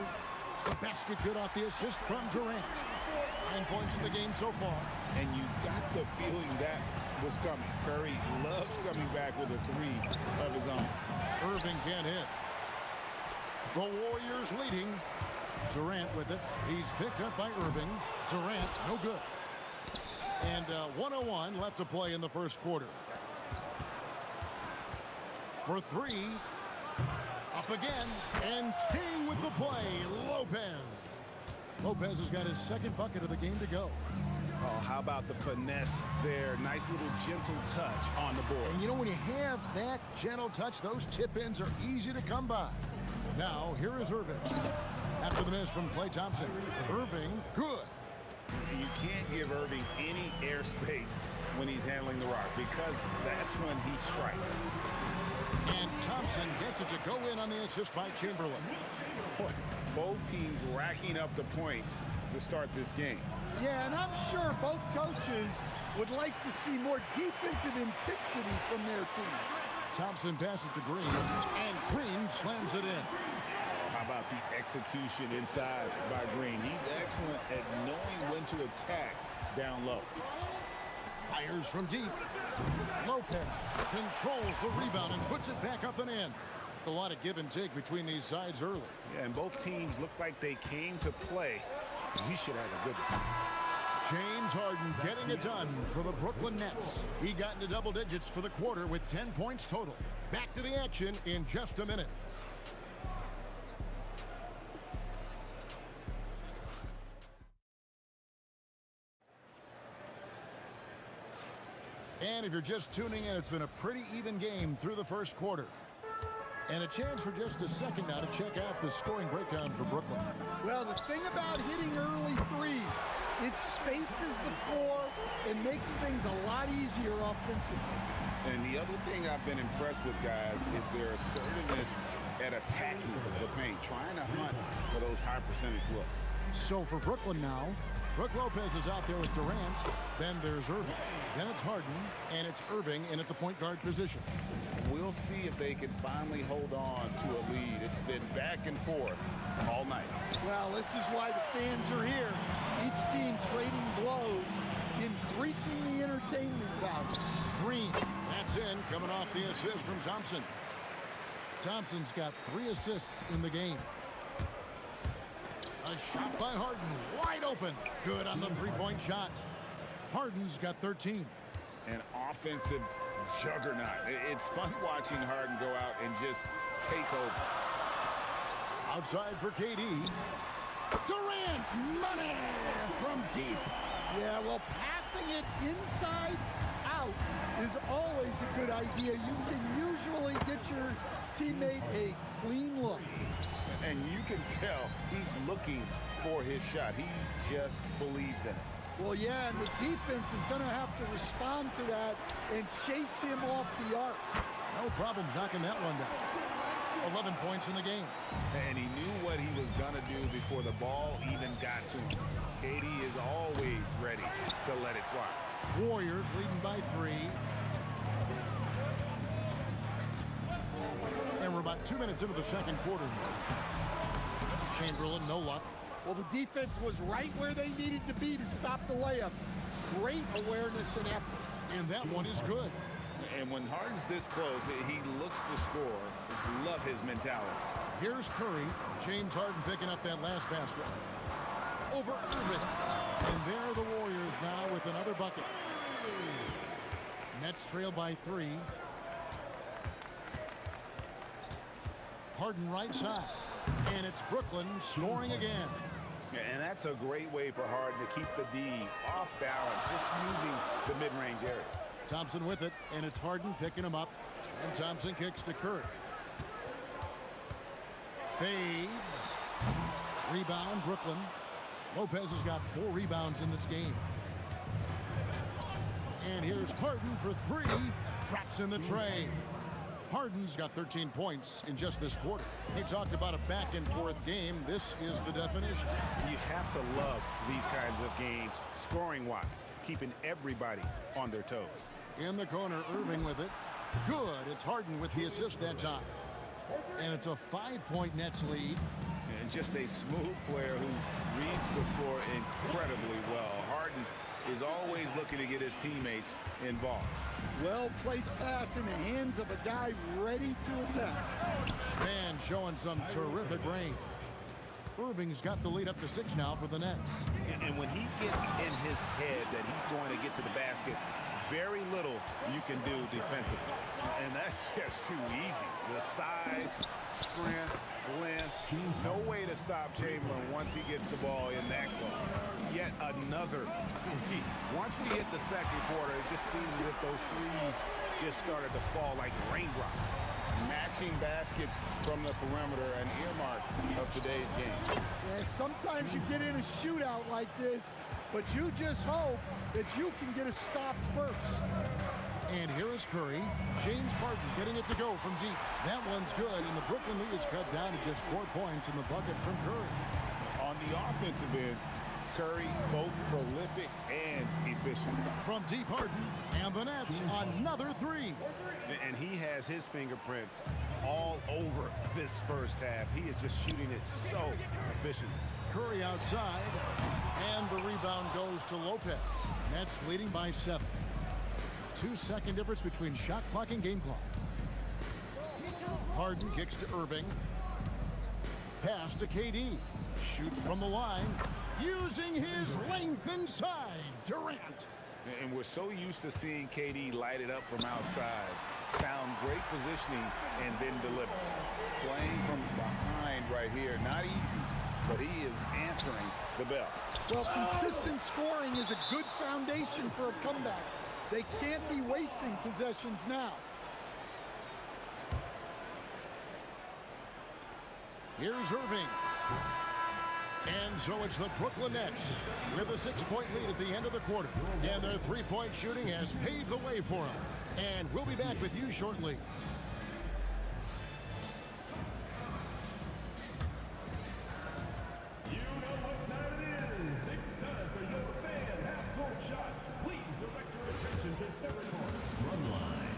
The basket good off the assist from Durant. 9 points in the game so far. And you got the feeling that was coming. Curry loves coming back with a 3 of his own. Irving can't hit. The Warriors leading. Durant with it. He's picked up by Irving. Durant, no good. And 1:01 left to play in the first quarter. For 3. Up again. And staying with the play, Lopez. Lopez has got his second bucket of the game to go. Oh, how about the finesse there? Nice little gentle touch on the board. And you know, when you have that gentle touch, those tip-ins are easy to come by. Now, here is Irving. After the miss from Klay Thompson. Irving, good. You can't give Irving any airspace when he's handling the rock, because that's when he strikes. And Thompson gets it to go in on the assist by Chamberlain. Both teams racking up the points to start this game. Yeah, and I'm sure both coaches would like to see more defensive intensity from their team. Thompson passes to Green, and Green slams it in. How about the execution inside by Green? He's excellent at knowing when to attack down low. Fires from deep. Lopez controls the rebound and puts it back up and in. A lot of give and take between these sides early. Yeah, and both teams look like they came to play. He should have a good one. James Harden getting it done for the Brooklyn Nets. He got into double digits for the quarter with 10 points total. Back to the action in just a minute. And if you're just tuning in, it's been a pretty even game through the first quarter. And a chance for just a second now to check out the scoring breakdown for Brooklyn. Well, the thing about hitting early threes, it spaces the floor and makes things a lot easier offensively. And the other thing I've been impressed with, guys, is their assertiveness at attacking the paint, trying to hunt for those high percentage looks. So for Brooklyn now, Brook Lopez is out there with Durant. Then there's Irving. Then it's Harden, and it's Irving in at the point guard position. We'll see if they can finally hold on to a lead. It's been back and forth all night. Well, this is why the fans are here. Each team trading blows, increasing the entertainment value. Green, that's in, coming off the assist from Thompson. Thompson's got 3 assists in the game. A shot by Harden, wide open. Good on the three-point shot. Harden's got 13. An offensive juggernaut. It's fun watching Harden go out and just take over. Outside for KD. Durant, money from deep. Yeah, well, passing it inside out is always a good idea. You can usually get your teammate a clean look. And you can tell he's looking for his shot. He just believes in it. Well, yeah, and the defense is going to have to respond to that and chase him off the arc. No problems knocking that one down. 11 points in the game. And he knew what he was going to do before the ball even got to him. KD is always ready to let it fly. Warriors leading by 3. And we're about 2 minutes into the second quarter. Chamberlain, no luck. Well, the defense was right where they needed to be to stop the layup. Great awareness and effort. And that one is good. And when Harden's this close, he looks to score. Love his mentality. Here's Curry. James Harden picking up that last basket. Over Irving. And there are the Warriors now with another bucket. Nets trail by 3. Harden right side. And it's Brooklyn scoring again. And that's a great way for Harden to keep the D off balance, just using the mid-range area. Thompson with it, and it's Harden picking him up. And Thompson kicks to Curry. Fades. Rebound, Brooklyn. Lopez has got 4 rebounds in this game. And here's Harden for 3. Drops in the tray. Harden's got 13 points in just this quarter. He talked about a back-and-forth game. This is the definition. You have to love these kinds of games, scoring-wise, keeping everybody on their toes. In the corner, Irving with it. Good. It's Harden with the assist that time. And it's a 5-point Nets lead. And just a smooth player who reads the floor incredibly well. Harden is always looking to get his teammates involved. Well-placed pass in the hands of a guy ready to attack. Man showing some terrific range. Irving's got the lead up to 6 now for the Nets. And when he gets in his head that he's going to get to the basket, very little you can do defensively. And that's just too easy. The size, strength, length, no way to stop Chamberlain once he gets the ball in that close. Yet another three. Once we hit the second quarter, it just seems as if those threes just started to fall like raindrops. Matching baskets from the perimeter, an earmark of today's game. Yeah, sometimes you get in a shootout like this, but you just hope that you can get a stop first. And here is Curry. James Harden getting it to go from deep. That one's good, and the Brooklyn lead is cut down to just 4 points in the bucket from Curry. On the offensive end, Curry both prolific and efficient. From deep, Harden, and the Nets another 3. And he has his fingerprints all over this first half. He is just shooting it so efficiently. Curry outside. And the rebound goes to Lopez. Nets leading by 7. 2-second difference between shot clock and game clock. Harden kicks to Irving. Pass to KD. Shoots from the line. Using his length inside. Durant. And we're so used to seeing KD light it up from outside. Found great positioning and then delivers. Playing from behind right here. Not easy, but he is answering the bell. Well, consistent scoring is a good foundation for a comeback. They can't be wasting possessions now. Here's Irving. And so it's the Brooklyn Nets with a 6-point lead at the end of the quarter. And their three-point shooting has paved the way for them. And we'll be back with you shortly. You know what time it is. It's time for your fan half-court shots. Please direct your attention to center court. Run line.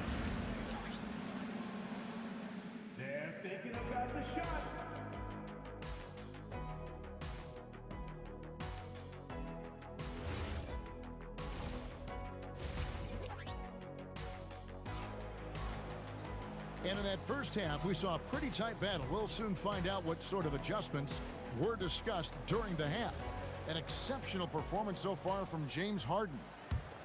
They're thinking about the shot. And in that first half, we saw a pretty tight battle. We'll soon find out what sort of adjustments were discussed during the half. An exceptional performance so far from James Harden.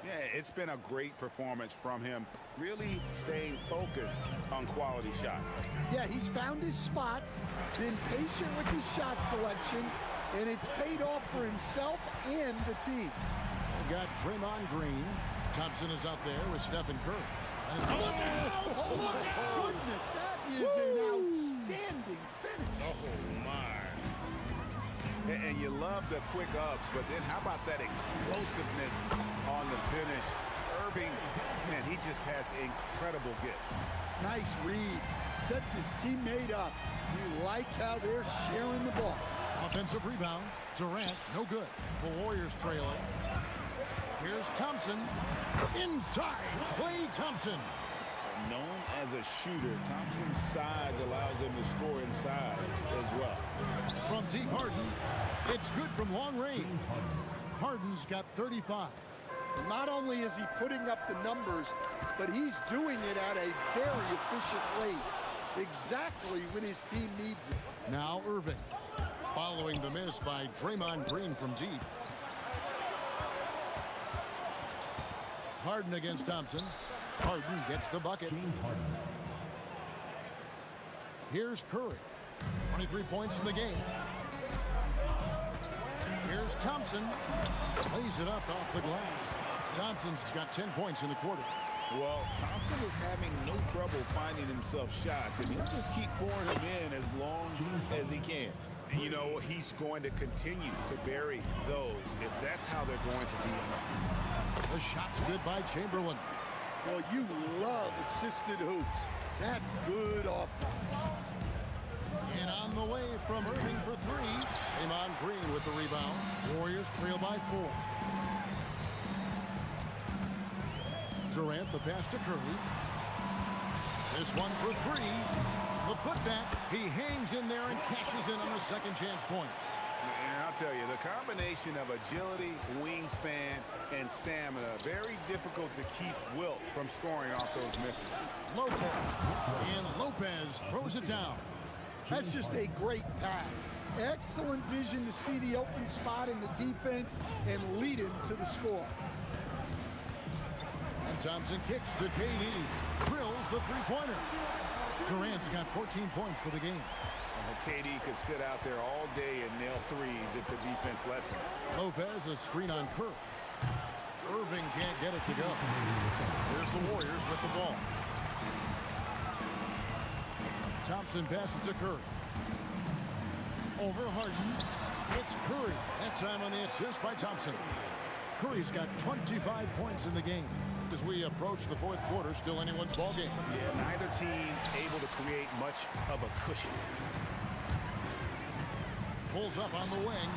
Yeah, it's been a great performance from him. Really staying focused on quality shots. Yeah, he's found his spots, been patient with his shot selection, and it's paid off for himself and the team. We got Draymond Green. Thompson is out there with Stephen Curry. Look out! Oh, my goodness, that is an outstanding finish. Oh, my. And you love the quick ups, but then how about that explosiveness on the finish? Irving, man, he just has incredible gifts. Nice read. Sets his teammate up. You like how they're sharing the ball. Offensive rebound. Durant, no good. The Warriors trailing. Here's Thompson. Inside, Klay Thompson. Known as a shooter, Thompson's size allows him to score inside as well. From deep Harden, it's good from long range. Harden's got 35. Not only is he putting up the numbers, but he's doing it at a very efficient rate. Exactly when his team needs it. Now Irving, following the miss by Draymond Green from deep. Harden against Thompson. Harden gets the bucket. Here's Curry. 23 points in the game. Here's Thompson. Lays it up off the glass. Thompson's got 10 points in the quarter. Well, Thompson is having no trouble finding himself shots, and he'll just keep pouring them in as long as he can. And you know, he's going to continue to bury those if that's how they're going to be. The shot's good by Chamberlain. Well, you love assisted hoops. That's good offense. And on the way from Irving for three. Draymond Green with the rebound. Warriors trail by 4. Durant the pass to Curry. This one for 3. The putback. He hangs in there and cashes in on the second chance points. And I'll tell you, the combination of agility, wingspan, and stamina, very difficult to keep Wilt from scoring off those misses. Lopez. And Lopez throws it down. That's just a great pass. Excellent vision to see the open spot in the defense and lead him to the score. And Thompson kicks to KD. Drills the three-pointer. Durant's got 14 points for the game. Well, KD could sit out there all day and nail threes if the defense lets him. Lopez, a screen on Curry. Irving can't get it to go. Here's the Warriors with the ball. Thompson passes to Curry. Over Harden. It's Curry. That time on the assist by Thompson. Curry's got 25 points in the game. As we approach the fourth quarter, still anyone's ball game. Yeah, neither team able to create much of a cushion. Pulls up on the wing.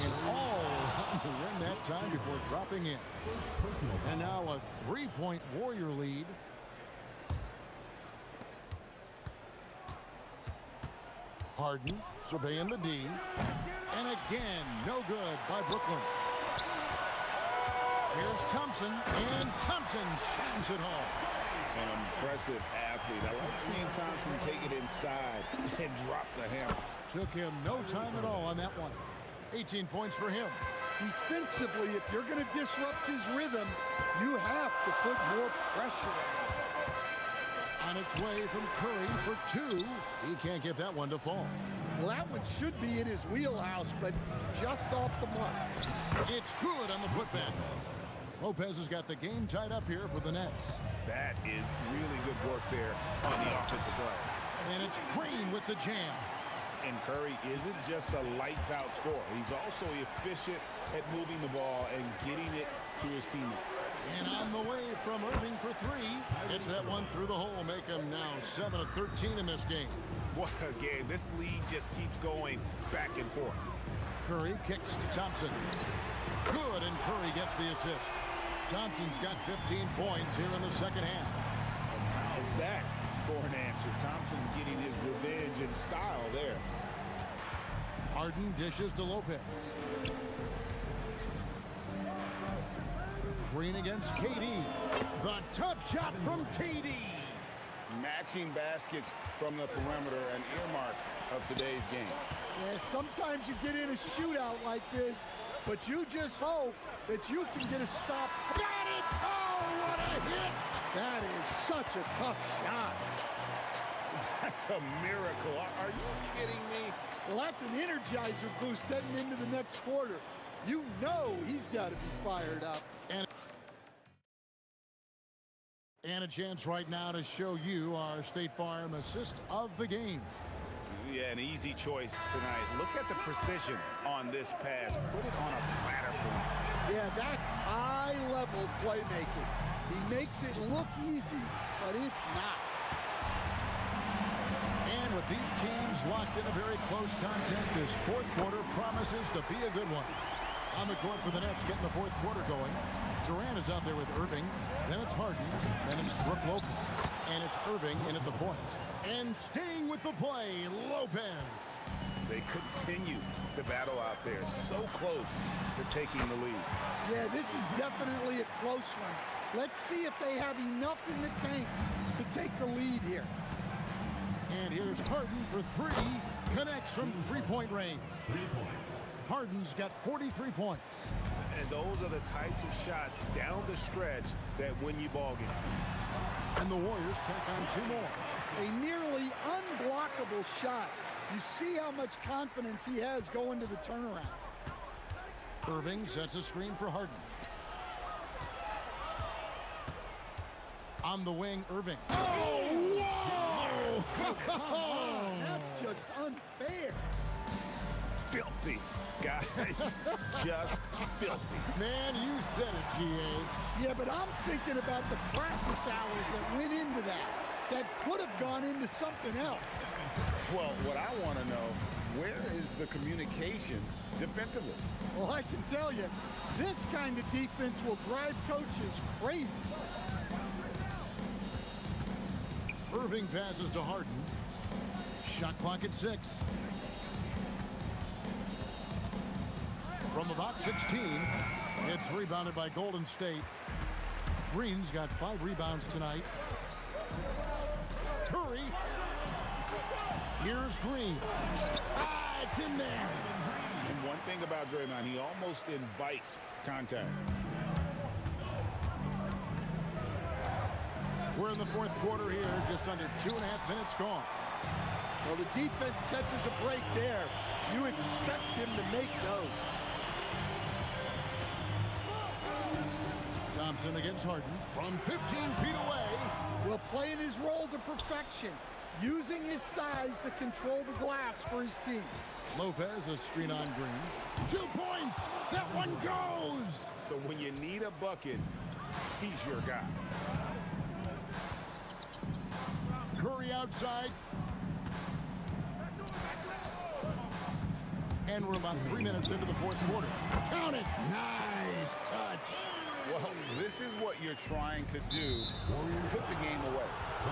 And all on the rim that time before dropping in. And now a three-point Warrior lead. Harden surveying the D. And again, no good by Brooklyn. Here's Thompson, and Thompson shams it home. An impressive athlete. I like seeing Thompson take it inside and drop the hammer. Took him no time at all on that one. 18 points for him. Defensively, if you're going to disrupt his rhythm, you have to put more pressure on him. On its way from Curry for two. He can't get that one to fall. Well, that one should be in his wheelhouse, but just off the mark. It's good on the putback. Lopez has got the game tied up here for the Nets. That is really good work there on the offensive glass. And it's Green with the jam. And Curry isn't just a lights-out scorer. He's also efficient at moving the ball and getting it to his teammates. And on the way from Irving for three. It's that one through the hole, make him now 7 of 13 in this game. What a game. This lead just keeps going back and forth. Curry kicks to Thompson. Good, and Curry gets the assist. Thompson's got 15 points here in the second half. How's that for an answer? Thompson getting his revenge in style there. Harden dishes to Lopez. Green against KD. The tough shot from KD. Matching baskets from the perimeter, an earmark of today's game. Yeah, sometimes you get in a shootout like this, but you just hope that you can get a stop. Got it! Oh, what a hit! That is such a tough shot. That's a miracle. Are you kidding me? Well, that's an energizer boost heading into the next quarter. You know he's got to be fired up. And a chance right now to show you our State Farm assist of the game. Yeah, an easy choice tonight. Look at the precision on this pass. Put it on a platter for him. Yeah, that's high-level playmaking. He makes it look easy, but it's not. And with these teams locked in a very close contest, this fourth quarter promises to be a good one. On the court for the Nets, getting the fourth quarter going. Durant is out there with Irving. Then it's Harden. Then it's Brook Lopez. And it's Irving in at the point. And staying with the play, Lopez. They continue to battle out there. So close to taking the lead. Yeah, this is definitely a close one. Let's see if they have enough in the tank to take the lead here. And here's Harden for three. Connects from three-point range. 3 points. Harden's got 43 points. And those are the types of shots down the stretch that win you ball games. And the Warriors take on two more. A nearly unblockable shot. You see how much confidence he has going to the turnaround. Irving sets a screen for Harden. On the wing, Irving. Oh, whoa! That's just unfair. Filthy, guys. Just filthy. Man, you said it, G.A. Yeah, but I'm thinking about the practice hours that went into that could have gone into something else. Well, what I want to know, where is the communication defensively? Well, I can tell you, this kind of defense will drive coaches crazy. Irving passes to Harden. Shot clock at 6. From about 16, it's rebounded by Golden State. Green's got 5 rebounds tonight. Curry. Here's Green. Ah, it's in there. And one thing about Draymond, he almost invites contact. We're in the fourth quarter here, just under 2.5 minutes gone. Well, the defense catches a break there. You expect him to make those. Thompson against Harden from 15 feet away. Well, playing his role to perfection, using his size to control the glass for his team. Lopez, a screen on Green. 2 points! That one goes! But when you need a bucket, he's your guy. Curry outside. And we're about 3 minutes into the fourth quarter. Count it! Nice touch. Well, this is what you're trying to do. Put the game away.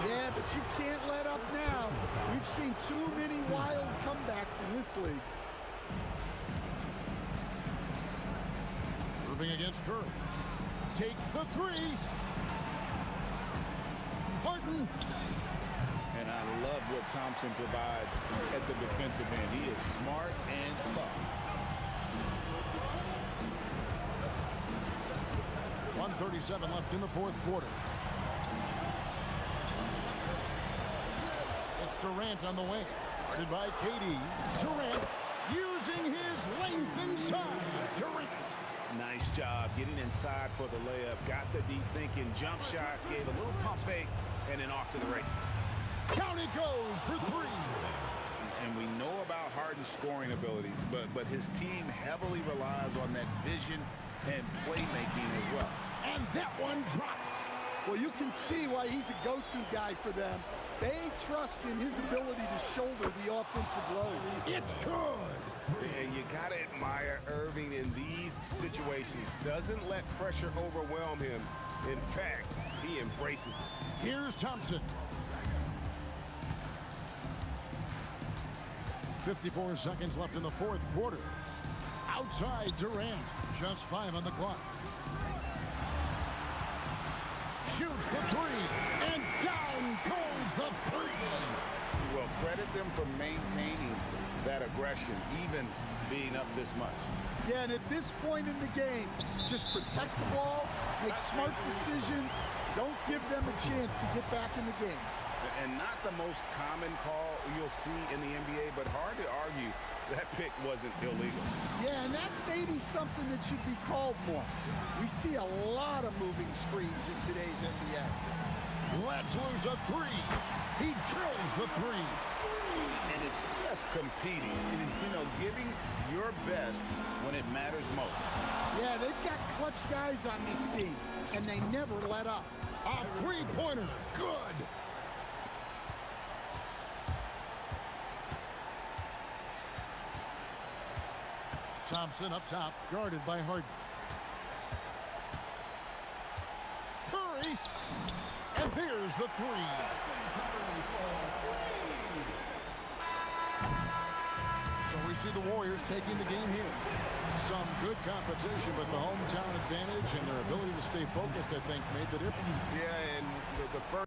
Yeah, but you can't let up now. We've seen too many wild comebacks in this league. Moving against Curry. Takes the three. Harden. And I love what Thompson provides at the defensive end. He is smart and tough. 1:37 left in the fourth quarter. It's Durant on the wing. Guarded by KD. Durant using his length inside. Durant. Nice job getting inside for the layup. Got the deep thinking. Jump shot. Gave a little pump fake. And then off to the races. Down it goes for three. And we know about Harden's scoring abilities, but his team heavily relies on that vision and playmaking as well. And that one drops. Well, you can see why he's a go-to guy for them. They trust in his ability to shoulder the offensive load. It's good. And you got to admire Irving in these situations. Doesn't let pressure overwhelm him. In fact, he embraces it. Here's Thompson. 54 seconds left in the fourth quarter. Outside Durant. Just 5 on the clock. Shoots the three. And down goes the three. Well, credit them for maintaining that aggression, even being up this much. Yeah, and at this point in the game, just protect the ball, make smart decisions, don't give them a chance to get back in the game. And not the most common call you'll see in the NBA, but hard to argue that pick wasn't illegal. Yeah, and that's maybe something that should be called more. We see a lot of moving screens in today's NBA. Let's lose a three. He drills the three. And it's just competing, you know, giving your best when it matters most. Yeah, they've got clutch guys on this team, and they never let up. A three-pointer. Good. Thompson up top, guarded by Harden. Curry. And there's the three. So we see the Warriors taking the game here. Some good competition, but the hometown advantage and their ability to stay focused, I think, made the difference. Yeah, and the first.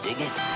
dig it?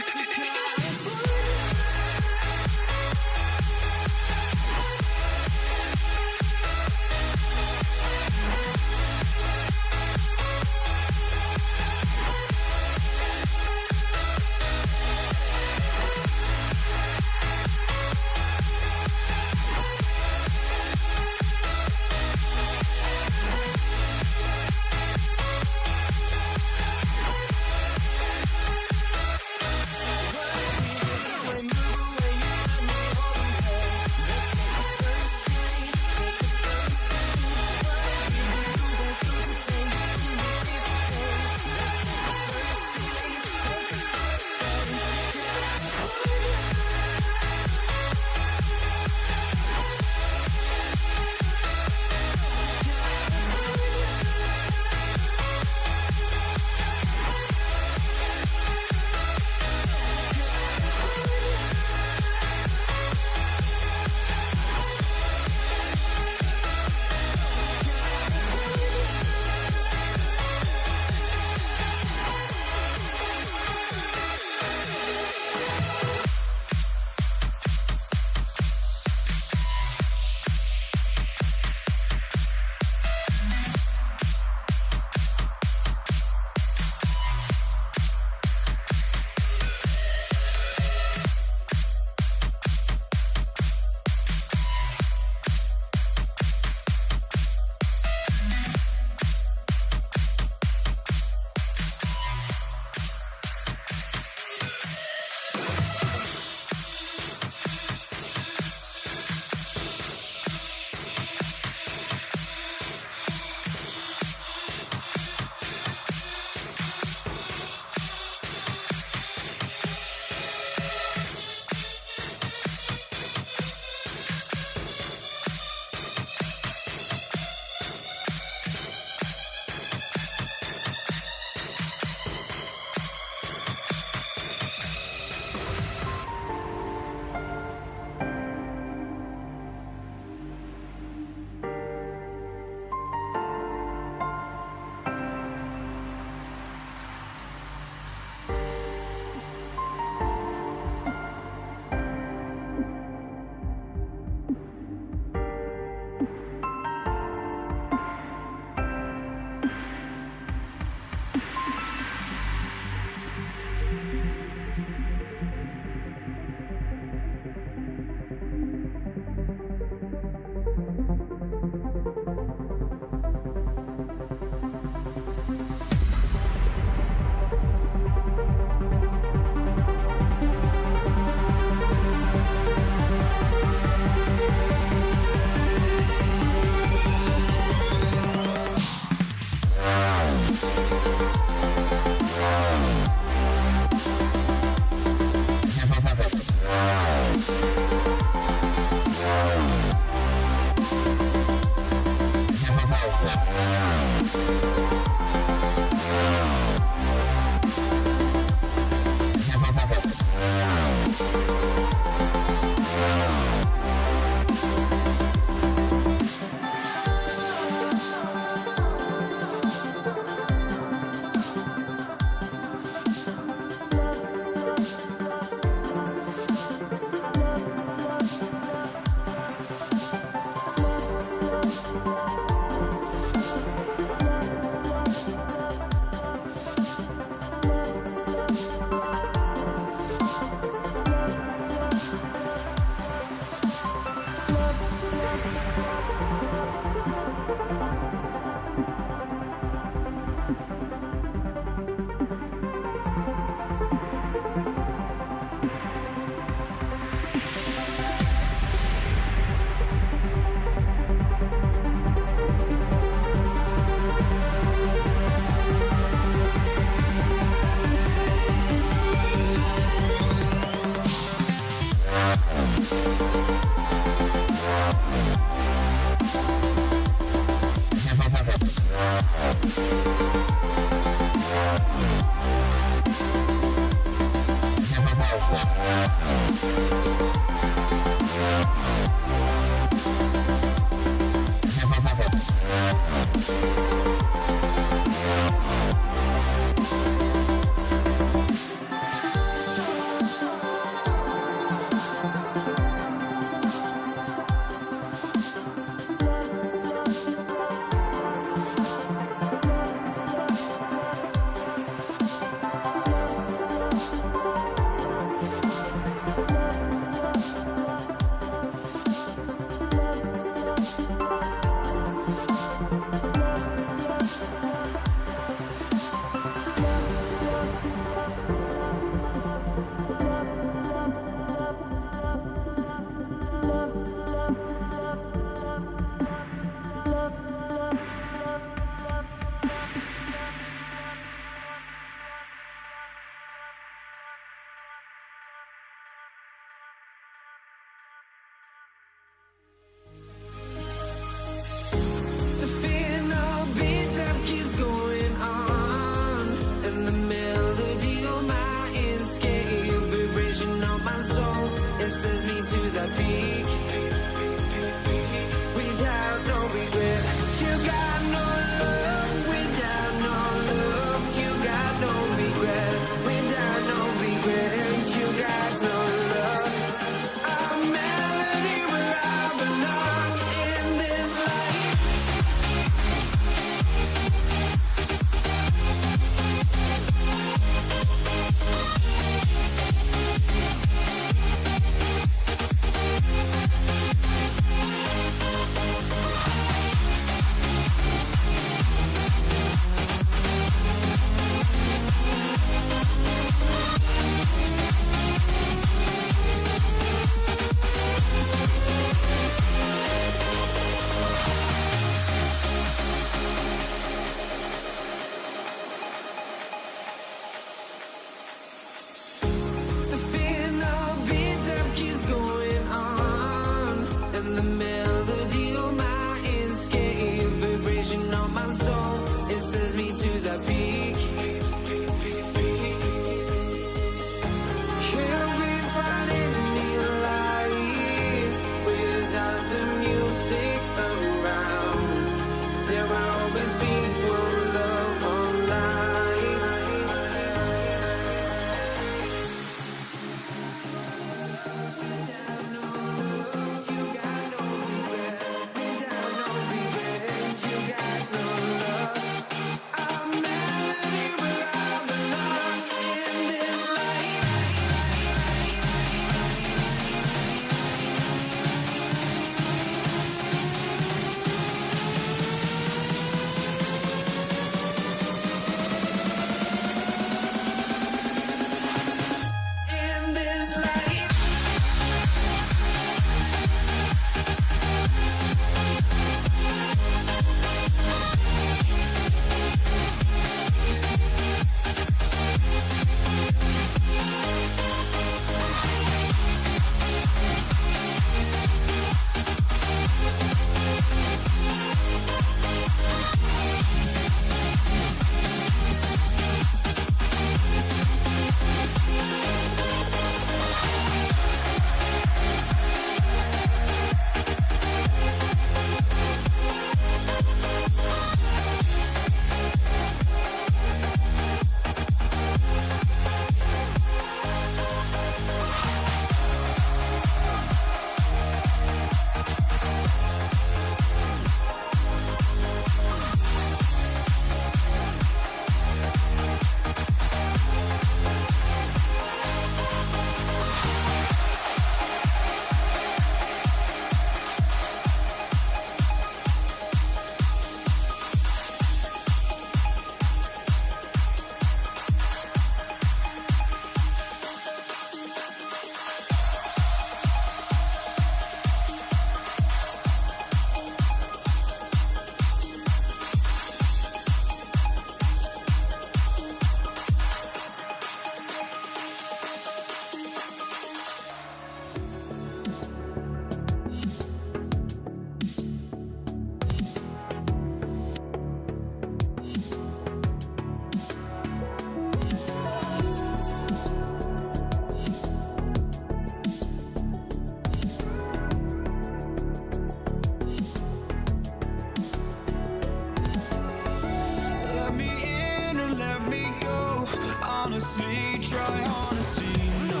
me try honesty. No,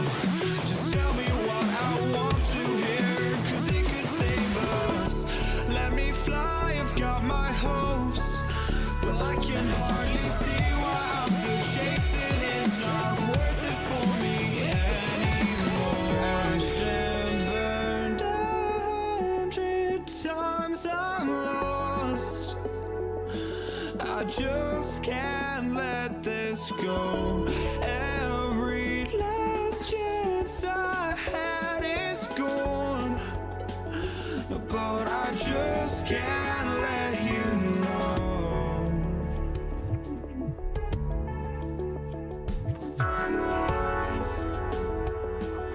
just tell me what I want to hear, 'cause it could save us. Let me fly, I've got my hopes, but I can hardly see why I'm still chasing. It's not worth it for me anymore. Crashed and burned 100 times, I'm lost. I just can't let this go. Every last chance I had is gone, but I just can't let you know.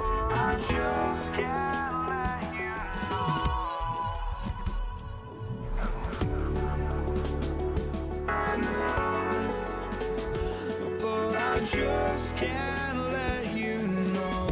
I just can't let you know. But I just can't let you know.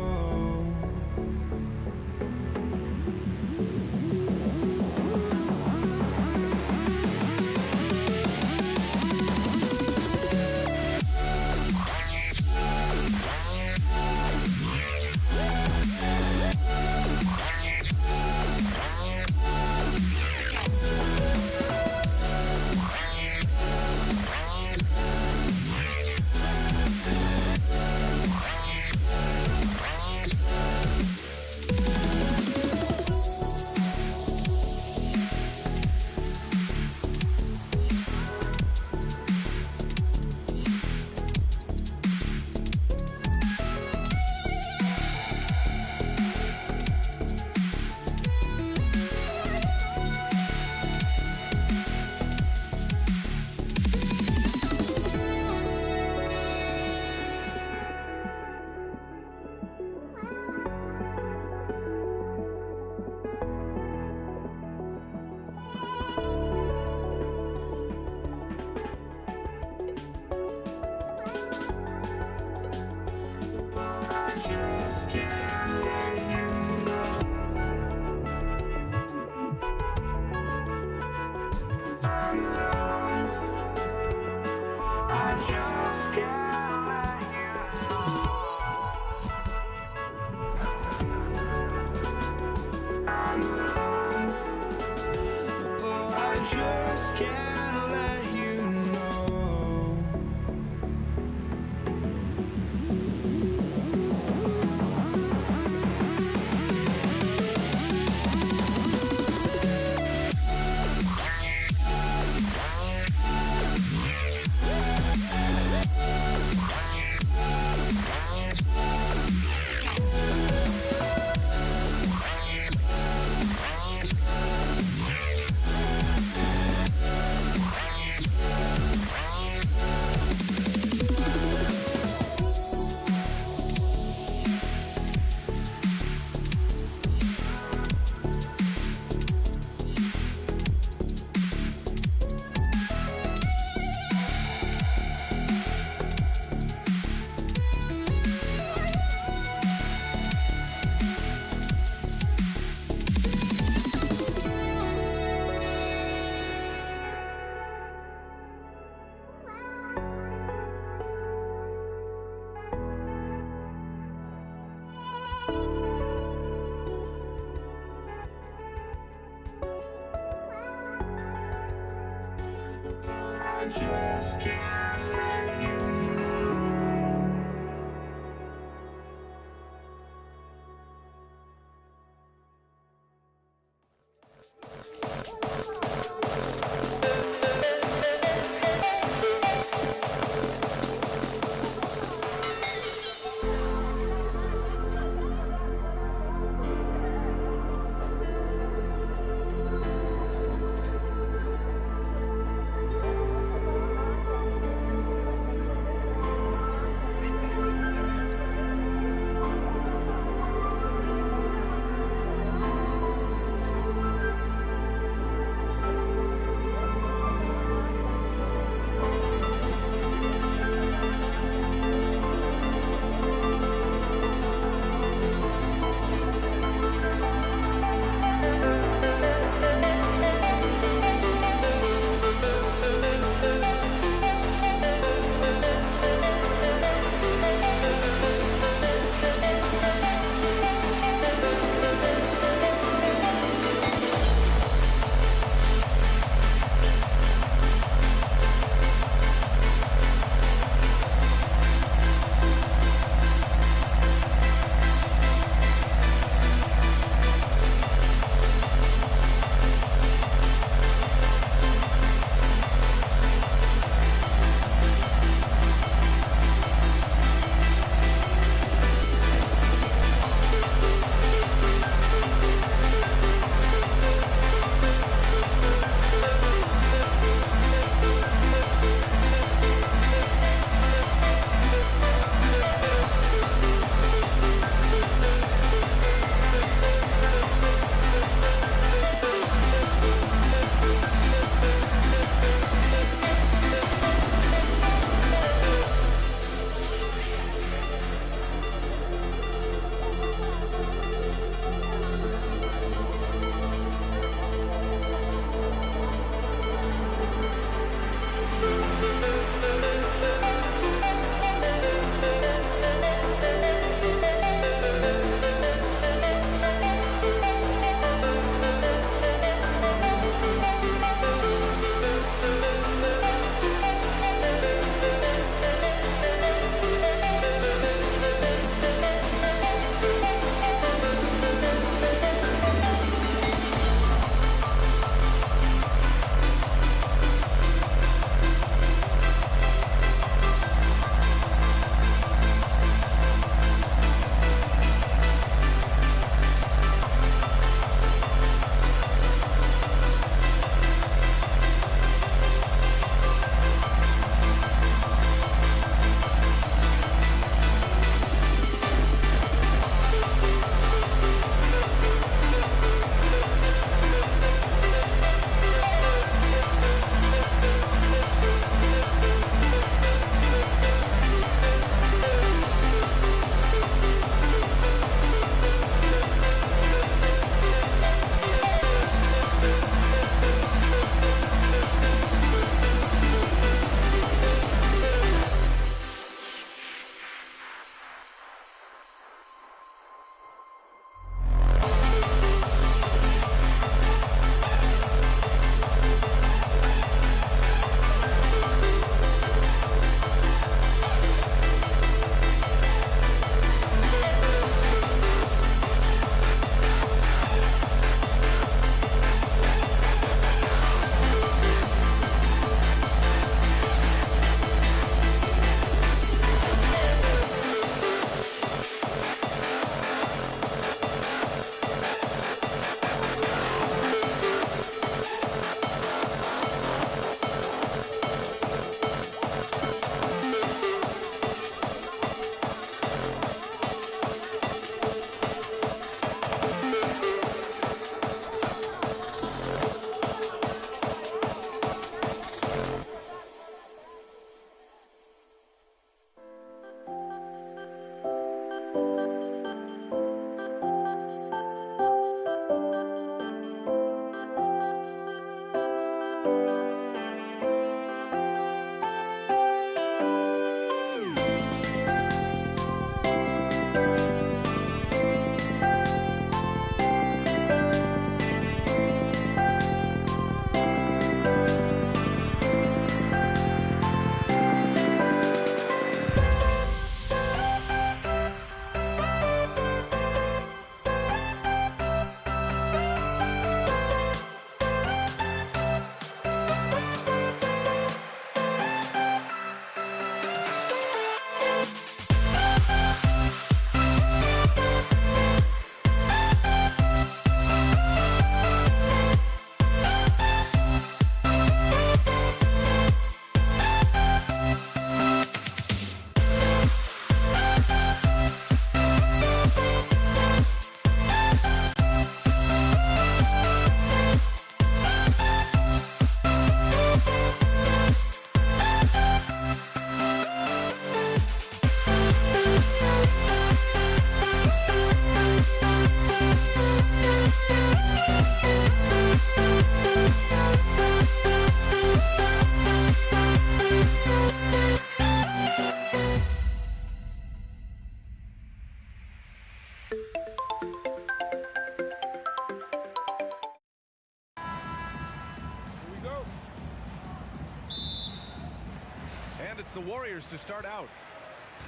It's the Warriors to start out.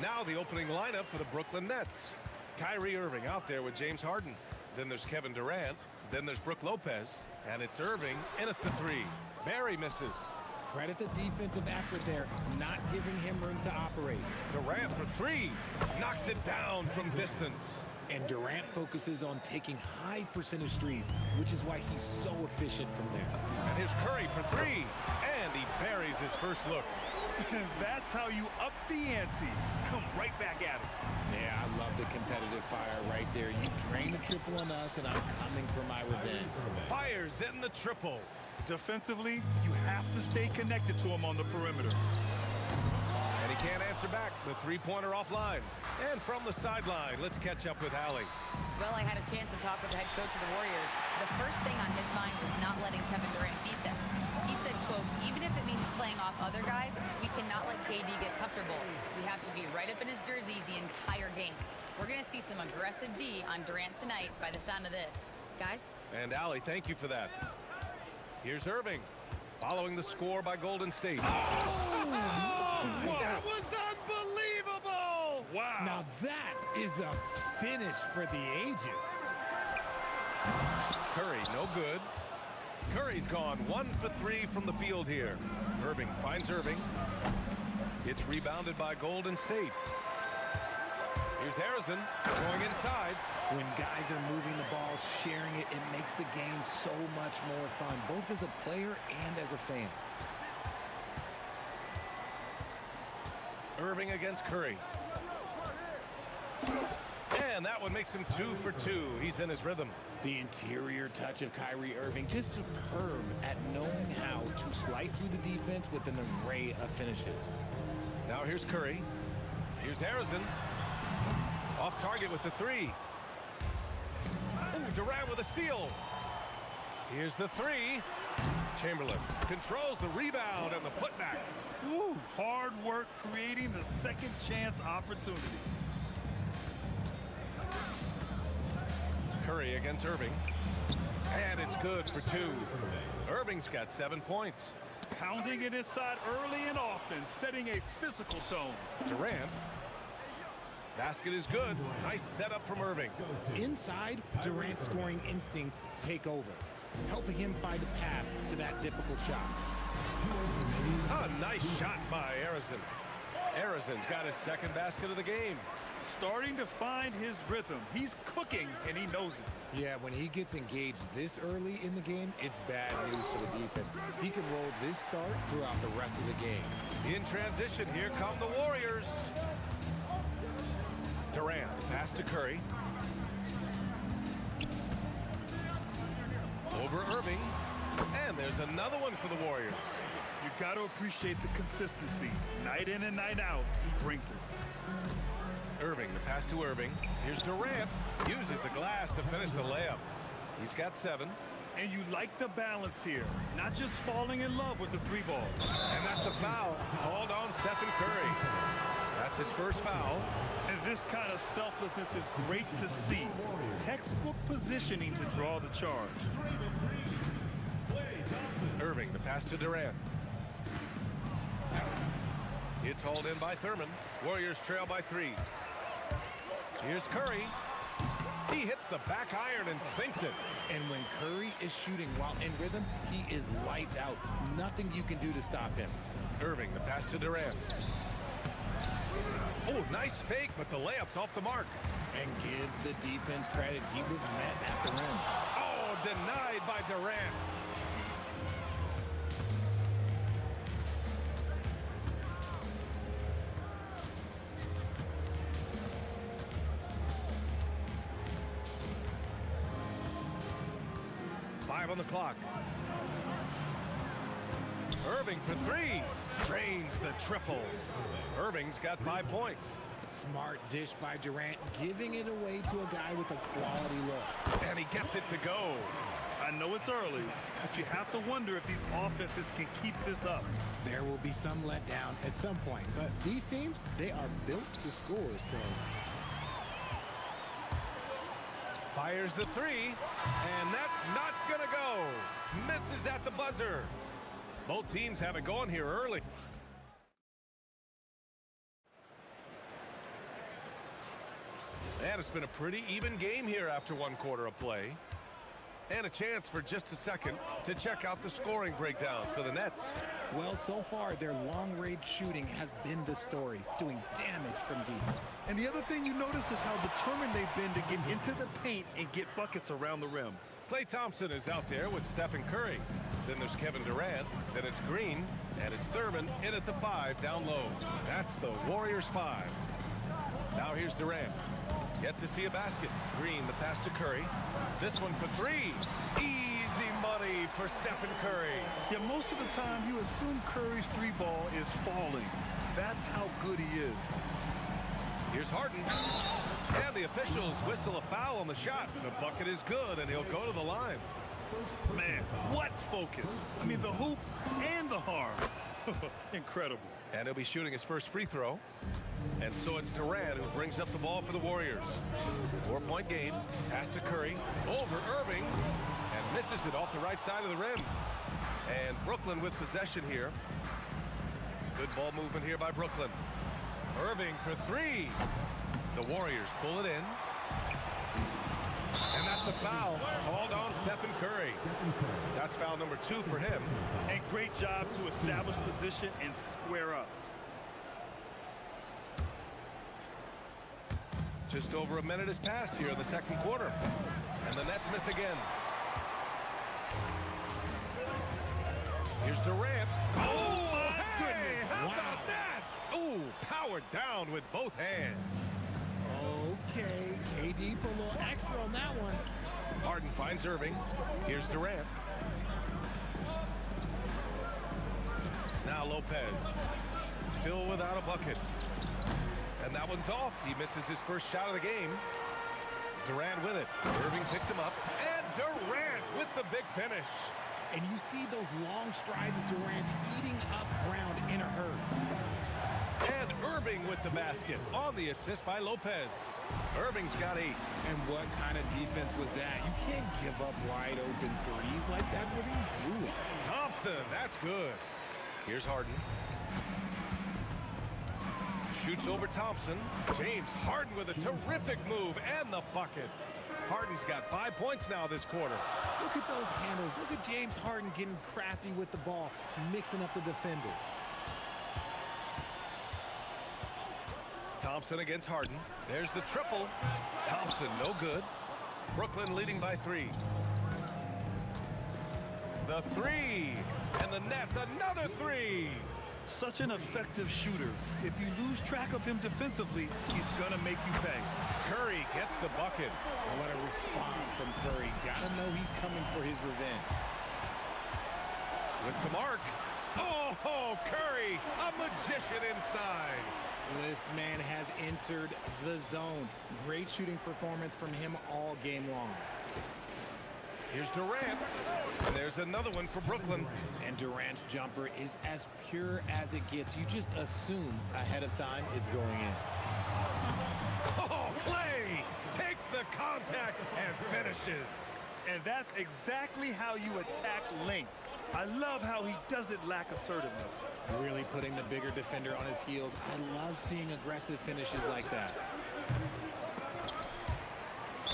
Now the opening lineup for the Brooklyn Nets. Kyrie Irving out there with James Harden. Then there's Kevin Durant. Then there's Brook Lopez. And it's Irving in at the three. Barry misses. Credit the defensive effort there, not giving him room to operate. Durant for three. Knocks it down from distance. And Durant focuses on taking high percentage threes, which is why he's so efficient from there. And here's Curry for three. And he buries his first look. And that's how you up the ante. Come right back at it. Yeah, I love the competitive fire right there. You drain a triple on us, and I'm coming for my revenge. Fires in the triple. Defensively, you have to stay connected to him on the perimeter. And he can't answer back. The three-pointer offline. And from the sideline, let's catch up with Allie. Well, I had a chance to talk with the head coach of the Warriors. The first thing on his mind was not letting Kevin Durant beat them. He said, quote, even if it means playing off other guys, we cannot let KD get comfortable. We have to be right up in his jersey the entire game. We're going to see some aggressive D on Durant tonight by the sound of this. Guys? And Allie, thank you for that. Here's Irving, following the score by Golden State. That was unbelievable! Wow. Now that is a finish for the ages. Curry, no good. Curry's gone 1 for 3 from the field here. Irving finds Irving. It's rebounded by Golden State. Here's Harrison going inside. When guys are moving the ball, sharing it, it makes the game so much more fun, both as a player and as a fan. Irving against Curry. And that one makes him 2 for 2. He's in his rhythm. The interior touch of Kyrie Irving, just superb at knowing how to slice through the defense with an array of finishes. Now here's Curry. Here's Harrison. Off target with the three. Ooh, Durant with a steal. Here's the three. Chamberlain controls the rebound and the putback. Woo, hard work creating the second chance opportunity. Curry against Irving. And it's good for 2. Irving's got 7 points. Pounding it inside early and often, setting a physical tone. Durant. Basket is good. Nice setup from Irving. Inside, Durant's scoring instincts take over, helping him find a path to that difficult shot. A nice shot by Harrison. Harrison's got his second basket of the game. Starting to find his rhythm. He's cooking, and he knows it. Yeah, when he gets engaged this early in the game, it's bad news for the defense. He can roll this start throughout the rest of the game. In transition, here come the Warriors. Durant, pass to Curry. Over Irving. And there's another one for the Warriors. You got to appreciate the consistency. Night in and night out, he brings it. Irving, the pass to Irving. Here's Durant. Uses the glass to finish the layup. He's got 7. And you like the balance here. Not just falling in love with the 3-ball. And that's a foul. Called on Stephen Curry. That's his first foul. And this kind of selflessness is great to see. Textbook positioning to draw the charge. Irving, the pass to Durant. It's hauled in by Thurman. Warriors trail by 3. Here's Curry. He hits the back iron and sinks it. And when Curry is shooting while in rhythm, he is lights out. Nothing you can do to stop him. Irving, the pass to Durant. Oh, nice fake, but the layup's off the mark. And give the defense credit. He was met at the rim. Oh, denied by Durant. On the clock. Irving for 3. Drains the triple. Irving's got 5 points. Smart dish by Durant, giving it away to a guy with a quality look. And he gets it to go. I know it's early, but you have to wonder if these offenses can keep this up. There will be some letdown at some point, but these teams, they are built to score, so... Fires the 3, and that's not gonna go. Misses at the buzzer. Both teams have it going here early. And it's been a pretty even game here after one quarter of play. And a chance for just a second to check out the scoring breakdown for the Nets. Well, so far, their long-range shooting has been the story, doing damage from deep. And the other thing you notice is how determined they've been to get into the paint and get buckets around the rim. Klay Thompson is out there with Stephen Curry. Then there's Kevin Durant. Then it's Green. And it's Thurman in at the 5 down low. That's the Warriors 5. Now here's Durant. Yet to see a basket. Green, the pass to Curry. This one for 3. Easy money for Stephen Curry. Yeah, most of the time you assume Curry's 3-ball is falling. That's how good he is. Here's Harden. And the officials whistle a foul on the shot. The bucket is good, and he'll go to the line. Man, what focus. I mean, the hoop and the harm. Incredible. And he'll be shooting his first free throw. And so it's Durant who brings up the ball for the Warriors. 4-point game. Pass to Curry. Over Irving. And misses it off the right side of the rim. And Brooklyn with possession here. Good ball movement here by Brooklyn. Irving for 3. The Warriors pull it in. And that's a foul called on Stephen Curry. That's foul number 2 for him. And great job to establish position and square up. Just over a minute has passed here in the second quarter. And the Nets miss again. Here's Durant. Oh, my goodness. How about that? Oh, powered down with both hands. Okay, KD put a little extra on that one. Harden finds Irving. Here's Durant. Now Lopez. Still without a bucket. And that one's off. He misses his first shot of the game. Durant with it. Irving picks him up. And Durant with the big finish. And you see those long strides of Durant eating up ground in a hurry. And Irving with the basket on the assist by Lopez. Irving's got 8. And what kind of defense was that? You can't give up wide open threes like that. What are you doing? Thompson, that's good. Here's Harden. Shoots over Thompson. James Harden with a terrific move and the bucket. Harden's got 5 points now this quarter. Look at those handles. Look at James Harden getting crafty with the ball, mixing up the defender. Thompson against Harden. There's the triple. Thompson, no good. Brooklyn leading by 3. The 3. And the Nets, another 3. Such an effective shooter. If you lose track of him defensively, he's going to make you pay. Curry gets the bucket. What a response from Curry. Gotta know he's coming for his revenge. With some arc. Oh, Curry, a magician inside. This man has entered the zone. Great shooting performance from him all game long. Here's Durant. And there's another one for Brooklyn. And Durant's jumper is as pure as it gets. You just assume ahead of time it's going in. Oh, Klay takes the contact and finishes. And that's exactly how you attack length. I love how he doesn't lack assertiveness. Really putting the bigger defender on his heels. I love seeing aggressive finishes like that.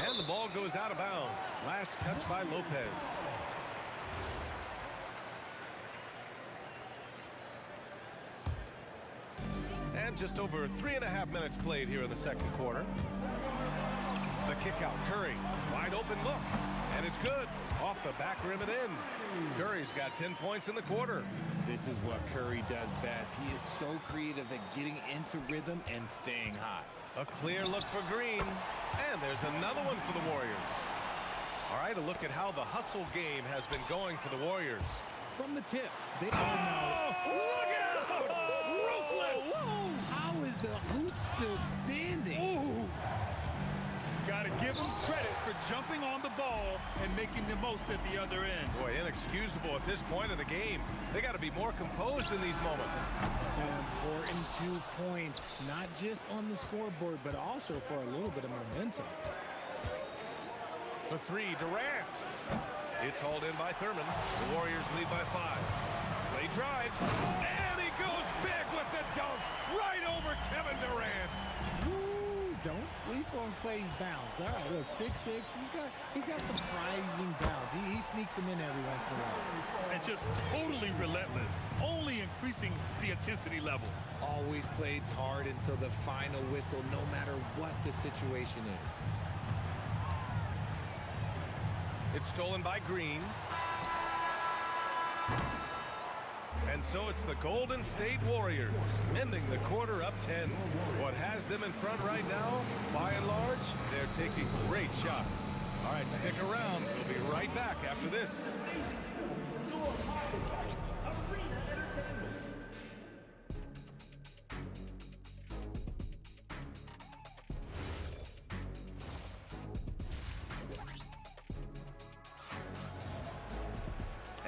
And the ball goes out of bounds. Last touch by Lopez. And just over 3.5 minutes played here in the second quarter. The kick out, Curry. Wide open look. And it's good. Off the back rim and in. Curry's got 10 points in the quarter. This is what Curry does best. He is so creative at getting into rhythm and staying hot. A clear look for Green. And there's another one for the Warriors. All right, a look at how the hustle game has been going for the Warriors. From the tip, they look out! Ruthless! How is the hoop still standing? Ooh. Gotta give him credit for jumping on the ball and making the most at the other end. Boy, inexcusable at this point of the game. They got to be more composed in these moments. An important 2 points, not just on the scoreboard, but also for a little bit of momentum. For 3, Durant. It's hauled in by Thurman. The Warriors lead by 5. Klay drives, and he goes big with the dunk right over Kevin Durant. Woo, don't sleep on Clay's bounce. All right, look, 6'6". He's got surprising bounce. He sneaks them in every once in a while. And just totally relentless, only increasing the intensity level. Always plays hard until the final whistle, no matter what the situation is. It's stolen by Green. And so it's the Golden State Warriors ending the quarter up 10. What has them in front right now, by and large, they're taking great shots. All right, stick around. We'll be right back after this.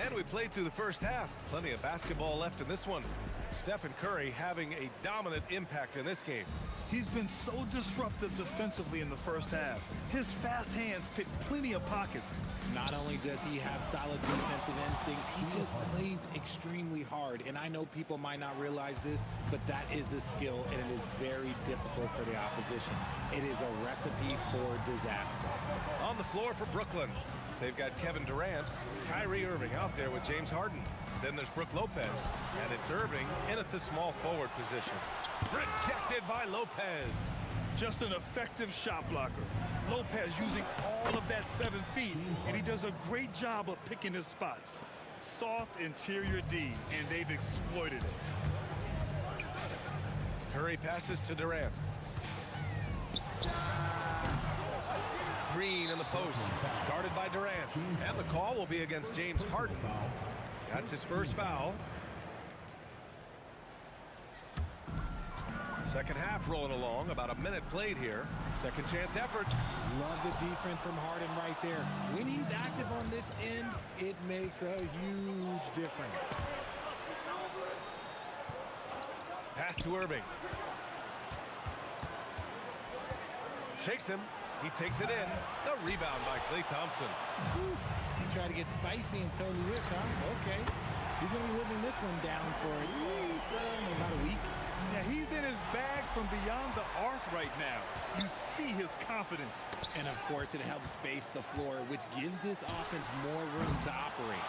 And we played through the first half. Plenty of basketball left in this one. Stephen Curry having a dominant impact in this game. He's been so disruptive defensively in the first half. His fast hands pick plenty of pockets. Not only does he have solid defensive instincts, he just plays extremely hard. And I know people might not realize this, but that is a skill, and it is very difficult for the opposition. It is a recipe for disaster. On the floor for Brooklyn, they've got Kevin Durant, Kyrie Irving out there with James Harden. Then there's Brook Lopez, and it's Irving in at the small forward position. Rejected by Lopez. Just an effective shot blocker. Lopez using all of that 7 feet, and he does a great job of picking his spots. Soft interior D, and they've exploited it. Curry passes to Durant. Green in the post, guarded by Durant. And the call will be against James Harden. That's his first foul. Second half rolling along, about a minute played here. Second chance effort. Love the defense from Harden right there. When he's active on this end, it makes a huge difference. Pass to Irving. Shakes him. He takes it in. The rebound by Klay Thompson. Whew. He tried to get spicy and totally whipped, huh? Okay. He's going to be living this one down for at least about a week. Yeah, he's in his bag from beyond the arc right now. You see his confidence. And, of course, it helps space the floor, which gives this offense more room to operate.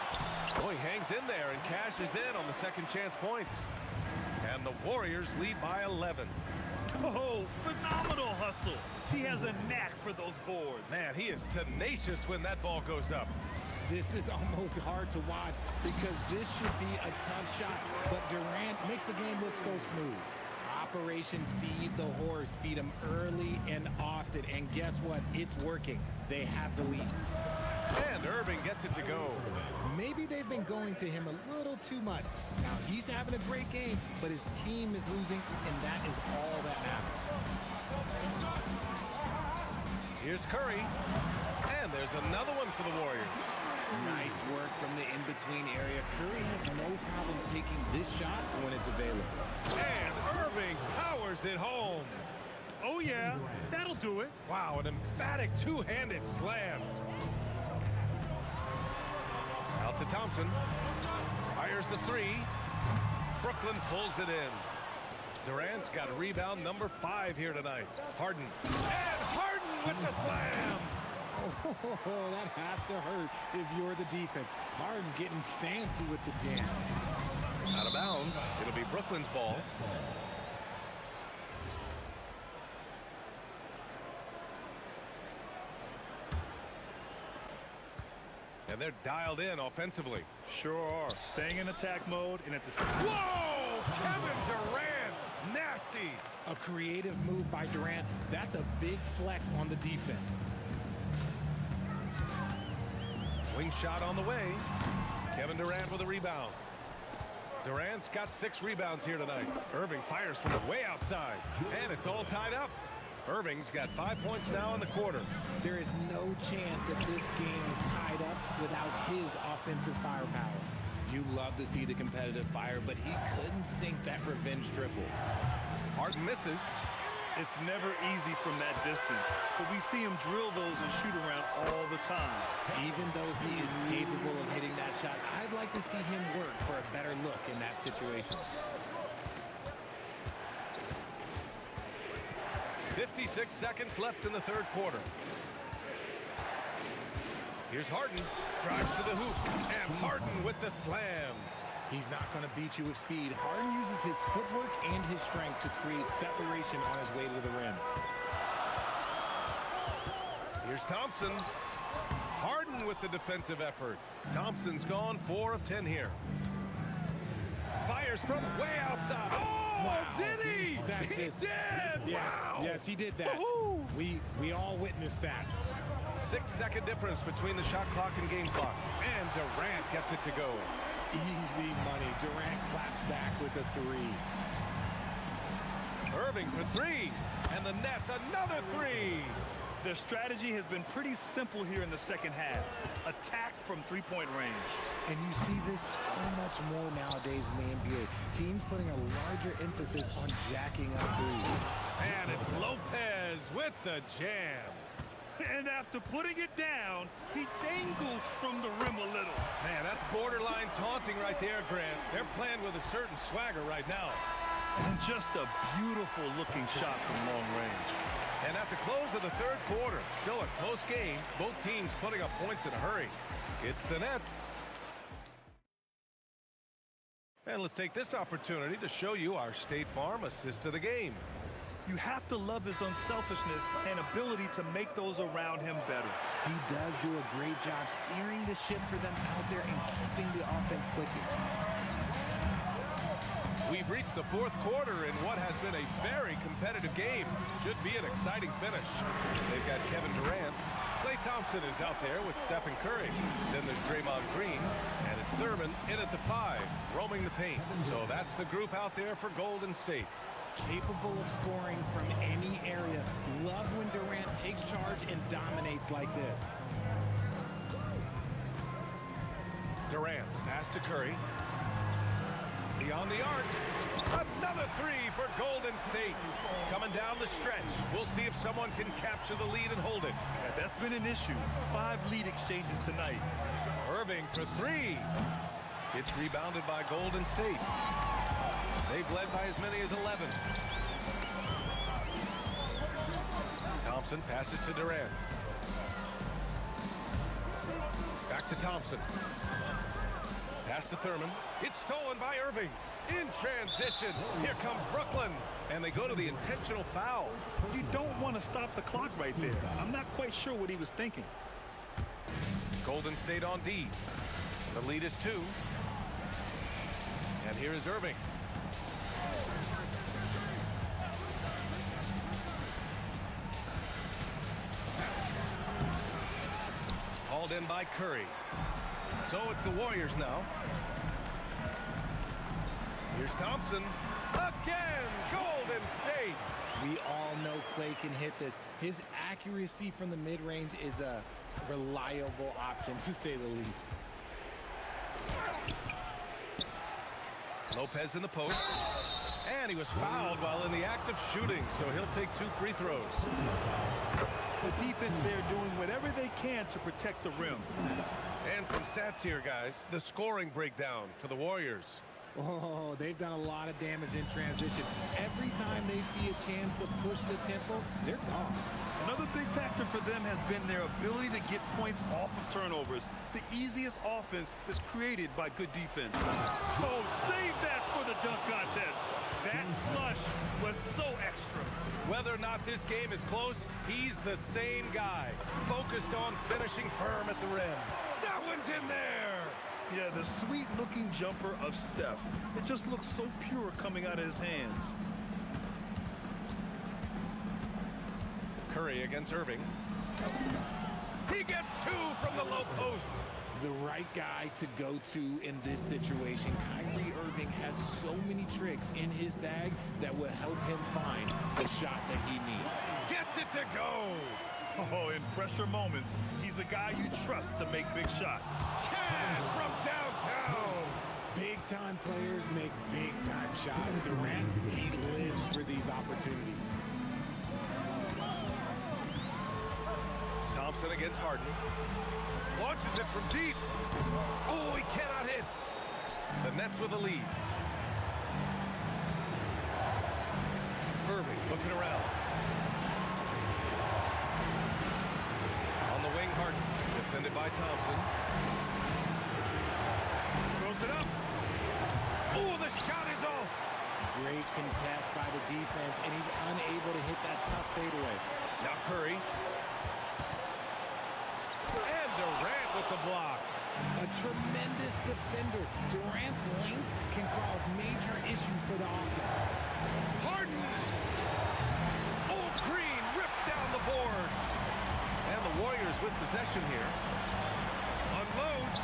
Oh, he hangs in there and cashes in on the second chance points. And the Warriors lead by 11. Oh, phenomenal hustle. He has a knack for those boards. Man, he is tenacious when that ball goes up. This is almost hard to watch because this should be a tough shot, but Durant makes the game look so smooth. Operation Feed the Horse. Feed him early and often, and guess what? It's working. They have the lead. And Irving gets it to go. Maybe they've been going to him a little too much. Now, he's having a great game, but his team is losing, and that is all that matters. Here's Curry. And there's another one for the Warriors. Nice work from the in-between area. Curry has no problem taking this shot when it's available. And Irving powers it home. Oh, yeah. That'll do it. Wow, an emphatic two-handed slam. Out to Thompson. Fires the three. Brooklyn pulls it in. Durant's got rebound number 5 here tonight. Harden. And Harden with the slam. Oh, that has to hurt if you're the defense. Harden getting fancy with the jam. Out of bounds. It'll be Brooklyn's ball. And they're dialed in offensively. Sure are. Staying in attack mode and at the... Whoa! Kevin Durant! Nasty! A creative move by Durant. That's a big flex on the defense. Wing shot on the way. Kevin Durant with a rebound. Durant's got 6 rebounds here tonight. Irving fires from way outside. And it's all tied up. Irving's got 5 points now in the quarter. There is no chance that this game is tied up without his offensive firepower. You love to see the competitive fire, but he couldn't sink that revenge triple. Harden misses. It's never easy from that distance, but we see him drill those and shoot around all the time. Even though he is capable of hitting that shot, I'd like to see him work for a better look in that situation. 56 seconds left in the third quarter. Here's Harden. Drives to the hoop. And Harden with the slam. He's not going to beat you with speed. Harden uses his footwork and his strength to create separation on his way to the rim. Here's Thompson. Harden with the defensive effort. Thompson's gone 4 of 10 here. Fires from way outside. Oh, wow. Did he? That's He just, did. Yes, Wow. yes, he did that. We all witnessed that. 6-second difference between the shot clock and game clock. And Durant gets it to go. Easy money. Durant claps back with a 3. Irving for 3. And the Nets another 3. Their strategy has been pretty simple here in the second half. Attack from three-point range. And you see this so much more nowadays in the NBA. Teams putting a larger emphasis on jacking up threes. And it's Lopez with the jam. And after putting it down, he dangles from the rim a little. Man, that's borderline taunting right there, Grant. They're playing with a certain swagger right now. And just a beautiful looking shot from long range. And at the close of the third quarter, still a close game. Both teams putting up points in a hurry. It's the Nets. And let's take this opportunity to show you our State Farm assist of the game. You have to love his unselfishness and ability to make those around him better. He does do a great job steering the ship for them out there and keeping the offense clicking. We've reached the fourth quarter in what has been a very competitive game. Should be an exciting finish. They've got Kevin Durant. Klay Thompson is out there with Stephen Curry. Then there's Draymond Green, and it's Thurman in at the 5, roaming the paint. So that's the group out there for Golden State. Capable of scoring from any area. Love when Durant takes charge and dominates like this. Durant, pass to Curry. Beyond the arc. Another 3 for Golden State. Coming down the stretch. We'll see if someone can capture the lead and hold it. Yeah, that's been an issue. 5 lead exchanges tonight. Irving for 3. It's rebounded by Golden State. They've led by as many as 11. Thompson passes to Durant. Back to Thompson. Pass to Thurman. It's stolen by Irving. In transition. Here comes Brooklyn. And they go to the intentional foul. You don't want to stop the clock right there. I'm not quite sure what he was thinking. Golden State on D. The lead is 2. And here is Irving. Hauled in by Curry. So it's the Warriors now. Here's Thompson. Again, Golden State. We all know Klay can hit this. His accuracy from the mid-range is a reliable option, to say the least. Lopez in the post. And he was fouled while in the act of shooting, so he'll take 2 free throws. The defense there doing whatever they can to protect the rim. And some stats here, guys. The scoring breakdown for the Warriors. Oh, they've done a lot of damage in transition. Every time they see a chance to push the tempo, they're gone. Another big factor for them has been their ability to get points off of turnovers. The easiest offense is created by good defense. Oh, save that for the dunk contest. That flush was so extra. Whether or not this game is close, he's the same guy. Focused on finishing firm at the rim. That one's in there! Yeah, the sweet-looking jumper of Steph. It just looks so pure coming out of his hands. Curry against Irving. He gets 2 from the low post. The right guy to go to in this situation. Kyrie Irving has so many tricks in his bag that will help him find the shot that he needs. Gets it to go. Oh, in pressure moments, he's a guy you trust to make big shots. Cash from downtown. Big-time players make big-time shots. Durant, he lives for these opportunities. Thompson against Harden. Launches it from deep. Oh, he cannot hit. The Nets with the lead. Irving looking around. by Thompson. Throws it up. Oh, the shot is off. Great contest by the defense, and he's unable to hit that tough fadeaway. Now Curry. And Durant with the block. A tremendous defender. Durant's length can cause major issues for the offense. Harden. Oh, Green rips down the board. And the Warriors with possession here. Unloads.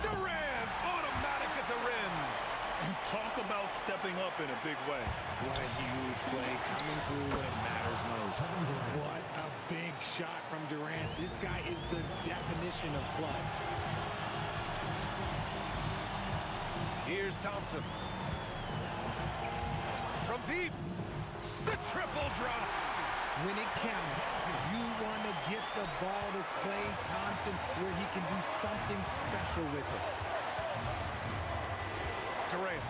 Durant automatic at the rim. Talk about stepping up in a big way. What a huge play coming through when it matters most. What a big shot from Durant. This guy is the definition of clutch. Here's Thompson. From deep. The triple drops. When it counts, you want to get the ball to Klay Thompson where he can do something special with it. Durant.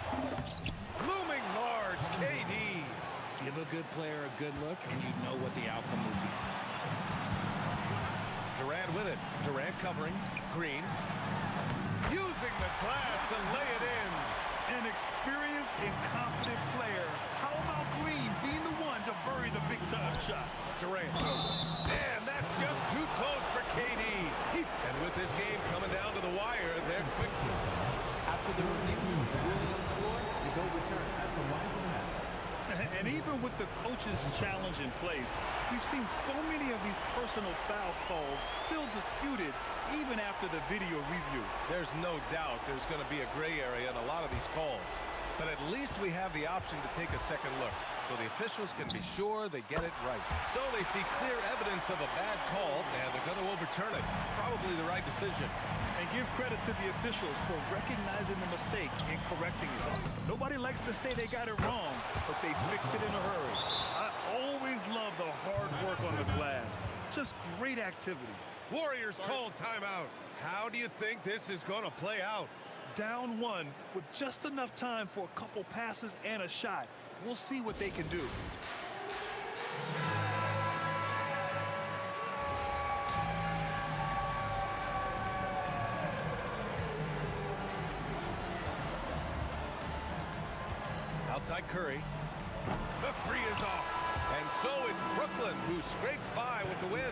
Looming large, KD. Give a good player a good look, and you know what the outcome will be. Durant with it. Durant covering. Green. Using the glass to lay it in. An experienced and confident player. How about Green being the one to bury the big-time shot? Durant. And that's just too close for KD. And with this game coming down to the wire, they're quick. After the review, the ruling on the floor is overturned at the line of the net. And even with the coach's challenge in place, we've seen so many of these personal foul calls still disputed even after the video review. There's no doubt there's going to be a gray area in a lot of these calls. But at least we have the option to take a second look, so the officials can be sure they get it right. So they see clear evidence of a bad call, and they're going to overturn it. Probably the right decision. And give credit to the officials for recognizing the mistake and correcting it. Nobody likes to say they got it wrong, but they fixed it in a hurry. I always love the hard work on the glass. Just great activity. Warriors called timeout. How do you think this is going to play out? Down one with just enough time for a couple passes and a shot. We'll see what they can do. Outside Curry. The three is off. And so it's Brooklyn who scrapes by with the win.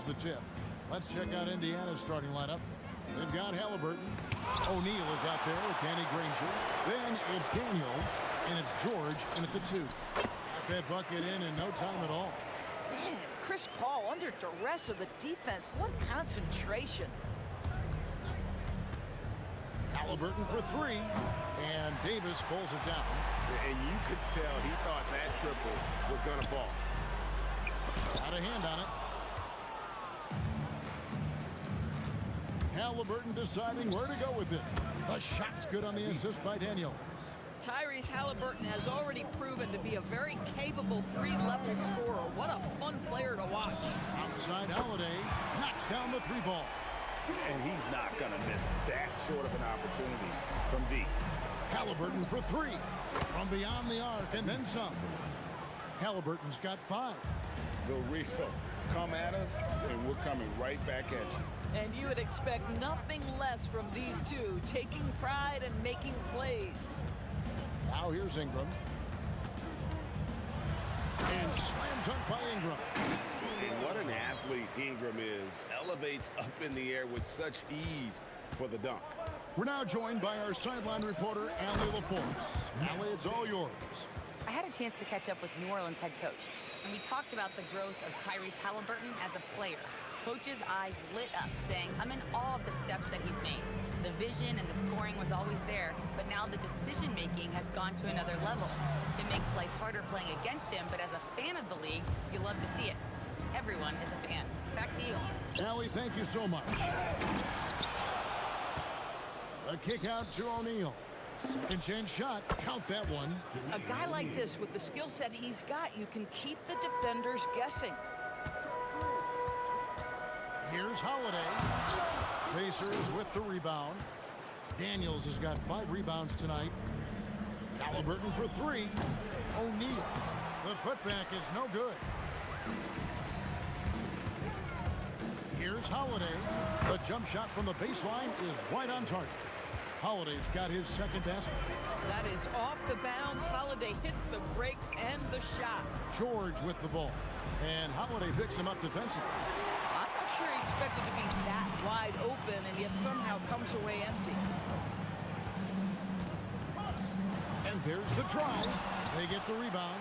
Here's the tip. Let's check out Indiana's starting lineup. They've got Halliburton. O'Neal is out there with Danny Granger. Then it's Daniels, and it's George in at the 2. Got that bucket in no time at all. Man, Chris Paul under duress of the defense. What concentration. Halliburton for 3, and Davis pulls it down. And you could tell he thought that triple was going to fall. Got a hand on it. Halliburton deciding where to go with it. The shot's good on the assist by Daniels. Tyrese Halliburton has already proven to be a very capable 3-level scorer. What a fun player to watch. Outside Holiday knocks down the 3 ball. And he's not going to miss that sort of an opportunity from deep. Halliburton for 3 from beyond the arc and then some. Halliburton's got 5. The real come at us, and we're coming right back at you. And you would expect nothing less from these two, taking pride and making plays. Now here's Ingram. And slam dunk by Ingram. And what an athlete Ingram is. Elevates up in the air with such ease for the dunk. We're now joined by our sideline reporter, Allie LaForce. Allie, it's all yours. I had a chance to catch up with New Orleans head coach, and we talked about the growth of Tyrese Halliburton as a player. Coach's eyes lit up, saying, I'm in awe of the steps that he's made. The vision and the scoring was always there, but now the decision-making has gone to another level. It makes life harder playing against him, but as a fan of the league, you love to see it. Everyone is a fan. Back to you. Allie, thank you so much. A kick out to O'Neal. Second chance shot. Count that one. A guy like this, with the skill set he's got, you can keep the defenders guessing. Here's Holiday. Pacers with the rebound. Daniels has got 5 rebounds tonight. Halliburton for 3. O'Neal. The putback is no good. Here's Holiday. The jump shot from the baseline is right on target. Holiday's got his second basket. That is off the bounds. Holiday hits the brakes and the shot. George with the ball. And Holiday picks him up defensively. I'm not sure he expected to be that wide open and yet somehow comes away empty. And there's the drive. They get the rebound.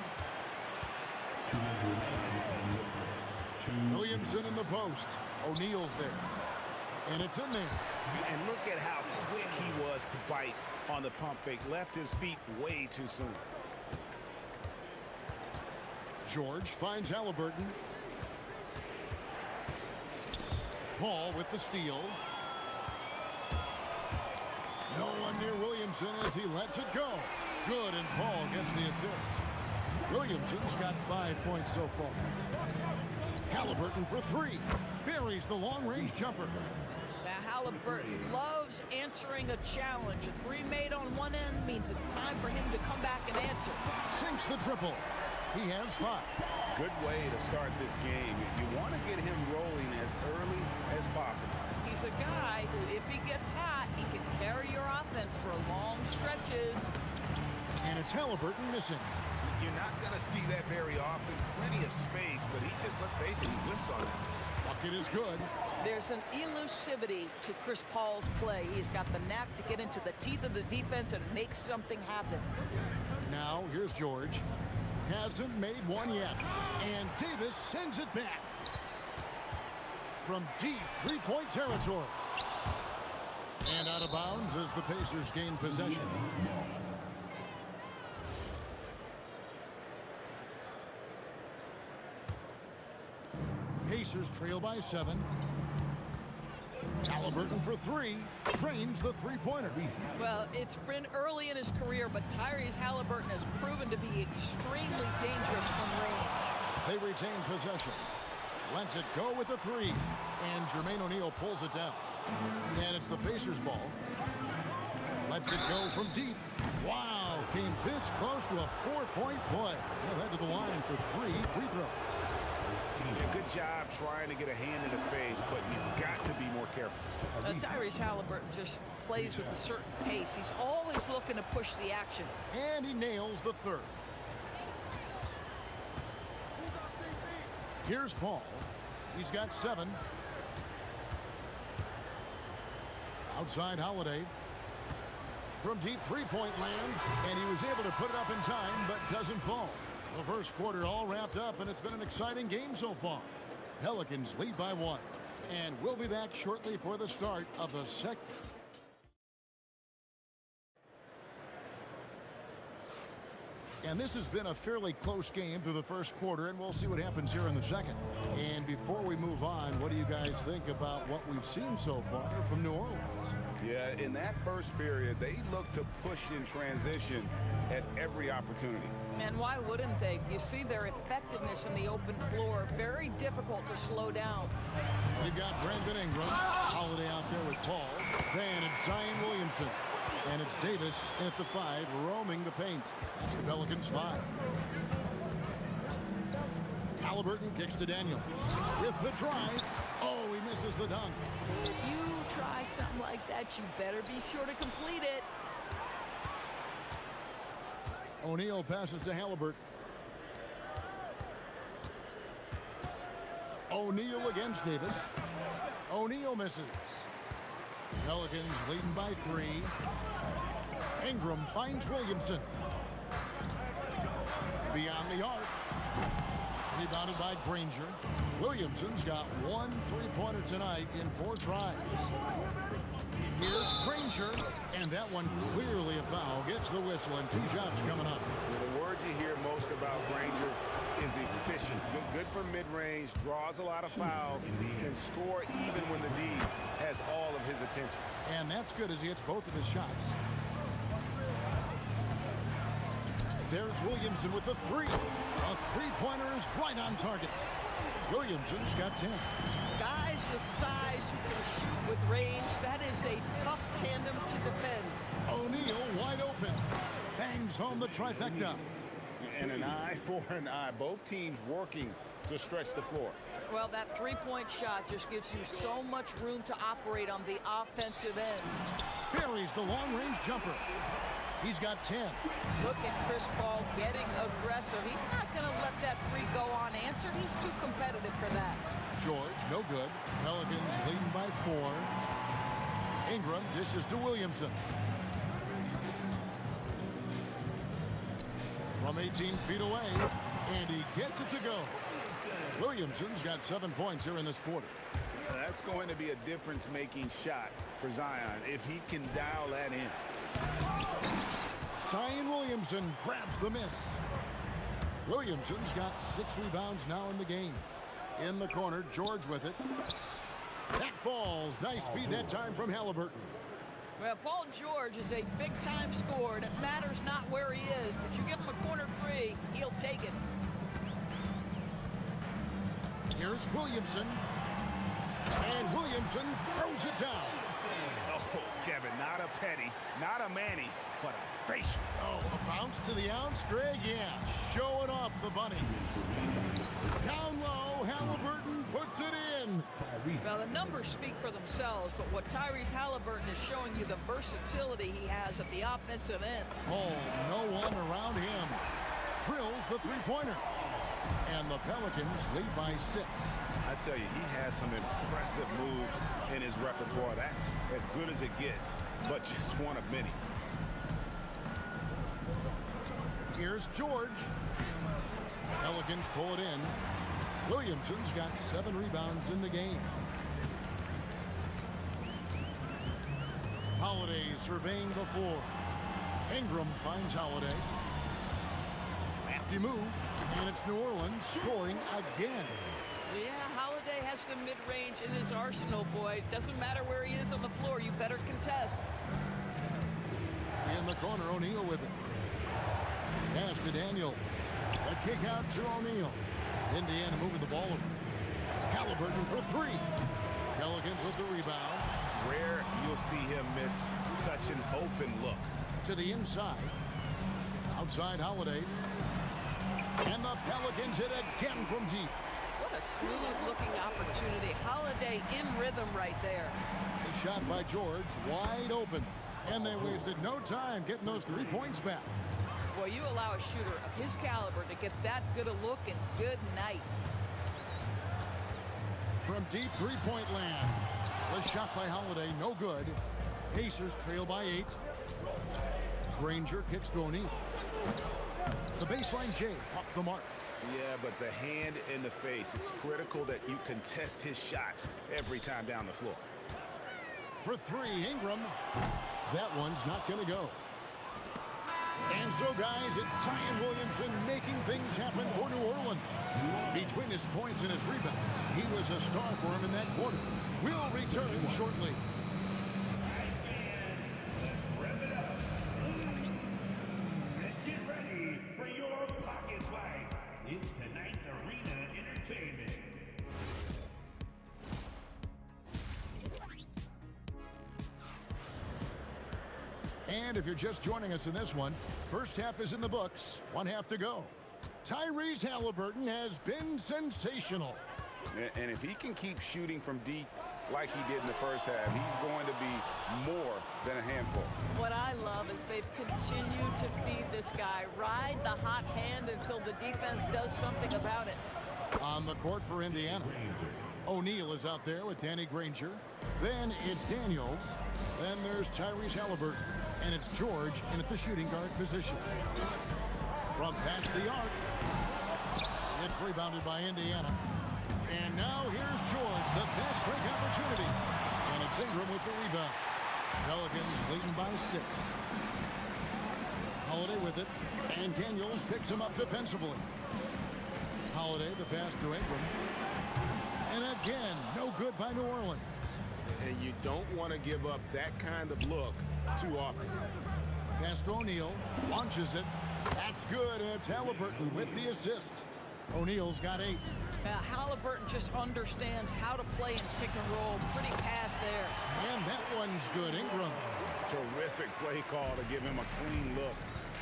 Williamson in the post. O'Neal's there. And it's in there. And look at how quick he was to bite on the pump fake. Left his feet way too soon. George finds Halliburton. Paul with the steal. No one near Williamson as he lets it go. Good, and Paul gets the assist. Williamson's got 5 points so far. Halliburton for 3. Buries the long-range jumper. Now Halliburton loves answering a challenge. A 3 made on one end means it's time for him to come back and answer. Sinks the triple. He has 5. Good way to start this game. You want to get him rolling as early as possible. He's a guy who, if he gets hot, he can carry your offense for long stretches. And it's Halliburton missing. You're not going to see that very often. Plenty of space, but he just, let's face it, he whiffs on it. Bucket is good. There's an elusivity to Chris Paul's play. He's got the knack to get into the teeth of the defense and make something happen. Now, here's George. Hasn't made one yet. And Davis sends it back. From deep 3-point territory. And out of bounds as the Pacers gain possession. Pacers trail by 7. Halliburton for 3. Trains the 3-pointer. Well, it's been early in his career, but Tyrese Halliburton has proven to be extremely dangerous from range. They retain possession. Lets it go with the 3. And Jermaine O'Neal pulls it down. And it's the Pacers ball. Lets it go from deep. Wow, came this close to a 4-point play. They'll head to the line for 3 free throws. Yeah, good job trying to get a hand in the face, but you've got to be more careful. Tyrese Halliburton just plays with a certain pace. He's always looking to push the action. And he nails the 3rd. Here's Paul. He's got 7. Outside Holiday. From deep three-point land, and he was able to put it up in time, but doesn't fall. The first quarter all wrapped up, and it's been an exciting game so far. Pelicans lead by 1. And we'll be back shortly for the start of the second. And this has been a fairly close game through the first quarter, and we'll see what happens here in the second. And before we move on, what do you guys think about what we've seen so far from New Orleans? Yeah, in that first period, they looked to push in transition at every opportunity. And why wouldn't they? You see their effectiveness in the open floor. Very difficult to slow down. We've got Brandon Ingram. Holiday out there with Paul. Then it's Zion Williamson. And it's Davis at the 5, roaming the paint. That's the Pelicans 5. Halliburton kicks to Daniels. With the drive. Oh, he misses the dunk. If you try something like that, you better be sure to complete it. O'Neal passes to Halliburton. O'Neal against Davis. O'Neal misses. Pelicans leading by 3. Ingram finds Williamson. Beyond the arc. Rebounded by Granger. Williamson's got 1 3-pointer tonight in 4 tries. Here's Granger, and that one clearly a foul. Gets the whistle, and 2 shots coming up. The word you hear most about Granger is efficient. Good for mid-range, draws a lot of fouls, can score even when the D has all of his attention. And that's good as he hits both of his shots. There's Williamson with the 3. A 3-pointer is right on target. Williamson's got 10. Guys with size who can shoot with range, that is a tough tandem to defend. O'Neal wide open. Bangs home the trifecta. And an eye for an eye. Both teams working to stretch the floor. Well, that 3-point shot just gives you so much room to operate on the offensive end. Buries the long-range jumper. He's got 10. Look at Chris Paul getting aggressive. He's not going to let that 3 go unanswered. He's too competitive for that. George, no good. Pelicans leading by 4. Ingram dishes to Williamson. From 18 feet away, and he gets it to go. Williamson's got 7 points here in this quarter. That's going to be a difference-making shot for Zion if he can dial that in. Zion Williamson grabs the miss. Williamson's got 6 rebounds now in the game. In the corner, George with it. That falls. Nice feed that time from Halliburton. Well, Paul George is a big-time scorer, and it matters not where he is, but you give him a corner 3, he'll take it. Here's Williamson. And Williamson throws it down. Oh, Kevin, not a petty, not a Manny, but a facial. Oh, a bounce to the ounce, Greg? Yeah, showing off the bunny. Down low, Halliburton puts it in. Well, the numbers speak for themselves, but what Tyrese Halliburton is showing you the versatility he has at the offensive end. Oh, no one around him. Drills the 3-pointer. And the Pelicans lead by 6. I tell you, he has some impressive moves in his repertoire. That's as good as it gets, but just one of many. Here's George. Pelicans pull it in. Williamson's got 7 rebounds in the game. Holiday surveying the floor. Ingram finds Holiday. Crafty move, and it's New Orleans scoring again. Yeah, Holiday has the mid-range in his arsenal, boy. Doesn't matter where he is on the floor, you better contest. In the corner, O'Neal with it. Pass to Daniel. A kick out to O'Neal. Indiana moving the ball over. Halliburton for 3. Pelicans with the rebound. Rare you'll see him miss such an open look. To the inside. Outside Holiday. And the Pelicans hit again from deep. What a smooth-looking opportunity. Holiday in rhythm right there. The shot by George, wide open. And they wasted no time getting those 3 points back. Boy, you allow a shooter of his caliber to get that good a look, and good night. from deep three-point land. The shot by Holiday, no good. Pacers trail by 8. Granger kicks to O'Neal. The baseline J off the mark. Yeah, but the hand in the face, it's critical that you contest his shots every time down the floor. For 3, Ingram. That one's not going to go. And so, guys, it's Zion Williamson making things happen for New Orleans. Between his points and his rebounds, he was a star for him in that quarter. We'll return shortly. Get ready for your pocket fight. It's tonight's Arena Entertainment. And if you're just joining us in this one, first half is in the books, 1 half to go. Tyrese Halliburton has been sensational. And if he can keep shooting from deep like he did in the first half, he's going to be more than a handful. What I love is they've continued to feed this guy, ride the hot hand until the defense does something about it. On the court for Indiana, O'Neal is out there with Danny Granger. Then it's Daniels. Then there's Tyrese Halliburton. And it's George in at the shooting guard position. From past the arc, it's rebounded by Indiana. And now here's George, the fast break opportunity. And it's Ingram with the rebound. Pelicans leading by 6. Holiday with it. And Daniels picks him up defensively. Holiday, the pass to Ingram. And again, no good by New Orleans. And you don't want to give up that kind of look too often. Pass to O'Neal, launches it. That's good, and it's Halliburton with the assist. O'Neal's got 8. Halliburton just understands how to play in pick and roll. Pretty pass there. And that one's good, Ingram. Terrific play call to give him a clean look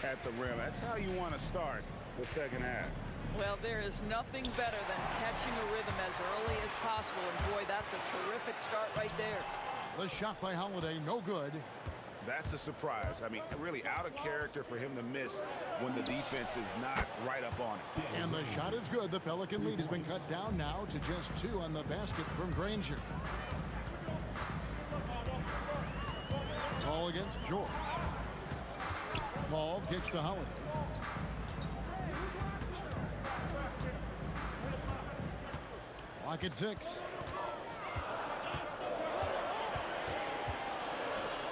at the rim. That's how you want to start the second half. Well, there is nothing better than catching a rhythm as early as possible. And boy, that's a terrific start right there. The shot by Holiday, no good. That's a surprise. I mean, really out of character for him to miss when the defense is not right up on it. And the shot is good. The Pelican lead has been cut down now to just 2 on the basket from Granger. Ball against George. Paul kicks to Holiday. Clock at 6.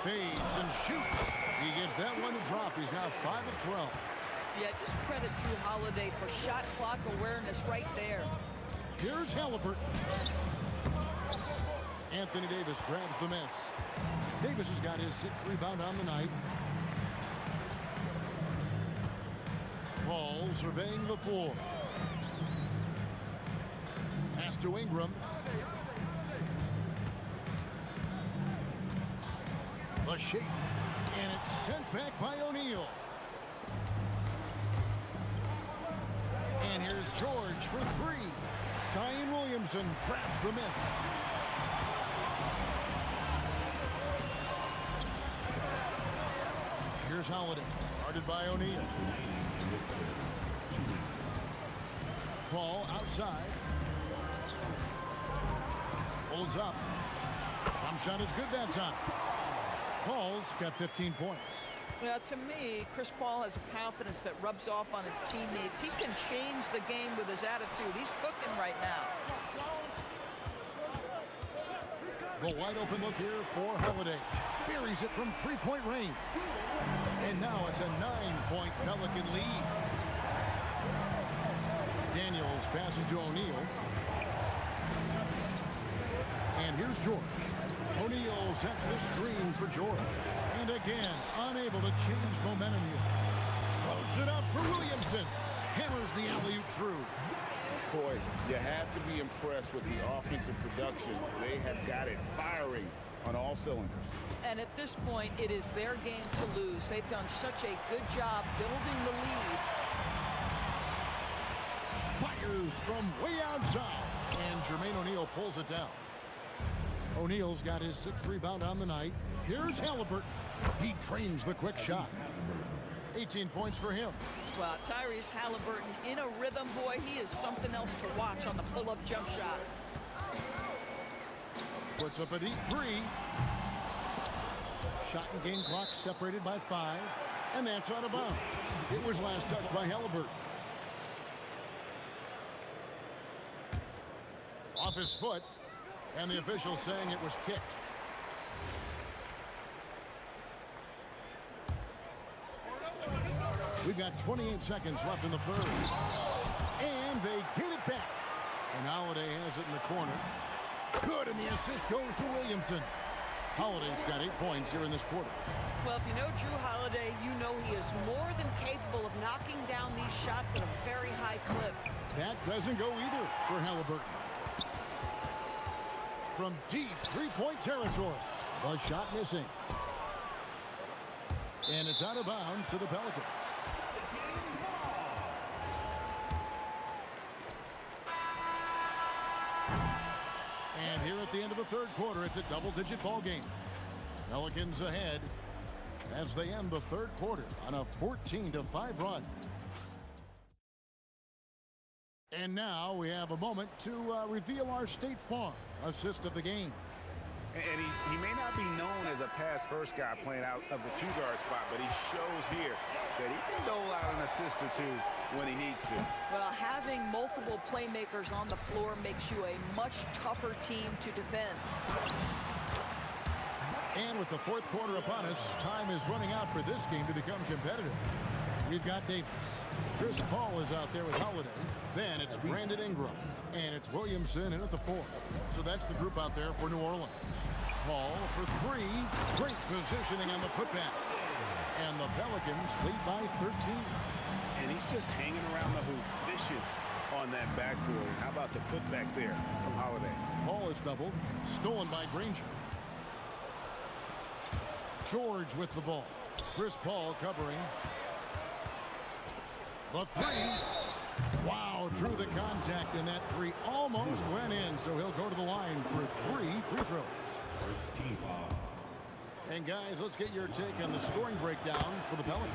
Fades and shoots. He gets that one to drop. He's now 5 of 12. Yeah, just credit Drew Holiday for shot clock awareness right there. Here's Halliburton. Anthony Davis grabs the miss. Davis has got his 6th rebound on the night. Paul surveying the floor. Pass to Ingram. The shake, and it's sent back by O'Neal. And here's George for 3. Zion Williamson grabs the miss. Here's Holiday, guarded by O'Neal. Paul outside. Pulls up. Jump shot is good that time. Paul's got 15 points. Well, to me, Chris Paul has a confidence that rubs off on his teammates. He can change the game with his attitude. He's cooking right now. The wide open look here for Holiday. Buries it from 3-point range. And now it's a 9-point Pelican lead. Daniels passes to O'Neal. And here's George. O'Neal sets the screen for George. And again, unable to change momentum here. Floats it up for Williamson. Hammers the alley-oop through. Boy, you have to be impressed with the offensive production. They have got it firing on all cylinders. And at this point, it is their game to lose. They've done such a good job building the lead. Fires from way outside. And Jermaine O'Neal pulls it down. O'Neal's got his 6th rebound on the night. Here's Halliburton. He trains the quick shot. 18 points for him. Well, Tyrese Halliburton in a rhythm, boy. He is something else to watch on the pull-up jump shot. Puts up a deep three. Shot and game clock separated by 5. And that's out of bounds. It was last touched by Halliburton. Off his foot. And the official saying it was kicked. We've got 28 seconds left in the third. And they get it back. And Holiday has it in the corner. Good, and the assist goes to Williamson. Holiday's got 8 points here in this quarter. Well, if you know Drew Holiday, you know he is more than capable of knocking down these shots at a very high clip. That doesn't go either for Halliburton. From deep three-point territory. The shot missing. And it's out of bounds to the Pelicans. And here at the end of the third quarter, it's a double-digit ball game. Pelicans ahead as they end the third quarter on a 14-5 run. And now we have a moment to reveal our State Farm assist of the game. And he may not be known as a pass-first guy playing out of the two-guard spot, but he shows here that he can dole out an assist or two when he needs to. Well, having multiple playmakers on the floor makes you a much tougher team to defend. And with the fourth quarter upon us, time is running out for this game to become competitive. We've got Davis. Chris Paul is out there with Holiday. Then it's Brandon Ingram. And it's Williamson in at the 4. So that's the group out there for New Orleans. Paul for 3. Great positioning on the putback. And the Pelicans lead by 13. And he's just hanging around the hoop, vicious on that backboard. How about the putback there from Holiday? Paul is doubled. Stolen by Granger. George with the ball. Chris Paul covering. The 3. Wow, drew the contact, and that 3 almost went in, so he'll go to the line for 3 free throws. And guys, let's get your take on the scoring breakdown for the Pelicans.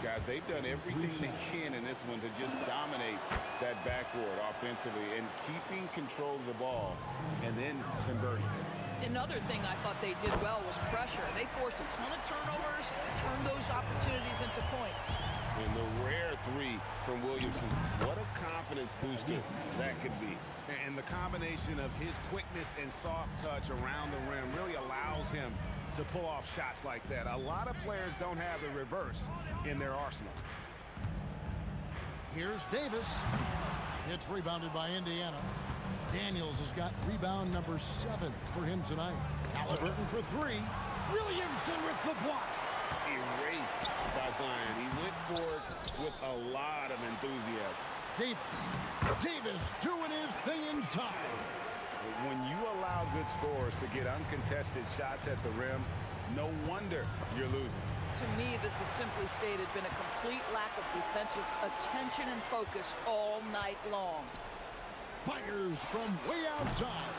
Guys, they've done everything they can in this one to just dominate that backboard offensively and keeping control of the ball and then converting. Another thing I thought they did well was pressure. They forced a ton of turnovers, turned those opportunities into points. And the rare 3 from Williamson. What a confidence booster that could be. And the combination of his quickness and soft touch around the rim really allows him to pull off shots like that. A lot of players don't have the reverse in their arsenal. Here's Davis. It's rebounded by Indiana. Daniels has got rebound number 7 for him tonight. Halliburton for 3. Williamson with the block. Erased by Zion. He went for it with a lot of enthusiasm. Davis doing his thing inside. When you allow good scorers to get uncontested shots at the rim, no wonder you're losing. To me, this has simply stated been a complete lack of defensive attention and focus all night long. Fires from way outside.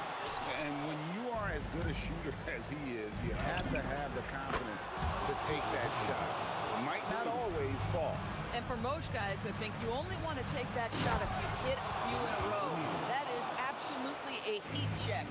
And when you are as good a shooter as he is, you have to have the confidence to take that shot. It might not always fall. And for most guys, I think you only want to take that shot if you hit a few in a row. That is absolutely a heat check.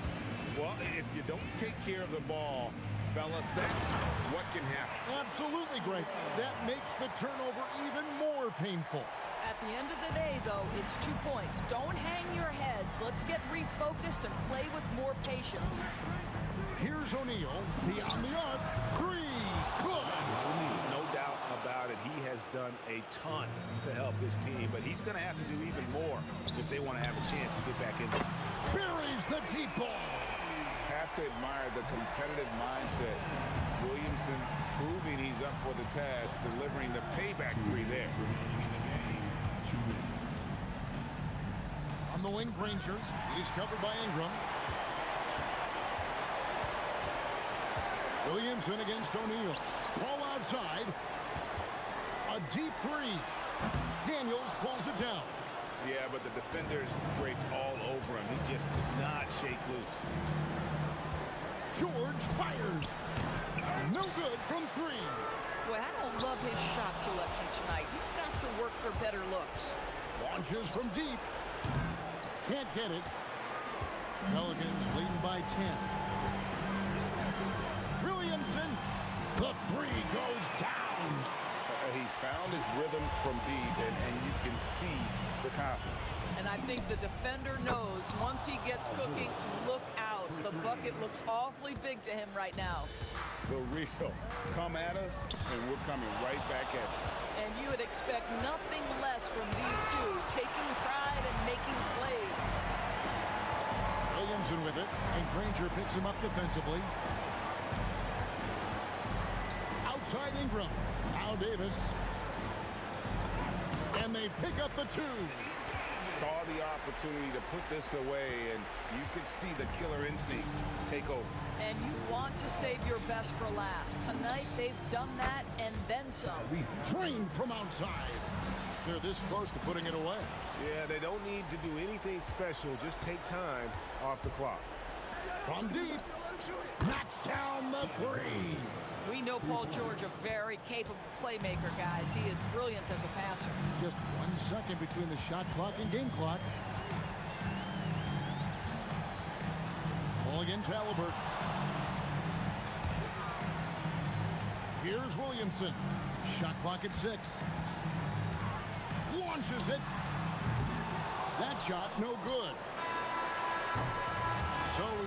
Well, if you don't take care of the ball, fellas, that's what can happen. Absolutely great. That makes the turnover even more painful. At the end of the day, though, it's 2 points. Don't hang your heads. Let's get refocused and play with more patience. Here's O'Neal, beyond the arc, 3, good. No doubt about it, he has done a ton to help his team, but he's going to have to do even more if they want to have a chance to get back in this. Buries the deep ball. Have to admire the competitive mindset. Williamson proving he's up for the task, delivering the payback 3 there. On the wing, Granger. He's covered by Ingram. Williamson against O'Neal. Ball outside. A deep 3. Daniels pulls it down. Yeah, but the defenders draped all over him. He just could not shake loose. George fires. No good from 3. Boy, I don't love his shot selection tonight. He's got to work for better looks. Launches from deep. Can't get it. Pelicans leading by 10. Williamson. The three goes down. He's found his rhythm from deep, and you can see the confidence. And I think the defender knows once he gets cooking, look out. The bucket looks awfully big to him right now. The real come at us, and we're coming right back at you. And you would expect nothing less from these two, taking pride and making plays. Williamson with it, and Granger picks him up defensively. Outside Ingram. Now Davis. And they pick up the two. Saw the opportunity to put this away, and you could see the killer instinct take over. And you want to save your best for last. Tonight, they've done that and then some. Drained from outside. They're this close to putting it away. Yeah, they don't need to do anything special. Just take time off the clock. From deep. Knocks down the three. We know Paul George, a very capable playmaker, guys. He is brilliant as a passer. Just 1 second between the shot clock and game clock. Ball against Halliburton. Here's Williamson. Shot clock at 6. Launches it. That shot no good. So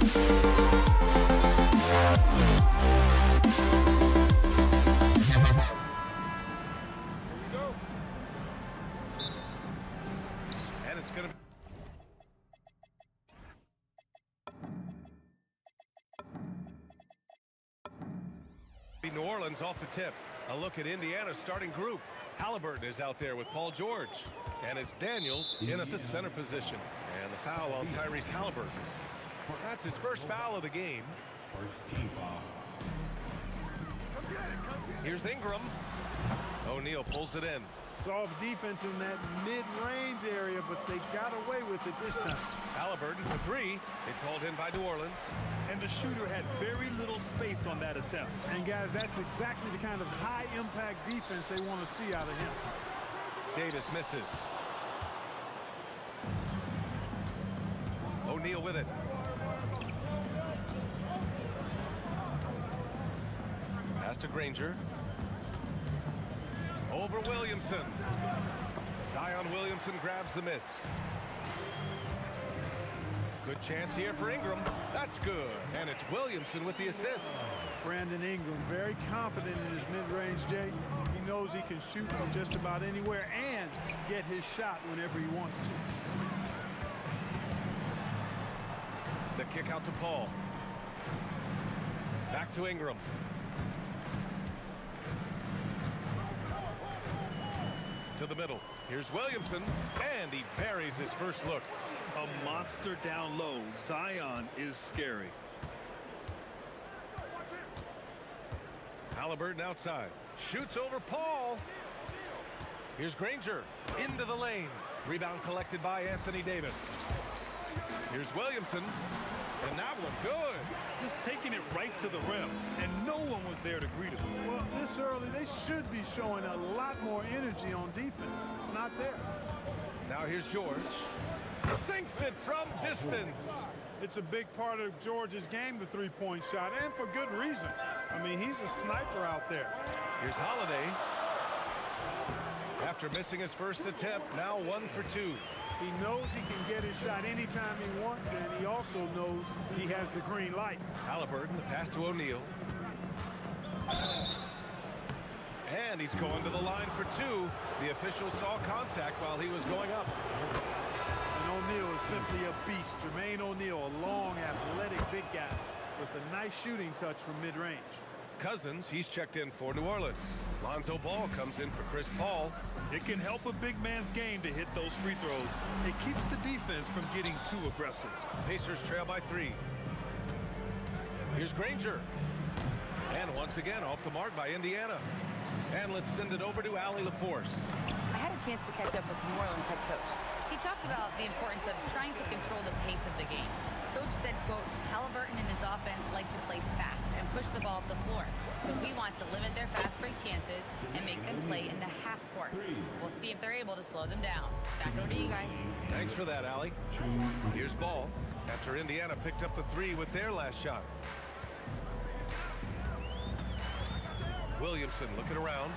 And it's going to be New Orleans off the tip. A look at Indiana's starting group. Halliburton is out there with Paul George. And it's Daniels in at the center position. And the foul on Tyrese Halliburton. That's his first foul of the game. First team foul. Here's Ingram. O'Neal pulls it in. Soft defense in that mid-range area, but they got away with it this time. Halliburton for three. It's hauled in by New Orleans. And the shooter had very little space on that attempt. And guys, that's exactly the kind of high-impact defense they want to see out of him. Davis misses. O'Neal with it. Pass to Granger. Over Williamson. Zion Williamson grabs the miss. Good chance here for Ingram. That's good. And it's Williamson with the assist. Brandon Ingram, very confident in his mid-range, Jay. He knows he can shoot from just about anywhere and get his shot whenever he wants to. The kick out to Paul. Back to Ingram. To the middle. Here's Williamson, and he buries his first look. A monster down low. Zion is scary. Halliburton outside. Shoots over Paul. Here's Granger. Into the lane. Rebound collected by Anthony Davis. Here's Williamson. And that one good. Just taking it right to the rim, and no one was there to greet him. Well, this early, they should be showing a lot more energy on defense. It's not there. Now here's George. Sinks it from distance. It's a big part of George's game, the three-point shot, and for good reason. I mean, he's a sniper out there. Here's Holiday. After missing his first attempt, now 1 for 2. He knows he can get his shot anytime he wants, and he also knows he has the green light. Halliburton, the pass to O'Neal. And he's going to the line for 2. The official saw contact while he was going up. And O'Neal is simply a beast. Jermaine O'Neal, a long, athletic, big guy with a nice shooting touch from mid-range. Cousins, he's checked in for New Orleans. Lonzo Ball comes in for Chris Paul. It can help a big man's game to hit those free throws. It keeps the defense from getting too aggressive. Pacers trail by 3. Here's Granger. And once again, off the mark by Indiana. And let's send it over to Allie LaForce. I had a chance to catch up with New Orleans head coach. He talked about the importance of trying to control the pace of the game. Coach said, quote, Halliburton and his offense like to play fast and push the ball up the floor. So we want to limit their fast break chances and make them play in the half court. We'll see if they're able to slow them down. Back over to you guys. Thanks for that, Allie. Here's Ball after Indiana picked up the 3 with their last shot. Williamson looking around.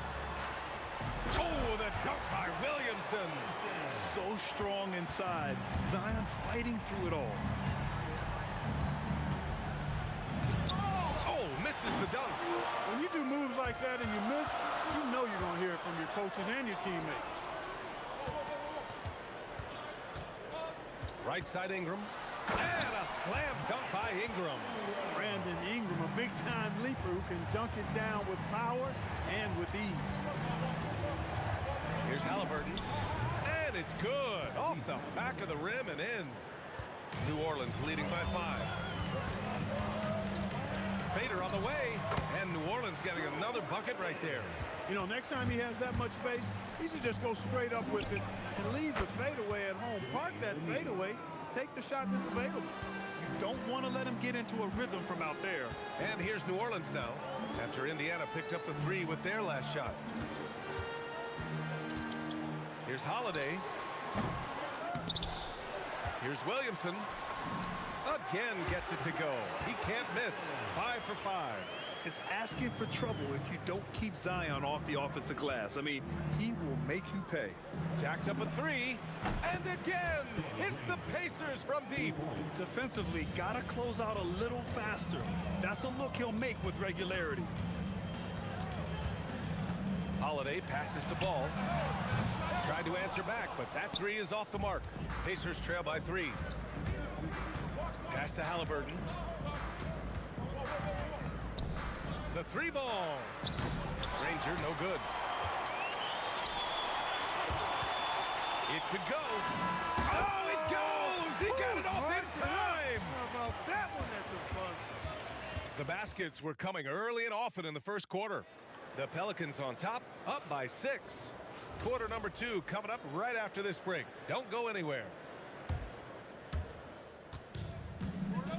Oh, the dunk by Williamson. So strong inside. Zion fighting through it all. Oh, misses the dunk. When you do moves like that and you miss, you know you're going to hear it from your coaches and your teammates. Right side Ingram. And a slam dunk by Ingram. Brandon Ingram, a big-time leaper who can dunk it down with power and with ease. Here's Halliburton. And it's good. Off the back of the rim and in. New Orleans leading by 5. Fader on the way. And New Orleans getting another bucket right there. You know, next time he has that much space, he should just go straight up with it and leave the fadeaway at home. Park that fadeaway. Take the shot that's available. You don't want to let him get into a rhythm from out there. And here's New Orleans now, after Indiana picked up the 3 with their last shot. Here's Holiday. Here's Williamson. Again gets it to go. He can't miss. 5 for 5. It's asking for trouble if you don't keep Zion off the offensive glass. I mean, he will make you pay. Jacks up a three, and again, it's the Pacers from deep. Defensively, gotta close out a little faster. That's a look he'll make with regularity. Holiday passes to Ball. Tried to answer back, but that three is off the mark. Pacers trail by 3. Pass to Halliburton. The 3-ball. Ranger, no good. It could go. Oh, it goes! He got it off in time! How about that one at the buzzer? The baskets were coming early and often in the first quarter. The Pelicans on top, up by 6. Quarter number 2 coming up right after this break. Don't go anywhere.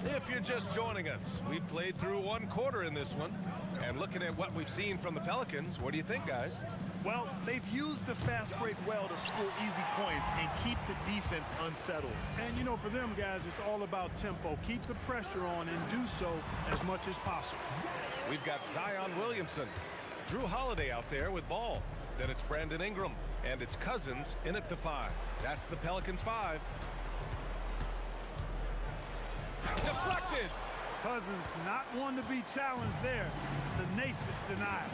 If you're just joining us, we played through 1 quarter in this one. And looking at what we've seen from the Pelicans, what do you think, guys? Well, they've used the fast break well to score easy points and keep the defense unsettled. And, you know, for them, guys, it's all about tempo. Keep the pressure on and do so as much as possible. We've got Zion Williamson. Drew Holiday out there with Ball. Then it's Brandon Ingram. And it's Cousins in at the 5. That's the Pelicans 5. Deflected. Cousins not one to be challenged there. Tenacious denial.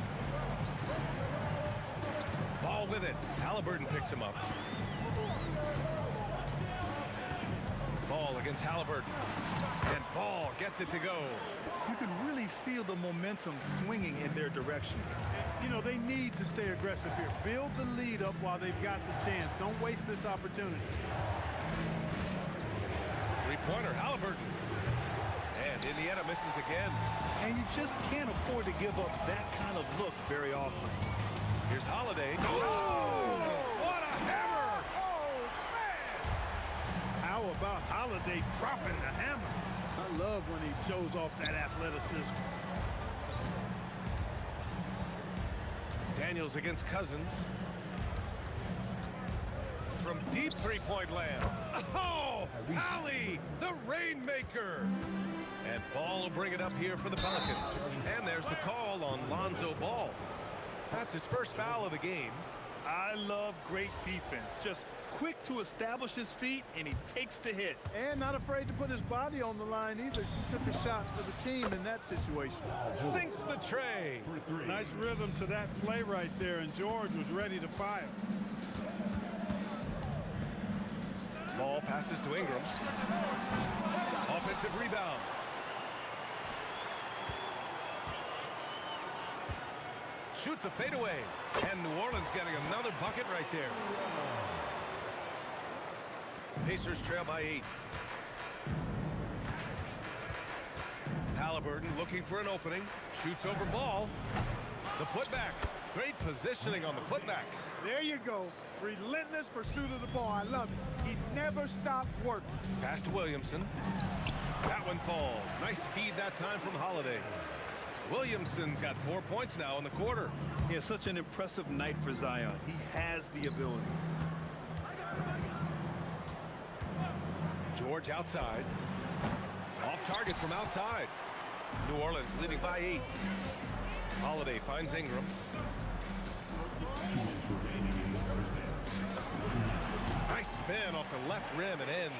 Ball with it. Halliburton picks him up. Ball against Halliburton. And Ball gets it to go. You can really feel the momentum swinging in their direction. You know, they need to stay aggressive here. Build the lead up while they've got the chance. Don't waste this opportunity. Three-pointer, Halliburton. And Indiana misses again. And you just can't afford to give up that kind of look very often. Here's Holiday. Oh! What a hammer! Oh, man! How about Holiday dropping the hammer? I love when he shows off that athleticism. Daniels against Cousins. From deep three-point land. Oh! Alley, the Rainmaker! And Ball will bring it up here for the Pelicans. And there's the call on Lonzo Ball. That's his first foul of the game. I love great defense. Just quick to establish his feet, and he takes the hit. And not afraid to put his body on the line either. He took a shot for the team in that situation. Sinks the tray. Nice rhythm to that play right there, and George was ready to fire. Ball passes to Ingram. Offensive rebound. Shoots a fadeaway. And New Orleans getting another bucket right there. Pacers trail by 8. Halliburton looking for an opening. Shoots over Ball. The putback. Great positioning on the putback. There you go. Relentless pursuit of the ball. I love it. He never stopped working. Pass to Williamson. That one falls. Nice feed that time from Holiday. Williamson's got 4 points now in the quarter. He has such an impressive night for Zion. He has the ability. George outside. Off target from outside. New Orleans leading by 8. Holiday finds Ingram. Nice spin off the left rim and in.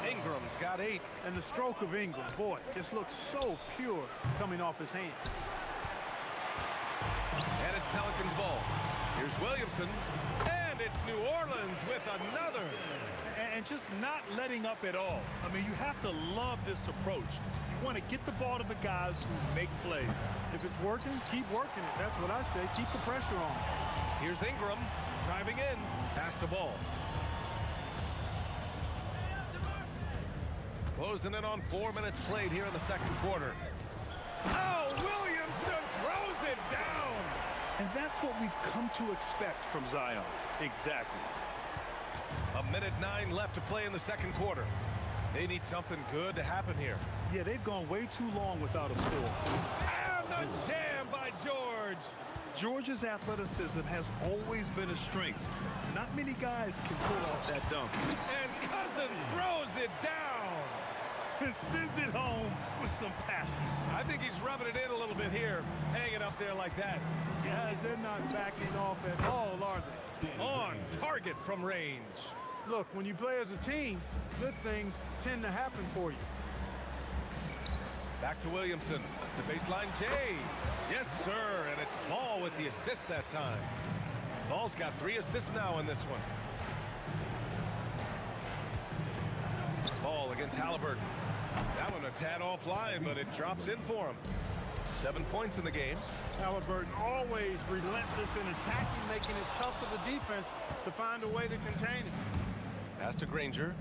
Ingram's got 8. And the stroke of Ingram, boy, just looks so pure coming off his hand. And it's Pelicans ball. Here's Williamson. And it's New Orleans with another. And just not letting up at all. I mean, you have to love this approach. You want to get the ball to the guys who make plays. If it's working, keep working it. That's what I say. Keep the pressure on. Here's Ingram driving in. Pass the ball. Closing in on 4 minutes played here in the second quarter. Oh, Williamson throws it down. And that's what we've come to expect from Zion. Exactly. 1:09 left to play in the second quarter. They need something good to happen here. Yeah, they've gone way too long without a score. And the jam by George. George's athleticism has always been a strength. Not many guys can pull off that dunk. And Cousins throws it down. and sends it home with some passion. I think he's rubbing it in a little bit here, hanging up there like that. Guys, they're not backing off at all, are they? On target from range. Look, when you play as a team, good things tend to happen for you. Back to Williamson. The baseline J. Yes, sir. And it's Ball with the assist that time. Ball's got 3 assists now in this one. Ball against Halliburton. That one a tad offline, but it drops in for him. 7 points in the game. Halliburton always relentless in attacking, making it tough for the defense to find a way to contain it. Pass to Granger.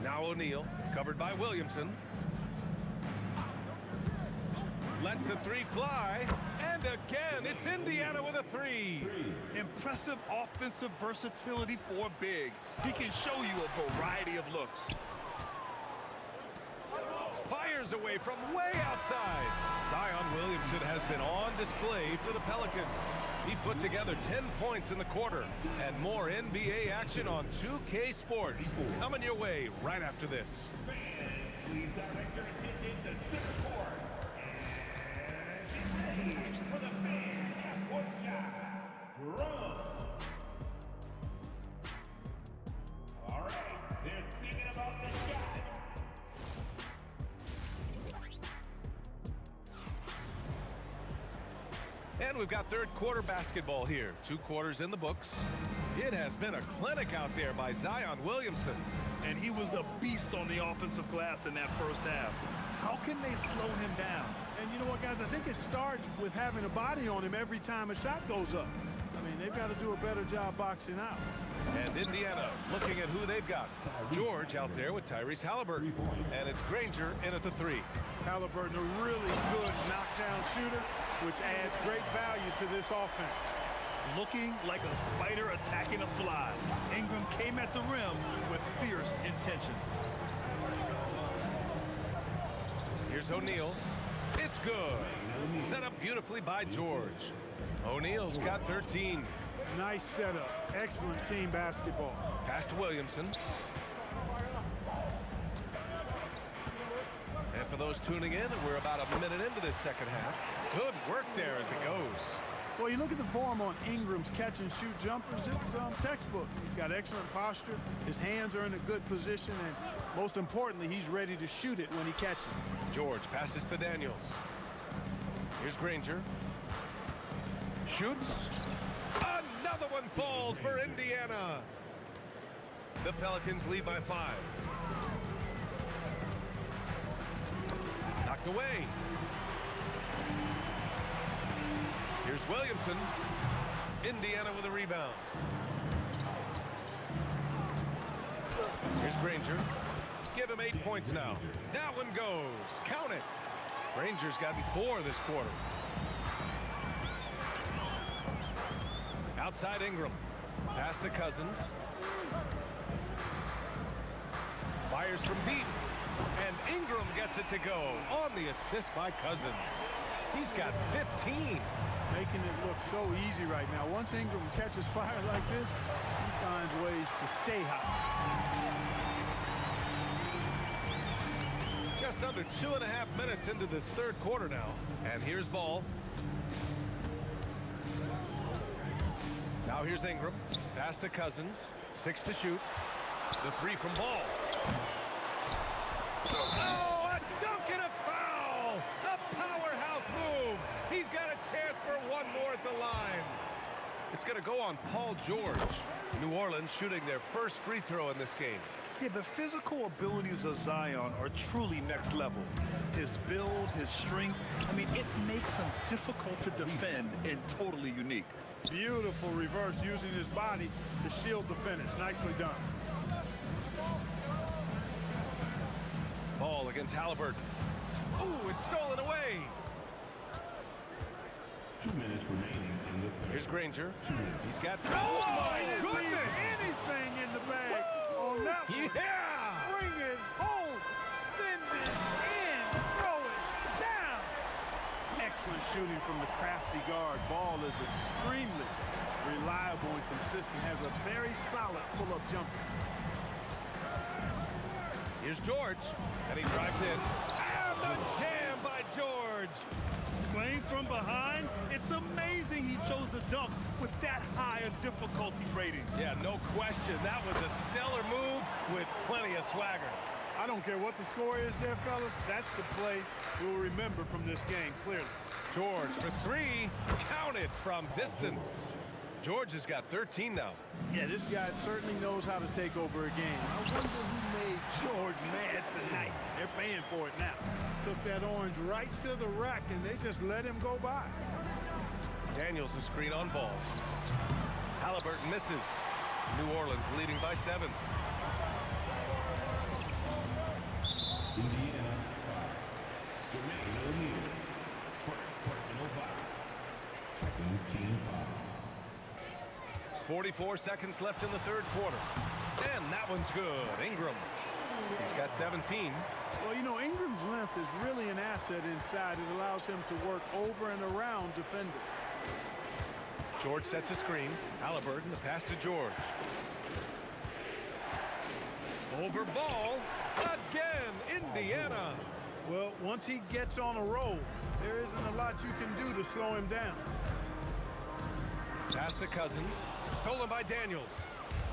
Now O'Neal, covered by Williamson. Lets the 3 fly. And again, it's Indiana with a 3. Impressive offensive versatility for a big. He can show you a variety of looks. Fires away from way outside. Zion Williamson has been on display for the Pelicans. He put together 10 points in the quarter. And more NBA action on 2K Sports. Coming your way right after this. Please direct your attention to center court. And ready for the fan half-court shot. Drum. All right, they're thinking about the shot. And we've got third quarter basketball here. 2 quarters in the books. It has been a clinic out there by Zion Williamson. And he was a beast on the offensive glass in that first half. How can they slow him down? And you know what, guys? I think it starts with having a body on him every time a shot goes up. I mean, they've got to do a better job boxing out. And Indiana looking at who they've got. George out there with Tyrese Halliburton. And it's Granger in at the 3. Halliburton, a really good knockdown shooter, which adds great value to this offense. Looking like a spider attacking a fly. Ingram came at the rim with fierce intentions. Here's O'Neal. It's good. Set up beautifully by George. O'Neal's got 13. Nice setup. Excellent team basketball. Pass to Williamson. And for those tuning in, we're about a minute into this second half. Good work there as it goes. Well, you look at the form on Ingram's catch-and-shoot jumpers, it's textbook. He's got excellent posture. His hands are in a good position, and most importantly, he's ready to shoot it when he catches it. George passes to Daniels. Here's Granger. Shoots. Another one falls for Indiana. The Pelicans lead by 5. Knocked away. Here's Williamson. Indiana with a rebound. Here's Granger. Give him 8 points now. That one goes. Count it. Granger's gotten 4 this quarter. Outside Ingram. Pass to Cousins. Fires from deep. And Ingram gets it to go on the assist by Cousins. He's got 15. Making it look so easy right now. Once Ingram catches fire like this, he finds ways to stay hot. Just under 2.5 minutes into this third quarter now. And here's Ball. Now here's Ingram. Pass to Cousins. 6 to shoot. The 3 from Ball. Oh, a dunk and a foul! A powerhouse move. He's got a chance for one more at the line. It's going to go on Paul George. New Orleans shooting their first free throw in this game. Yeah, the physical abilities of Zion are truly next level. His build, his strength, I mean, it makes him difficult to defend and totally unique. Beautiful reverse using his body to shield the finish. Nicely done. Ball against Halliburton. Ooh, it's stolen away. 2 minutes remaining in the third. Here's Granger. He's got... Oh, my goodness! Anything in the bag on that one. Yeah! Bring it home. Send it in. Throw it down. Excellent shooting from the crafty guard. Ball is extremely reliable and consistent. Has a very solid pull-up jumper. Here's George, and he drives in. And the jam by George. Playing from behind, it's amazing he chose a dunk with that high a difficulty rating. Yeah, no question. That was a stellar move with plenty of swagger. I don't care what the score is there, fellas. That's the play we'll remember from this game, clearly. George for three, counted from distance. George has got 13 now. Yeah, this guy certainly knows how to take over a game. I wonder who made George mad tonight. They're paying for it now. Took that orange right to the rack, and they just let him go by. Daniels a screen on ball. Halliburton misses. New Orleans leading by 7. Indiana. Jermaine O'Neal. First personal foul. Second team foul. 44 seconds left in the third quarter. And that one's good. Ingram. He's got 17. Well, you know, Ingram's length is really an asset inside. It allows him to work over and around defenders. George sets a screen. Halliburton, the pass to George. Over ball. Again, Indiana. Well, once he gets on a roll, there isn't a lot you can do to slow him down. Pass to Cousins. Stolen by Daniels.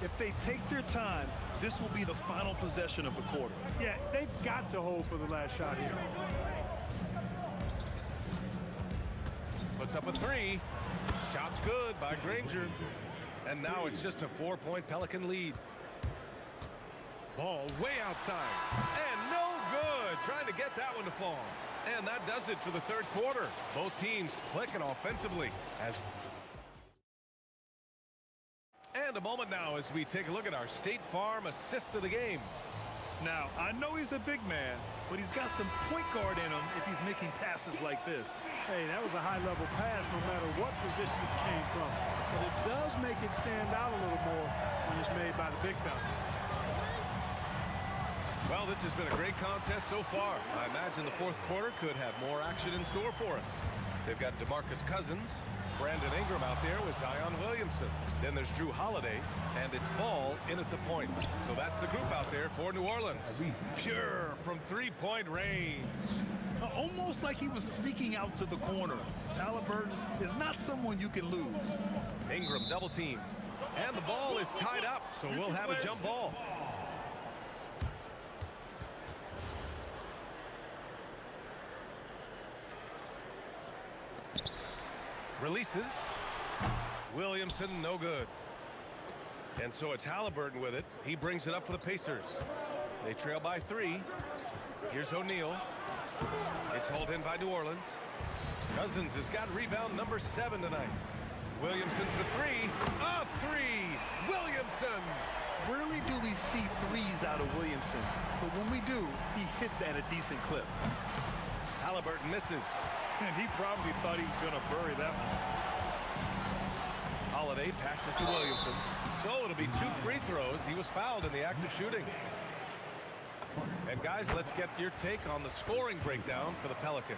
If they take their time, this will be the final possession of the quarter. Yeah, they've got to hold for the last shot here. Puts up a three. Shot's good by Granger. And now it's just a 4-point Pelican lead. Ball way outside. And no good. Trying to get that one to fall. And that does it for the third quarter. Both teams clicking offensively as... And a moment now as we take a look at our State Farm assist of the game. Now, I know he's a big man, but he's got some point guard in him if he's making passes like this. Hey, that was a high-level pass no matter what position it came from. But it does make it stand out a little more when it's made by the big fella. Well, this has been a great contest so far. I imagine the fourth quarter could have more action in store for us. They've got DeMarcus Cousins, Brandon Ingram out there with Zion Williamson. Then there's Drew Holiday, and it's Ball in at the point. So that's the group out there for New Orleans. Pure from three-point range. Almost like he was sneaking out to the corner. Halliburton is not someone you can lose. Ingram double-teamed. And the ball is tied up, so we'll have a jump ball. Releases. Williamson, no good. And so it's Halliburton with it. He brings it up for the Pacers. They trail by 3. Here's O'Neal. It's hauled in by New Orleans. Cousins has got rebound number 7 tonight. Williamson for 3. A 3! Williamson! Rarely do we see threes out of Williamson, but when we do, he hits at a decent clip. Halliburton misses. And he probably thought he was going to bury that one. Holiday passes to Williamson. So it'll be 2 free throws. He was fouled in the act of shooting. And guys, let's get your take on the scoring breakdown for the Pelicans.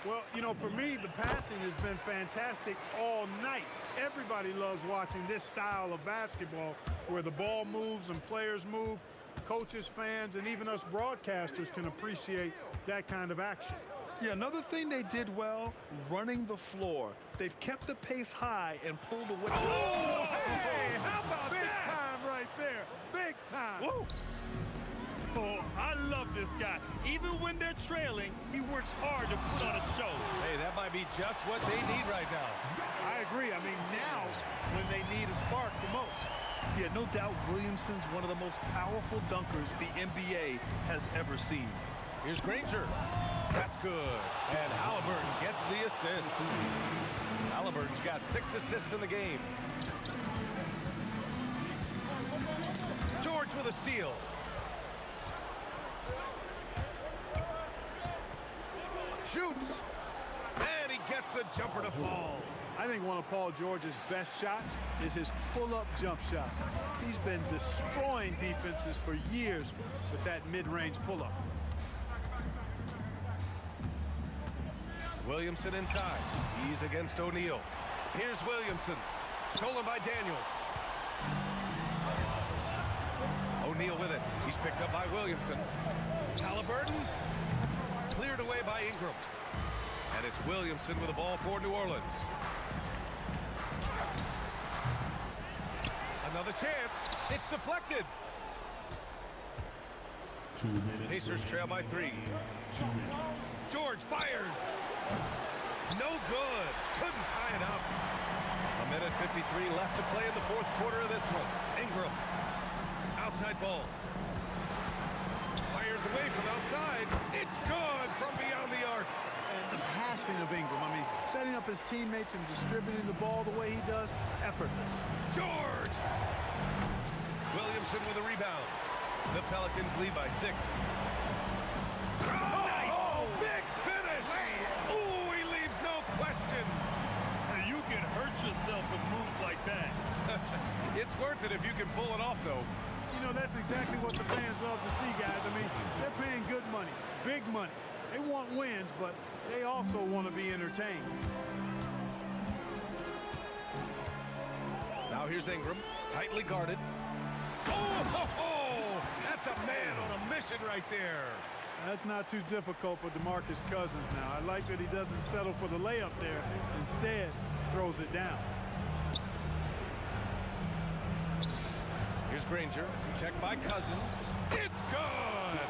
Well, you know, for me, the passing has been fantastic all night. Everybody loves watching this style of basketball where the ball moves and players move. Coaches, fans, and even us broadcasters can appreciate that kind of action. Yeah, another thing they did well, running the floor. They've kept the pace high and pulled away. Oh, hey, how about big that? Big time right there. Big time. Whoa. Oh, I love this guy. Even when they're trailing, he works hard to put on a show. Hey, that might be just what they need right now. I agree. I mean, now's when they need a spark the most. Yeah, no doubt Williamson's one of the most powerful dunkers the NBA has ever seen. Here's Granger. That's good. And Halliburton gets the assist. Halliburton's got 6 assists in the game. George with a steal. Shoots. And he gets the jumper to fall. I think one of Paul George's best shots is his pull-up jump shot. He's been destroying defenses for years with that mid-range pull-up. Williamson inside. He's against O'Neal. Here's Williamson. Stolen by Daniels. O'Neal with it. He's picked up by Williamson. Halliburton cleared away by Ingram. And it's Williamson with the ball for New Orleans. Another chance. It's deflected. 2 minutes. Pacers trail by 3. George fires. No good. Couldn't tie it up. 1:53 left to play in the fourth quarter of this one. Ingram. Outside ball. Fires away from outside. It's good from beyond the arc. And the passing of Ingram, I mean, setting up his teammates and distributing the ball the way he does, effortless. George! Williamson with a rebound. The Pelicans lead by 6. Nice! Oh, big finish! Ooh, he leaves no question. You can hurt yourself with moves like that. It's worth it if you can pull it off, though. You know, that's exactly what the fans love to see, guys. I mean, they're paying good money, big money. They want wins, but they also want to be entertained. Now here's Ingram, tightly guarded. Oh, that's a man on a mission right there. That's not too difficult for DeMarcus Cousins now. I like that he doesn't settle for the layup there. Instead, throws it down. Here's Granger, checked by Cousins. It's good!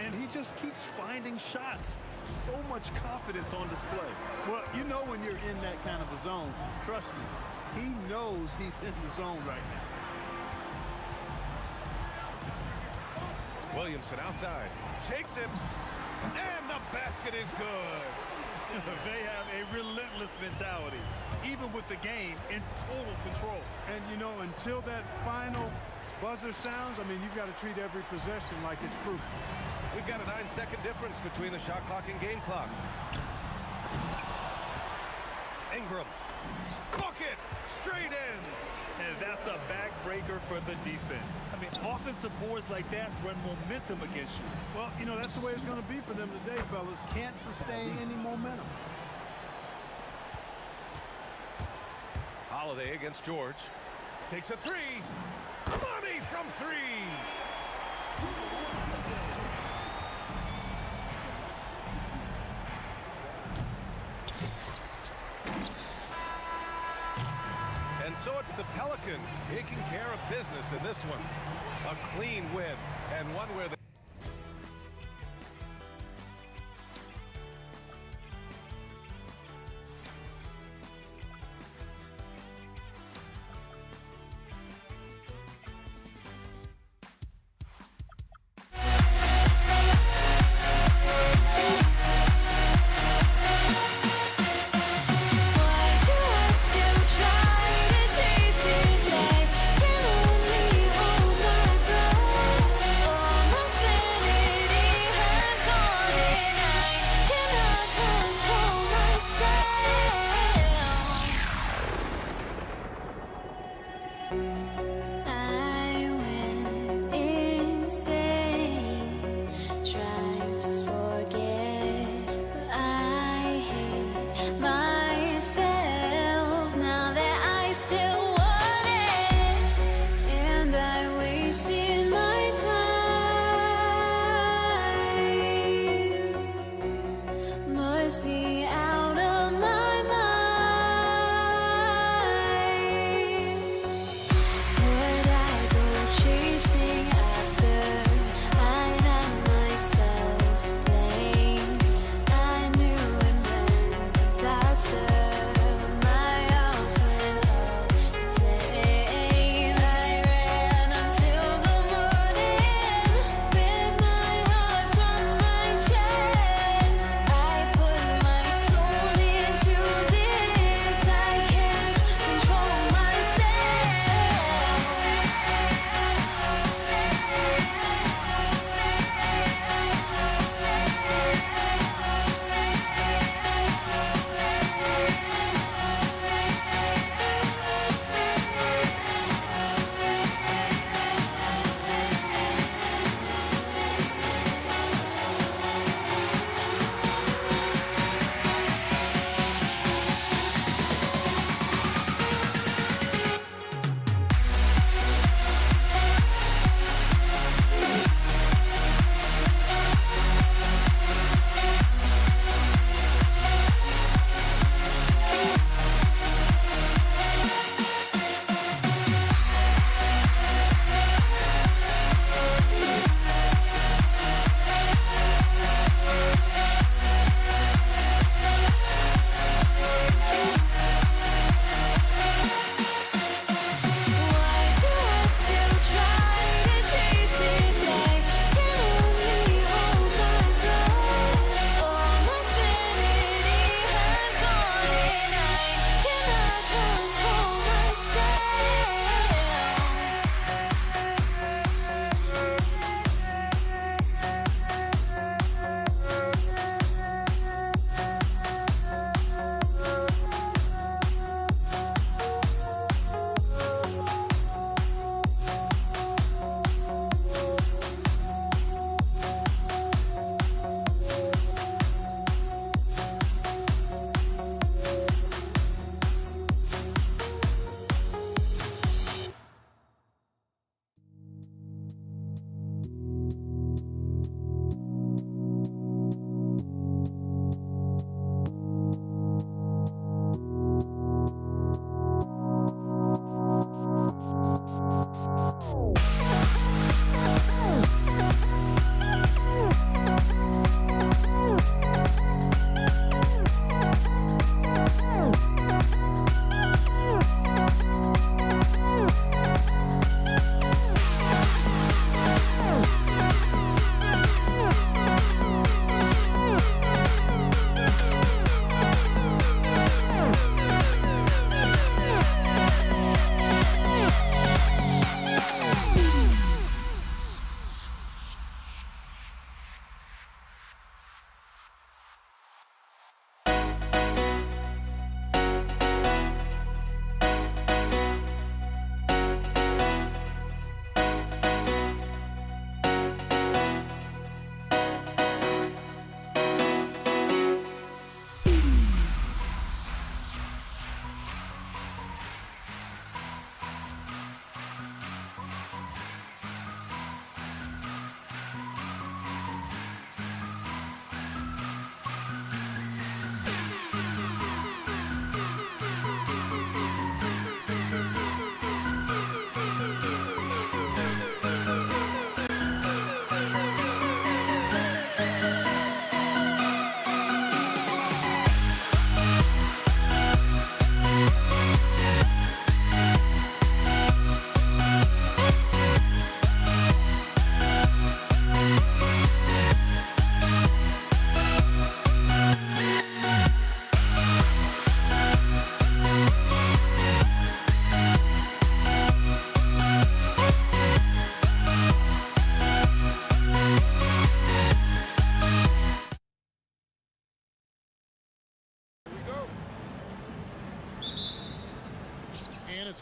And he just keeps finding shots. So much confidence on display. Well, you know when you're in that kind of a zone, trust me, he knows he's in the zone right now. Williamson outside, shakes him, and the basket is good. They have a relentless mentality, even with the game in total control. And, you know, until that final buzzer sounds, I mean, you've got to treat every possession like it's crucial. We've got a 9-second difference between the shot clock and game clock. Ingram. Bucket! Straight in! And that's a backbreaker for the defense. I mean, offensive boards like that run momentum against you. Well, you know, that's the way it's going to be for them today, fellas. Can't sustain any momentum. Holiday against George. Takes a 3. Money from 3! And so it's the Pelicans taking care of business in this one. A clean win, and one where they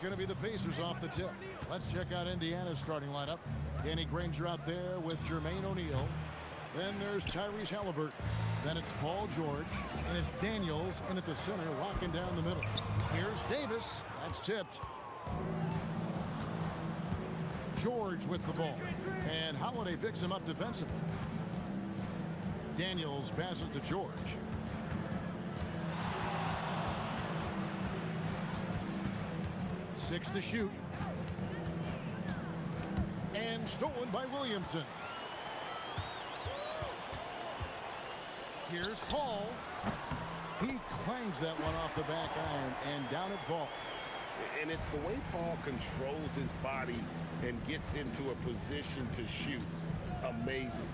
going to be the Pacers off the tip. Let's check out Indiana's starting lineup. Danny Granger out there with Jermaine O'Neal. Then there's Tyrese Halliburton. Then it's Paul George. And it's Daniels in at the center, locking down the middle. Here's Davis. That's tipped. George with the ball. And Holiday picks him up defensively. Daniels passes to George. Six to shoot. And stolen by Williamson. Here's Paul. He clangs that one off the back iron, and down it falls. And it's the way Paul controls his body and gets into a position to shoot. Amazing.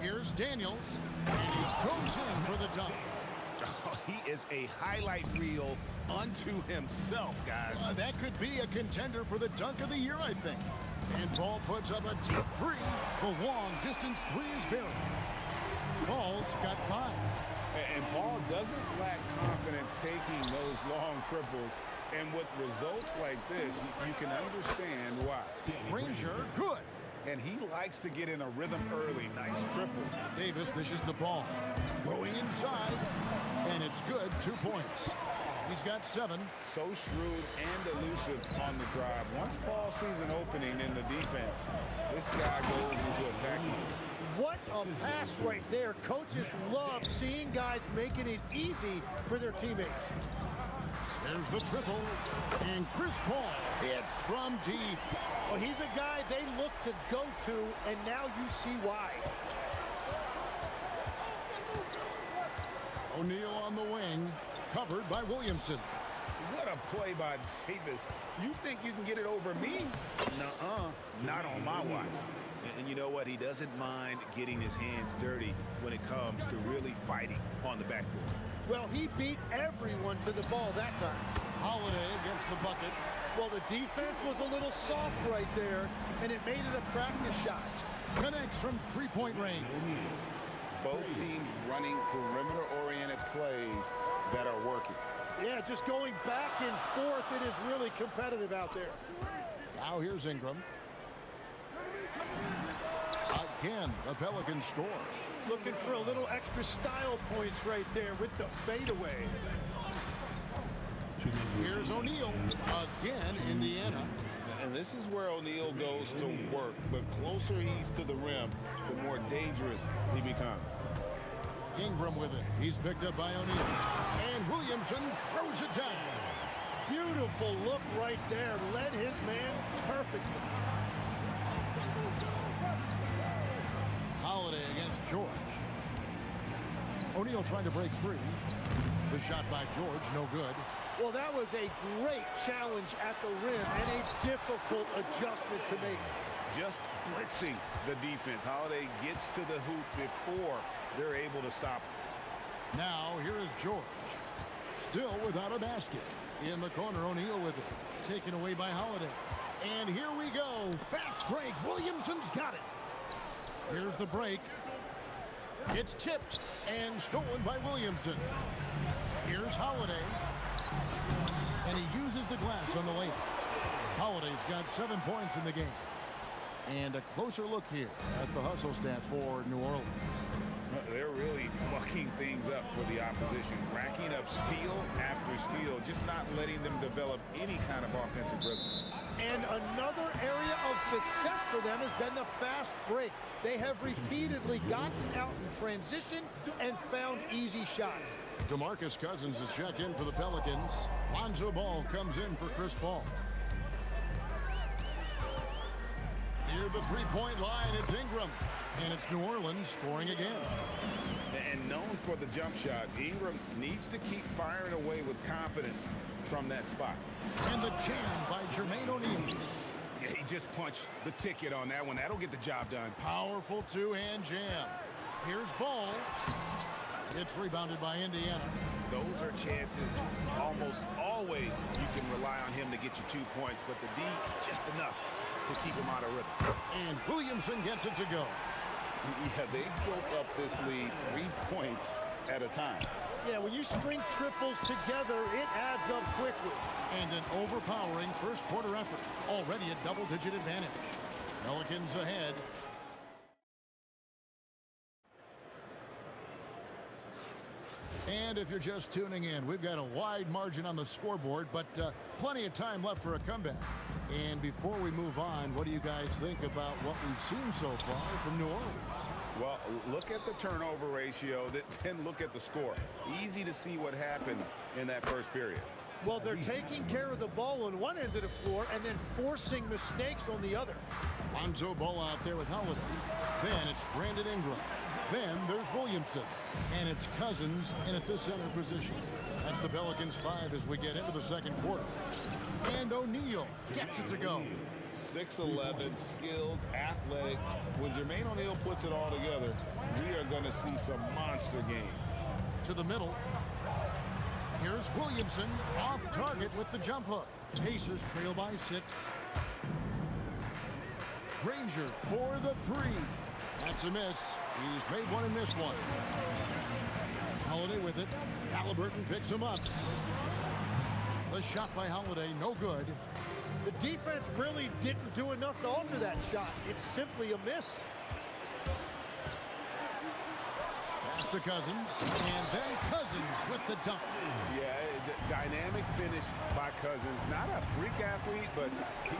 Here's Daniels. And he goes in for the dunk. Oh, he is a highlight reel unto himself, guys. That could be a contender for the dunk of the year, I think. And Paul puts up a deep three. The long distance three is buried. Paul's got 5. And Paul doesn't lack confidence taking those long triples. And with results like this, you can understand why. Granger, good. And he likes to get in a rhythm early. Nice triple. Davis dishes the ball. Going inside. And it's good. 2 points. He's got 7. So shrewd and elusive on the drive. Once Paul sees an opening in the defense, this guy goes into attack mode. What a pass right there. Coaches love seeing guys making it easy for their teammates. There's the triple. And Chris Paul hits from deep. Well, he's a guy they look to go to, and now you see why. O'Neal on the wing. Covered by Williamson. What a play by Davis. You think you can get it over me? Nuh-uh. Not on my watch. And you know what? He doesn't mind getting his hands dirty when it comes to really fighting on the backboard. Well, he beat everyone to the ball that time. Holiday against the bucket. Well, the defense was a little soft right there, and it made it a practice shot. Connects from three-point range. Both teams running perimeter-oriented plays that are working. Yeah, just going back and forth. It is really competitive out there. Now here's Ingram. Again, the Pelicans score. Looking for a little extra style points right there with the fadeaway. Here's O'Neal. Again, Indiana. And this is where O'Neal goes to work. The closer he's to the rim, the more dangerous he becomes. Ingram with it. He's picked up by O'Neal. And Williamson throws it down. Beautiful look right there. Led his man perfectly. Holiday against George. O'Neal trying to break free. The shot by George, no good. Well, that was a great challenge at the rim and a difficult adjustment to make. Just blitzing the defense. Holiday gets to the hoop before they're able to stop him. Now, here is George. Still without a basket. In the corner, O'Neal with it. Taken away by Holiday. And here we go. Fast break. Williamson's got it. Here's the break. It's tipped and stolen by Williamson. Here's Holiday. And he uses the glass on the layup. Holiday's got 7 points in the game. And a closer look here at the hustle stats for New Orleans. They're really mucking things up for the opposition, racking up steal after steal, just not letting them develop any kind of offensive rhythm. And another area of success for them has been the fast break. They have repeatedly gotten out in transition and found easy shots. DeMarcus Cousins is checked in for the Pelicans. Lonzo Ball comes in for Chris Paul. Near the three-point line, it's Ingram. And it's New Orleans scoring again. And known for the jump shot, Ingram needs to keep firing away with confidence from that spot. And the jam by Jermaine O'Neal. Yeah, he just punched the ticket on that one. That'll get the job done. Powerful two-hand jam. Here's Ball. It's rebounded by Indiana. Those are chances almost always you can rely on him to get you 2 points, but the D, just enough to keep him out of rhythm. And Williamson gets it to go. Yeah, they built up this lead 3 points at a time. Yeah, when you string triples together, it adds up quickly. And an overpowering first quarter effort. Already a double-digit advantage. Pelicans ahead. And if you're just tuning in, we've got a wide margin on the scoreboard, but plenty of time left for a comeback. And before we move on, what do you guys think about what we've seen so far from New Orleans? Well, look at the turnover ratio, then look at the score. Easy to see what happened in that first period. Well, they're taking care of the ball on one end of the floor and then forcing mistakes on the other. Lonzo Ball out there with Holiday. Then it's Brandon Ingram. Then there's Williamson. And it's Cousins in at the center position. That's the Pelicans 5 as we get into the second quarter. And O'Neal gets it to go. 6'11", skilled, athletic. When Jermaine O'Neal puts it all together, we are going to see some monster game. To the middle. Here's Williamson off target with the jump hook. Pacers trail by 6. Granger for the 3. That's a miss. He's made one and missed one. Holiday with it. Halliburton picks him up. The shot by Holiday, no good. The defense really didn't do enough to alter that shot. It's simply a miss. Pass to Cousins, and then Cousins with the dunk. Yeah, dynamic finish by Cousins. Not a freak athlete, but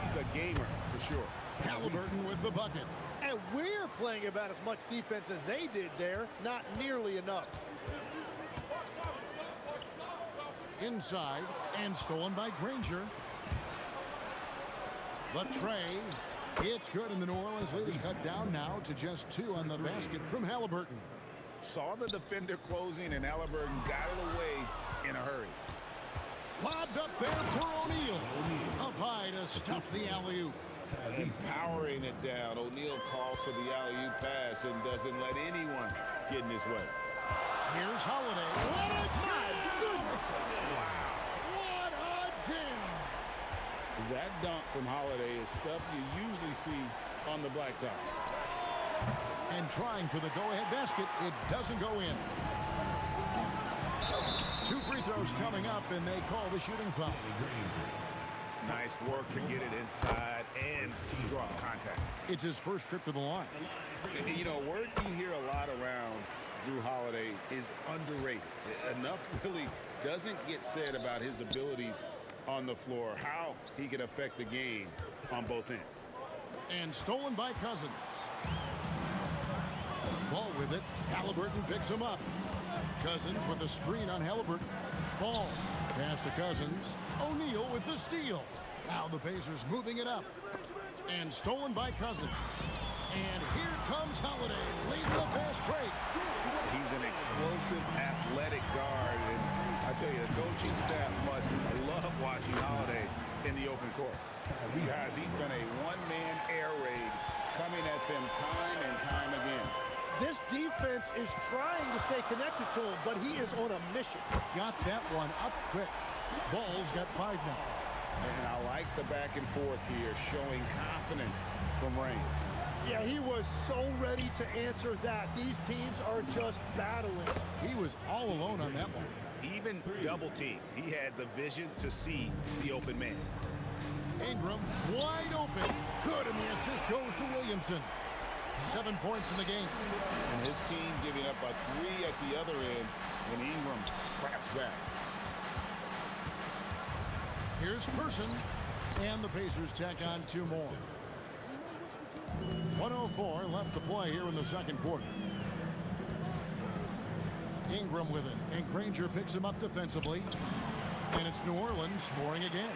he's a gamer for sure. Halliburton with the bucket. And we're playing about as much defense as they did there. Not nearly enough. Inside, and stolen by Granger. The tray. It's good, and the New Orleans lead is cut down now to just 2 on the basket from Halliburton. Saw the defender closing, and Halliburton got it away in a hurry. Lobbed up there for O'Neal. Up high to stuff the alley-oop. Powering it down. O'Neal calls for the alley-oop pass and doesn't let anyone get in his way. Here's Holiday. What a jam! Wow. What a jam! That dunk from Holiday is stuff you usually see on the blacktop. And trying for the go-ahead basket, it doesn't go in. 2 free throws coming up, and they call the shooting foul. Nice work to get it inside and draw contact. It's his first trip to the line. You know, word you hear a lot around Drew Holiday is underrated. Enough really doesn't get said about his abilities on the floor, how he can affect the game on both ends. And stolen by Cousins. Ball with it. Halliburton picks him up. Cousins with a screen on Halliburton. Ball. Pass to Cousins. O'Neal with the steal. Now the Pacers moving it up. And stolen by Cousins. And here comes Holiday leading the fast break. He's an explosive, athletic guard. And I tell you, the coaching staff must love watching Holiday in the open court. Guys, he's been a one-man air raid coming at them time and time again. This defense is trying to stay connected to him, but he is on a mission. Got that one up quick. Ball's got 5 now. And I like the back and forth here, showing confidence from Rain. Yeah, he was so ready to answer that. These teams are just battling. He was all alone on that one. Even double team, he had the vision to see the open man. Ingram wide open. Good, and the assist goes to Williamson. 7 points in the game. And his team giving up a 3 at the other end when Ingram claps back. Here's Person, and the Pacers tack on 2 more. 1:04 left to play here in the second quarter. Ingram with it, and Granger picks him up defensively. And it's New Orleans scoring again.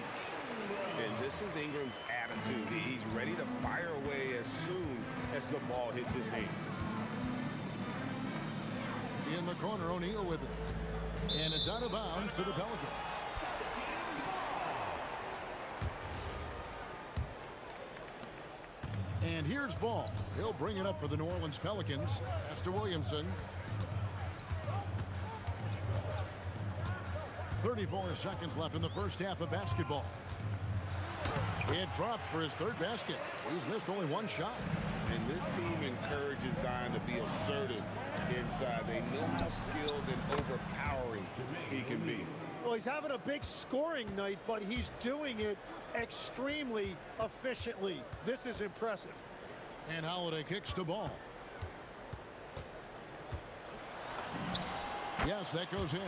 And this is Ingram's attitude. He's ready to fire away as soon as the ball hits his hand. In the corner, O'Neal with it. And it's out of bounds to the Pelicans. And here's Ball. He'll bring it up for the New Orleans Pelicans. Pass to Williamson. 34 seconds left in the first half of basketball. It drops for his 3rd basket. He's missed only 1 shot. And this team encourages Zion to be assertive inside. They know how skilled and overpowering he can be. Well, he's having a big scoring night, but he's doing it extremely efficiently. This is impressive. And Holiday kicks the ball. Yes, that goes in.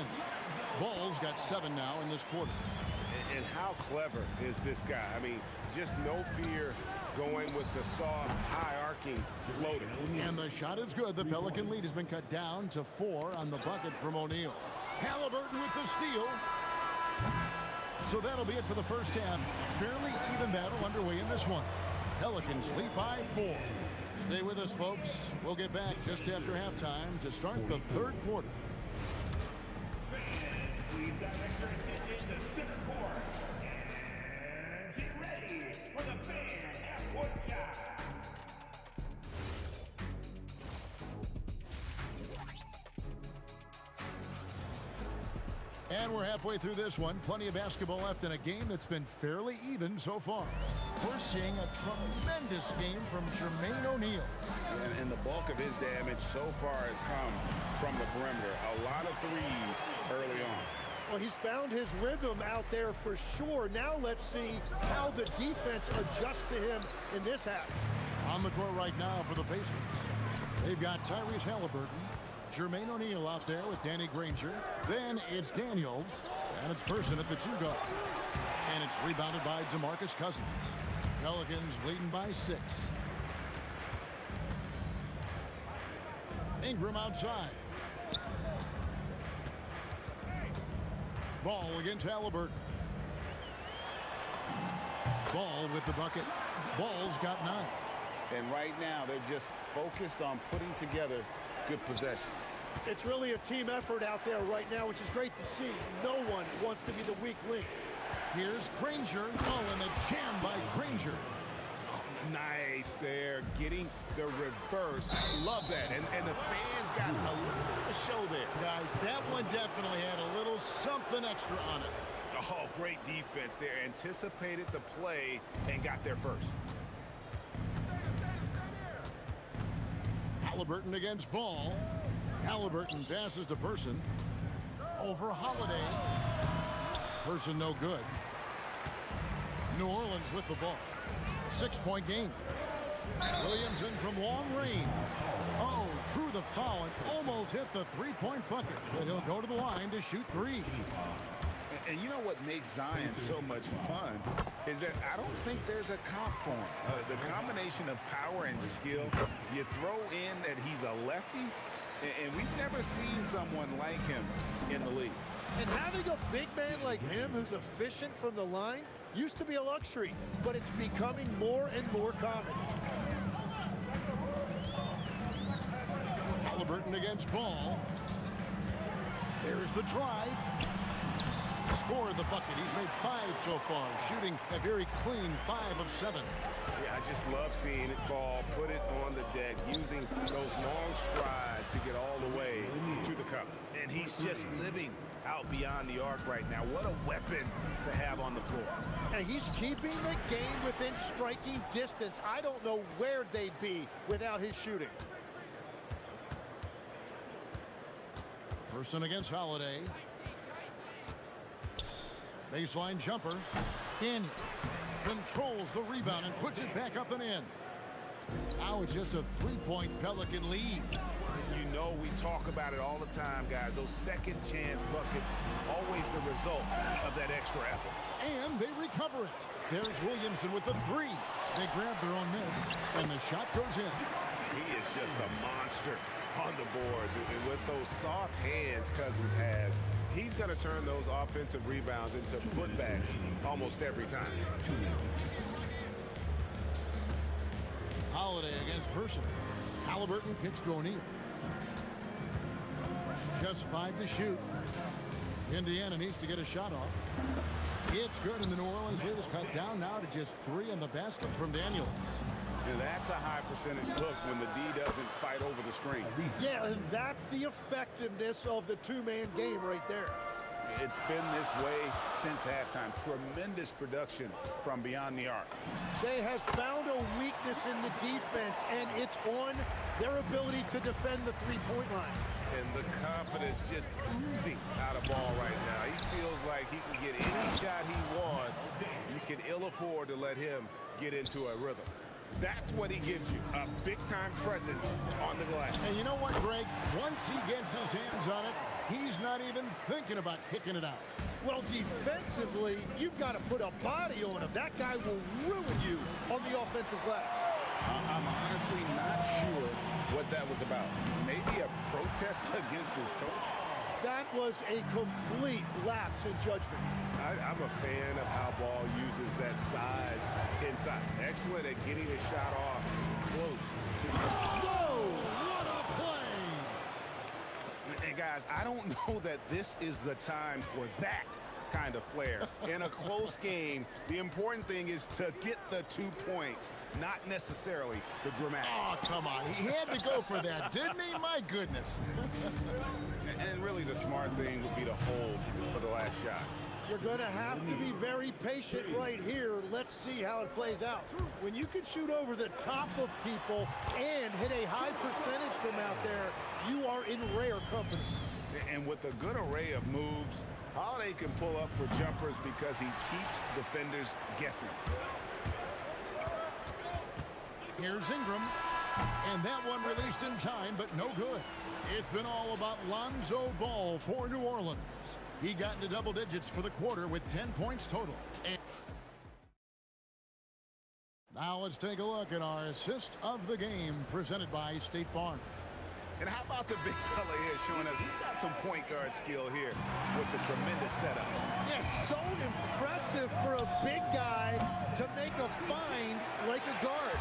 Ball's got 7 now in this quarter. And how clever is this guy? I mean, just no fear going with the soft, high-arcing floater. And the shot is good. The Pelican lead has been cut down to 4 on the bucket from O'Neal. Halliburton with the steal. So that'll be it for the first half. Fairly even battle underway in this one. Pelicans lead by 4. Stay with us, folks. We'll get back just after halftime to start the third quarter. Please direct your attention to center court. And get ready for the fan half-court shot. And we're halfway through this one. Plenty of basketball left in a game that's been fairly even so far. We're seeing a tremendous game from Jermaine O'Neal. And the bulk of his damage so far has come from the perimeter. A lot of threes early on. Well, he's found his rhythm out there for sure. Now let's see how the defense adjusts to him in this half. On the court right now for the Pacers. They've got Tyrese Halliburton, Jermaine O'Neal out there with Danny Granger. Then it's Daniels, and it's Person at the 2 guard. And it's rebounded by DeMarcus Cousins. Pelicans leading by 6. Ingram outside. Ball against Halliburton. Ball with the bucket. Ball's got 9. And right now, they're just focused on putting together good possessions. It's really a team effort out there right now, which is great to see. No one wants to be the weak link. Here's Granger. Oh, and the jam by Granger. Nice there, getting the reverse. Love that. And the fans got a little show there. Guys, that one definitely had a little something extra on it. Oh, great defense there. Anticipated the play and got there first. Halliburton against Ball. Halliburton passes to Person. Over Holiday. Person no good. New Orleans with the ball. 6-point game. Williamson from long range. Oh, threw the foul and almost hit the 3-point bucket. But he'll go to the line to shoot 3. And you know what makes Zion so much fun is that I don't think there's a comp for him. The combination of power and skill, you throw in that he's a lefty, and we've never seen someone like him in the league. And having a big man like him who's efficient from the line used to be a luxury, but it's becoming more and more common. Halliburton against Ball. There's the drive. Score the bucket. He's made 5 so far, shooting a very clean 5 of 7. Yeah, I just love seeing it ball, put it on the deck, using those long strides to get all the way to the cup. And he's just living out beyond the arc right now. What a weapon to have on the floor. And he's keeping the game within striking distance. I don't know where they'd be without his shooting. Person against Holiday. Baseline jumper. Daniels controls the rebound and puts it back up and in. Now it's just a 3-point Pelican lead. You know we talk about it all the time, guys. Those second chance buckets, always the result of that extra effort. And they recover it. There's Williamson with the 3. They grab their own miss, and the shot goes in. He is just a monster on the boards. And with those soft hands Cousins has, he's going to turn those offensive rebounds into putbacks almost every time. Holiday against Person. Halliburton kicks to O'Neal. Just 5 to shoot. Indiana needs to get a shot off. It's good, and the New Orleans lead is cut down now to just 3 in the basket from Daniels. And that's a high percentage look when the D doesn't fight over the screen. Yeah, and that's the effectiveness of the two-man game right there. It's been this way since halftime. Tremendous production from beyond the arc. They have found a a weakness in the defense, and it's on their ability to defend the three-point line. And the confidence just oozing out of Ball right now. He feels like he can get any shot he wants. You can ill afford to let him get into a rhythm. That's what he gives you, a big-time presence on the glass. And you know what, Greg? Once he gets his hands on it, he's not even thinking about kicking it out. Well, defensively, you've got to put a body on him. That guy will ruin you on the offensive glass. I'm honestly not sure what that was about. Maybe a protest against his coach? That was a complete lapse in judgment. I'm a fan of how Ball uses that size inside. Excellent at getting a shot off close to the... Whoa! What a play! And guys, I don't know that this is the time for that kind of flair. In a close game, the important thing is to get the 2 points, not necessarily the dramatics. Oh, come on. He had to go for that, didn't he? My goodness. And really the smart thing would be to hold for the last shot. You're going to have to be very patient right here. Let's see how it plays out. When you can shoot over the top of people and hit a high percentage from out there, you are in rare company. And with a good array of moves, Holiday can pull up for jumpers because he keeps defenders guessing. Here's Ingram. And that one released in time, but no good. It's been all about Lonzo Ball for New Orleans. He got into double digits for the quarter with 10 points total. And now let's take a look at our assist of the game presented by State Farm. And how about the big fella here showing us he's got some point guard skill here with the tremendous setup. Yeah, so impressive for a big guy to make a find like a guard.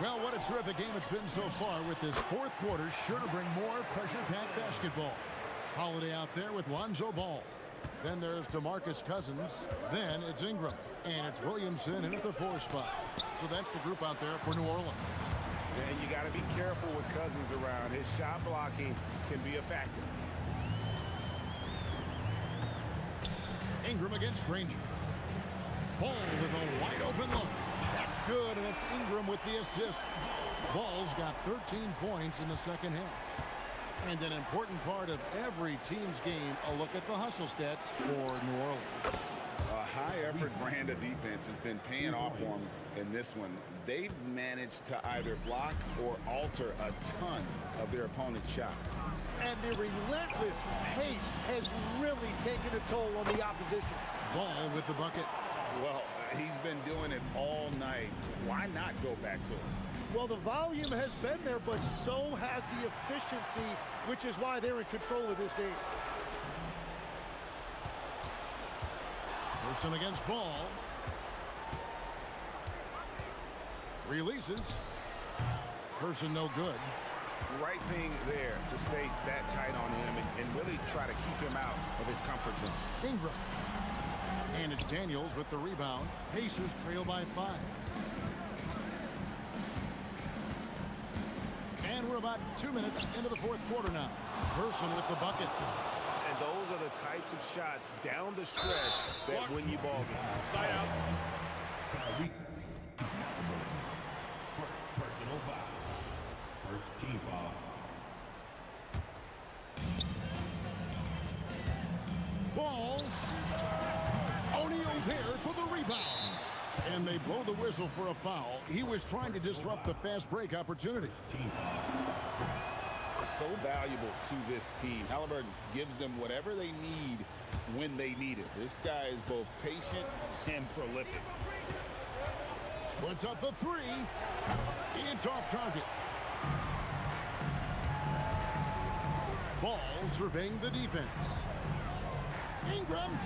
Well, what a terrific game it's been so far with this fourth quarter. Sure to bring more pressure-packed basketball. Holiday out there with Lonzo Ball. Then there's DeMarcus Cousins. Then it's Ingram. And it's Williamson in at the 4 spot. So that's the group out there for New Orleans. And you got to be careful with Cousins around. His shot blocking can be a factor. Ingram against Granger. Ball with a wide open look. That's good, and it's Ingram with the assist. Ball's got 13 points in the second half. And an important part of every team's game, a look at the hustle stats for New Orleans. A high-effort brand of defense has been paying off for them in this one. They've managed to either block or alter a ton of their opponent's shots. And the relentless pace has really taken a toll on the opposition. Ball with the bucket. Well, he's been doing it all night. Why not go back to it? Well, the volume has been there, but so has the efficiency, which is why they're in control of this game. Person against Ball. Releases. Person no good. Right thing there to stay that tight on him and really try to keep him out of his comfort zone. Ingram. And it's Daniels with the rebound. Pacers trail by 5. And we're about 2 minutes into the fourth quarter now. Person with the bucket. And those are the types of shots down the stretch that win you ball games. Side out. Personal foul. First team foul. Ball. O'Neal there for the rebound. And they blow the whistle for a foul. He was trying to disrupt the fast break opportunity. So valuable to this team. Halliburton gives them whatever they need when they need it. This guy is both patient and prolific. Puts up the 3. It's off target. Ball surveying the defense. Ingram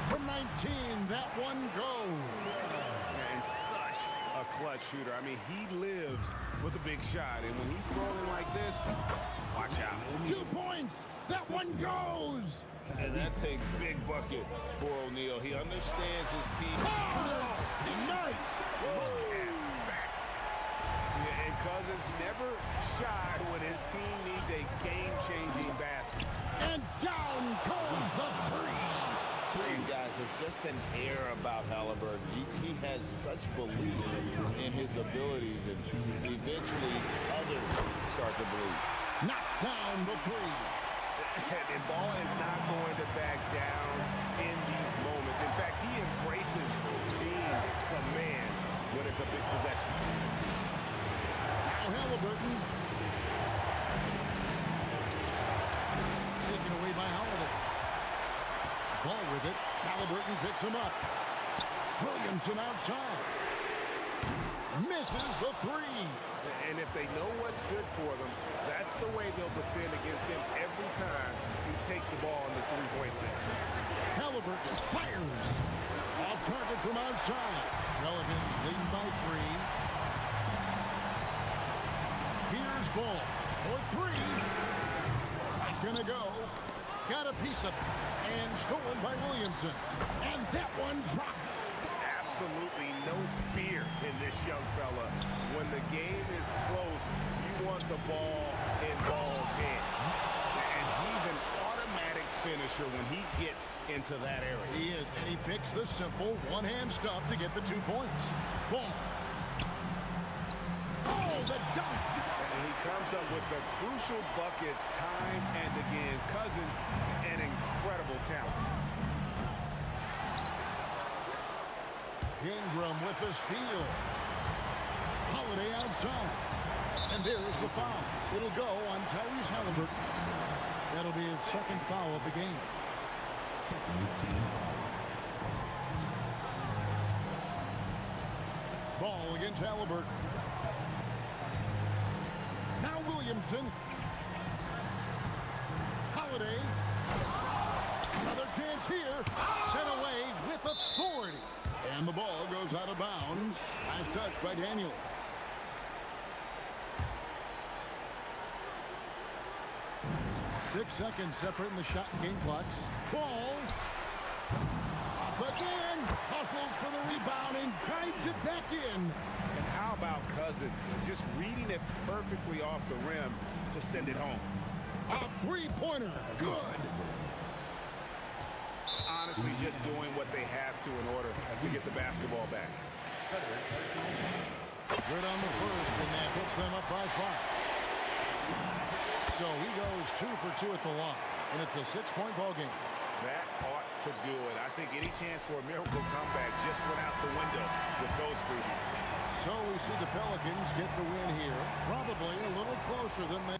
from 19. That one goes. And such a clutch shooter. I mean, he lives with a big shot. And when he's rolling like this, watch out. 2 points. That one goes. And that's a big bucket for O'Neal. He understands his team. Oh, nice. Yeah, and Cousins never shy when his team needs a game-changing basket. And down goes the 3. And guys, there's just an air about Halliburton. He has such belief in his abilities, and eventually others start to believe. Knocks down the three. And Ball is not going to back down in these moments. In fact, he embraces being the man when it's a big possession. Now Halliburton. Taken away by Holiday. Ball with it. Halliburton picks him up. Williamson outside. Misses the three. And if they know what's good for them, that's the way they'll defend against him every time he takes the ball on the three-point line. Halliburton fires. Off target from outside. Pelicans lead by three. Here's Ball for three. Not gonna go. Got a piece of it. And stolen by Williamson. And that one drops. Absolutely no fear in this young fella. When the game is close, you want the ball in Ball's hand. And he's an automatic finisher when he gets into that area. He is, and he picks the simple one-hand stuff to get the 2 points. Ball. Oh, the dunk! And he comes up with the crucial buckets time and again. Cousins, an incredible talent. Ingram with the steal. Holiday outside. And there's the foul. It'll go on Tyrese Halliburton. That'll be his second foul of the game. Ball against Halliburton. Now Williamson. Holiday. Another chance here. Sent away with authority. And the ball goes out of bounds. Nice touch by Daniel. Six seconds separating the shot and game clocks. Ball. Up again. Hustles for the rebound and guides it back in. And how about Cousins? Just reading it perfectly off the rim to send it home. A three-pointer. Good. Honestly, just doing what they have to in order to get the basketball back. Good on the first, and that puts them up by 5. So he goes 2 for 2 at the line, and it's a 6-point ball game. That ought to do it. I think any chance for a miracle comeback just went out the window with those freebies. So we see the Pelicans get the win here, probably a little closer than they.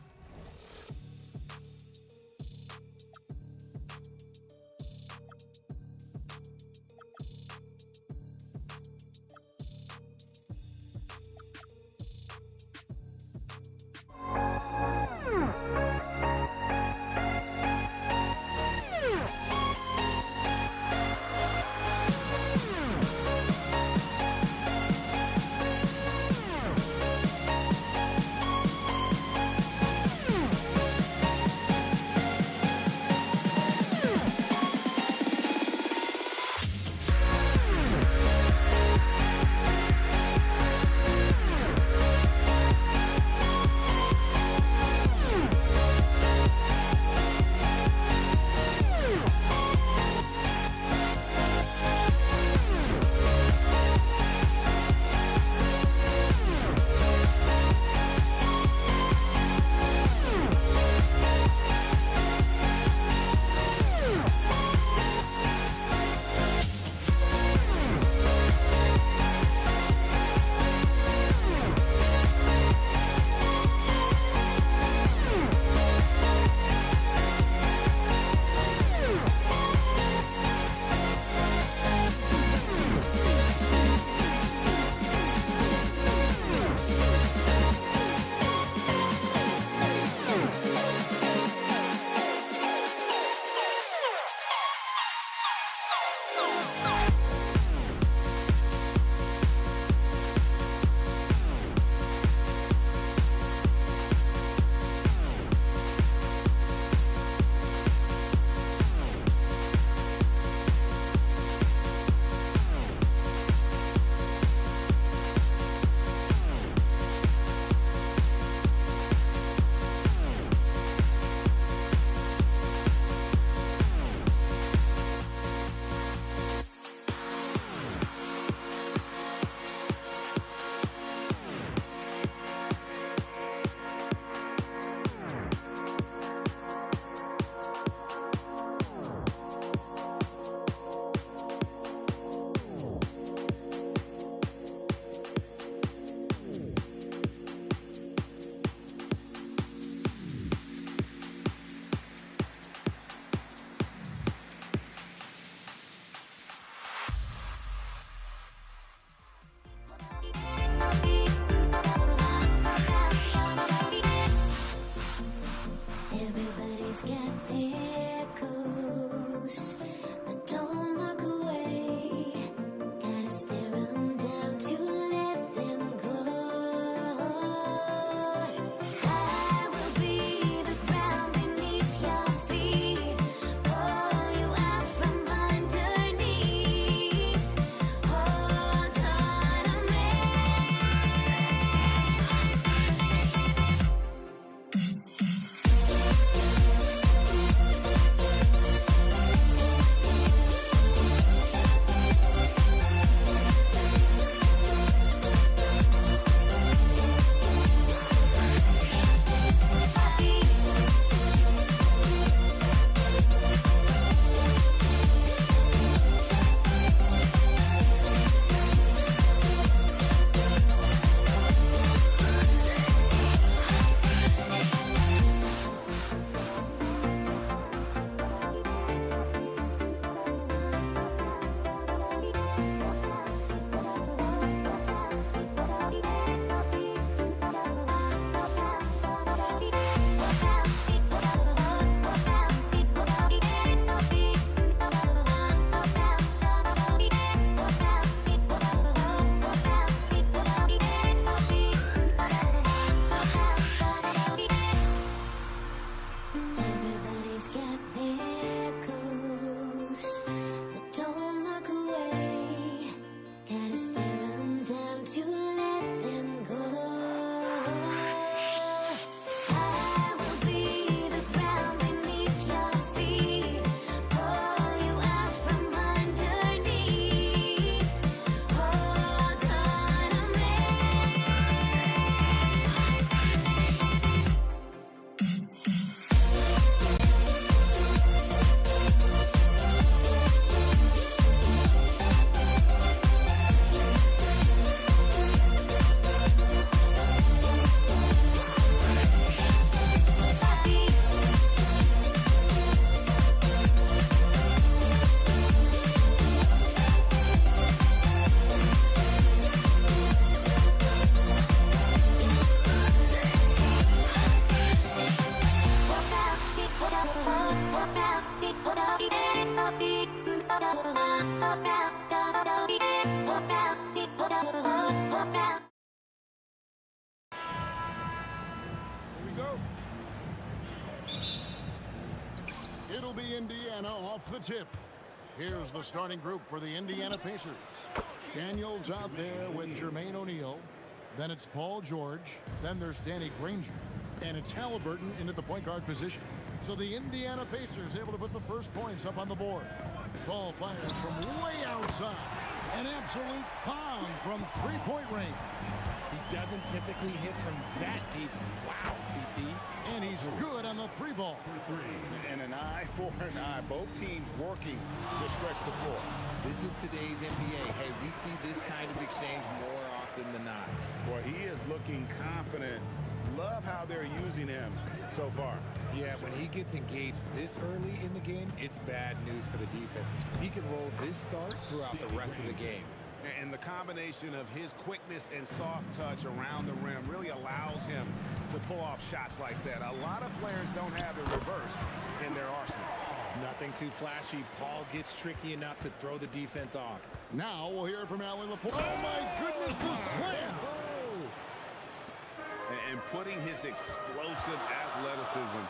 down to let them go. It'll be Indiana off the tip. Here's the starting group for the Indiana Pacers. Daniels out there with Jermaine O'Neal. Then it's Paul George. Then there's Danny Granger. And it's Halliburton into the point guard position. So the Indiana Pacers able to put the first points up on the board. Ball fires from way outside. An absolute bomb from three-point range. He doesn't typically hit from that deep. Wow, CP. And he's good on the three ball. And an eye for an eye. Both teams working to stretch the floor. This is today's NBA. Hey, we see this kind of exchange more often than not. Boy, he is looking confident. Love how they're using him so far. Yeah, when he gets engaged this early in the game, it's bad news for the defense. He can roll this start throughout the rest of the game. And the combination of his quickness and soft touch around the rim really allows him to pull off shots like that. A lot of players don't have the reverse in their arsenal. Nothing too flashy. Paul gets tricky enough to throw the defense off. Now we'll hear from Allen LaForce. Oh, my goodness, the slam! And putting his explosive athleticism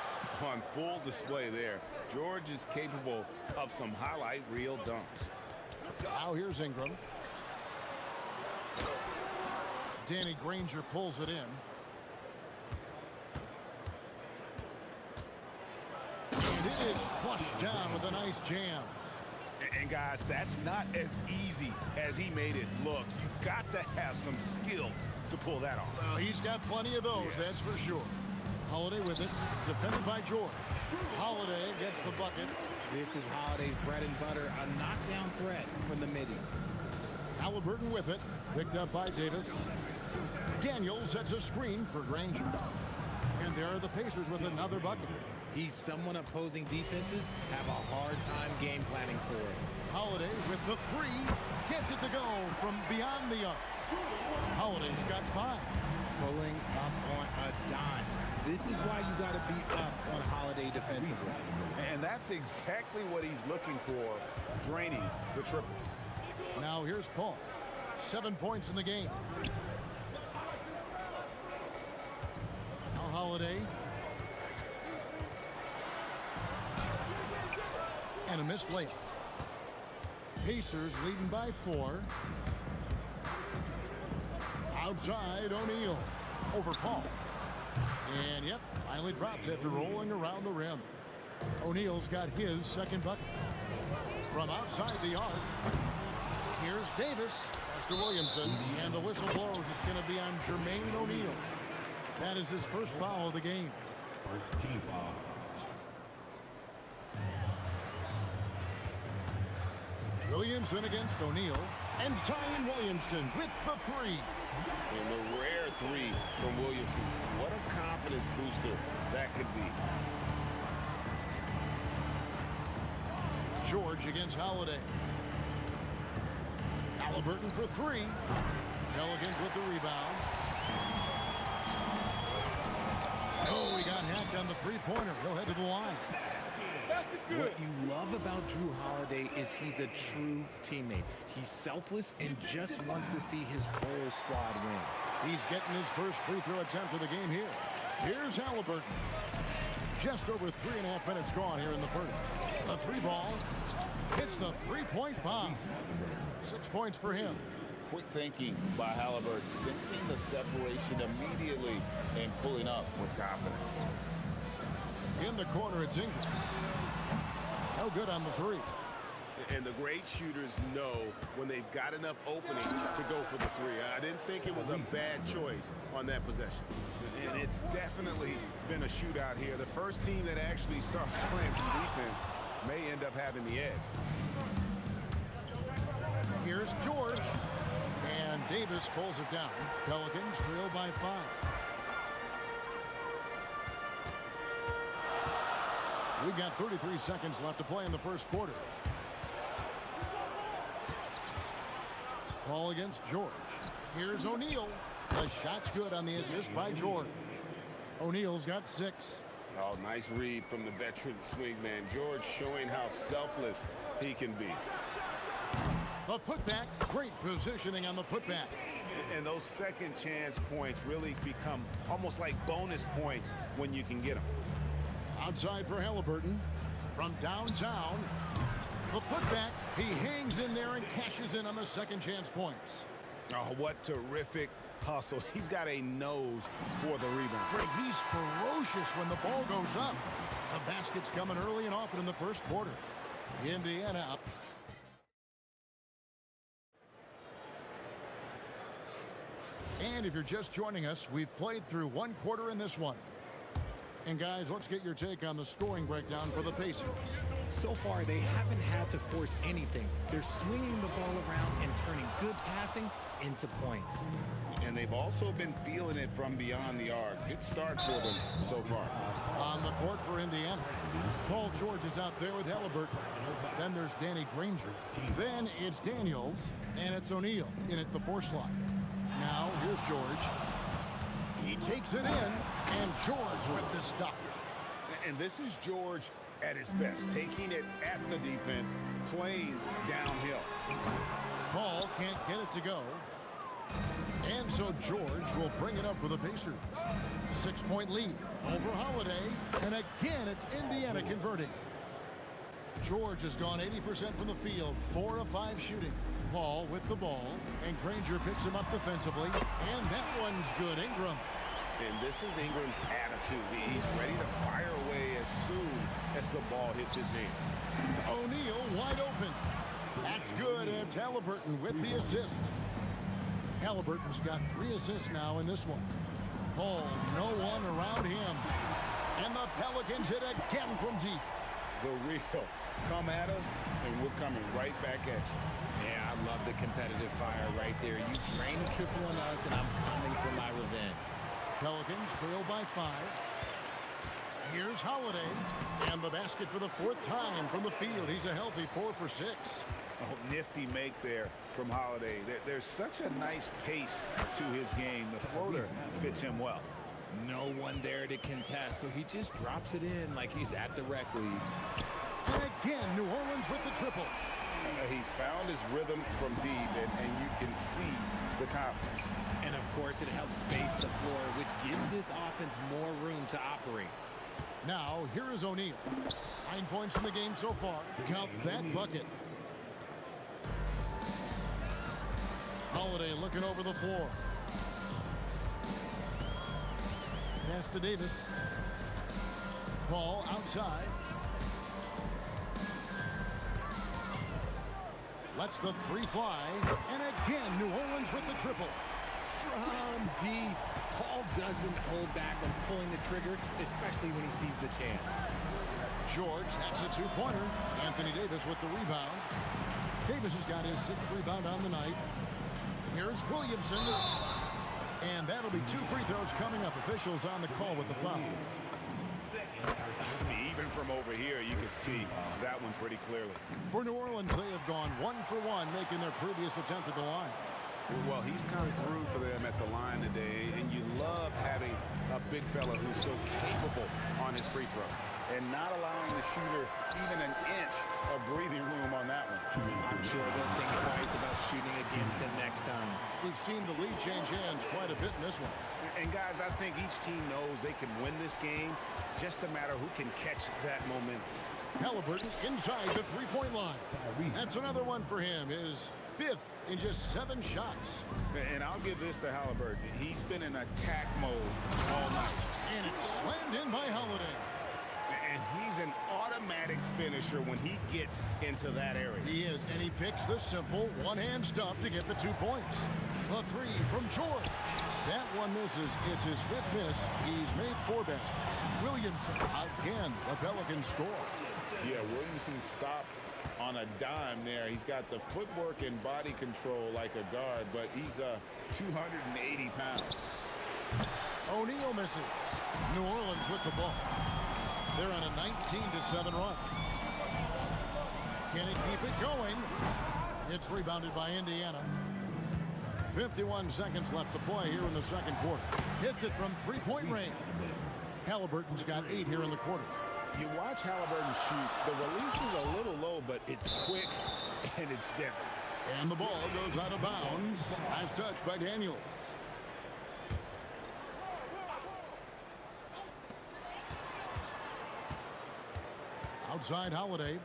on full display there. George is capable of some highlight reel dunks. Now here's Ingram. Danny Granger pulls it in. And it is flushed down with a nice jam. And guys, that's not as easy as he made it look. You've got to have some skills to pull that off. Well, he's got plenty of those, that's for sure. Holiday with it, defended by George. Holiday gets the bucket. This is Holiday's bread and butter, a knockdown threat from the midi. Halliburton with it, picked up by Davis. Daniels sets a screen for Granger. And there are the Pacers with another bucket. He's someone opposing defenses have a hard time game planning for. Holiday with the three, gets it to go from beyond the arc. Holiday's got 5. Pulling up on a dime. This is why you got to be up on Holiday defensively. And that's exactly what he's looking for, draining the triple. Now here's Paul. 7 points in the game. Now Holiday. And a missed layup. Pacers leading by 4. Outside, O'Neal. Over Paul. And yep, finally drops after rolling around the rim. O'Neal's got his second bucket. From outside the arc, here's Davis. Pastor Williamson. And the whistle blows. It's going to be on Jermaine O'Neal. That is his first foul of the game. First team foul. Williamson against O'Neal. And Zion Williamson with the 3. And the rare 3 from Williamson. What a confidence booster that could be. George against Holiday. Halliburton for 3. Pelicans with the rebound. Oh, he got hacked on the three-pointer. He'll head to the line. What you love about Drew Holiday is he's a true teammate. He's selfless and just wants to see his whole squad win. He's getting his first free throw attempt of the game here. Here's Halliburton. Just over 3.5 minutes gone here in the first. The 3 ball hits the 3-point bomb. 6 points for him. quick thinking by Halliburton, sensing the separation immediately and pulling up with confidence. In the corner, it's Ingram. No good on the three. And the great shooters know when they've got enough opening to go for the three. I didn't think it was a bad choice on that possession. And it's definitely been a shootout here. The first team that actually starts playing some defense may end up having the edge. Here's George. And Davis pulls it down. Pelicans trail by 5. We've got 33 seconds left to play in the first quarter. Ball against George. Here's O'Neal. The shot's good on the assist by George. O'Neal's got 6. Oh, nice read from the veteran swingman. George showing how selfless he can be. The putback. Great positioning on the putback. And those second chance points really become almost like bonus points when you can get them. Outside for Halliburton. From downtown. The putback. He hangs in there and cashes in on the second chance points. Oh, what terrific hustle. He's got a nose for the rebound. Greg, he's ferocious when the ball goes up. The basket's coming early and often in the first quarter. Indiana up. And if you're just joining us, we've played through one quarter in this one. And guys, let's get your take on the scoring breakdown for the Pacers. So far, they haven't had to force anything. They're swinging the ball around and turning good passing into points. And they've also been feeling it from beyond the arc. Good start for them so far. On the court for Indiana, Paul George is out there with Halliburton. Then there's Danny Granger. Then it's Daniels, and it's O'Neal in at the 4 slot. Now, here's George. He takes it in, and George with the stuff. And this is George at his best, taking it at the defense, playing downhill. Paul can't get it to go. And so George will bring it up for the Pacers. 6-point lead over Holiday. And again, it's Indiana converting. George has gone 80% from the field, 4 of 5 shooting. Paul with the ball, and Granger picks him up defensively, and that one's good. Ingram. And this is Ingram's attitude. He's ready to fire away as soon as the ball hits his hand. O'Neal wide open. That's good. It's Halliburton with the assist. Halliburton's got 3 assists now in this one. Paul, no one around him. And the Pelicans hit again from deep. The real. Come at us, and we're coming right back at you. Yeah, I love the competitive fire right there. You drain a triple on us, and I'm coming for my revenge. Pelicans trail by 5. Here's Holiday. And the basket for the 4th time from the field. He's a healthy 4 for 6. Oh, nifty make there from Holiday. There's such a nice pace to his game. The floater fits him well. No one there to contest, so he just drops it in like he's at the rec league. And again, New Orleans with the triple. He's found his rhythm from deep, and you can see the confidence. And of course, it helps space the floor, which gives this offense more room to operate. Now, here is O'Neal. 9 points in the game so far. Count that bucket. Holiday looking over the floor. Pass to Davis. Ball outside. Lets the 3 fly. And again, New Orleans with the triple. From deep. Paul doesn't hold back when pulling the trigger, especially when he sees the chance. George, that's a 2-pointer. Anthony Davis with the rebound. Davis has got his 6th rebound on the night. Here's Williamson. And that'll be 2 free throws coming up. Officials on the call with the foul. Even from over here, you can see that one pretty clearly. For New Orleans, they have gone 1 for 1, making their previous attempt at the line. Well, he's come through for them at the line today, and you love having a big fella who's so capable on his free throw and not allowing the shooter even an inch of breathing room on that one. I'm sure they'll think twice about shooting against him next time. We've seen the lead change hands quite a bit in this one. And guys, I think each team knows they can win this game, just a matter who can catch that momentum. Halliburton inside the 3-point line. That's another one for him, his 5th in just 7 shots. And I'll give this to Halliburton. He's been in attack mode all night. And it's slammed in by Holiday. And he's an automatic finisher when he gets into that area. He is, and he picks the simple one-hand stuff to get the 2 points. The 3 from George. That one misses. It's his 5th miss. He's made 4 baskets. Williamson, again, the Pelicans score. Yeah, Williamson stopped on a dime there. He's got the footwork and body control like a guard, but he's 280 pounds. O'Neal misses. New Orleans with the ball. They're on a 19-7 run. Can it keep it going? It's rebounded by Indiana. 51 seconds left to play here in the second quarter. Hits it from 3-point range. Halliburton's got 8 here in the quarter. You watch Halliburton shoot. The release is a little low, but it's quick and it's deadly. And the ball goes out of bounds. Last touch by Daniels. Outside Holiday.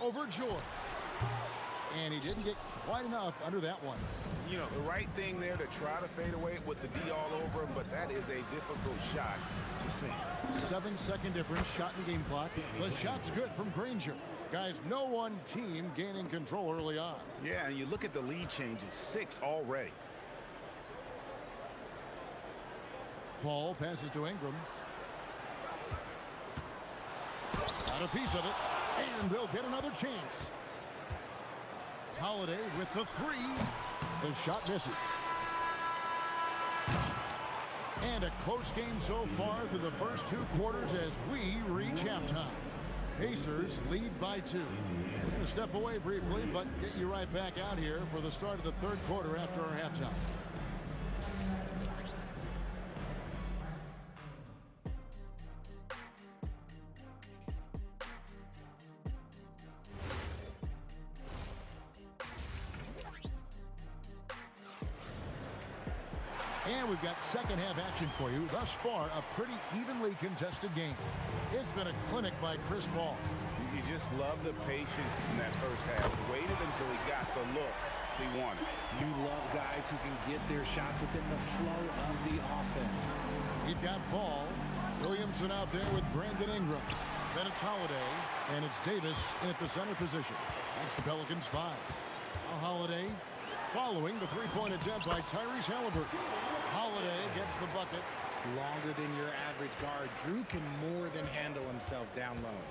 Over George. And he didn't get quite enough under that one. You know, the right thing there to try to fade away with the D all over him, but that is a difficult shot to sink. 7-second difference, shot and game clock. The shot's good from Granger. Guys, no one team gaining control early on. Yeah, and you look at the lead changes, 6 already. Paul passes to Ingram. Got a piece of it, and they'll get another chance. Holiday with the 3. The shot misses. And a close game so far through the first 2 quarters as we reach halftime. Pacers lead by 2. We're going to step away briefly, but get you right back out here for the start of the third quarter after our halftime. And we've got second half action for you. Thus far, a pretty evenly contested game. It's been a clinic by Chris Paul. You just love the patience in that first half. Waited until he got the look he wanted. You love guys who can get their shots within the flow of the offense. You've got Paul. Williamson out there with Brandon Ingram. Then it's Holiday, and it's Davis at the center position. That's the Pelicans 5. Now Holiday following the 3-point attempt by Tyrese Halliburton. Holiday gets the bucket. Longer than your average guard. Drew can more than handle himself down low.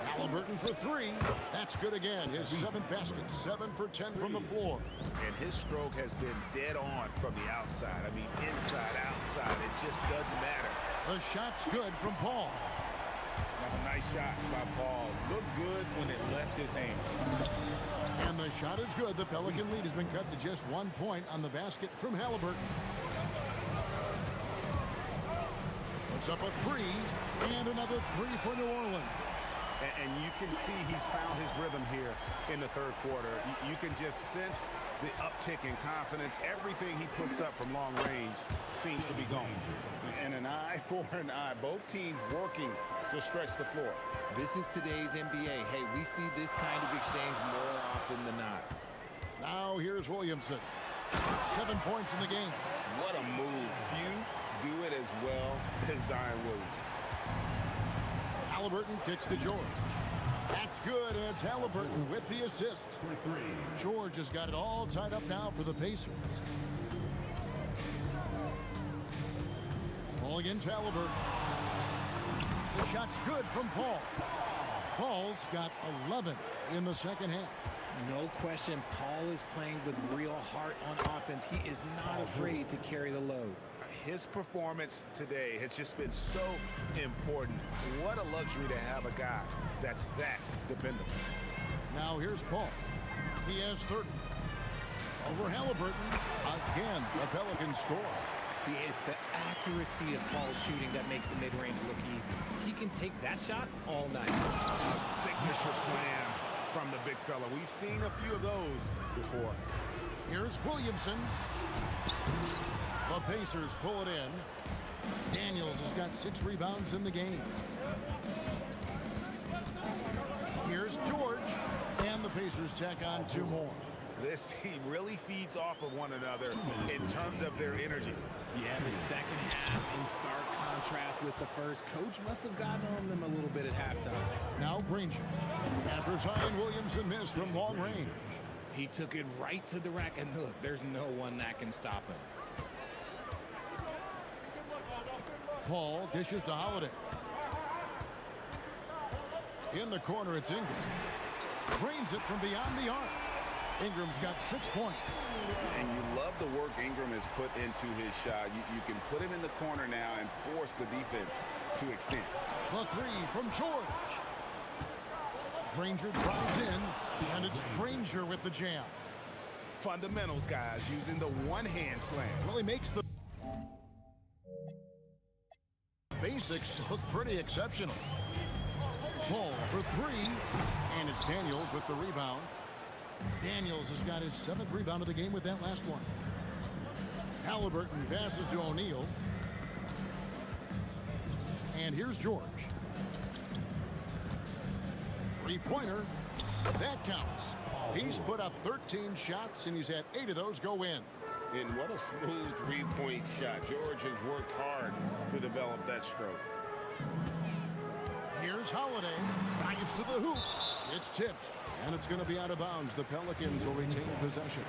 Halliburton for 3. That's good again. His 7th basket. 7 for 10 from the floor. And his stroke has been dead on from the outside. I mean, inside, outside. It just doesn't matter. The shot's good from Paul. A nice shot by Paul. Looked good when it left his hand. And the shot is good. The Pelican lead has been cut to just 1 point on the basket from Halliburton. Puts up a 3, and another 3 for New Orleans. And you can see he's found his rhythm here in the third quarter. You can just sense the uptick in confidence. Everything he puts up from long range seems to be going. And an eye for an eye. Both teams working to stretch the floor. This is today's NBA. Hey, we see this kind of exchange more often than not. Now here's Williamson. 7 points in the game. What a move. Few do it as well as Zion Williamson. Halliburton kicks to George. That's good, and it's Halliburton with the assist. George has got it all tied up now for the Pacers. Ball against Halliburton. The shot's good from Paul. Paul's got 11 in the second half. No question, Paul is playing with real heart on offense. He is not afraid to carry the load. His performance today has just been so important. What a luxury to have a guy that's that dependable. Now here's Paul. He has 30. Over Halliburton. Again, the Pelicans score. See, it's the accuracy of Paul's shooting that makes the mid-range look easy. He can take that shot all night. A signature slam from the big fella. We've seen a few of those before. Here's Williamson. The Pacers pull it in. Daniels has got 6 rebounds in the game. Here's George. And the Pacers tack on 2 more. This team really feeds off of one another in terms of their energy. Yeah, the second half in stark contrast with the first. Coach must have gotten on them a little bit at halftime. Now Granger. After Zion Williamson missed from long range. He took it right to the rack, and look, there's no one that can stop him. Paul dishes to Holiday. In the corner, it's Ingram. Drains it from beyond the arc. Ingram's got 6 points. And you love the work Ingram has put into his shot. You can put him in the corner now and force the defense to extend. The 3 from George. Granger drives in, and it's Granger with the jam. Fundamentals, guys, using the one-hand slam. Well, he makes the basics look pretty exceptional. Paul for 3, and it's Daniels with the rebound. Daniels has got his 7th rebound of the game with that last one. Halliburton passes to O'Neal. And here's George. 3-pointer. That counts. He's put up 13 shots, and he's had 8 of those go in. And what a smooth 3-point shot. George has worked hard to develop that stroke. Here's Holiday. Drives to the hoop. It's tipped, and it's going to be out of bounds. The Pelicans will retain possession.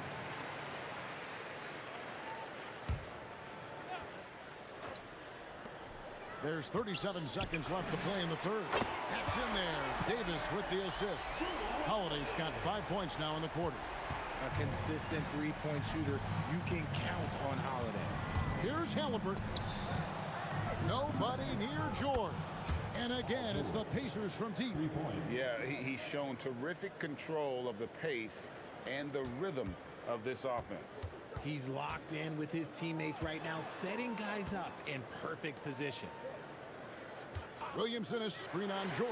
There's 37 seconds left to play in the third. That's in there. Davis with the assist. Holiday's got 5 points now in the quarter. A consistent 3-point shooter. You can count on Holiday. Here's Halliburton. Nobody near George. And again, it's the Pacers from deep. Yeah, he's shown terrific control of the pace and the rhythm of this offense. He's locked in with his teammates right now, setting guys up in perfect position. Williamson is screen on George.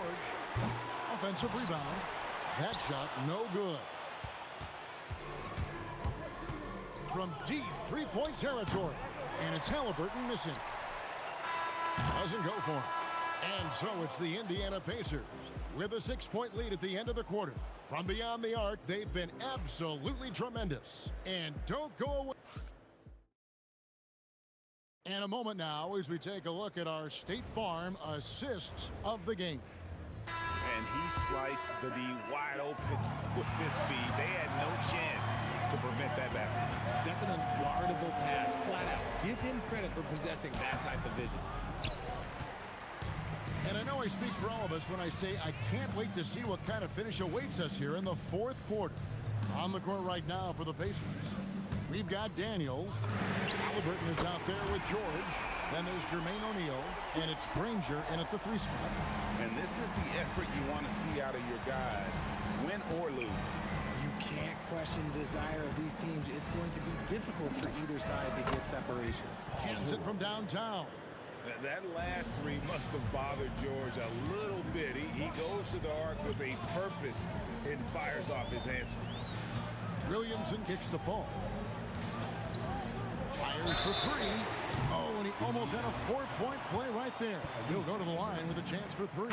Offensive rebound. That shot no good. From deep 3-point territory. And it's Halliburton missing. Doesn't go for it. And so it's the Indiana Pacers with a 6-point lead at the end of the quarter. From beyond the arc, they've been absolutely tremendous. And don't go away. And a moment now as we take a look at our State Farm assists of the game. And he sliced the D wide open with his feet. They had no chance to prevent that basket. That's an unguardable pass, flat out. Give him credit for possessing that type of vision. And I know I speak for all of us when I say I can't wait to see what kind of finish awaits us here in the 4th quarter. On the court right now for the Pacers, we've got Daniels. Halliburton is out there with George. Then there's Jermaine O'Neal, and it's Granger in at the 3 spot. And this is the effort you want to see out of your guys, win or lose. You can't question the desire of these teams. It's going to be difficult for either side to get separation. Cans it from downtown. That last 3 must have bothered George a little bit. He goes to the arc with a purpose and fires off his answer. Williamson kicks the ball. Fires for 3. Oh, and he almost had a 4-point play right there. He'll go to the line with a chance for 3.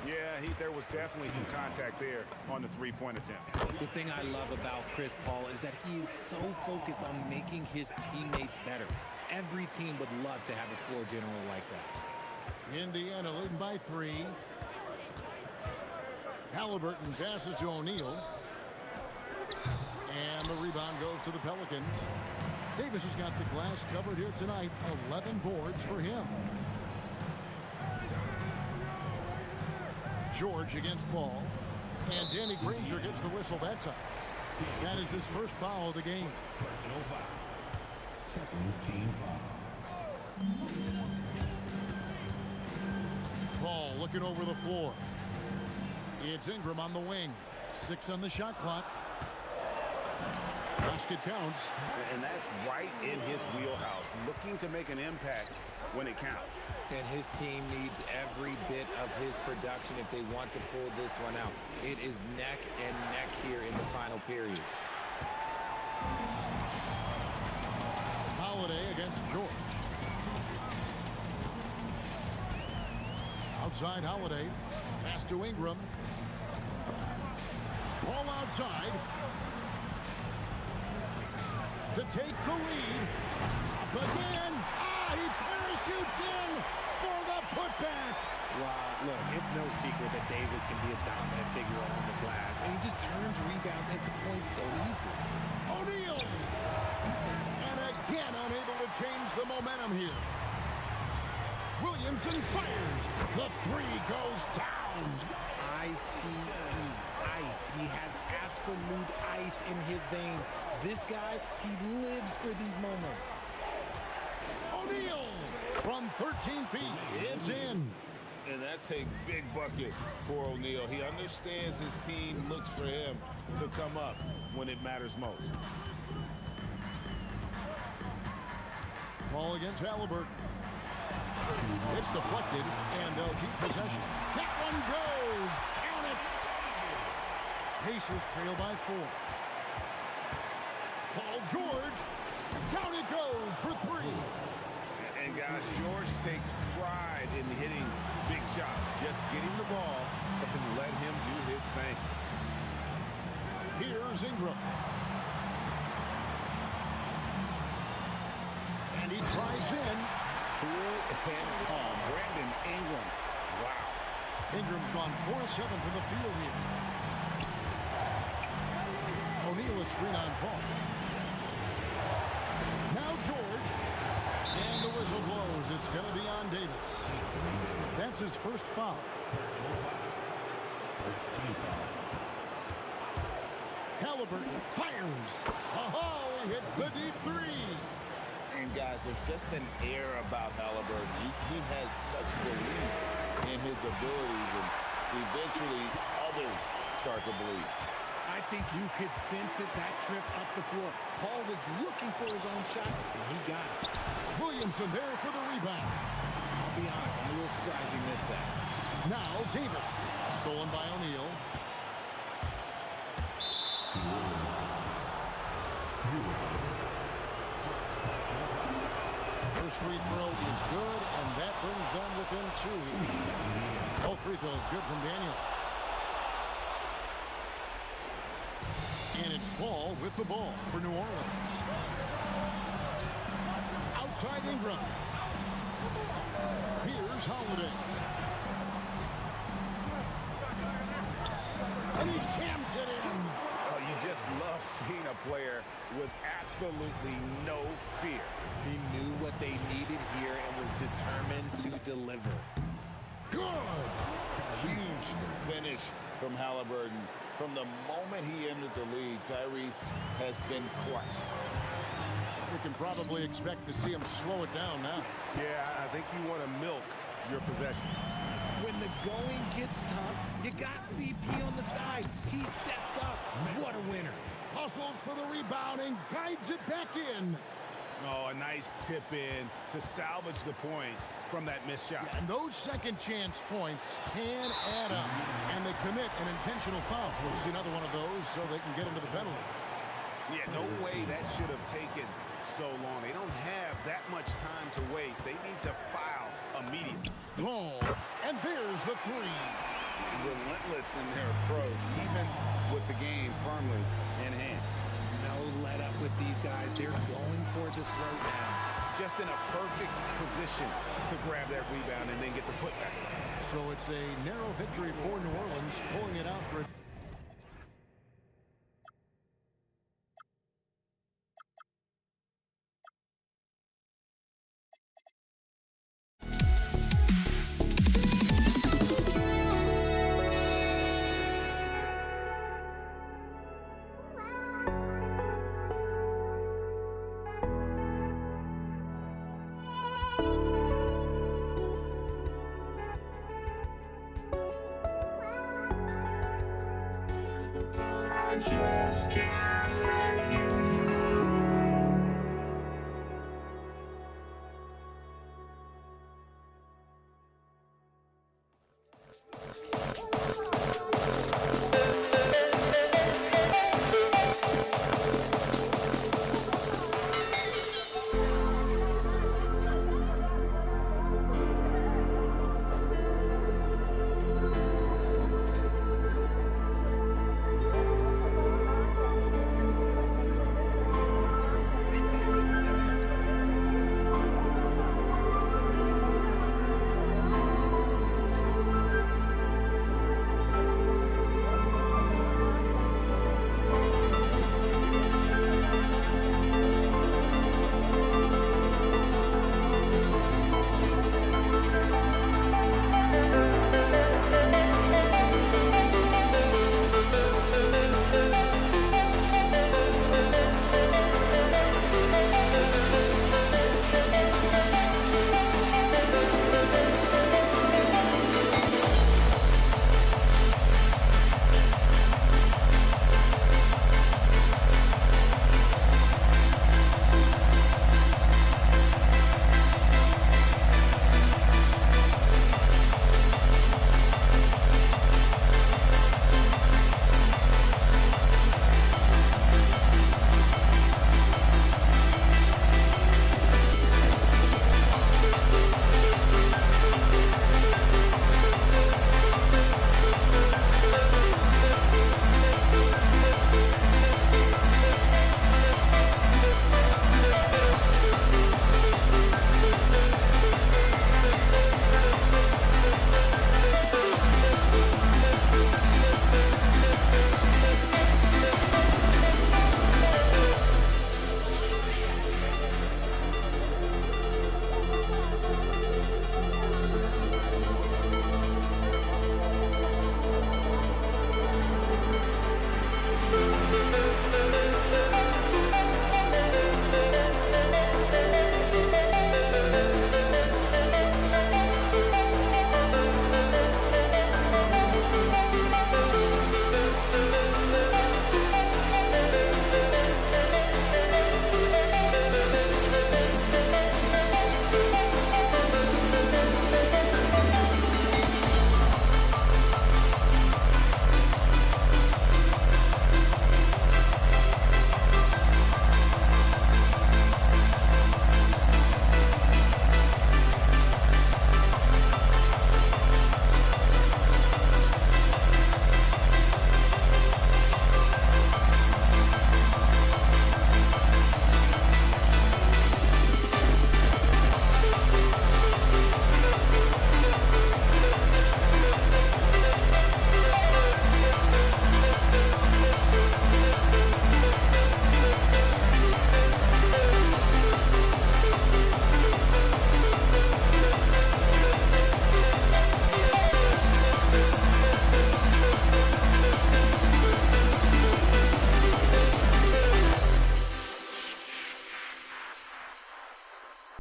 Yeah, there was definitely some contact there on the 3-point attempt. The thing I love about Chris Paul is that he is so focused on making his teammates better. Every team would love to have a floor general like that. Indiana leading by 3. Halliburton passes to O'Neal. And the rebound goes to the Pelicans. Davis has got the glass covered here tonight. 11 boards for him. George against Paul. And Danny Granger gets the whistle that time. That is his first foul of the game. Paul looking over the floor. It's Ingram on the wing. 6 on the shot clock. Basket counts. And that's right in his wheelhouse. Looking to make an impact when it counts. And his team needs every bit of his production if they want to pull this one out. It is neck and neck here in the final period. Holiday against George. Outside Holiday. Pass to Ingram. outside to take the lead. Up again. He parachutes in for the putback. Wow, look, it's no secret that Davis can be a dominant figure on the glass, and he just turns rebounds into points so easily. O'Neal! And again unable to change the momentum here. Williamson fires. The three goes down. ICE, ice. He has absolute ice in his veins. This guy, he lives for these moments. O'Neal from 13 feet. It's in. And that's a big bucket for O'Neal. He understands his team looks for him to come up when it matters most. Ball against Halliburton. It's deflected, and they'll keep possession. That one goes. Count it. Pacers trail by 4. Paul George. Down it goes for 3. And guys, George takes pride in hitting big shots. Just get him the ball and let him do his thing. Here's Ingram. And he drives in. Cool and calm. Brandon Ingram. Wow. Ingram's gone 4-7 from the field here. O'Neal is screen on Paul. Now George. And the whistle blows. It's going to be on Davis. That's his first foul. Halliburton fires. Oh, he hits the deep 3. And guys, there's just an air about Halliburton. He has such belief in his abilities, and eventually others start to believe. I think you could sense it, that trip up the floor. Paul was looking for his own shot, and he got it. Williamson there for the rebound. I'll be honest, I'm a little surprised he missed that. Now Davis. Stolen by O'Neal. First free throw is good, and that brings them within 2. Both free throws good from Daniels. And it's Paul with the ball for New Orleans. Outside Ingram. Here's Holiday. And he jams it in. Oh, you just love seeing a player with absolutely no fear. He knew what they needed here and was determined to deliver. Good. Huge finish from Halliburton. From the moment he entered the league, Tyrese has been clutch. We can probably expect to see him slow it down now. Yeah, I think you want to milk your possession. When the going gets tough, you got CP on the side. He steps up. What a winner. Hustles for the rebound and guides it back in. Oh, a nice tip in to salvage the points from that missed shot. Yeah, and those second chance points can add up. And they commit an intentional foul. We'll see another one of those so they can get into the penalty. Yeah, no way that should have taken so long. They don't have that much time to waste. They need to foul immediately. Oh, and there's the 3. Relentless in their approach, even with the game firmly in hand. No let up with these guys. They're going for the throat now. Just in a perfect position to grab that rebound and then get the putback. So it's a narrow victory for New Orleans, pulling it out for a Just can't